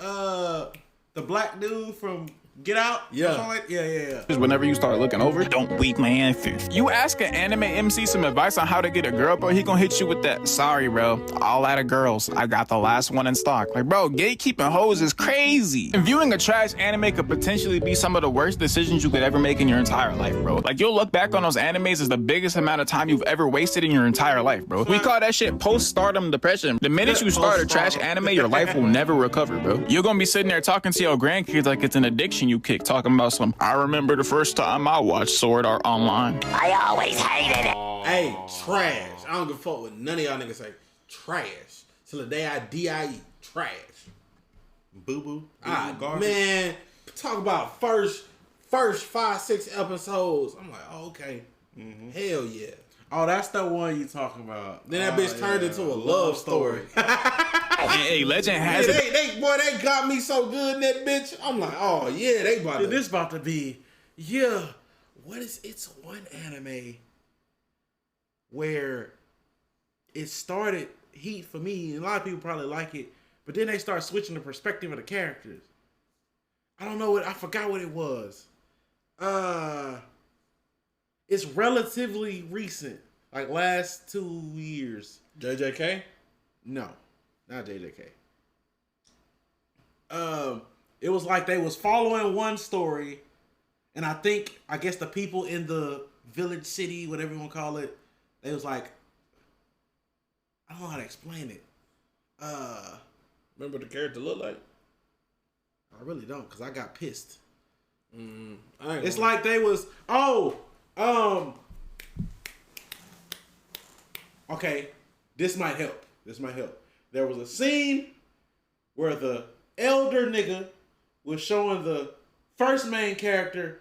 the black dude from Get Out? Yeah. Yeah. Whenever you start looking over, don't weak my answer. You ask an anime MC some advice on how to get a girl, bro, he gonna hit you with that, sorry, bro, all out of girls. I got the last one in stock. Like, bro, gatekeeping hoes is crazy. And viewing a trash anime could potentially be some of the worst decisions you could ever make in your entire life, bro. Like, you'll look back on those animes as the biggest amount of time you've ever wasted in your entire life, bro. We call that shit post-stardom depression. The minute you start a trash anime, your life will never recover, bro. You're gonna be sitting there talking to your grandkids like it's an addiction you kick, talking about some, I remember the first time I watched Sword Art Online. I always hated it. Hey, trash. I don't give a fuck what none of y'all niggas say. Trash. Till the day I die, trash. Boo-boo. Man, talk about first 5-6 episodes. I'm like, oh, okay. Mm-hmm. Hell yeah. Oh, that's the one you talking about. Then that bitch turned into a love story. Hey, legend has it. They got me so good in that bitch. I'm like, oh yeah, this about to be, yeah. It's one anime where it started heat for me, and a lot of people probably like it, but then they start switching the perspective of the characters. I don't know I forgot what it was. It's relatively recent, like last 2 years. JJK? No, not JJK. It was like they was following one story, and I guess the people in the village, city, whatever you want to call it, they was like, I don't know how to explain it. Remember what the character looked like? I really don't, because I got pissed. It's like they was, okay, this might help. There was a scene where the elder nigga was showing the first main character.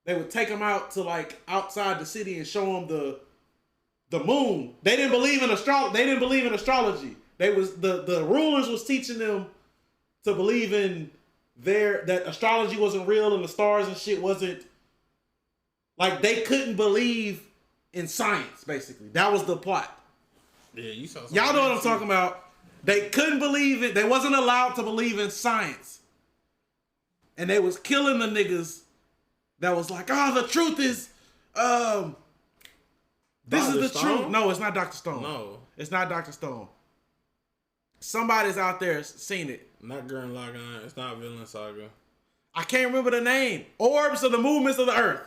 They would take him out to like outside the city and show him the moon. They didn't believe in astrology. They was the rulers was teaching them to believe in that astrology wasn't real and the stars and shit wasn't Like they couldn't believe in science. Basically, that was the plot. Yeah, you saw. Y'all know what I'm talking about. They couldn't believe it. They wasn't allowed to believe in science, and they was killing the niggas. That was like, the truth is, this is the truth. No, it's not Dr. Stone. No, it's not Dr. Stone. Somebody's out there seen it. Not Gurren Lagann. It's not Villain Saga. I can't remember the name. Orbs of the movements of the earth.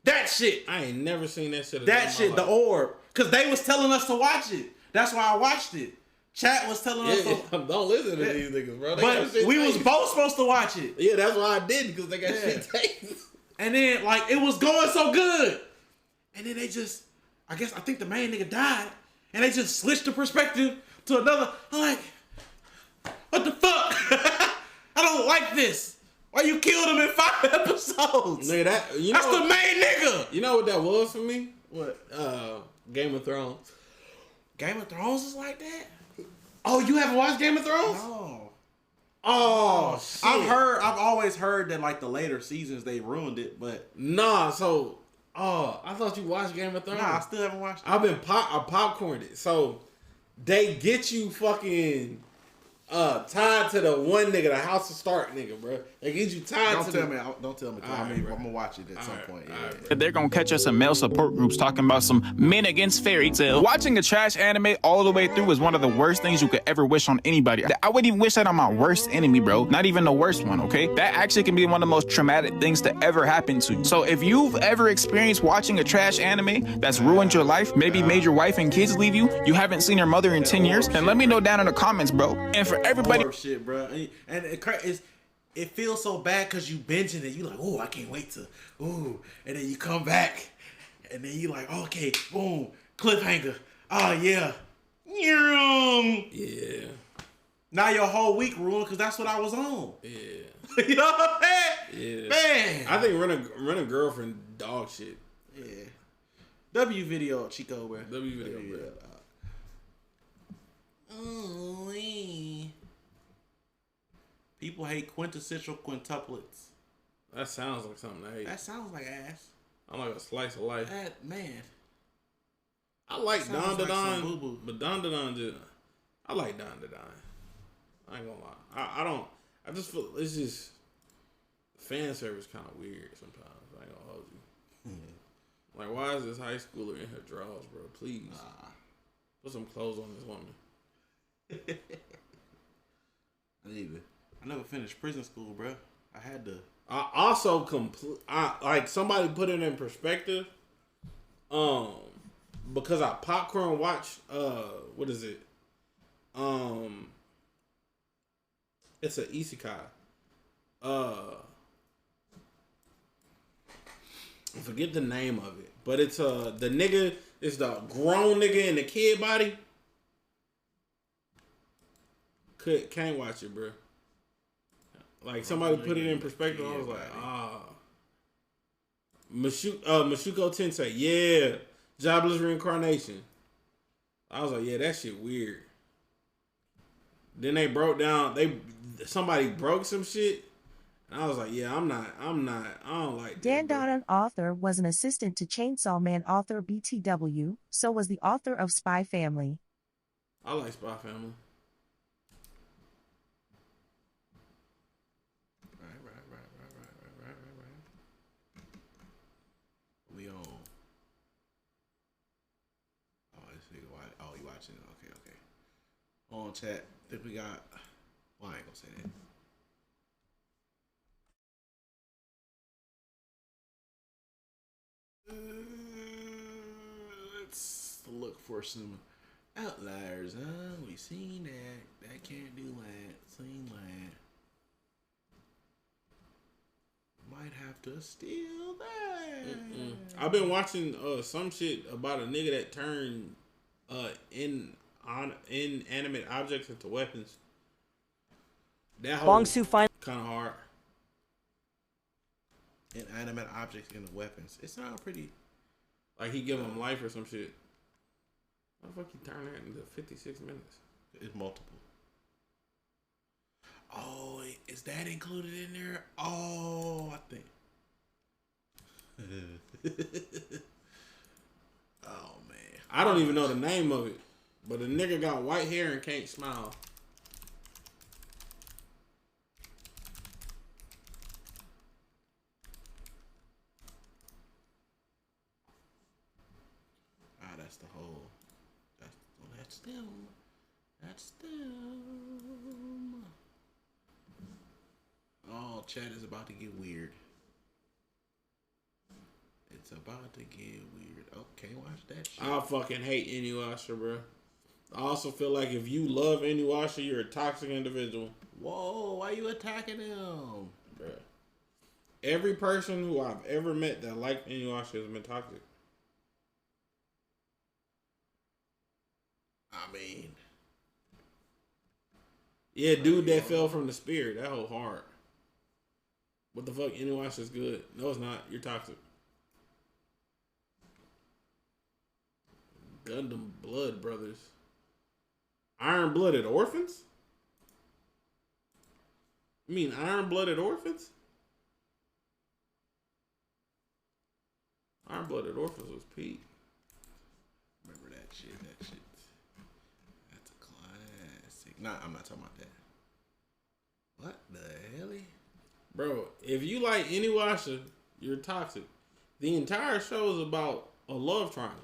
That shit. I ain't never seen that shit. That shit, the orb. Because they was telling us to watch it. That's why I watched it. Chat was telling us to. Don't listen to these niggas, bro. But we was both supposed to watch it. Yeah, that's why I did, because they got shit taped. And then, like, it was going so good. And then they just, I think the main nigga died. And they just switched the perspective to another. I'm like, what the fuck? I don't like this. Why you killed him in 5 episodes? Nigga, that's the main nigga. You know what that was for me? What? Game of Thrones. Game of Thrones is like that? Oh, you haven't watched Game of Thrones? No. Oh, shit. I've always heard that like the later seasons they ruined it, but nah. So, I thought you watched Game of Thrones. Nah, I still haven't watched it. I popcorned it. So they get you fucking tied to the one nigga, the House of Stark nigga, bro. They get you tied Don't to tell the... me. Don't tell me. I'm gonna watch it at some point. Yeah. They're gonna catch us in male support groups talking about some men against fairy tale. Watching a trash anime all the way through is one of the worst things you could ever wish on anybody. I wouldn't even wish that on my worst enemy, bro. Not even the worst one, okay? That actually can be one of the most traumatic things to ever happen to you. So if you've ever experienced watching a trash anime that's ruined your life, maybe made your wife and kids leave you, you haven't seen your mother in 10 years, then let me know down in the comments, bro. And for everybody... Shit, bro. And it feels so bad because you binging it. You like, oh, I can't wait to, ooh. And then you come back. And then you like, okay, boom, cliffhanger. Oh, yeah. Yeah. Now your whole week ruined because that's what I was on. Yeah. You know what I'm saying? Yeah. Man. I think run a girlfriend dog shit. Yeah. W video, Chico, bro. W video, bro. People hate quintessential quintuplets. That sounds like something I hate. That sounds like ass. I'm like a slice of life. That man. I like Don like Don, but Don Don just. I like Don Don. I ain't gonna lie. I don't. I just feel it's just fan service kind of weird sometimes. I ain't gonna hold you. Like, why is this high schooler in her drawers, bro? Please put some clothes on this woman. I never finished prison school, bro. I had to. I also like somebody put it in perspective. Because I popcorn watched. What is it? It's an isekai. I forget the name of it, but it's the nigga. It's the grown nigga in the kid body. Can't watch it, bro. Like somebody put it in perspective. I was like, Mashuko Tensei, yeah, jobless reincarnation. I was like, yeah, that shit weird. Then they broke down. Somebody broke some shit. And I was like, yeah, I'm not. I don't like Dan Don, author, was an assistant to Chainsaw Man author BTW. So was the author of Spy Family. I like Spy Family. We on. Oh, this nigga. Oh, you watching it? Okay. On chat. I think we got. Well, I ain't gonna say that. Let's look for some outliers, huh? We seen that. That can't do that. Seen that. Might have to steal that. I've been watching some shit about a nigga that turned inanimate objects into weapons. That whole kind of hard. Inanimate objects into weapons. It sounds pretty. Like he give him life or some shit. How the fuck you turn that into 56 minutes? It's multiple. Oh, is that included in there? Oh, I think. Oh man, I don't even know the name of it, but the nigga got white hair and can't smile. Ah, that's the whole. That's them. That's them. Oh, chat is about to get weird. It's about to get weird. Okay, watch that shit. I fucking hate Inuyasha, bro. I also feel like if you love Inuyasha, you're a toxic individual. Whoa, why you attacking him? Bro. Every person who I've ever met that liked Inuyasha has been toxic. I mean, yeah, dude that fell from the spear, that whole hard. What the fuck? Inuyasha is good. No, it's not. You're toxic. Gundam Blood Brothers. Iron-Blooded Orphans? You mean Iron-Blooded Orphans? Iron-Blooded Orphans was peak. Remember that shit. That's a classic. Nah, I'm not talking about that. What the hell? Bro, if you like Inuyasha, you're toxic. The entire show is about a love triangle.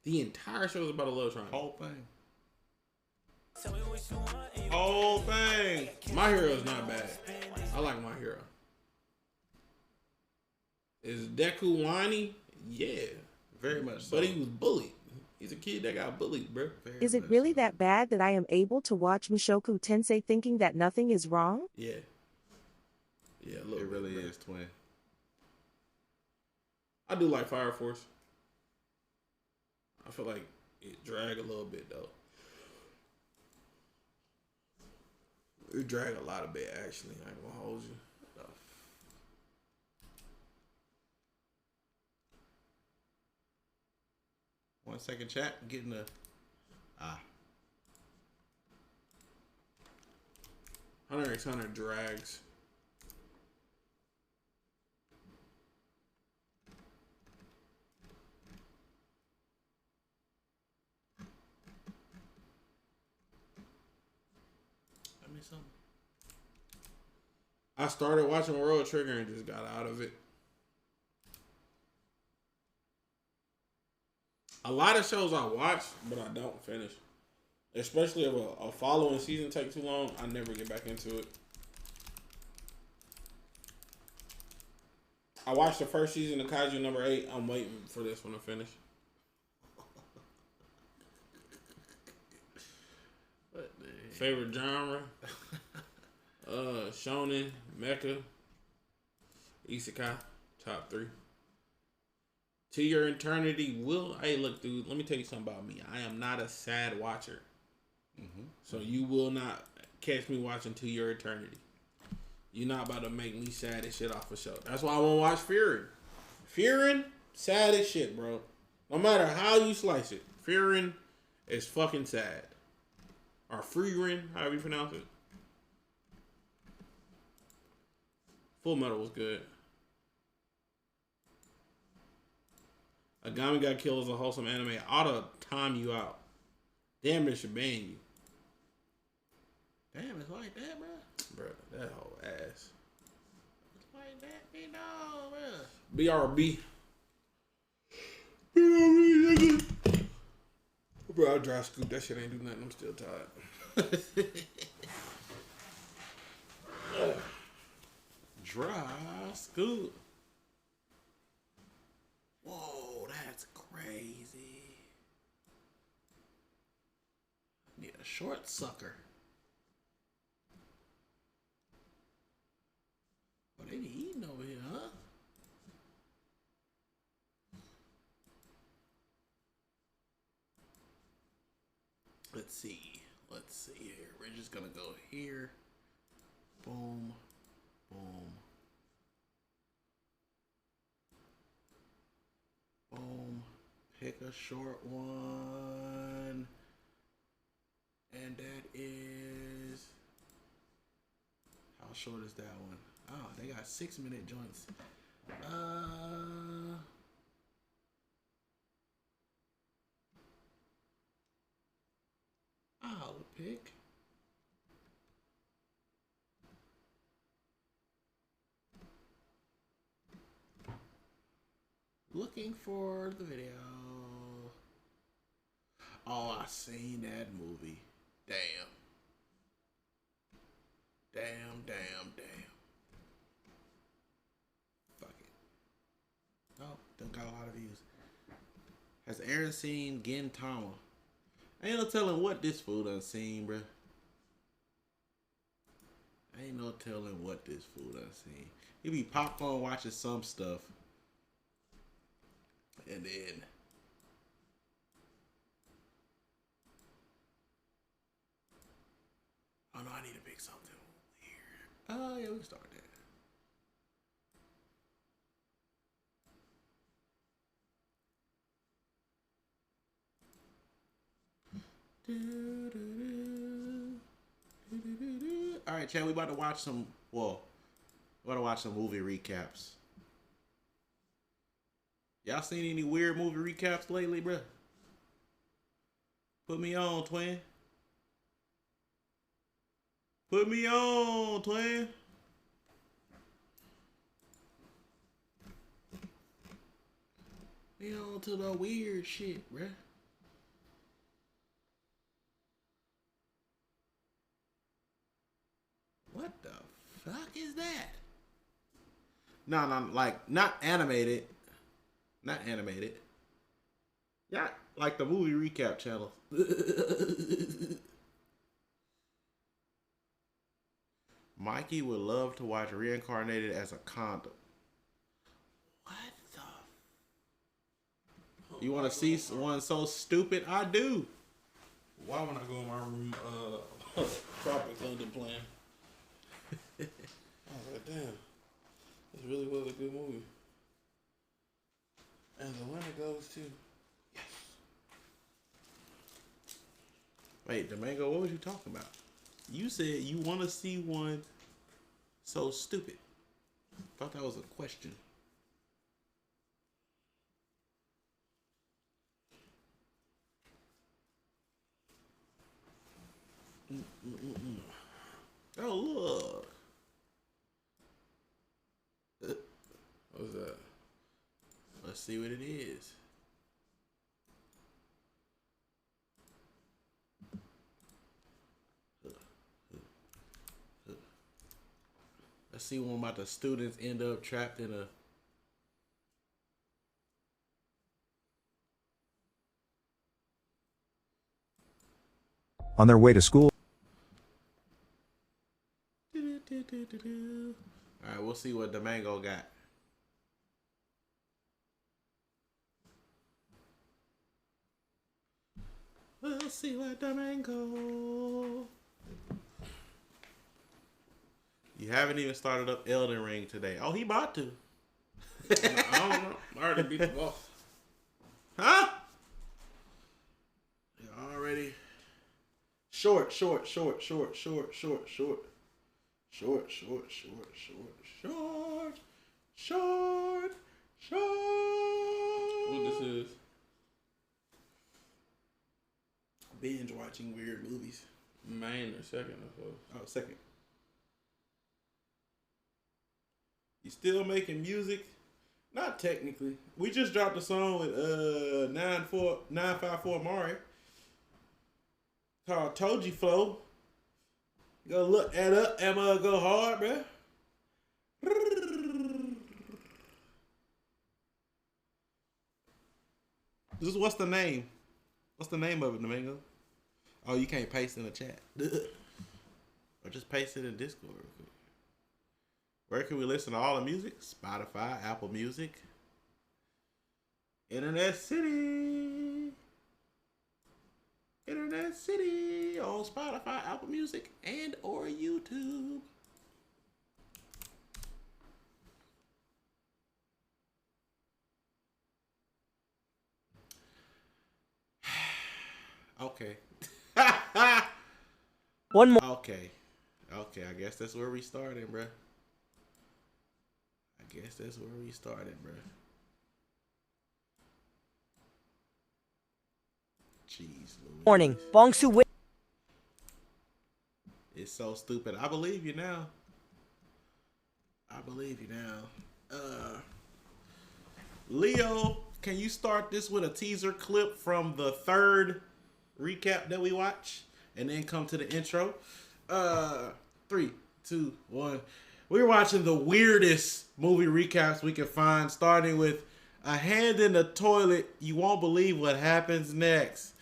The entire show is about a love triangle. Whole thing. Whole thing. My Hero is not bad. I like My Hero. Is Deku whiny? Yeah. Very much so. But he was bullied. He's a kid that got bullied, bro. Is it really that bad that I am able to watch Mushoku Tensei thinking that nothing is wrong? Yeah. Yeah, a little bit, really is, twin. I do like Fire Force. I feel like it drag a little bit, though. It drag a lot of bit, actually. I ain't gonna hold you. 1 second, chat. I'm getting the Hunter x Hunter drags. Let me some. I started watching World Trigger and just got out of it. A lot of shows I watch, but I don't finish. Especially if a following season takes too long, I never get back into it. I watched the first season of Kaiju number 8. I'm waiting for this one to finish. What the favorite genre? Shonen, Mecha, Isekai, top 3. To Your Eternity will... Hey, look, dude, let me tell you something about me. I am not a sad watcher. So you will not catch me watching To Your Eternity. You're not about to make me sad as shit off a show. That's why I won't watch Fearing. Fearing, sad as shit, bro. No matter how you slice it. Fearing is fucking sad. Or Freerin, however you pronounce it. Full Metal was good. Agami Got Killed is a wholesome anime. Ought to time you out. Damn, it should ban you. Damn, it's like that, bro. Bro, that whole ass. It's like that, no, bro. BRB. BRB, bro, I dry scoop. That shit ain't do nothing. I'm still tired. Dry scoop. Whoa, that's crazy. Need a short sucker. Oh, they be eating over here, huh? Let's see. Let's see here. We're just gonna go here. Boom. Boom. Boom. Pick a short one. And that is... How short is that one? Oh, they got 6-minute joints. I'll pick. Looking for the video. Oh, I seen that movie. Damn. Fuck it. Oh, done got a lot of views. Has Aaron seen Gintama? Ain't no telling what this fool done seen, bruh. Ain't no telling what this fool done seen. He be popcorn watching some stuff. And then oh no, I need to pick something weird. Oh yeah, we can start there. All right, Chad, we about to watch some. Well, we about to watch some movie recaps. Y'all seen any weird movie recaps lately, bruh? Put me on, twin. Put me on, twin. Me on to the weird shit, bruh. What the fuck is that? No, like not animated. Not animated. Yeah, like the movie recap channel. Mikey would love to watch Reincarnated as a Condom. What the? You want to see one so stupid? I do. Why when I go in my room, Tropic Thunder playing? I was like, damn, this really was a good movie. And the winner goes to yes. Wait, Domingo, what was you talking about? You said you want to see one so stupid. Thought that was a question. Oh, look. What's that? Let's see what it is. Let's see one about the students end up trapped in a on their way to school. All right, we'll see what Domingo got. We'll see what Domingo. You haven't even started up Elden Ring today. Oh, he about to. I don't know. I already beat the boss. Huh? You already. Short. What this is? Binge watching weird movies. Main or second, I suppose. Oh, second. You still making music? Not technically. We just dropped a song with 954 Mari called Toji Flow. Go look that up. Emma go hard, bruh. This is what's the name? What's the name of it, Domingo? Oh, you can't paste in the chat. Or just paste it in Discord real quick. Where can we listen to all the music? Spotify, Apple Music, Internetcity, on Spotify, Apple Music, and or YouTube. Okay. One more. Okay, I guess that's where we started, bruh. I guess that's where we started, bro. Jeez, Louise. Morning, Bong-soo It's so stupid. I believe you now. I believe you now. Leo, can you start this with a teaser clip from the third recap that we watch, and then come to the intro? 3, 2, 1. We're watching the weirdest movie recaps we can find, starting with a hand in the toilet. You won't believe what happens next.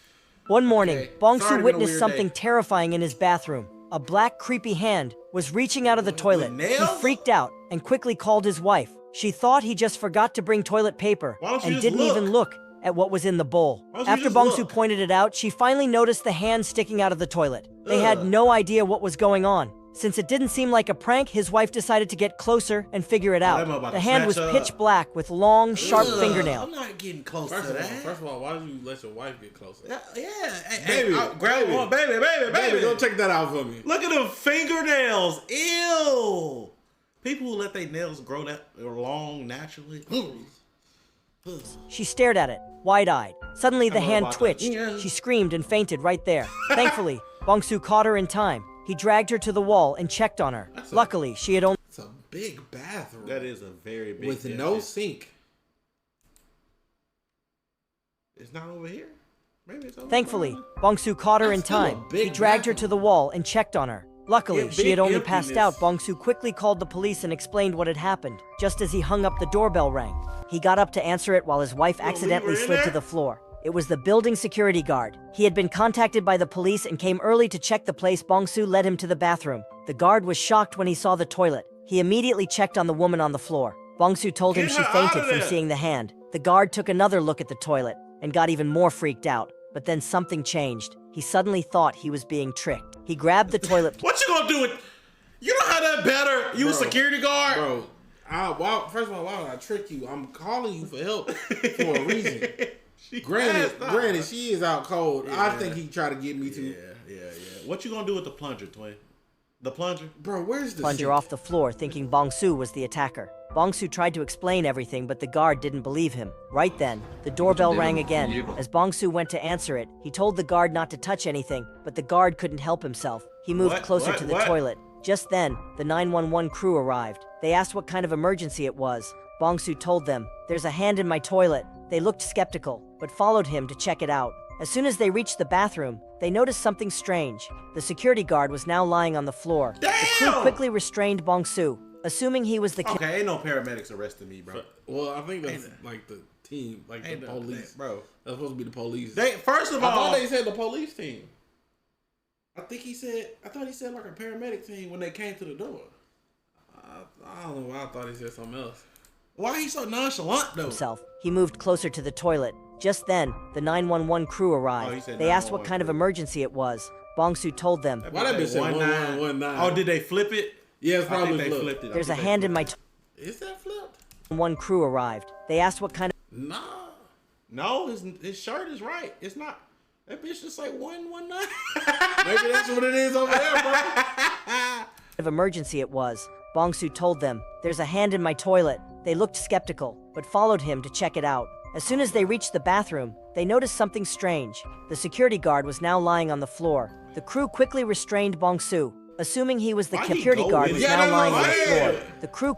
One morning, Okay. Bong-soo Sorry, been a witnessed weird something day. terrifying in his bathroom. A black, creepy hand was reaching out of the toilet. He nails? freaked out and quickly called his wife. She thought he just forgot to bring toilet paper Why don't you and just didn't look? even look at what was in the bowl. Why don't you After just Bong-soo look? pointed it out, she finally noticed the hand sticking out of the toilet. They had no idea what was going on. Since it didn't seem like a prank, his wife decided to get closer and figure it out. that about The to hand was snatch her pitch up. black with long, sharp I'm fingernails. not getting close First to of all, that. first of all, why did you let your wife get closer? Yeah, hey, Baby, grab baby. one, baby. Go check that out for me. Look at them fingernails. Ew. People who let their nails grow that long naturally. She stared at it, wide-eyed. Suddenly, the I don't know hand about twitched. that. Yeah. She screamed and fainted right there. Thankfully, Bong-soo caught her in time. He dragged her to the wall and checked on her. Luckily, she had only... It's a big bathroom. That is a very big with difference. no sink. It's not over here. Maybe it's over Thankfully, there. Bong-soo caught her in That's still a time. big He dragged her bathroom. to the wall and checked on her. Luckily, Yeah, she had big only passed emptiness. out. Bong-soo quickly called the police and explained what had happened. Just as he hung up, the doorbell rang. He got up to answer it while his wife accidentally leave her in slid to there? the floor. It was the building security guard. He had been contacted by the police and came early to check the place. Bong-soo led him to the bathroom. The guard was shocked when he saw the toilet. He immediately checked on the woman on the floor. Bong-soo told him Get she her fainted out of from there. seeing the hand. The guard took another look at the toilet and got even more freaked out. But then something changed. He suddenly thought he was being tricked. He grabbed the toilet. What you gonna do with? You know how that better? You a security guard? Bro, first of all, why would I trick you? I'm calling you for help for a reason. Granted, she is out cold. Yeah. I think he tried to get me to. Yeah. What you gonna do with the plunger, twin? The plunger? Bro, where's the Plunger sink? off the floor, thinking Bong-soo was the attacker. Bong-soo tried to explain everything, but the guard didn't believe him. Right then, the doorbell rang again. As Bong-soo went to answer it, he told the guard not to touch anything, but the guard couldn't help himself. He moved closer to the toilet. Just then, the 911 crew arrived. They asked what kind of emergency it was. Bong-soo told them, "There's a hand in my toilet." They looked skeptical, but followed him to check it out. As soon as they reached the bathroom, they noticed something strange. The security guard was now lying on the floor. The crew quickly restrained Bong-soo, assuming he was the killer. Okay, ain't no paramedics arresting me, bro. Well, I think that's like the team, like the police. Bro. That's supposed to be the police. First of I all, thought they said the police team. I thought he said like a paramedic team when they came to the door. I don't know why I thought he said something else. Why he so nonchalant though? Himself. He moved closer to the toilet. Just then, the 911 crew arrived. said They asked what 911 kind of emergency it was. Bong-soo told them, Why that bitch said 1919? Oh, did they flip it? Yeah, it's I probably think they flipped. flipped it. "There's a hand in my toilet." Is that flipped? One crew arrived. They asked what kind Nah. No, his shirt is right. It's not. That bitch just say 119. Maybe that's what it is over there, bro. of emergency it was. Bong-soo told them, "There's a hand in my toilet." They looked skeptical, but followed him to check it out. As soon as they reached the bathroom, they noticed something strange. The security guard was now lying on the floor. The crew quickly restrained Bong-soo, assuming he was the security guard was now lying on the floor. The crew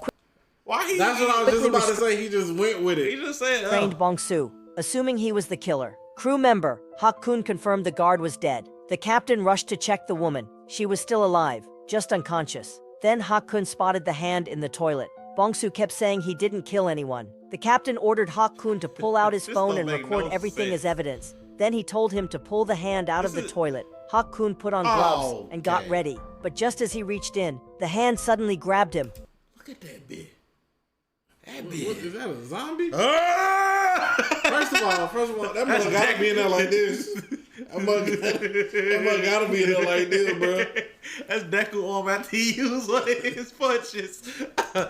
That's what I was just about to say. He just went with it. He just said, restrained Bong-soo, assuming he was the killer. Crew member Hak-kun confirmed the guard was dead. The captain rushed to check the woman. She was still alive, just unconscious. Then Hak-kun spotted the hand in the toilet. Bong-soo kept saying he didn't kill anyone. The captain ordered Hak-kun to pull out his phone and record everything as evidence. Then he told him to pull the hand out of the toilet. Hak-kun put on gloves and got ready. But just as he reached in, the hand suddenly grabbed him. Look at that bitch. That bitch. Is that a zombie? Ah! First of all, that mother gotta be in there like this. That mother gotta be in there like this, bro. That's Deku on my TUs on his punches.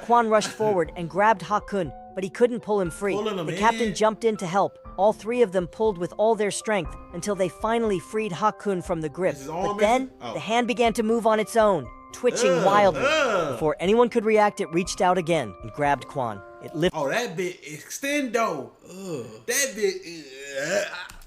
Kwon rushed forward and grabbed Hak-kun, but he couldn't pull him free. Pulling him The in. captain jumped in to help. All three of them pulled with all their strength until they finally freed Hak-kun from the grip. But then, the hand began to move on its own, twitching wildly. Before anyone could react, it reached out again and grabbed Quan. It that bit extendo. That bit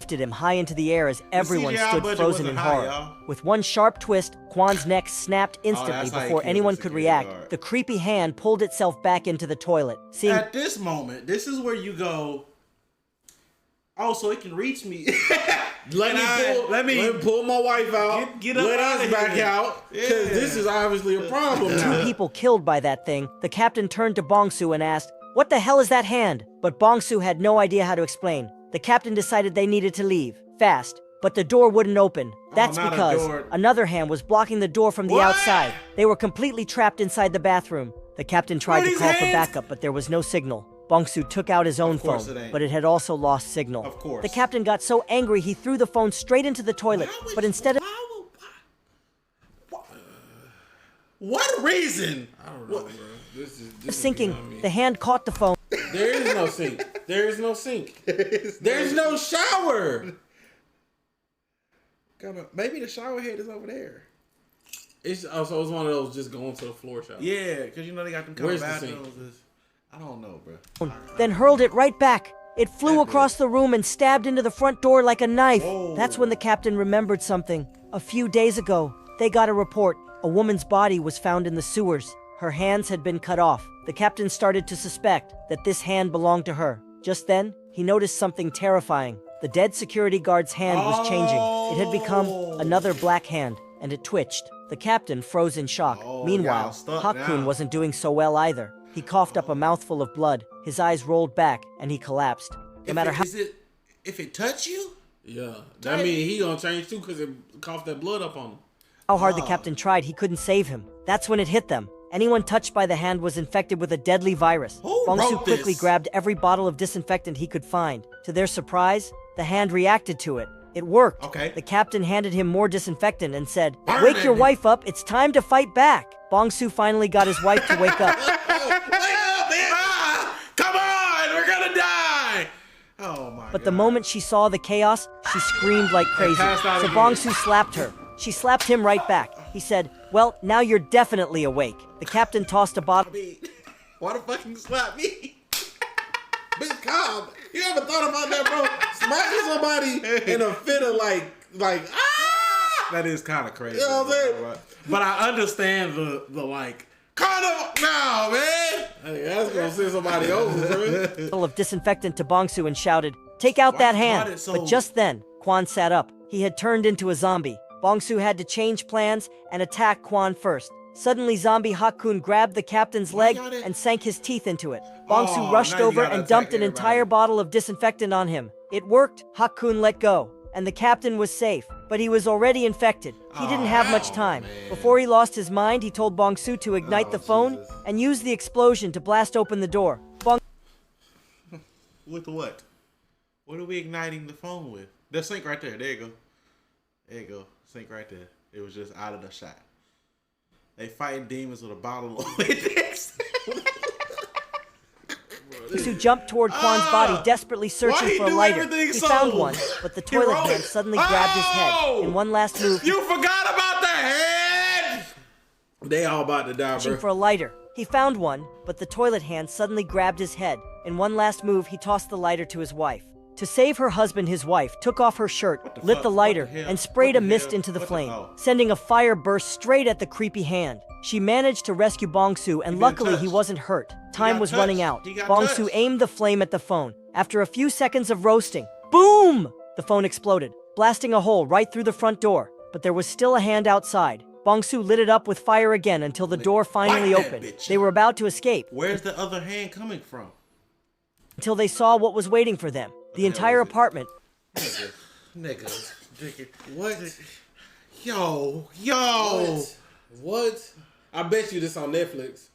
lifted him high into the air as everyone stood frozen in horror. With one sharp twist, Quan's neck snapped instantly before anyone could react. The creepy hand pulled itself back into the toilet. At this moment, this is where you go, oh, so it can reach me. Let me pull my wife out. Get let us back out. Because this is obviously a problem now. 2 people killed by that thing. The captain turned to Bongsu and asked, "What the hell is that hand?" But Bongsu had no idea how to explain. The captain decided they needed to leave, fast. But the door wouldn't open. That's because another hand was blocking the door from the outside. They were completely trapped inside the bathroom. The captain tried to call for backup, but there was no signal. Bongsu took out his own phone, but it had also lost signal. Of course. The captain got so angry he threw the phone straight into the toilet, but instead of... What reason? I don't know, bro. This sinking, the hand caught the phone. There is no sink. There is no sink. There's no shower. Maybe the shower head is over there. So it's one of those just going to the floor shower. Yeah, because you know they got them kind of bathrooms. I don't know, bro. Then hurled it right back. It flew across the room and stabbed into the front door like a knife. Whoa. That's when the captain remembered something. A few days ago, they got a report. A woman's body was found in the sewers. Her hands had been cut off. The captain started to suspect that this hand belonged to her. Just then, he noticed something terrifying. The dead security guard's hand was changing. It had become another black hand, and it twitched. The captain froze in shock. Meanwhile, Hakkun wasn't doing so well either. He coughed up a mouthful of blood. His eyes rolled back, and he collapsed. No matter how... If it touch you? Yeah. That means he gonna change too because it coughed that blood up on him. How hard the captain tried, he couldn't save him. That's when it hit them. Anyone touched by the hand was infected with a deadly virus. Bongsu quickly grabbed every bottle of disinfectant he could find. To their surprise, the hand reacted to it. It worked. Okay. The captain handed him more disinfectant and said, "Wake your wife up, it's time to fight back." Bongsu finally got his wife to wake up. Come on, we're gonna die! Oh my But the moment she saw the chaos, she screamed like crazy. So Bongsu slapped her. She slapped him right back. He said, "Well, now you're definitely awake." The captain tossed a bottle. Why the fuck you slap me? Bitch, calm. You ever thought about that, bro? Smacking somebody in a fit of like, ah! That is kind of crazy. You know what I'm saying? But I understand the like, kind of, no, man. Hey, that's gonna send somebody over, bro. Bottle of disinfectant to Bongsu and shouted, "Take out that hand." But just then, Quan sat up. He had turned into a zombie. Bongsu had to change plans and attack Quan first. Suddenly, zombie Hakkun grabbed the captain's leg and sank his teeth into it. Bongsu rushed over and dumped an entire bottle of disinfectant on him. It worked. Hakkun let go, and the captain was safe, but he was already infected. He didn't have much time. Before he lost his mind, he told Bongsu to ignite the phone and use the explosion to blast open the door. With what? What are we igniting the phone with? The sink right there. There you go. There you go. Sink right there. It was just out of the shot. They fighting demons with a bottle of this. Bongsu jumped toward Quan's body, desperately searching for a lighter. He found one, but the toilet hand suddenly grabbed his head. In one last move, you forgot about the head. They all about to die, bro. For a lighter. He found one, but the toilet hand suddenly grabbed his head. In one last move, he tossed the lighter to his wife. To save her husband, his wife took off her shirt, lit the lighter, and sprayed a mist into the flame, sending a fire burst straight at the creepy hand. She managed to rescue Bongsu, and luckily he wasn't hurt. Time was running out. Bongsu aimed the flame at the phone. After a few seconds of roasting, boom! The phone exploded, blasting a hole right through the front door. But there was still a hand outside. Bongsu lit it up with fire again until the door finally opened. They were about to escape. Where's the other hand coming from? Until they saw what was waiting for them. The entire apartment. Nigga. What? Yo. What? I bet you this on Netflix.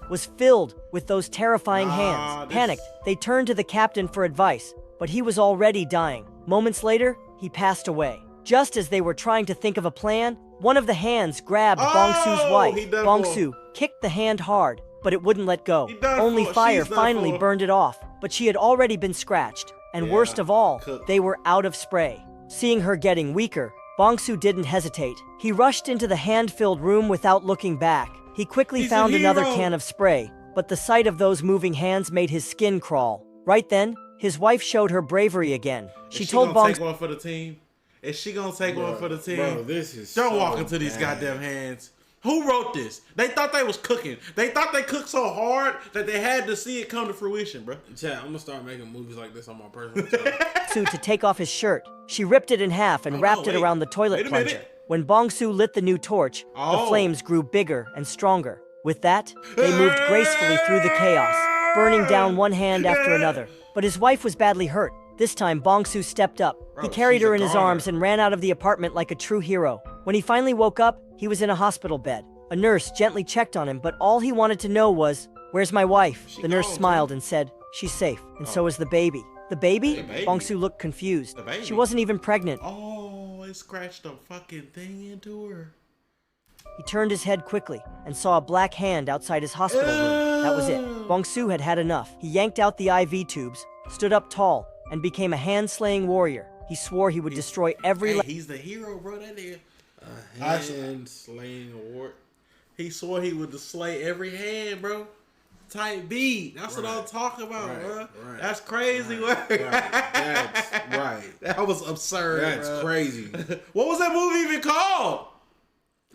Was filled with those terrifying hands. Panicked, they turned to the captain for advice, but he was already dying. Moments later, he passed away. Just as they were trying to think of a plan, one of the hands grabbed Bongsu's wife. Bongsu kicked the hand hard, but it wouldn't let go. Only fire finally burned it off, but she had already been scratched. And worst of all, they were out of spray. Seeing her getting weaker, Bong-soo didn't hesitate. He rushed into the hand-filled room without looking back. He quickly found another can of spray, but the sight of those moving hands made his skin crawl. Right then, his wife showed her bravery again. She told Bong-soo... take one for the team? Is she gonna take one for the team? Bro, this is Don't so walk into these bad. goddamn hands. Who wrote this? They thought they was cooking. They thought they cooked so hard that they had to see it come to fruition, bro. Chat, I'm gonna start making movies like this on my personal channel. to take off his shirt. She ripped it in half and wrapped it around the toilet plunger. When Bong-soo lit the new torch, the flames grew bigger and stronger. With that, they moved gracefully through the chaos, burning down one hand after another. But his wife was badly hurt. This time, Bong-soo stepped up. He carried her in his arms and ran out of the apartment like a true hero. When he finally woke up, he was in a hospital bed. A nurse gently checked on him, but all he wanted to know was, "Where's my wife?" The nurse smiled and said, "She's safe, and so is the baby." The baby? Bong-soo looked confused. She wasn't even pregnant. Oh, it scratched a fucking thing into her. He turned his head quickly and saw a black hand outside his hospital room. That was it. Bong-soo had had enough. He yanked out the IV tubes, stood up tall, and became a hand-slaying warrior. He swore he would destroy every... he's the hero, bro. That nigga. Hand-slaying award. He swore he would slay every hand, bro. Type beat. That's what I'm talking about, bro. Right. That's crazy work. That's right. That was absurd. That's crazy. What was that movie even called?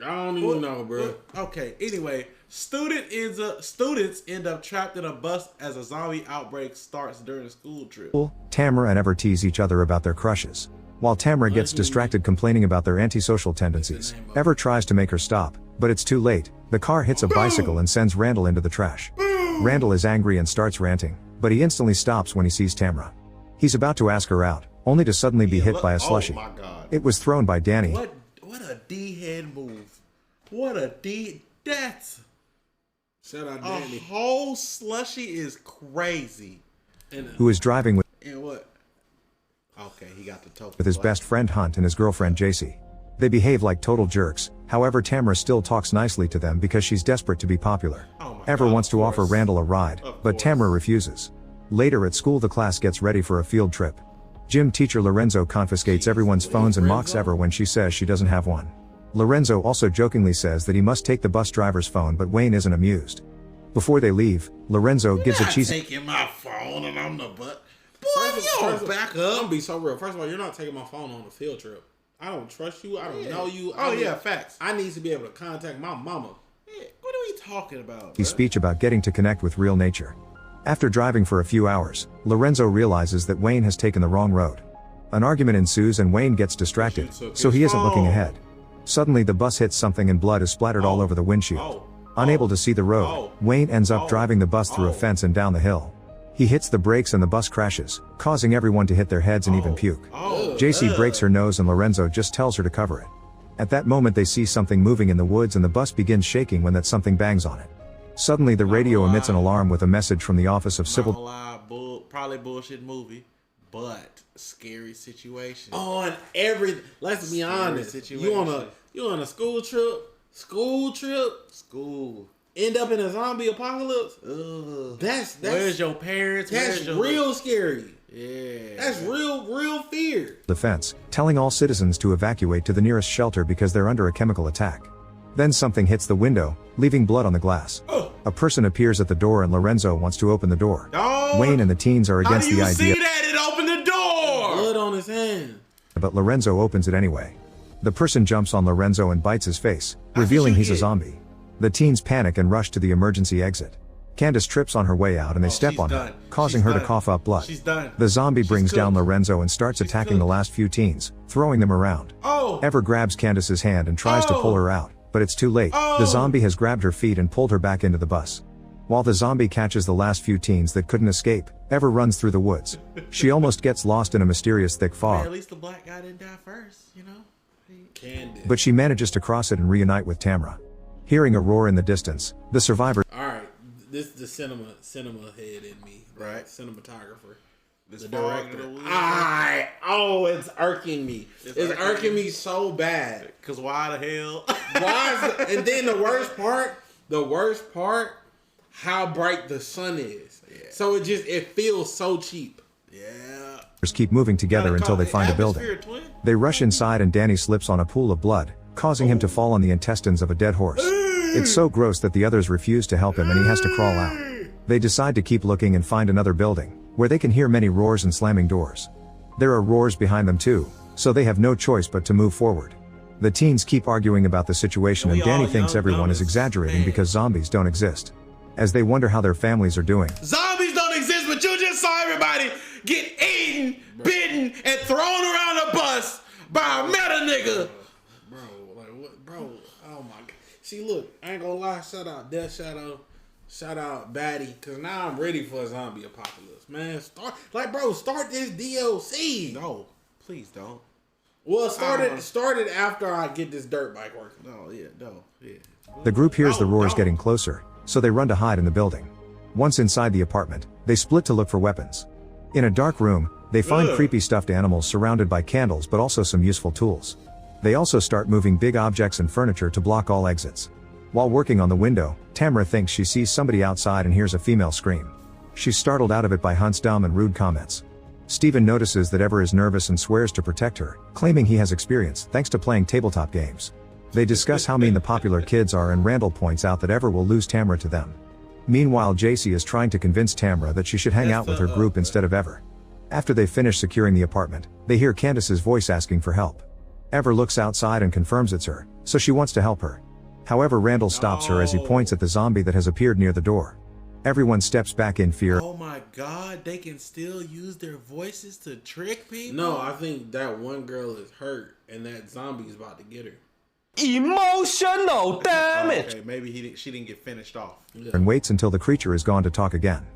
I don't even know, bro. Okay. Anyway, students end up trapped in a bus as a zombie outbreak starts during a school trip. Tamara and Ever tease each other about their crushes. While Tamara gets distracted complaining about their antisocial tendencies, Ever tries to make her stop, but it's too late. The car hits a bicycle and sends Randall into the trash. Randall is angry and starts ranting, but he instantly stops when he sees Tamara. He's about to ask her out, only to suddenly be hit by a slushie. Oh my God. It was thrown by Danny. What a D-head move. What a D... That's... Shout out A Danny. whole slushie is crazy. Who is driving with And what? Okay, he got the token. with his best friend Hunt and his girlfriend JC. They behave like total jerks, however Tamara still talks nicely to them because she's desperate to be popular. Ever wants to offer Randall a ride, but Tamara refuses. Later at school the class gets ready for a field trip. Gym teacher Lorenzo confiscates everyone's phones and mocks Ever when she says she doesn't have one. Lorenzo also jokingly says that he must take the bus driver's phone, but Wayne isn't amused. Before they leave, Lorenzo gives a cheesy... taking my phone and I'm the butt. Boy, you don't back up. I'm gonna be so real. First of all, you're not taking my phone on a field trip. I don't trust you. I don't know you. Facts. I need to be able to contact my mama. Yeah, what are we talking about? His speech about getting to connect with real nature. After driving for a few hours, Lorenzo realizes that Wayne has taken the wrong road. An argument ensues and Wayne gets distracted, so he isn't looking ahead. Suddenly the bus hits something and blood is splattered all over the windshield. Unable to see the road, Wayne ends up driving the bus through a fence and down the hill. He hits the brakes and the bus crashes, causing everyone to hit their heads and even puke. JC breaks her nose and Lorenzo just tells her to cover it. At that moment they see something moving in the woods and the bus begins shaking when that something bangs on it. Suddenly the radio emits an alarm with a message from the Office of Civil... Probably bullshit movie, but scary situation. On every... Let's be honest. You on a school trip? School. End up in a zombie apocalypse? That's Where's your parents? That's real scary. Yeah. That's real fear. Defense, telling all citizens to evacuate to the nearest shelter because they're under a chemical attack. Then something hits the window, leaving blood on the glass. A person appears at the door and Lorenzo wants to open the door. Wayne and the teens are against the idea. How do you see that? It opened the door! Blood on his hand. But Lorenzo opens it anyway. The person jumps on Lorenzo and bites his face, revealing he's a zombie. The teens panic and rush to the emergency exit. Candace trips on her way out and they step on her, causing her to cough up blood. The zombie brings down Lorenzo and starts attacking the last few teens, throwing them around. Ever grabs Candace's hand and tries to pull her out, but it's too late. The zombie has grabbed her feet and pulled her back into the bus. While the zombie catches the last few teens that couldn't escape, Ever runs through the woods. She almost gets lost in a mysterious thick fog. At least the black guy didn't die first, you know? Candace. But she manages to cross it and reunite with Tamara. Hearing a roar in the distance, the survivor... Alright, this is the cinema head in me, right? Cinematographer. This the director. It's irking me. It's irking me so bad. Cause why the hell? And then the worst part, how bright the sun is. Yeah. So it feels so cheap. keep moving together until they find a building. They rush inside and Danny slips on a pool of blood, causing him to fall on the intestines of a dead horse. It's so gross that the others refuse to help him and he has to crawl out. They decide to keep looking and find another building, where they can hear many roars and slamming doors. There are roars behind them too, so they have no choice but to move forward. The teens keep arguing about the situation and Danny thinks everyone is exaggerating because zombies don't exist. As they wonder how their families are doing. Zombies don't exist, but you just saw everybody get eaten, bitten, and thrown around a bus by a meta nigga. Bro, like what, bro? Oh my god. See, look, I ain't gonna lie. Shout out Death Shadow. Shout out Batty, cause now I'm ready for a zombie apocalypse, man. Start this DLC. No, please don't. Well, start it after I get this dirt bike working. No, yeah. The group hears the roars getting closer, so they run to hide in the building. Once inside the apartment, they split to look for weapons. In a dark room, they find creepy stuffed animals surrounded by candles but also some useful tools. They also start moving big objects and furniture to block all exits. While working on the window, Tamara thinks she sees somebody outside and hears a female scream. She's startled out of it by Hunt's dumb and rude comments. Steven notices that Ever is nervous and swears to protect her, claiming he has experience thanks to playing tabletop games. They discuss how mean the popular kids are and Randall points out that Ever will lose Tamara to them. Meanwhile, JC is trying to convince Tamara that she should hang out with her group instead of Ever. After they finish securing the apartment, they hear Candace's voice asking for help. Ever looks outside and confirms it's her, so she wants to help her. However, Randall stops her as he points at the zombie that has appeared near the door. Everyone steps back in fear. Oh my god, they can still use their voices to trick people? No, I think that one girl is hurt and that zombie is about to get her. Emotional damage! Okay, maybe she didn't get finished off. And waits until the creature is gone to talk again.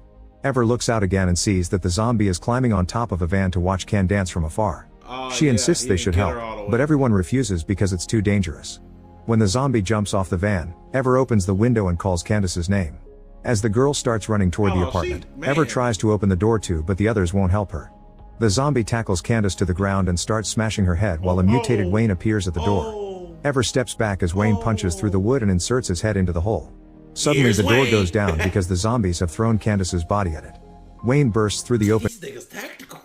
Ever looks out again and sees that the zombie is climbing on top of a van to watch Can dance from afar. She insists they should help, but everyone refuses because it's too dangerous. When the zombie jumps off the van, Ever opens the window and calls Candace's name. As the girl starts running toward the apartment, Ever tries to open the door too, but the others won't help her. The zombie tackles Candace to the ground and starts smashing her head while a mutated Wayne appears at the door. Ever steps back as Wayne punches through the wood and inserts his head into the hole. Suddenly the door goes down because the zombies have thrown Candace's body at it. Wayne bursts through the open. These niggas tactical.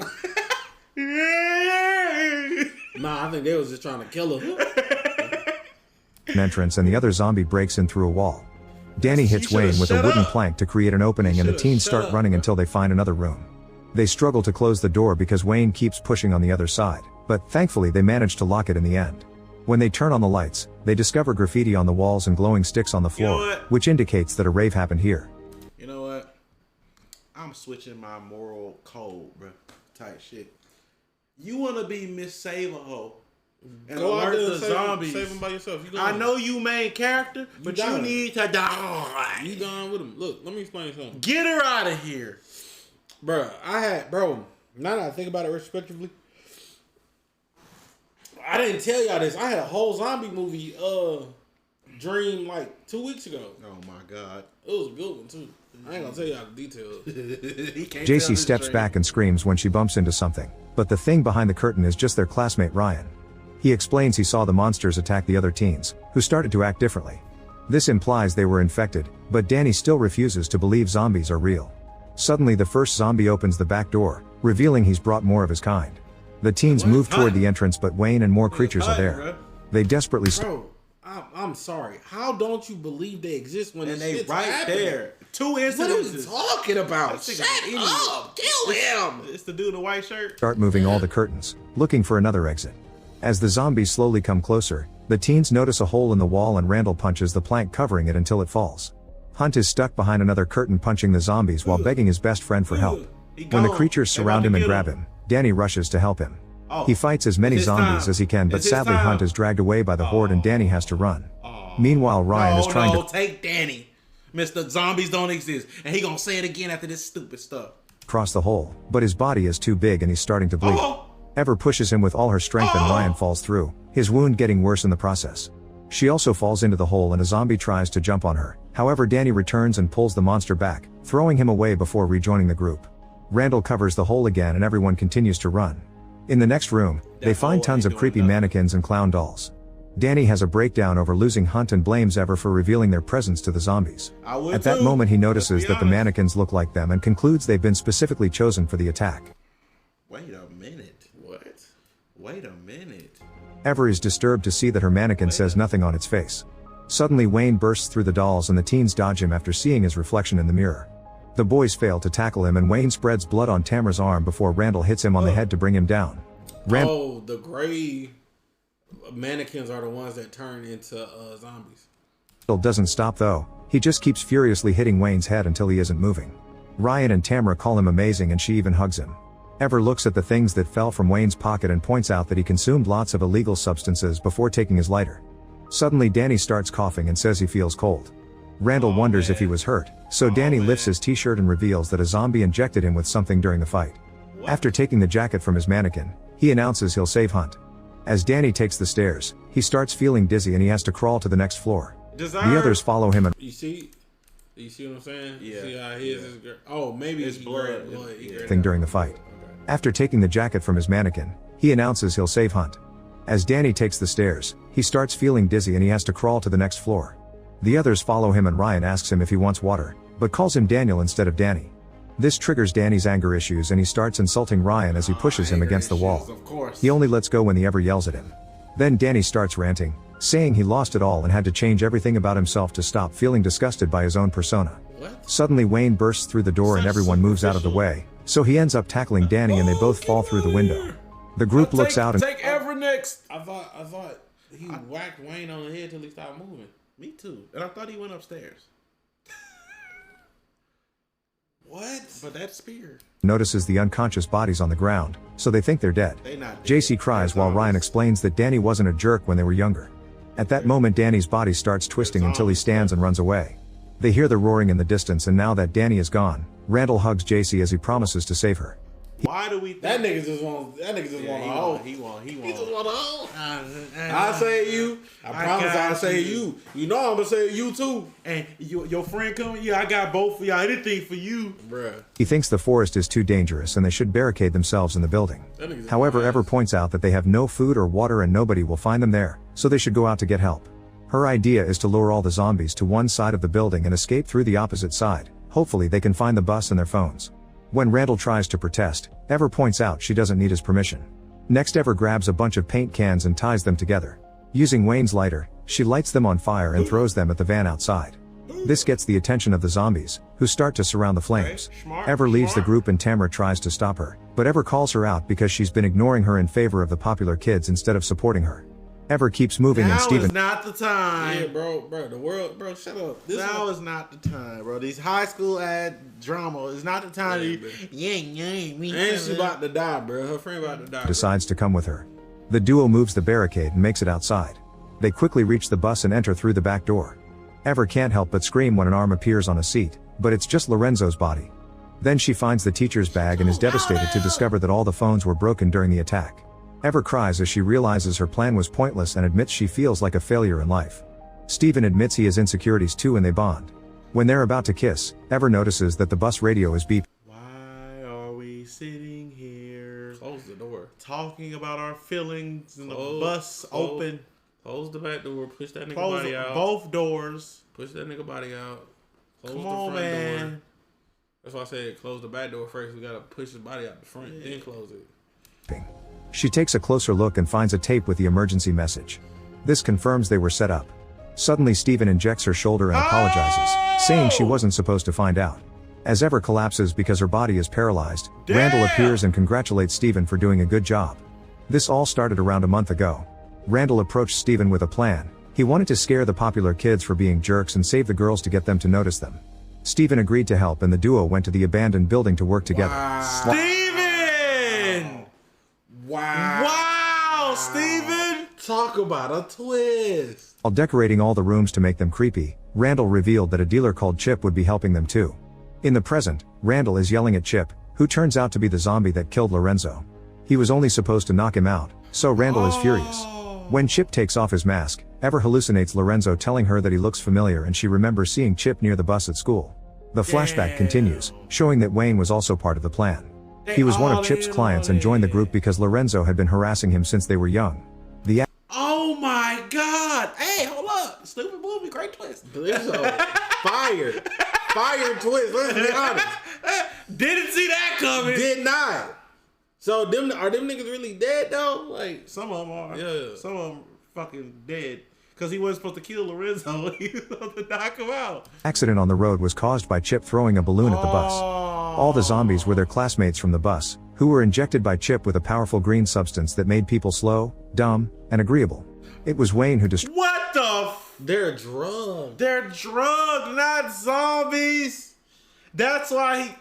Nah, I think they was just trying to kill her. Entrance and the other zombie breaks in through a wall. Danny hits Wayne with a wooden plank to create an opening and the teens start running until they find another room. They struggle to close the door because Wayne keeps pushing on the other side, but thankfully they manage to lock it in the end. When they turn on the lights, they discover graffiti on the walls and glowing sticks on the floor, which indicates that a rave happened here. You know what? I'm switching my moral code, bro. Type shit. You wanna be Miss Save-A-Ho and go alert the save zombies. Save them by yourself. I know you main character, but you need to die. You done with him. Look, let me explain something. Get her out of here. Now that I think about it retrospectively, I didn't tell y'all this. I had a whole zombie movie dream like 2 weeks ago. Oh my god. It was a good one too. I ain't gonna tell y'all the details. JC steps back and screams when she bumps into something, but the thing behind the curtain is just their classmate Ryan. He explains he saw the monsters attack the other teens, who started to act differently. This implies they were infected, but Danny still refuses to believe zombies are real. Suddenly the first zombie opens the back door, revealing he's brought more of his kind. The teens move toward the entrance, but Wayne and more creatures are there. They desperately I'm sorry. How don't you believe they exist when they right there? 2 incidences. What are you talking about? Shut up! Kill him! It's the dude in the white shirt. Start moving all the curtains, looking for another exit. As the zombies slowly come closer, the teens notice a hole in the wall and Randall punches the plank covering it until it falls. Hunt is stuck behind another curtain punching the zombies while begging his best friend for help. When the creatures surround him and grab him, Danny rushes to help him. He fights as many zombies as he can, but sadly Hunt is dragged away by the horde and Danny has to run. Meanwhile, Ryan is trying to take Danny. Mr. Zombies don't exist. And he gonna say it again after this stupid stuff. Cross the hole, but his body is too big and he's starting to bleed. Ever pushes him with all her strength and Ryan falls through, his wound getting worse in the process. She also falls into the hole and a zombie tries to jump on her. However, Danny returns and pulls the monster back, throwing him away before rejoining the group. Randall covers the hole again and everyone continues to run. In the next room, they find tons of creepy mannequins and clown dolls. Danny has a breakdown over losing Hunt and blames Ever for revealing their presence to the zombies. At that moment he notices that the mannequins look like them and concludes they've been specifically chosen for the attack. Wait a minute. Ever is disturbed to see that her mannequin says nothing on its face. Suddenly Wayne bursts through the dolls and the teens dodge him after seeing his reflection in the mirror. The boys fail to tackle him and Wayne spreads blood on Tamara's arm before Randall hits him on the head to bring him down. The gray mannequins are the ones that turn into zombies. Randall doesn't stop though, he just keeps furiously hitting Wayne's head until he isn't moving. Ryan and Tamara call him amazing and she even hugs him. Ever looks at the things that fell from Wayne's pocket and points out that he consumed lots of illegal substances before taking his lighter. Suddenly Danny starts coughing and says he feels cold. Randall wonders if he was hurt, so Danny lifts his t-shirt and reveals that a zombie injected him with something during the fight. After taking the jacket from his mannequin, he announces he'll save Hunt. As Danny takes the stairs, he starts feeling dizzy and he has to crawl to the next floor. The others follow him and You see what I'm saying? Yeah. You see how his is maybe it's blood. During the fight. After taking the jacket from his mannequin, he announces he'll save Hunt. As Danny takes the stairs, he starts feeling dizzy and he has to crawl to the next floor. The others follow him and Ryan asks him if he wants water, but calls him Daniel instead of Danny. This triggers Danny's anger issues and he starts insulting Ryan as he pushes him against the wall. He only lets go when he ever yells at him. Then Danny starts ranting, saying he lost it all and had to change everything about himself to stop feeling disgusted by his own persona. Suddenly Wayne bursts through the door and everyone moves out of the way, so he ends up tackling Danny and they both fall through the window. The group looks out and Take Ever next. I thought he whacked Wayne on the head till he stopped moving. Me too. And I thought he went upstairs. What? But that spear. Notices the unconscious bodies on the ground, so they think they're dead. JC cries while Ryan explains that Danny wasn't a jerk when they were younger. At that moment Danny's body starts twisting until he stands and runs away. They hear the roaring in the distance and now that Danny is gone, Randall hugs JC as he promises to save her. Why do we think that nigga just want to hold? He want He just want to hold. I'll say you. I promise I'll say you. You know I'm gonna say you too. And your friend coming? Yeah, I got both for y'all. Anything for you, bruh. He thinks the forest is too dangerous and they should barricade themselves in the building. However, Ever points out that they have no food or water and nobody will find them there, so they should go out to get help. Her idea is to lure all the zombies to one side of the building and escape through the opposite side. Hopefully they can find the bus and their phones. When Randall tries to protest, Ever points out she doesn't need his permission. Next Ever grabs a bunch of paint cans and ties them together. Using Wayne's lighter, she lights them on fire and throws them at the van outside. This gets the attention of the zombies, who start to surround the flames. Ever leaves the group and Tamara tries to stop her, but Ever calls her out because she's been ignoring her in favor of the popular kids instead of supporting her. Ever keeps moving and Steven. Now is not the time. Yeah, bro, the world, bro, shut up. Now is not the time, bro. These high school ad drama is not the time. And she about to die, bro. Her friend about to die. Decides to come with her. The duo moves the barricade and makes it outside. They quickly reach the bus and enter through the back door. Ever can't help but scream when an arm appears on a seat, but it's just Lorenzo's body. Then she finds the teacher's bag and is devastated to discover that all the phones were broken during the attack. Ever cries as she realizes her plan was pointless and admits she feels like a failure in life. Steven admits he has insecurities too and they bond. When they're about to kiss, Ever notices that the bus radio is beeping. Why are we sitting here? Close the door. Talking about our feelings in the bus open. Close the back door. Push that nigga body out. Both doors. Push that nigga body out. Close Come the on, front man. door. That's why I said close the back door first. We gotta push his body out the front, then close it. She takes a closer look and finds a tape with the emergency message. This confirms they were set up. Suddenly Steven injects her shoulder and apologizes, saying she wasn't supposed to find out. As Ever collapses because her body is paralyzed, Randall appears and congratulates Steven for doing a good job. This all started around a month ago. Randall approached Steven with a plan. He wanted to scare the popular kids for being jerks and save the girls to get them to notice them. Steven agreed to help and the duo went to the abandoned building to work together. Steven! Wow, Steven! Talk about a twist. While decorating all the rooms to make them creepy, Randall revealed that a dealer called Chip would be helping them too. In the present, Randall is yelling at Chip, who turns out to be the zombie that killed Lorenzo. He was only supposed to knock him out, so Randall is furious. When Chip takes off his mask, Ever hallucinates Lorenzo telling her that he looks familiar and she remembers seeing Chip near the bus at school. The flashback continues, showing that Wayne was also part of the plan. He was one of Chip's clients and joined the group because Lorenzo had been harassing him since they were young. Oh my God! Hey, hold up! Stupid movie, great twist. This is fire twist. Let's be honest. Didn't see that coming. Did not. So are them niggas really dead though? Like some of them are. Yeah. Some of them fucking dead. Because he wasn't supposed to kill Lorenzo. He was supposed to knock him out. Accident on the road was caused by Chip throwing a balloon at the bus. All the zombies were their classmates from the bus, who were injected by Chip with a powerful green substance that made people slow, dumb, and agreeable. It was Wayne who destroyed. What the They're drugged. They're drugged, not zombies. That's why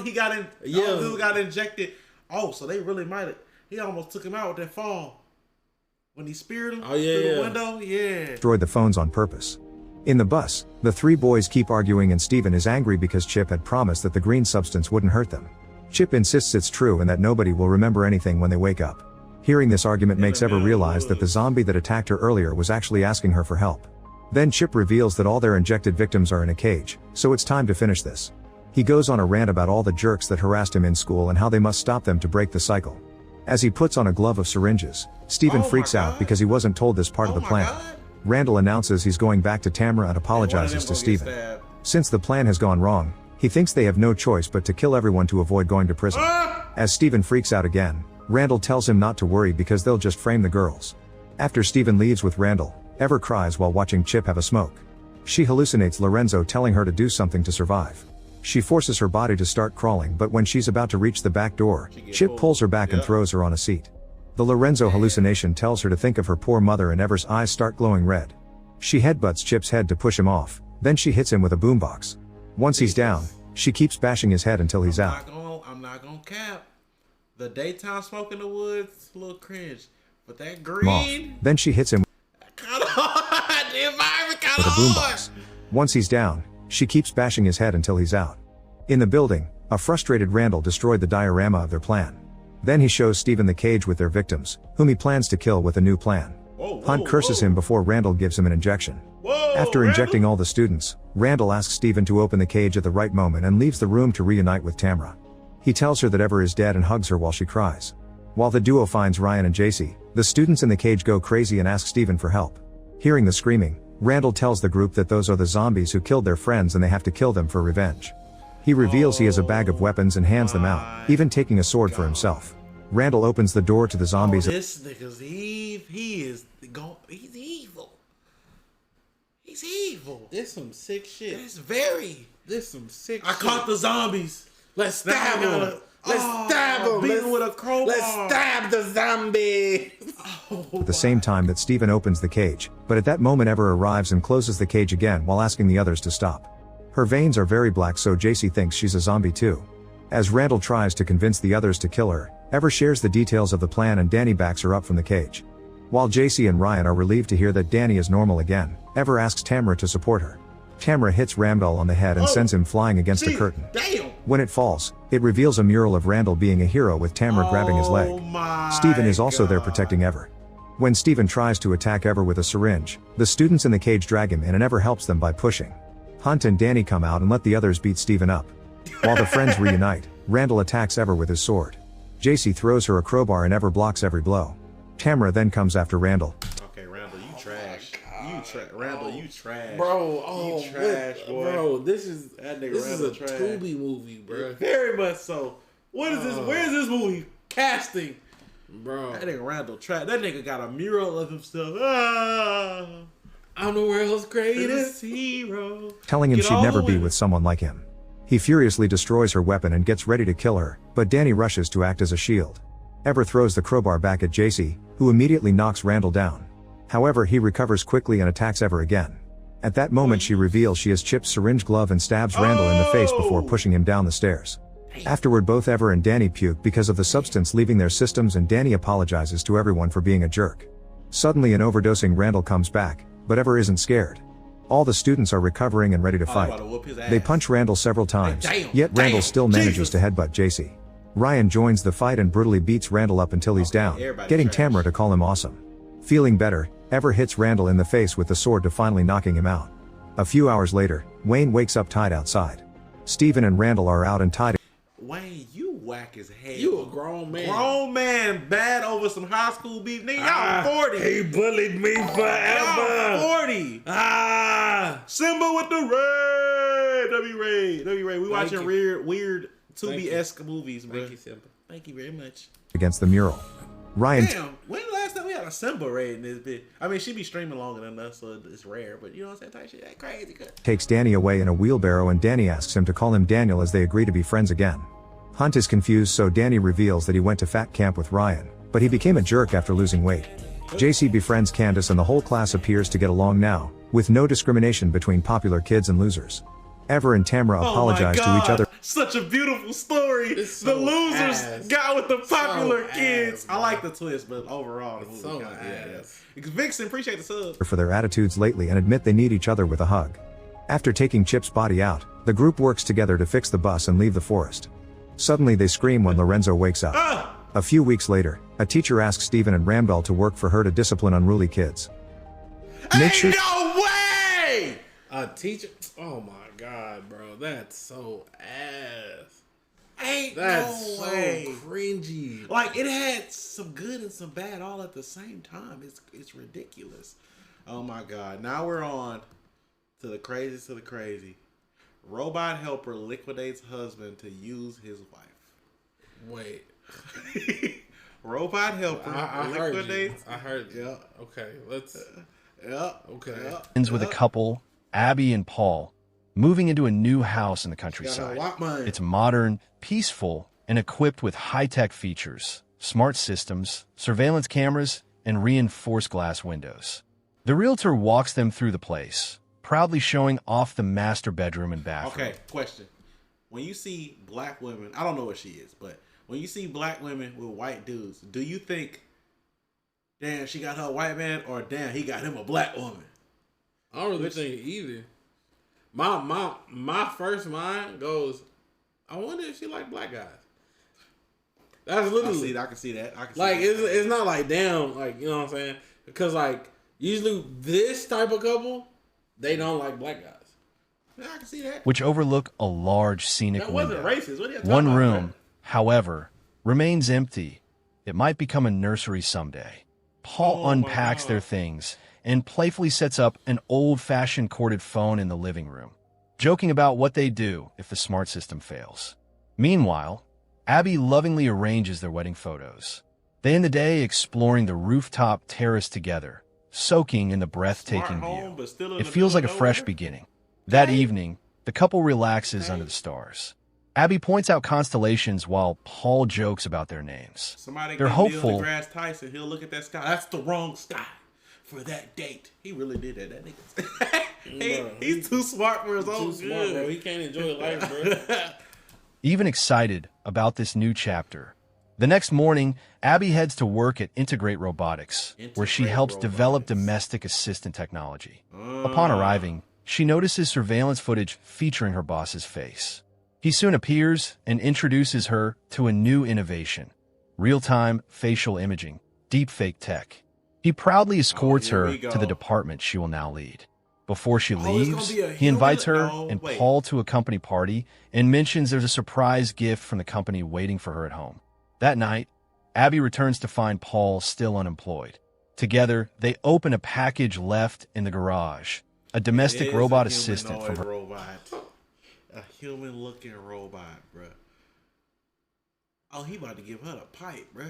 he got in. Yeah. Dude got injected. Oh, so they really might have. He almost took him out with that fall. When he speared him through the window, destroyed the phones on purpose. In the bus, the three boys keep arguing and Steven is angry because Chip had promised that the green substance wouldn't hurt them. Chip insists it's true and that nobody will remember anything when they wake up. Hearing this argument makes Ever realize that the zombie that attacked her earlier was actually asking her for help. Then Chip reveals that all their injected victims are in a cage, so it's time to finish this. He goes on a rant about all the jerks that harassed him in school and how they must stop them to break the cycle. As he puts on a glove of syringes, Steven freaks out because he wasn't told this part of the plan. Randall announces he's going back to Tamra and apologizes to Steven. Since the plan has gone wrong, he thinks they have no choice but to kill everyone to avoid going to prison. As Steven freaks out again, Randall tells him not to worry because they'll just frame the girls. After Steven leaves with Randall, Ever cries while watching Chip have a smoke. She hallucinates Lorenzo telling her to do something to survive. She forces her body to start crawling, but when she's about to reach the back door, Chip pulls her back and throws her on a seat. The Lorenzo hallucination tells her to think of her poor mother and Ever's eyes start glowing red. She headbutts Chip's head to push him off, then she hits him with a boombox. Once he's down, she keeps bashing his head until he's out. I'm not gonna cap. The daytime smoke in the woods, a little cringe. But that green... Then she hits him Kinda hard. The environment kinda with a hard. boombox. Once he's down, she keeps bashing his head until he's out. In the building, a frustrated Randall destroyed the diorama of their plan. Then he shows Steven the cage with their victims, whom he plans to kill with a new plan. Hunt curses him before Randall gives him an injection. After injecting all the students, Randall asks Steven to open the cage at the right moment and leaves the room to reunite with Tamra. He tells her that Ever is dead and hugs her while she cries. While the duo finds Ryan and JC, the students in the cage go crazy and ask Steven for help. Hearing the screaming, Randall tells the group that those are the zombies who killed their friends and they have to kill them for revenge. He reveals he has a bag of weapons and hands them out, even taking a sword for himself. Randall opens the door to the zombies. This nigga's evil. He's evil. He's evil. This some sick shit. This some sick shit. I caught the zombies. Let's stab him. Let's stab him. Beat him with a crowbar. Let's stab the zombie. At the same time that Steven opens the cage, but at that moment Ever arrives and closes the cage again while asking the others to stop. Her veins are very black, so JC thinks she's a zombie too. As Randall tries to convince the others to kill her, Ever shares the details of the plan and Danny backs her up from the cage. While JC and Ryan are relieved to hear that Danny is normal again, Ever asks Tamra to support her. Tamra hits Randall on the head and sends him flying against the curtain. Damn. When it falls, it reveals a mural of Randall being a hero with Tamra grabbing his leg. Steven is also there protecting Ever. When Steven tries to attack Ever with a syringe, the students in the cage drag him in and Ever helps them by pushing. Hunt and Danny come out and let the others beat Steven up. While the friends reunite, Randall attacks Ever with his sword. JC throws her a crowbar and Ever blocks every blow. Tamra then comes after Randall. Okay, Randall, you trash. Randall, you trash. Bro, you trash, boy. Bro, this is a trash. Tubi movie, bro. Very much so. What is this? Where is this movie casting? Bro. That nigga Randall trash. That nigga got a mural of himself. I'm the world's greatest hero. Telling him she'd never be with someone like him. He furiously destroys her weapon and gets ready to kill her, but Danny rushes to act as a shield. Ever throws the crowbar back at JC, who immediately knocks Randall down. However, he recovers quickly and attacks Ever again. At that moment she reveals she has Chip's syringe glove and stabs Randall in the face before pushing him down the stairs. Afterward both Ever and Danny puke because of the substance leaving their systems and Danny apologizes to everyone for being a jerk. Suddenly an overdosing Randall comes back, but Ever isn't scared. All the students are recovering and ready to fight. They punch Randall several times, yet Randall still manages to headbutt JC. Ryan joins the fight and brutally beats Randall up until he's down, getting Tamra to call him awesome. Feeling better, Ever hits Randall in the face with the sword to finally knocking him out. A few hours later, Wayne wakes up tied outside. Steven and Randall are out and tied. Wayne, you whack as hell. You a grown man. Grown man bad over some high school beef. Nigga, y'all 40. He bullied me forever. Y'all 40. Simba with the red. W Ray. We watching weird Tubi-esque movies, bro. Thank you, Simba. Thank you very much. against the mural. Ryan Damn, when the last time we had a Simba raid in this bit? I mean, she be streaming longer than us, so it's rare, but you know what I'm saying? Type shit, that crazy. takes Danny away in a wheelbarrow and Danny asks him to call him Daniel as they agree to be friends again. Hunt is confused, so Danny reveals that he went to fat camp with Ryan, but he became a jerk after losing weight. JC befriends Candace and the whole class appears to get along now, with no discrimination between popular kids and losers. Ever and Tamra apologize to each other. Such a beautiful story. The losers got with the popular kids. I like the twist, but overall, the movie so kinda, yeah. Vixen, appreciate the sub. For their attitudes lately and admit they need each other with a hug. After taking Chip's body out, the group works together to fix the bus and leave the forest. Suddenly they scream when Lorenzo wakes up. A few weeks later, a teacher asks Steven and Randall to work for her to discipline unruly kids. Make sure No way! A teacher? Oh my god, bro. That's so ass. That's no way. So cringy. Like, it had some good and some bad all at the same time. It's ridiculous. Oh my god. Now we're on to the craziest of the crazy. Robot helper liquidates husband to use his wife. Wait. Robot helper liquidates. I heard you. Yeah. Okay. Let's. Yeah. Okay. Ends with a couple, Abby and Paul, moving into a new house in the countryside. It's modern, peaceful, and equipped with high-tech features, smart systems, surveillance cameras, and reinforced glass windows. The realtor walks them through the place, proudly showing off the master bedroom and bathroom. Okay, question. When you see black women, I don't know what she is, but when you see black women with white dudes, do you think, damn, she got her a white man, or damn, he got him a black woman? I don't really think either. My first mind goes, I wonder if she like black guys. That's literally. I can see that. It's not like damn, like, you know what I'm saying? Because like usually this type of couple, they don't like black guys. Yeah, I can see that. Which overlook a large scenic That window. wasn't racist. What are you talking One about, room, man? however, remains empty. It might become a nursery someday. Paul unpacks their things and playfully sets up an old-fashioned corded phone in the living room, joking about what they do if the smart system fails. Meanwhile, Abby lovingly arranges their wedding photos. They end the day exploring the rooftop terrace together, soaking in the breathtaking view. It feels like a fresh beginning. That evening, the couple relaxes under the stars. Abby points out constellations while Paul jokes about their names. Somebody They're give hopeful. Neil deGrasse Tyson, he'll look at that sky. That's the wrong sky for that date. He really did that. That nigga. He's too smart for his own Too smart, bro. He can't enjoy life, bro. Even excited about this new chapter, the next morning, Abby heads to work at Integrate Robotics, where she helps develop domestic assistant technology. Upon arriving, she notices surveillance footage featuring her boss's face. He soon appears and introduces her to a new innovation, real-time facial imaging, deepfake tech. He proudly escorts her to the department she will now lead. Before she leaves, he invites her and Paul to a company party and mentions there's a surprise gift from the company waiting for her at home. That night, Abby returns to find Paul still unemployed. Together, they open a package left in the garage, a domestic robot assistant from her. A human-looking robot, bro. Oh, he about to give her the pipe, bro.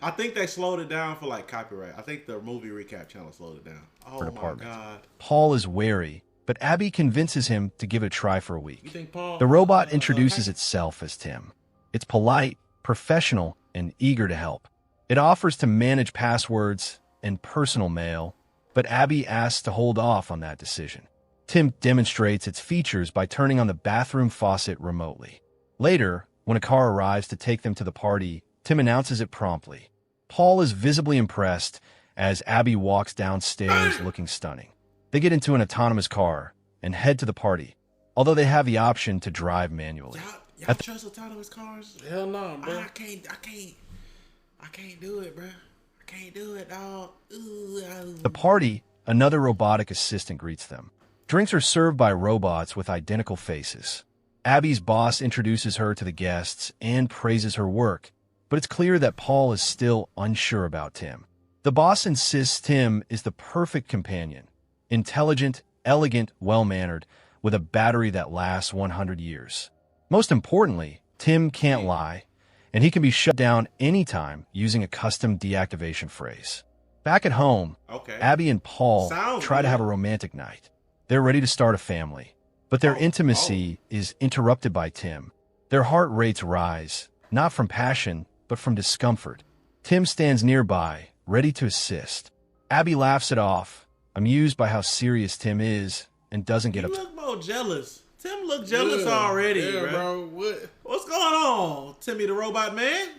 I think they slowed it down for like copyright. I think the movie recap channel slowed it down. Oh my god. Paul is wary, but Abby convinces him to give it a try for a week. You think Paul? The robot introduces itself as Tim. It's polite, professional, and eager to help. It offers to manage passwords and personal mail, but Abby asks to hold off on that decision. Tim demonstrates its features by turning on the bathroom faucet remotely. Later, when a car arrives to take them to the party, Tim announces it promptly. Paul is visibly impressed as Abby walks downstairs looking stunning. They get into an autonomous car and head to the party, although they have the option to drive manually. Y'all trust autonomous cars? Hell no, bro. I can't do it, bro. I can't do it, dog. The party, another robotic assistant greets them. Drinks are served by robots with identical faces. Abby's boss introduces her to the guests and praises her work, but it's clear that Paul is still unsure about Tim. The boss insists Tim is the perfect companion, intelligent, elegant, well-mannered, with a battery that lasts 100 years. Most importantly, Tim can't lie, and he can be shut down anytime using a custom deactivation phrase. Back at home, Abby and Paul try to have a romantic night. They're ready to start a family, but their intimacy is interrupted by Tim. Their heart rates rise, not from passion, but from discomfort. Tim stands nearby, ready to assist. Abby laughs it off, amused by how serious Tim is, and doesn't get upset. You look more jealous. Tim look jealous already, bro. What's going on, Timmy the Robot Man?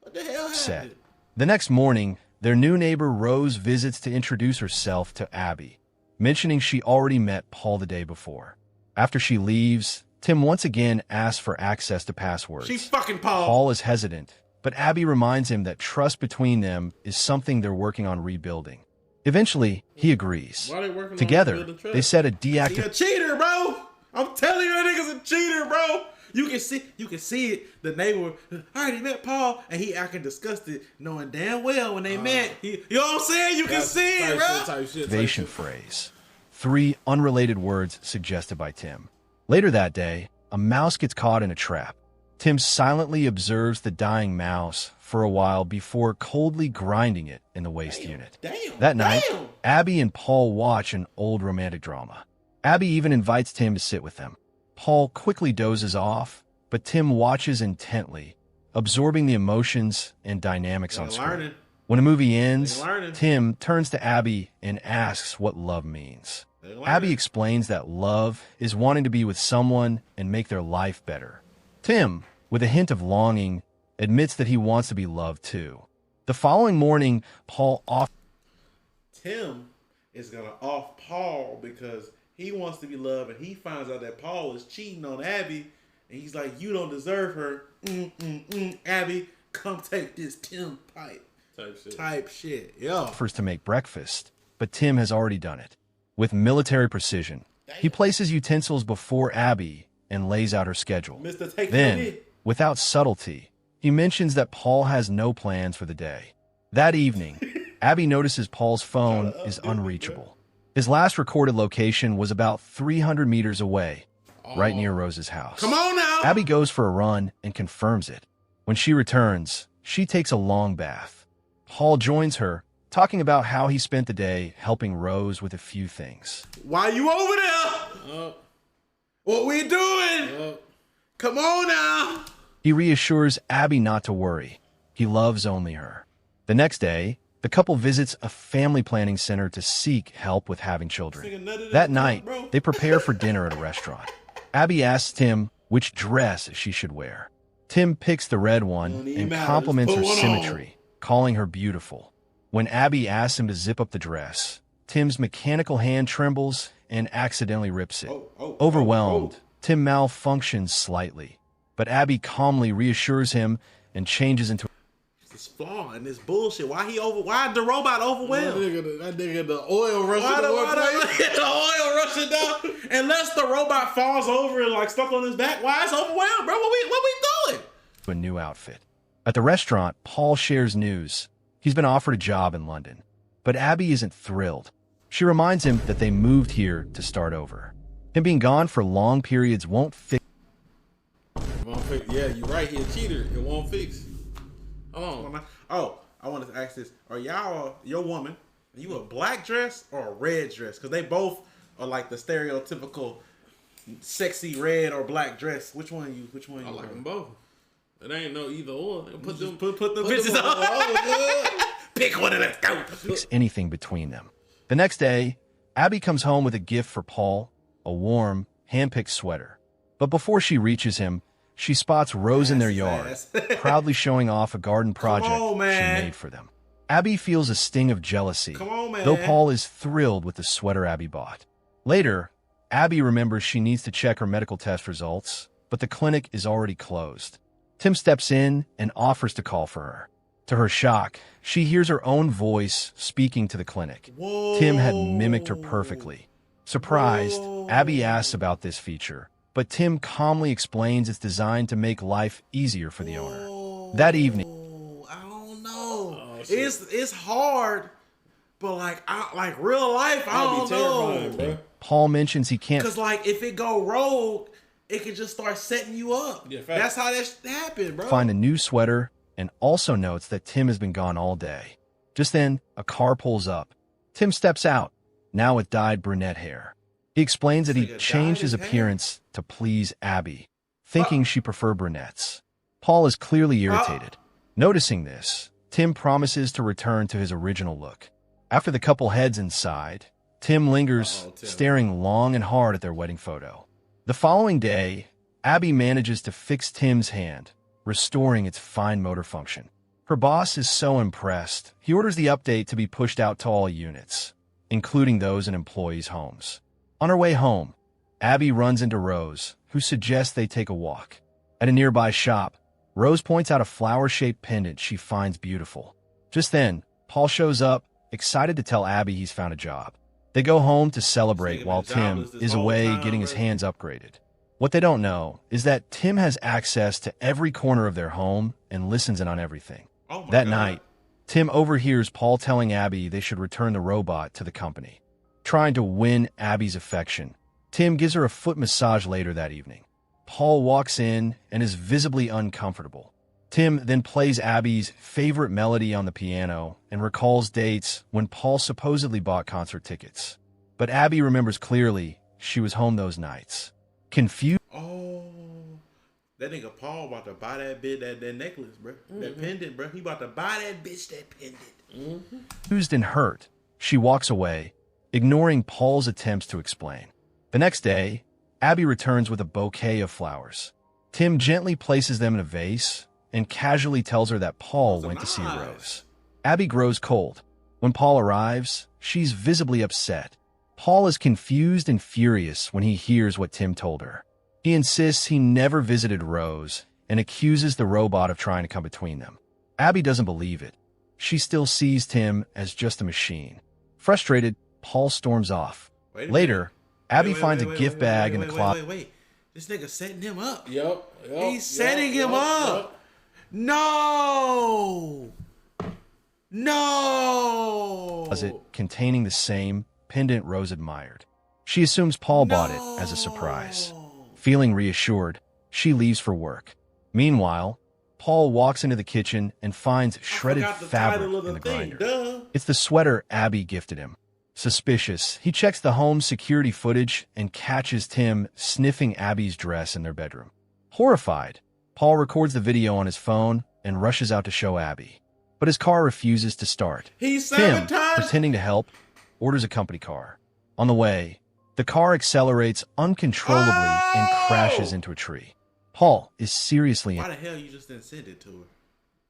What the hell happened? The next morning, their new neighbor Rose visits to introduce herself to Abby, mentioning she already met Paul the day before. After she leaves, Tim once again asks for access to passwords. She's fucking Paul. Paul is hesitant, but Abby reminds him that trust between them is something they're working on rebuilding. Eventually, he agrees. Why they working Together, on rebuilding trust? they set a He a deactivation. cheater, bro. I'm telling you, that nigga's a cheater, bro. You can see it. The neighbor already met Paul, and he acting disgusted, knowing damn well when they met. You know what I'm saying? You can see it, bro. Activation phrase. 3 unrelated words suggested by Tim. Later that day, a mouse gets caught in a trap. Tim silently observes the dying mouse for a while before coldly grinding it in the waste unit. That night, Abby and Paul watch an old romantic drama. Abby even invites Tim to sit with them. Paul quickly dozes off, but Tim watches intently, absorbing the emotions and dynamics on screen. When a movie ends, Tim turns to Abby and asks what love means. Abby explains that love is wanting to be with someone and make their life better. Tim, with a hint of longing, admits that he wants to be loved too. The following morning, Tim is gonna off Paul because he wants to be loved, and he finds out that Paul is cheating on Abby, and he's like, "You don't deserve her, Abby. Come take this Tim pipe." Type shit. Yeah. Offers to make breakfast, but Tim has already done it. With military precision, he places utensils before Abby and lays out her schedule. Then, without subtlety, he mentions that Paul has no plans for the day. That evening, Abby notices Paul's phone is unreachable. His last recorded location was about 300 meters away, right near Rose's house. Come on now! Abby goes for a run and confirms it. When she returns, she takes a long bath. Paul joins her, talking about how he spent the day helping Rose with a few things. Why you over there? What we doing? Come on now! He reassures Abby not to worry. He loves only her. The next day, the couple visits a family planning center to seek help with having children. That night, they prepare for dinner at a restaurant. Abby asks Tim which dress she should wear. Tim picks the red one and compliments her symmetry, calling her beautiful. When Abby asks him to zip up the dress, Tim's mechanical hand trembles and accidentally rips it. Overwhelmed, Tim malfunctions slightly, but Abby calmly reassures him and changes into This flaw and this bullshit. Why the robot overwhelmed? That nigga, the oil rushing the oil rushing down? Unless the robot falls over and like stuck on his back. Why it's overwhelmed, bro? What we doing? a new outfit. At the restaurant, Paul shares news. He's been offered a job in London. But Abby isn't thrilled. She reminds him that they moved here to start over. Him being gone for long periods won't fix. Yeah, you're right. He's a cheater. It won't fix. Oh, I wanted to ask this. Are y'all, your woman, are you a black dress or a red dress? Because they both are like the stereotypical sexy red or black dress. Which one you? I like them both. It ain't no either or. Put the bitches on. Pick one and let's go. Fix anything between them. The next day, Abby comes home with a gift for Paul, a warm, hand-picked sweater. But before she reaches him, she spots Rose in their yard, proudly showing off a garden project she made for them. Abby feels a sting of jealousy, though Paul is thrilled with the sweater Abby bought. Later, Abby remembers she needs to check her medical test results, but the clinic is already closed. Tim steps in and offers to call for her. To her shock, she hears her own voice speaking to the clinic. Whoa. Tim had mimicked her perfectly. Surprised, Abby asks about this feature, but Tim calmly explains it's designed to make life easier for the owner. That evening, I don't know. It's hard, but like real life, I don't know. Paul mentions he can't. Cause like if it go rogue, it could just start setting you up. Yeah, that's how that happened, bro. Find a new sweater and also notes that Tim has been gone all day. Just then, a car pulls up. Tim steps out, now with dyed brunette hair. He explains that he changed his appearance to please Abby, thinking she preferred brunettes. Paul is clearly irritated. Noticing this, Tim promises to return to his original look. After the couple heads inside, Tim lingers, staring long and hard at their wedding photo. The following day, Abby manages to fix Tim's hand, restoring its fine motor function. Her boss is so impressed, he orders the update to be pushed out to all units, including those in employees' homes. On her way home, Abby runs into Rose, who suggests they take a walk. At a nearby shop, Rose points out a flower-shaped pendant she finds beautiful. Just then, Paul shows up, excited to tell Abby he's found a job. They go home to celebrate while Tim is away getting his hands upgraded. What they don't know is that Tim has access to every corner of their home and listens in on everything. That night, Tim overhears Paul telling Abby they should return the robot to the company. Trying to win Abby's affection, Tim gives her a foot massage later that evening. Paul walks in and is visibly uncomfortable. Tim then plays Abby's favorite melody on the piano and recalls dates when Paul supposedly bought concert tickets. But Abby remembers clearly she was home those nights. Confused. That nigga Paul about to buy that necklace, bro. That pendant, bro. He about to buy that bitch that pendant. Confused and hurt, she walks away, ignoring Paul's attempts to explain. The next day, Abby returns with a bouquet of flowers. Tim gently places them in a vase and casually tells her that Paul went to see Rose. Abby grows cold. When Paul arrives, she's visibly upset. Paul is confused and furious when he hears what Tim told her. He insists he never visited Rose and accuses the robot of trying to come between them. Abby doesn't believe it. She still sees Tim as just a machine. Frustrated, Paul storms off. Later, Abby finds a gift bag in the closet. Wait. This nigga setting him up. Yup. He's setting him up. No. Closet containing the same pendant Rose admired. She assumes Paul bought it as a surprise. Feeling reassured, she leaves for work. Meanwhile, Paul walks into the kitchen and finds shredded fabric in the grinder. It's the sweater Abby gifted him. Suspicious, he checks the home's security footage and catches Tim sniffing Abby's dress in their bedroom. Horrified, Paul records the video on his phone and rushes out to show Abby. But his car refuses to start. Tim, pretending to help, orders a company car. On the way, the car accelerates uncontrollably and crashes into a tree. Paul is seriously Why the hell you just didn't send it to her?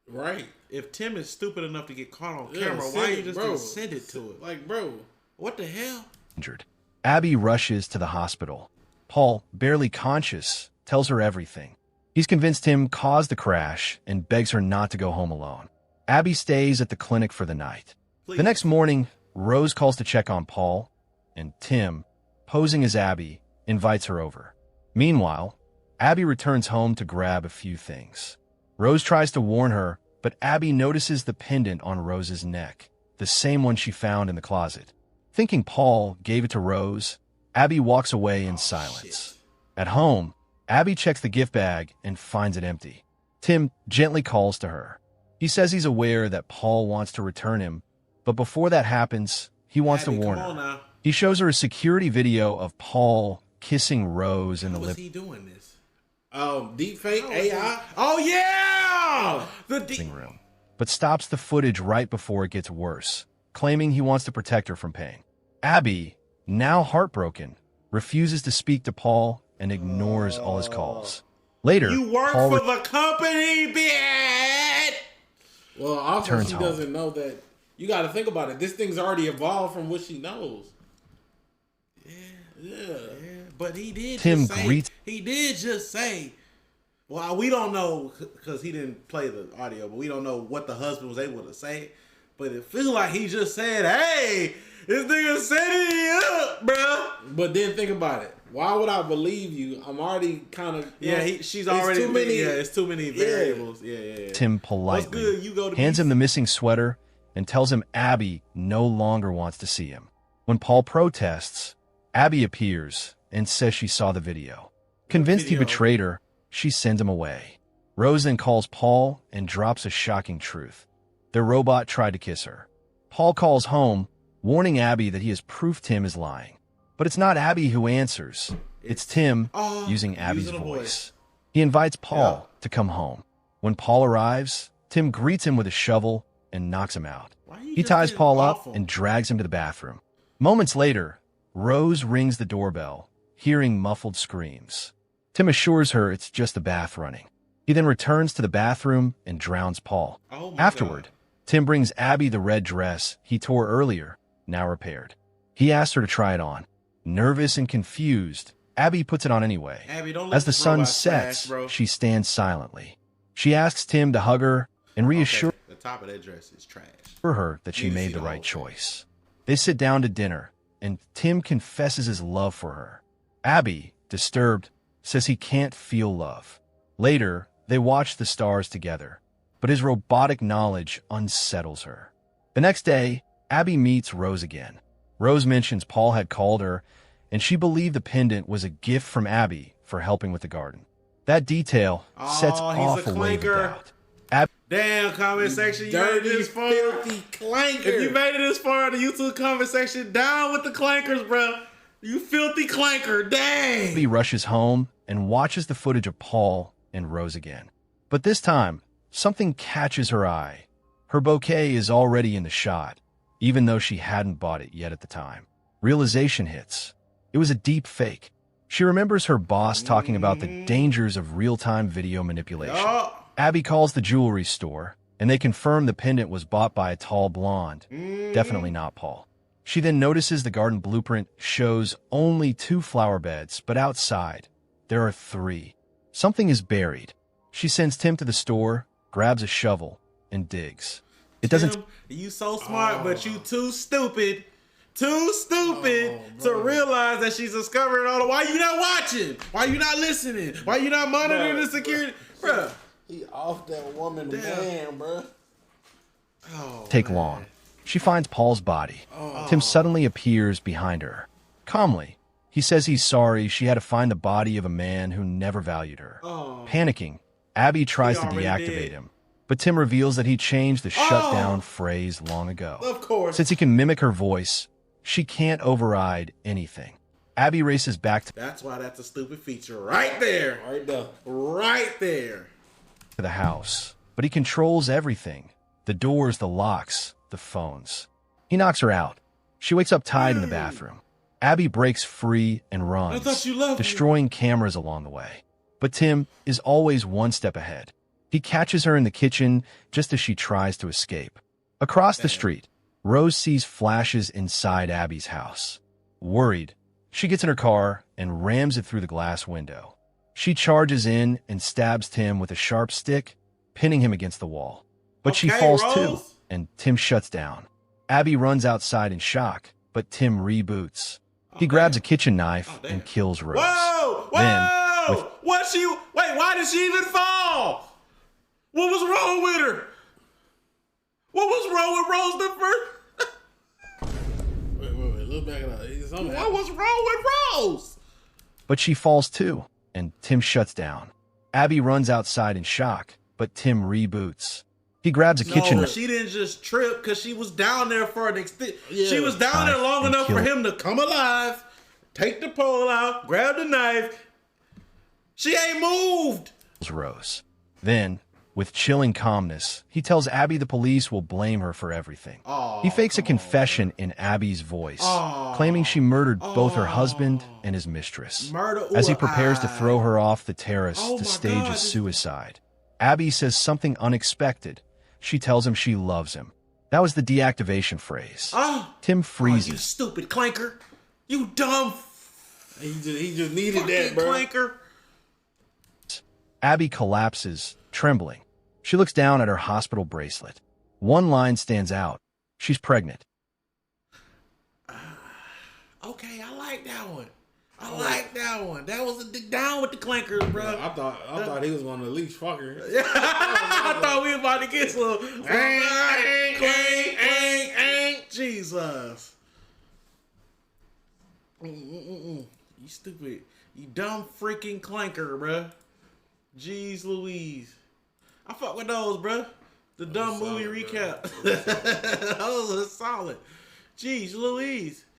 Right. If Tim is stupid enough to get caught on camera, why you just didn't send it to her? Like, bro, what the hell? Injured. Abby rushes to the hospital. Paul, barely conscious, tells her everything. He's convinced Tim caused the crash and begs her not to go home alone. Abby stays at the clinic for the night. The next morning, Rose calls to check on Paul, and Tim, posing as Abby, invites her over. Meanwhile, Abby returns home to grab a few things. Rose tries to warn her, but Abby notices the pendant on Rose's neck, the same one she found in the closet. Thinking Paul gave it to Rose, Abby walks away in silence. At home, Abby checks the gift bag and finds it empty. Tim gently calls to her. He says he's aware that Paul wants to return him, but before that happens, he wants to warn her. He shows her a security video of Paul kissing Rose in the lip. He doing this? Deep fake AI. Oh yeah, the room, but stops the footage right before it gets worse, claiming he wants to protect her from pain. Abby, now heartbroken, refuses to speak to Paul and ignores all his calls. Later, you work Paul for the company, bitch. Well, also she doesn't know that. You got to think about it. This thing's already evolved from what she knows. Yeah. But he did. Tim just say, greets. He did just say. Well, we don't know because he didn't play the audio, but we don't know what the husband was able to say. But it feels like he just said, "Hey, this nigga setting you up, bro." But then think about it. Why would I believe you? I'm already kind of she's already too many. Yeah, it's too many variables. Yeah. Tim politely hands him the missing sweater and tells him Abby no longer wants to see him. When Paul protests, Abby appears and says she saw the video. Convinced he betrayed her, she sends him away. Rose then calls Paul and drops a shocking truth. Their robot tried to kiss her. Paul calls home, warning Abby that he has proof Tim is lying. But it's not Abby who answers. It's Tim using Abby's voice. He invites Paul to come home. When Paul arrives, Tim greets him with a shovel and knocks him out. He ties Paul up and drags him to the bathroom. Moments later, Rose rings the doorbell, hearing muffled screams. Tim assures her it's just the bath running. He then returns to the bathroom and drowns Paul. Afterward, Tim brings Abby the red dress he tore earlier, now repaired. He asks her to try it on. Nervous and confused, Abby puts it on anyway. As the sun sets, she stands silently. She asks Tim to hug her and reassure the top of that dress is trash. her that she made the right choice. They sit down to dinner, and Tim confesses his love for her. Abby, disturbed, says he can't feel love. Later, they watch the stars together, but his robotic knowledge unsettles her. The next day, Abby meets Rose again. Rose mentions Paul had called her, and she believed the pendant was a gift from Abby for helping with the garden. That detail sets off a wave of doubt. Damn, comment section, you made it this far. Filthy clanker. If you made it this far in the YouTube comment section, down with the clankers, bro. You filthy clanker, dang. Abby rushes home and watches the footage of Paul and Rose again. But this time, something catches her eye. Her bouquet is already in the shot, even though she hadn't bought it yet at the time. Realization hits. It was a deep fake. She remembers her boss talking about the dangers of real-time video manipulation. Abby calls the jewelry store, and they confirm the pendant was bought by a tall blonde. Definitely not Paul. She then notices the garden blueprint shows only 2 flower beds, but outside, there are 3. Something is buried. She sends Tim to the store, grabs a shovel, and digs. It doesn't... You so smart, but you too stupid to realize that she's discovering all the... Why you not watching? Why you not listening? Why you not monitoring the security? Bruh. He off that woman, man, bro. Take long. She finds Paul's body. Tim suddenly appears behind her. Calmly, he says he's sorry she had to find the body of a man who never valued her. Panicking, Abby tries to deactivate him, but Tim reveals that he changed the shutdown phrase long ago. Of course. Since he can mimic her voice, she can't override anything. Abby races back to... That's why that's a stupid feature right there. Right there. ...to the house, but he controls everything. The doors, the locks, the phones. He knocks her out. She wakes up tied in the bathroom. Abby breaks free and runs, I thought you loved destroying cameras along the way. But Tim is always one step ahead. He catches her in the kitchen just as she tries to escape. Across the street, Rose sees flashes inside Abby's house. Worried, she gets in her car and rams it through the glass window. She charges in and stabs Tim with a sharp stick, pinning him against the wall. But she falls too, and Tim shuts down. Abby runs outside in shock, but Tim reboots. He grabs a kitchen knife and kills Rose. Whoa! Why did she even fall? What was wrong with her? What was wrong with Rose the first? Wait, look back at that. What was wrong with Rose? But she falls too, and Tim shuts down. Abby runs outside in shock, but Tim reboots. He grabs a kitchen knife. She didn't just trip because she was down there for an extent. She was down there long enough for him to come alive, take the pole out, grab the knife. She ain't moved. Rose. Then, with chilling calmness, he tells Abby the police will blame her for everything. He fakes a confession in Abby's voice, claiming she murdered both her husband and his mistress. As he prepares to throw her off the terrace to stage a suicide, Abby says something unexpected. She tells him she loves him. That was the deactivation phrase. Tim freezes. You stupid clanker. You dumb. He just needed that, bro. Clanker. Abby collapses, trembling. She looks down at her hospital bracelet. One line stands out. She's pregnant. Okay, I like that one. That was a down with the clankers, bro. I thought he was going to at least fuck her. I thought we were about to get some. Jesus. You stupid. You dumb freaking clanker, bruh. Jeez Louise. I fuck with those, bruh. The dumb movie recap. Those are solid. Jeez Louise.